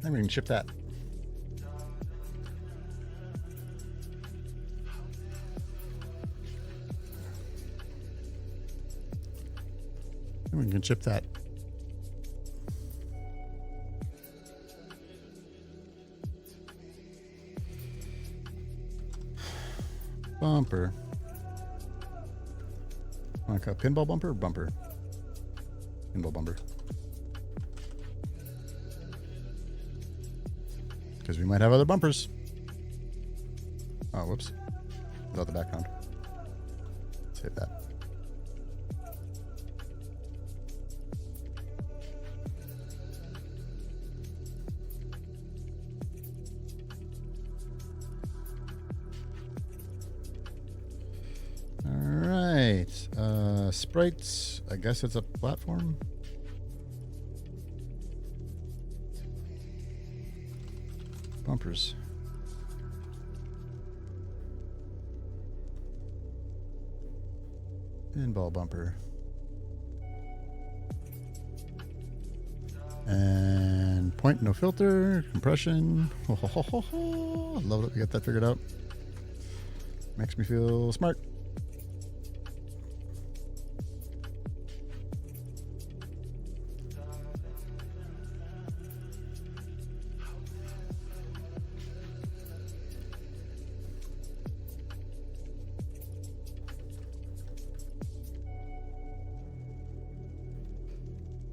think we can ship that. I think we can chip that. Bumper. Like a pinball bumper or bumper? Pinball bumper. Because we might have other bumpers. Oh, whoops. Without the background. Save that. Sprites, I guess it's a platform. Bumpers. Pinball bumper. And point no filter, compression. I love that we got that figured out. Makes me feel smart.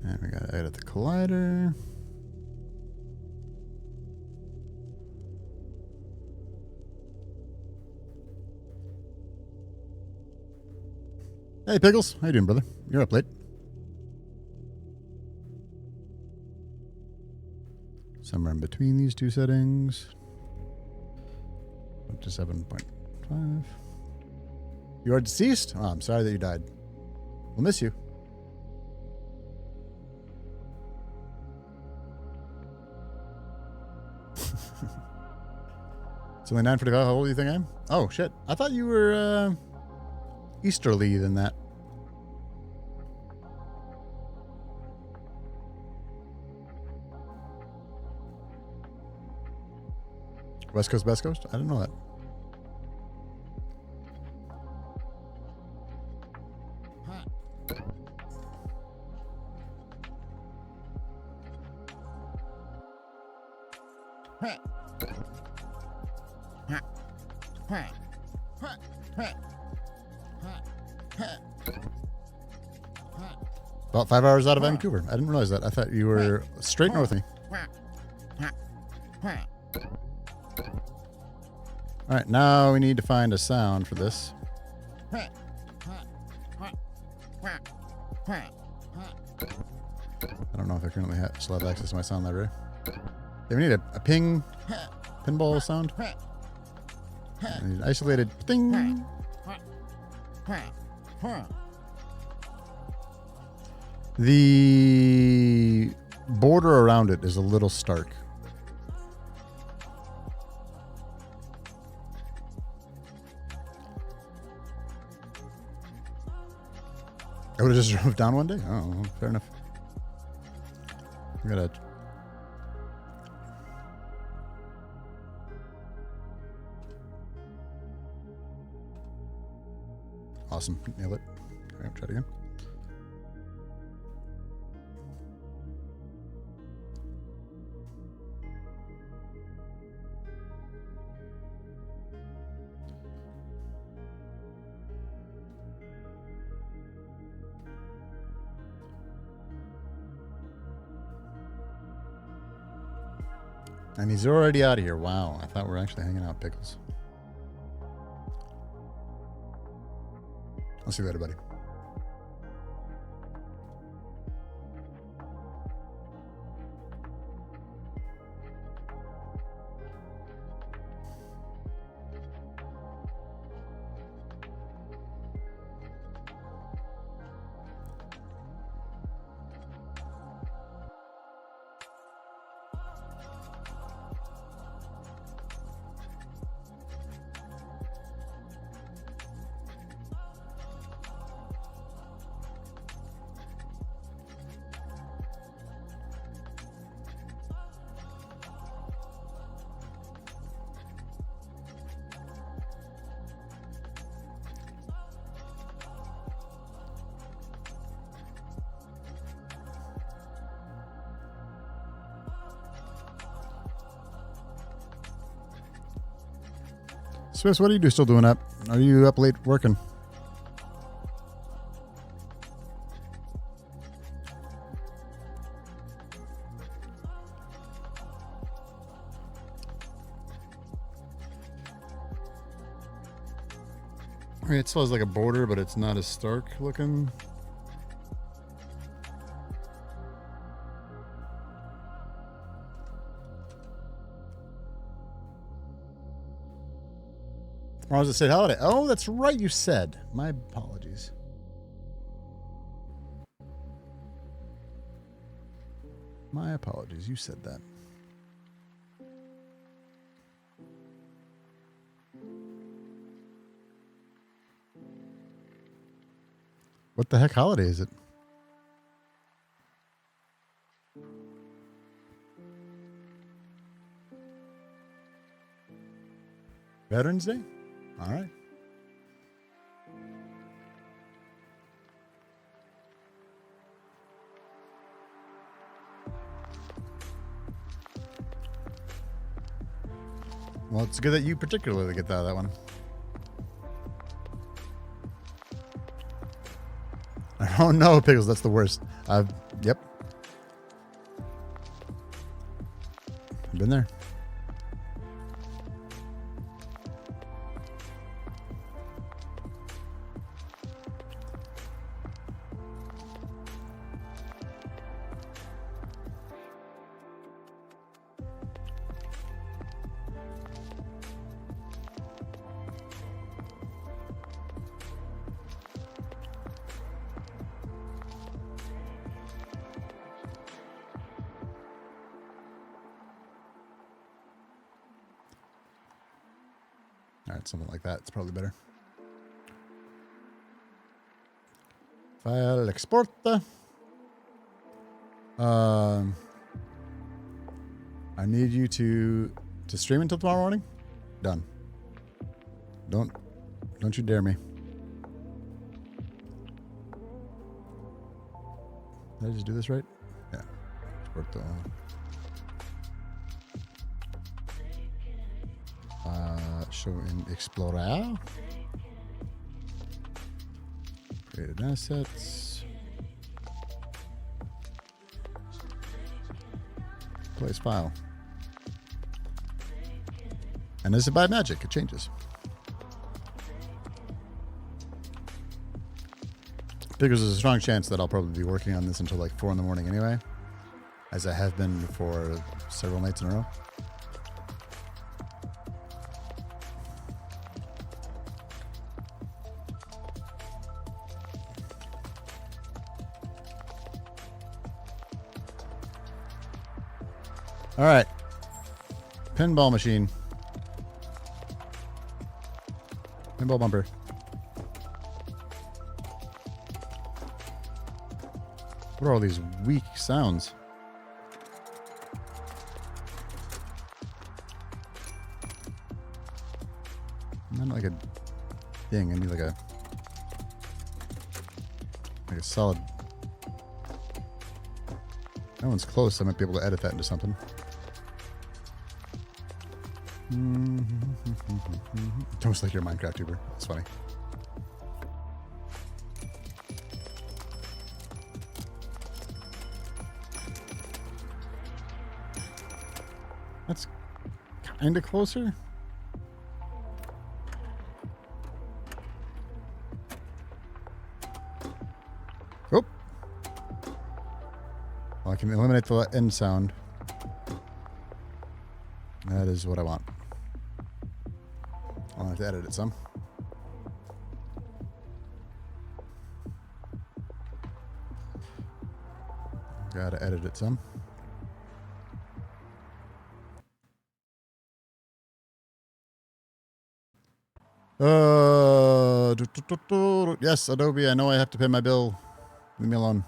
And we got to edit the collider. Hey, Pickles. How you doing, brother? You're up late. Somewhere in between these two settings. Up to 7.5. You are deceased? Oh, I'm sorry that you died. We'll miss you. It's only 9:45. How old do you think I am? Oh, shit. I thought you were Easterly than that. West Coast, Best Coast? I didn't know that. About 5 hours out of Vancouver. I didn't realize that. I thought you were straight north of me. All right, now we need to find a sound for this. I don't know if I currently still have access to my sound library. Yeah, we need a ping pinball sound. I need an isolated ding. The border around it is a little stark. I would have just drove down one day. Oh, fair enough. We gotta. Awesome. Nailed it. All right, try it again. And he's already out of here. Wow. I thought we were actually hanging out, Pickles. I'll see you later, buddy. Swiss, what are you still doing up? Are you up late working? I mean, it still has like a border, but it's not as stark looking. Tomorrow's a state holiday. Oh, that's right, you said. My apologies. My apologies. You said that. What the heck holiday is it? Veterans Day? All right. Well, it's good that you particularly get that one. Oh no, Pickles, that's the worst. Yep. I've been there. All right, something like that. It's probably better. File export. I need you to stream until tomorrow morning. Done. Don't you dare me. Did I just do this right? Yeah. Export the. Show in Explorer. Created assets. Place file. And this is by magic. It changes. Because there's a strong chance that I'll probably be working on this until like 4 in the morning anyway, as I have been for several nights in a row. All right. Pinball machine. Pinball bumper. What are all these weak sounds? Not like a thing. I need like a solid. That one's close. I might be able to edit that into something. Don't like your Minecraft tuber. That's funny. That's kind of closer. Oh. Well, I can eliminate the end sound. That is what I want. I'll have to edit it some. Gotta edit it some. Yes, Adobe, I know I have to pay my bill. Leave me alone.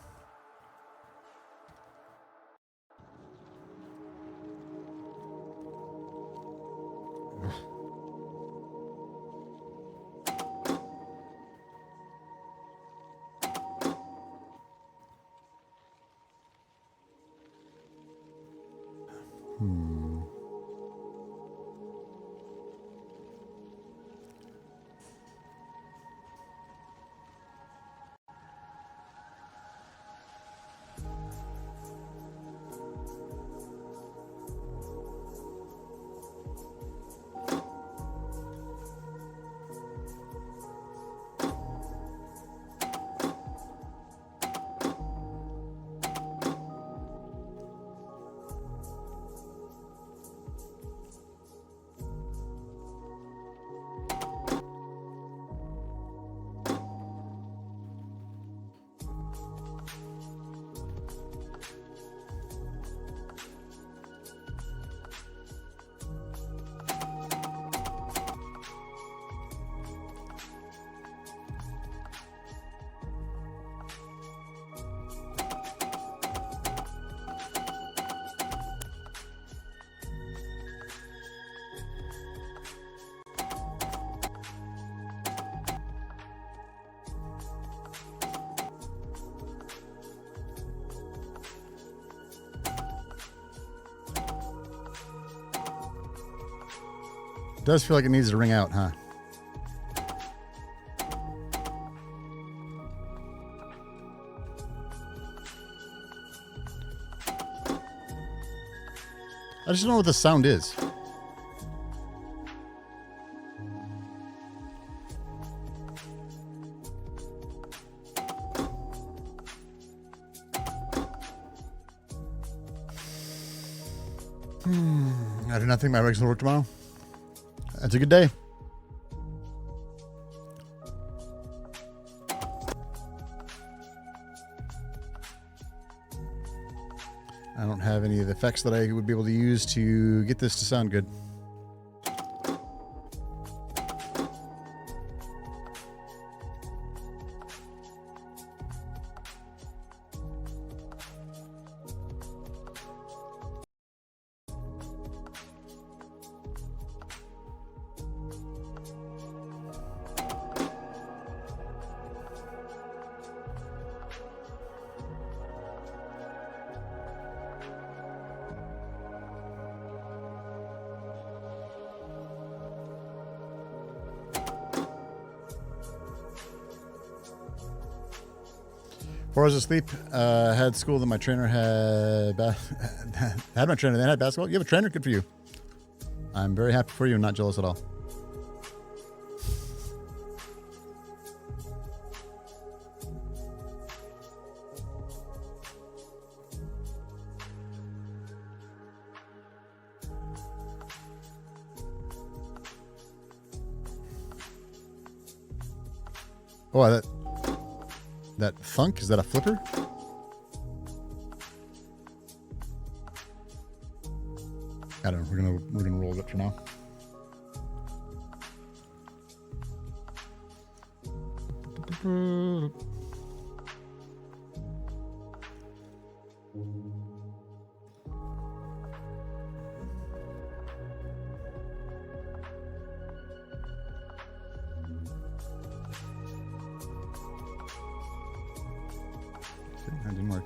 Does feel like it needs to ring out, huh? I just don't know what the sound is. I do not think my legs will work tomorrow. That's a good day. I don't have any of the effects that I would be able to use to get this to sound good. Before I was asleep, had school that my trainer had had my trainer then had basketball. You have a trainer, good for you. I'm very happy for you and not jealous at all. Oh, that thunk, is that a flipper? I don't know. We're gonna roll with it for now. Okay, that didn't work.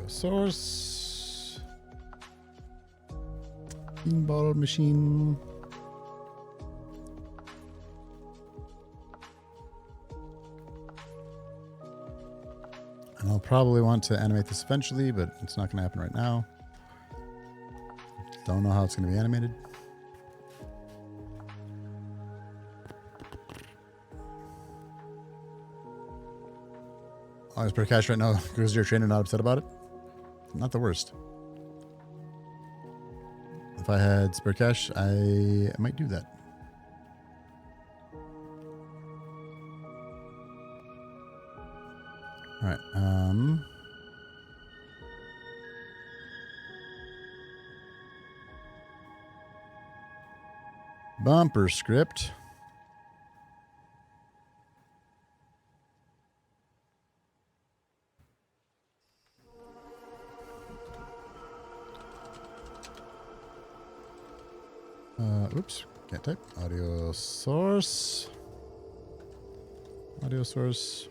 Source. Pinball machine. And I'll probably want to animate this eventually, but it's not going to happen right now. Don't know how it's going to be animated. Oh, it's per cash right now because your trainer not upset about it. Not the worst. If I had spare cash, I might do that. All right. Bumper script. Oops, can't type. Audio source. Audio source.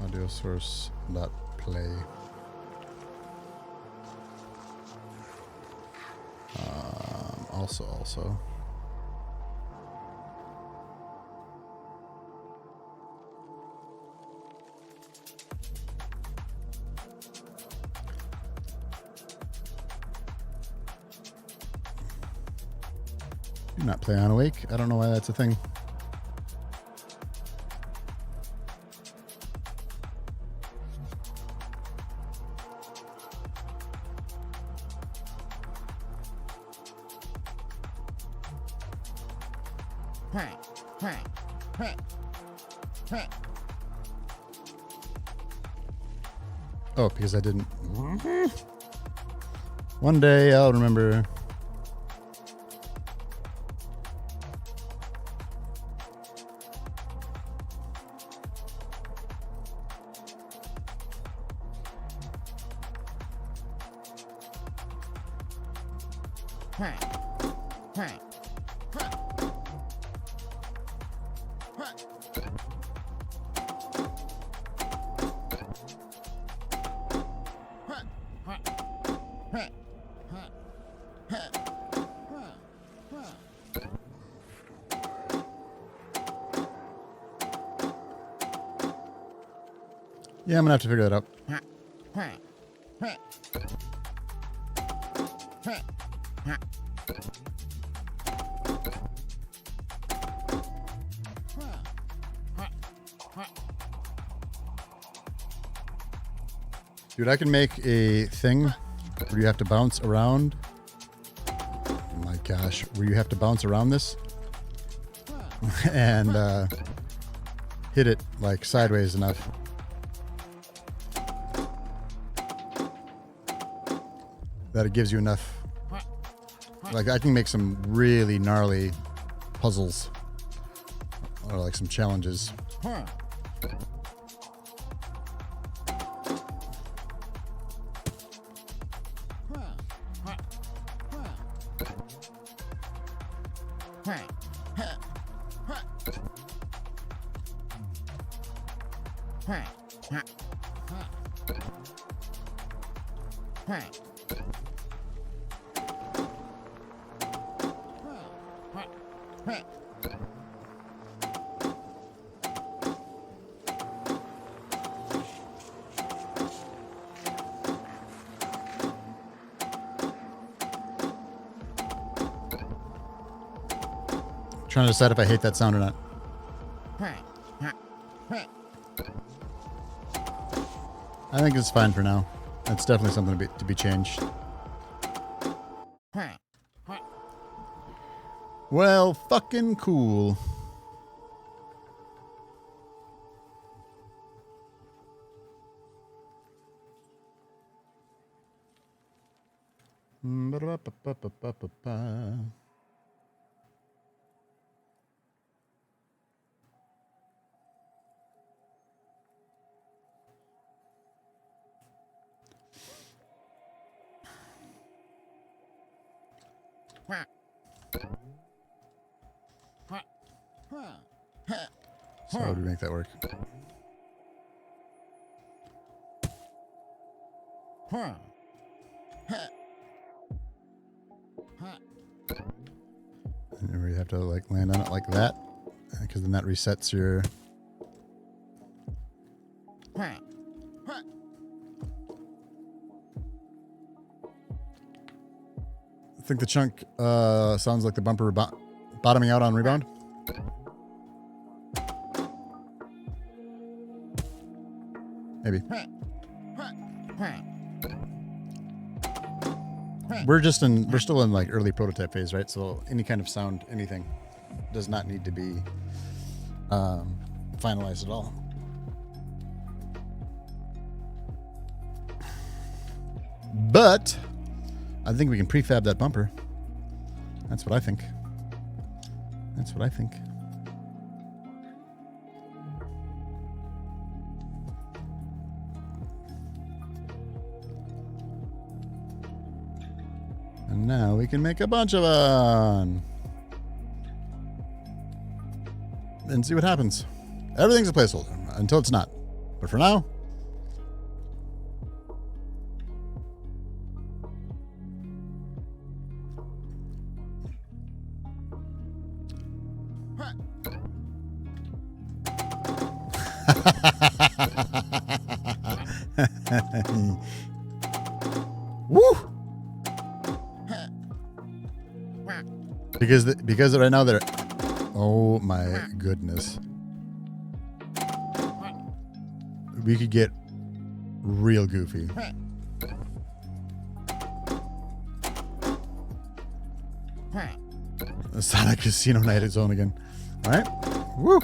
Audio source dot play. Also. Do not play on Awake. I don't know why that's a thing. Oh, because I didn't. One day I'll remember. Yeah, I'm gonna have to figure that out. Dude, I can make a thing where you have to bounce around. Oh my gosh, where you have to bounce around this and hit it like sideways enough. That it gives you enough. Like, I can make some really gnarly puzzles or like some challenges. Trying to decide if I hate that sound or not. I think it's fine for now. It's definitely something to be changed. Well, fucking cool. Ba-da-ba-ba-ba-ba-ba. So how do we make that work? And we have to like land on it like that, because then that resets your. I think the chunk sounds like the bumper bottoming out on rebound. Maybe. We're still in like early prototype phase, right? So any kind of sound, anything, does not need to be finalized at all. But I think we can prefab that bumper. That's what I think. That's what I think. And now we can make a bunch of them. And see what happens. Everything's a placeholder until it's not. But for now, woo! Because right now they're. Oh my goodness. We could get real goofy. Sonic Casino Night is on again. All right. Woo.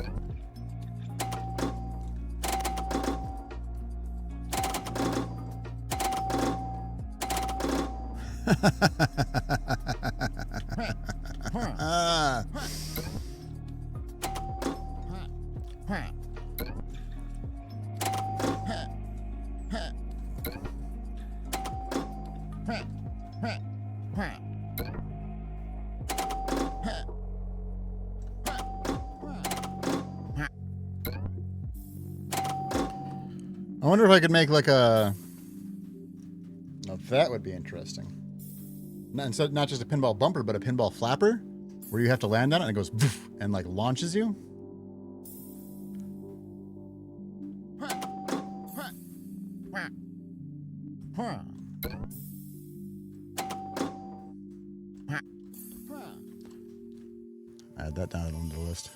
I wonder if I could make like a. Now that would be interesting. Not just a pinball bumper, but a pinball flapper, where you have to land on it and it goes poof, and like launches you. Add that down on the list.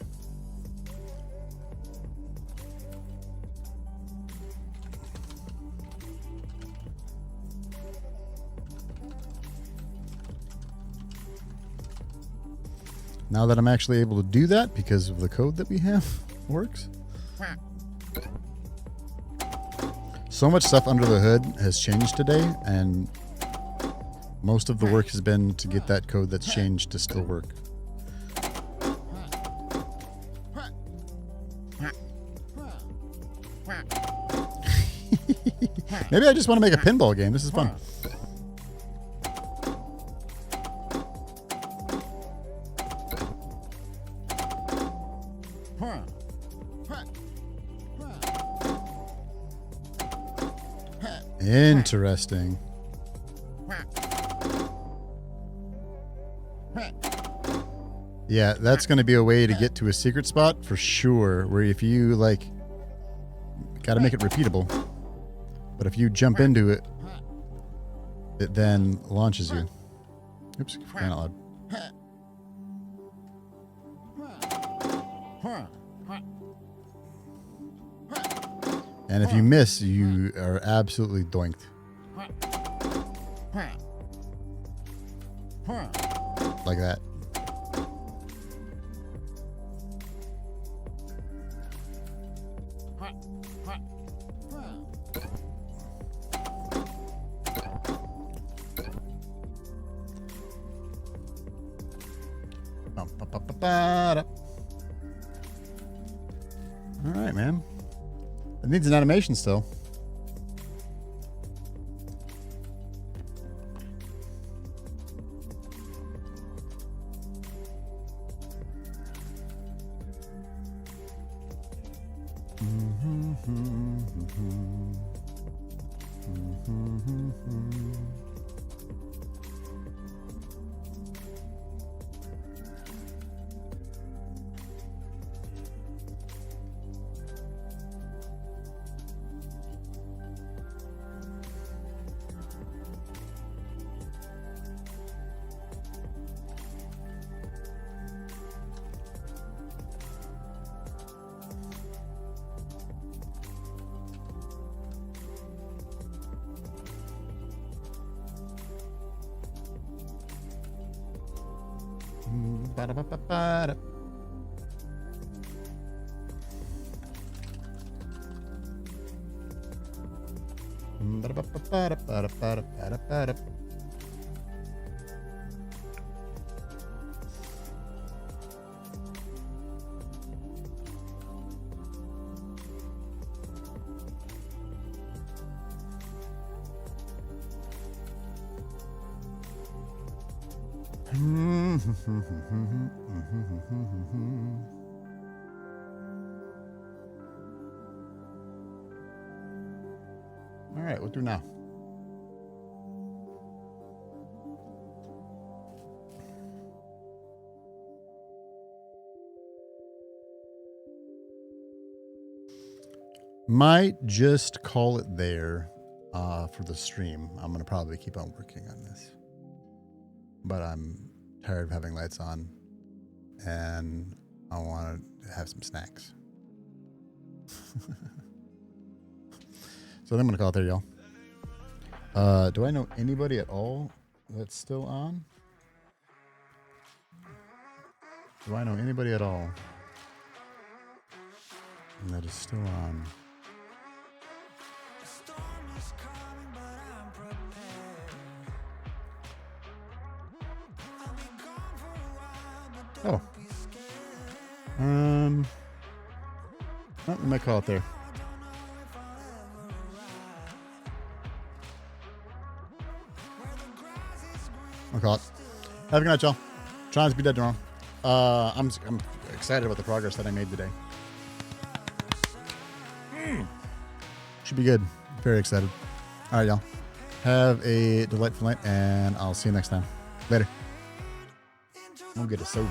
Now that I'm actually able to do that because of the code that we have works. So much stuff under the hood has changed today, and most of the work has been to get that code that's changed to still work. Maybe I just want to make a pinball game. This is fun. Interesting. Yeah, that's going to be a way to get to a secret spot for sure, where if you like, got to make it repeatable. But if you jump into it, it then launches you. Oops, for crying out loud. And if you miss, you are absolutely doinked. Like that. All right, man. It needs an animation still. Ba-da-ba-ba-ba-da. Ba-da-ba-ba-ba-da-ba-da-ba-da-ba-da. All right, we'll do now. Might just call it there for the stream. I'm going to probably keep on working on this. But I'm tired of having lights on, and I want to have some snacks. So I'm going to call it there, y'all. Do I know anybody at all that's still on? Do I know anybody at all? And that is still on. Oh. Oh, we might call it there. I'll call it. Have a good night, y'all. Trying to be dead tomorrow. I'm excited about the progress that I made today. Should be good. Very excited. All right, y'all. Have a delightful night, and I'll see you next time. Later. I'm gonna get a soda.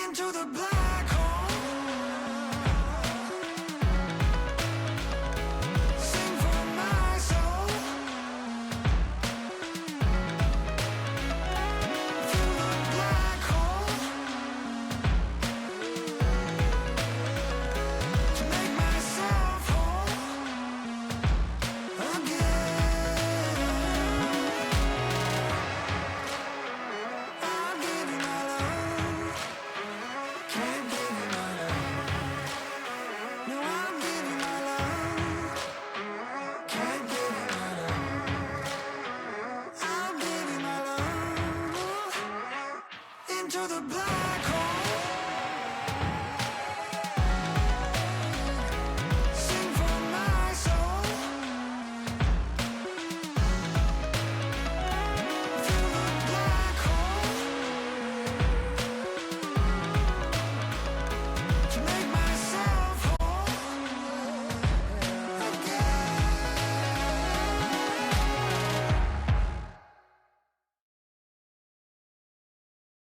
Into the black hole. Sing for my soul. Through the black hole. To make myself whole again. I'll give you my love. Can't give you my love. No, I'll give you my love. Can't give you my love. I'll give you my love. Into the black hole.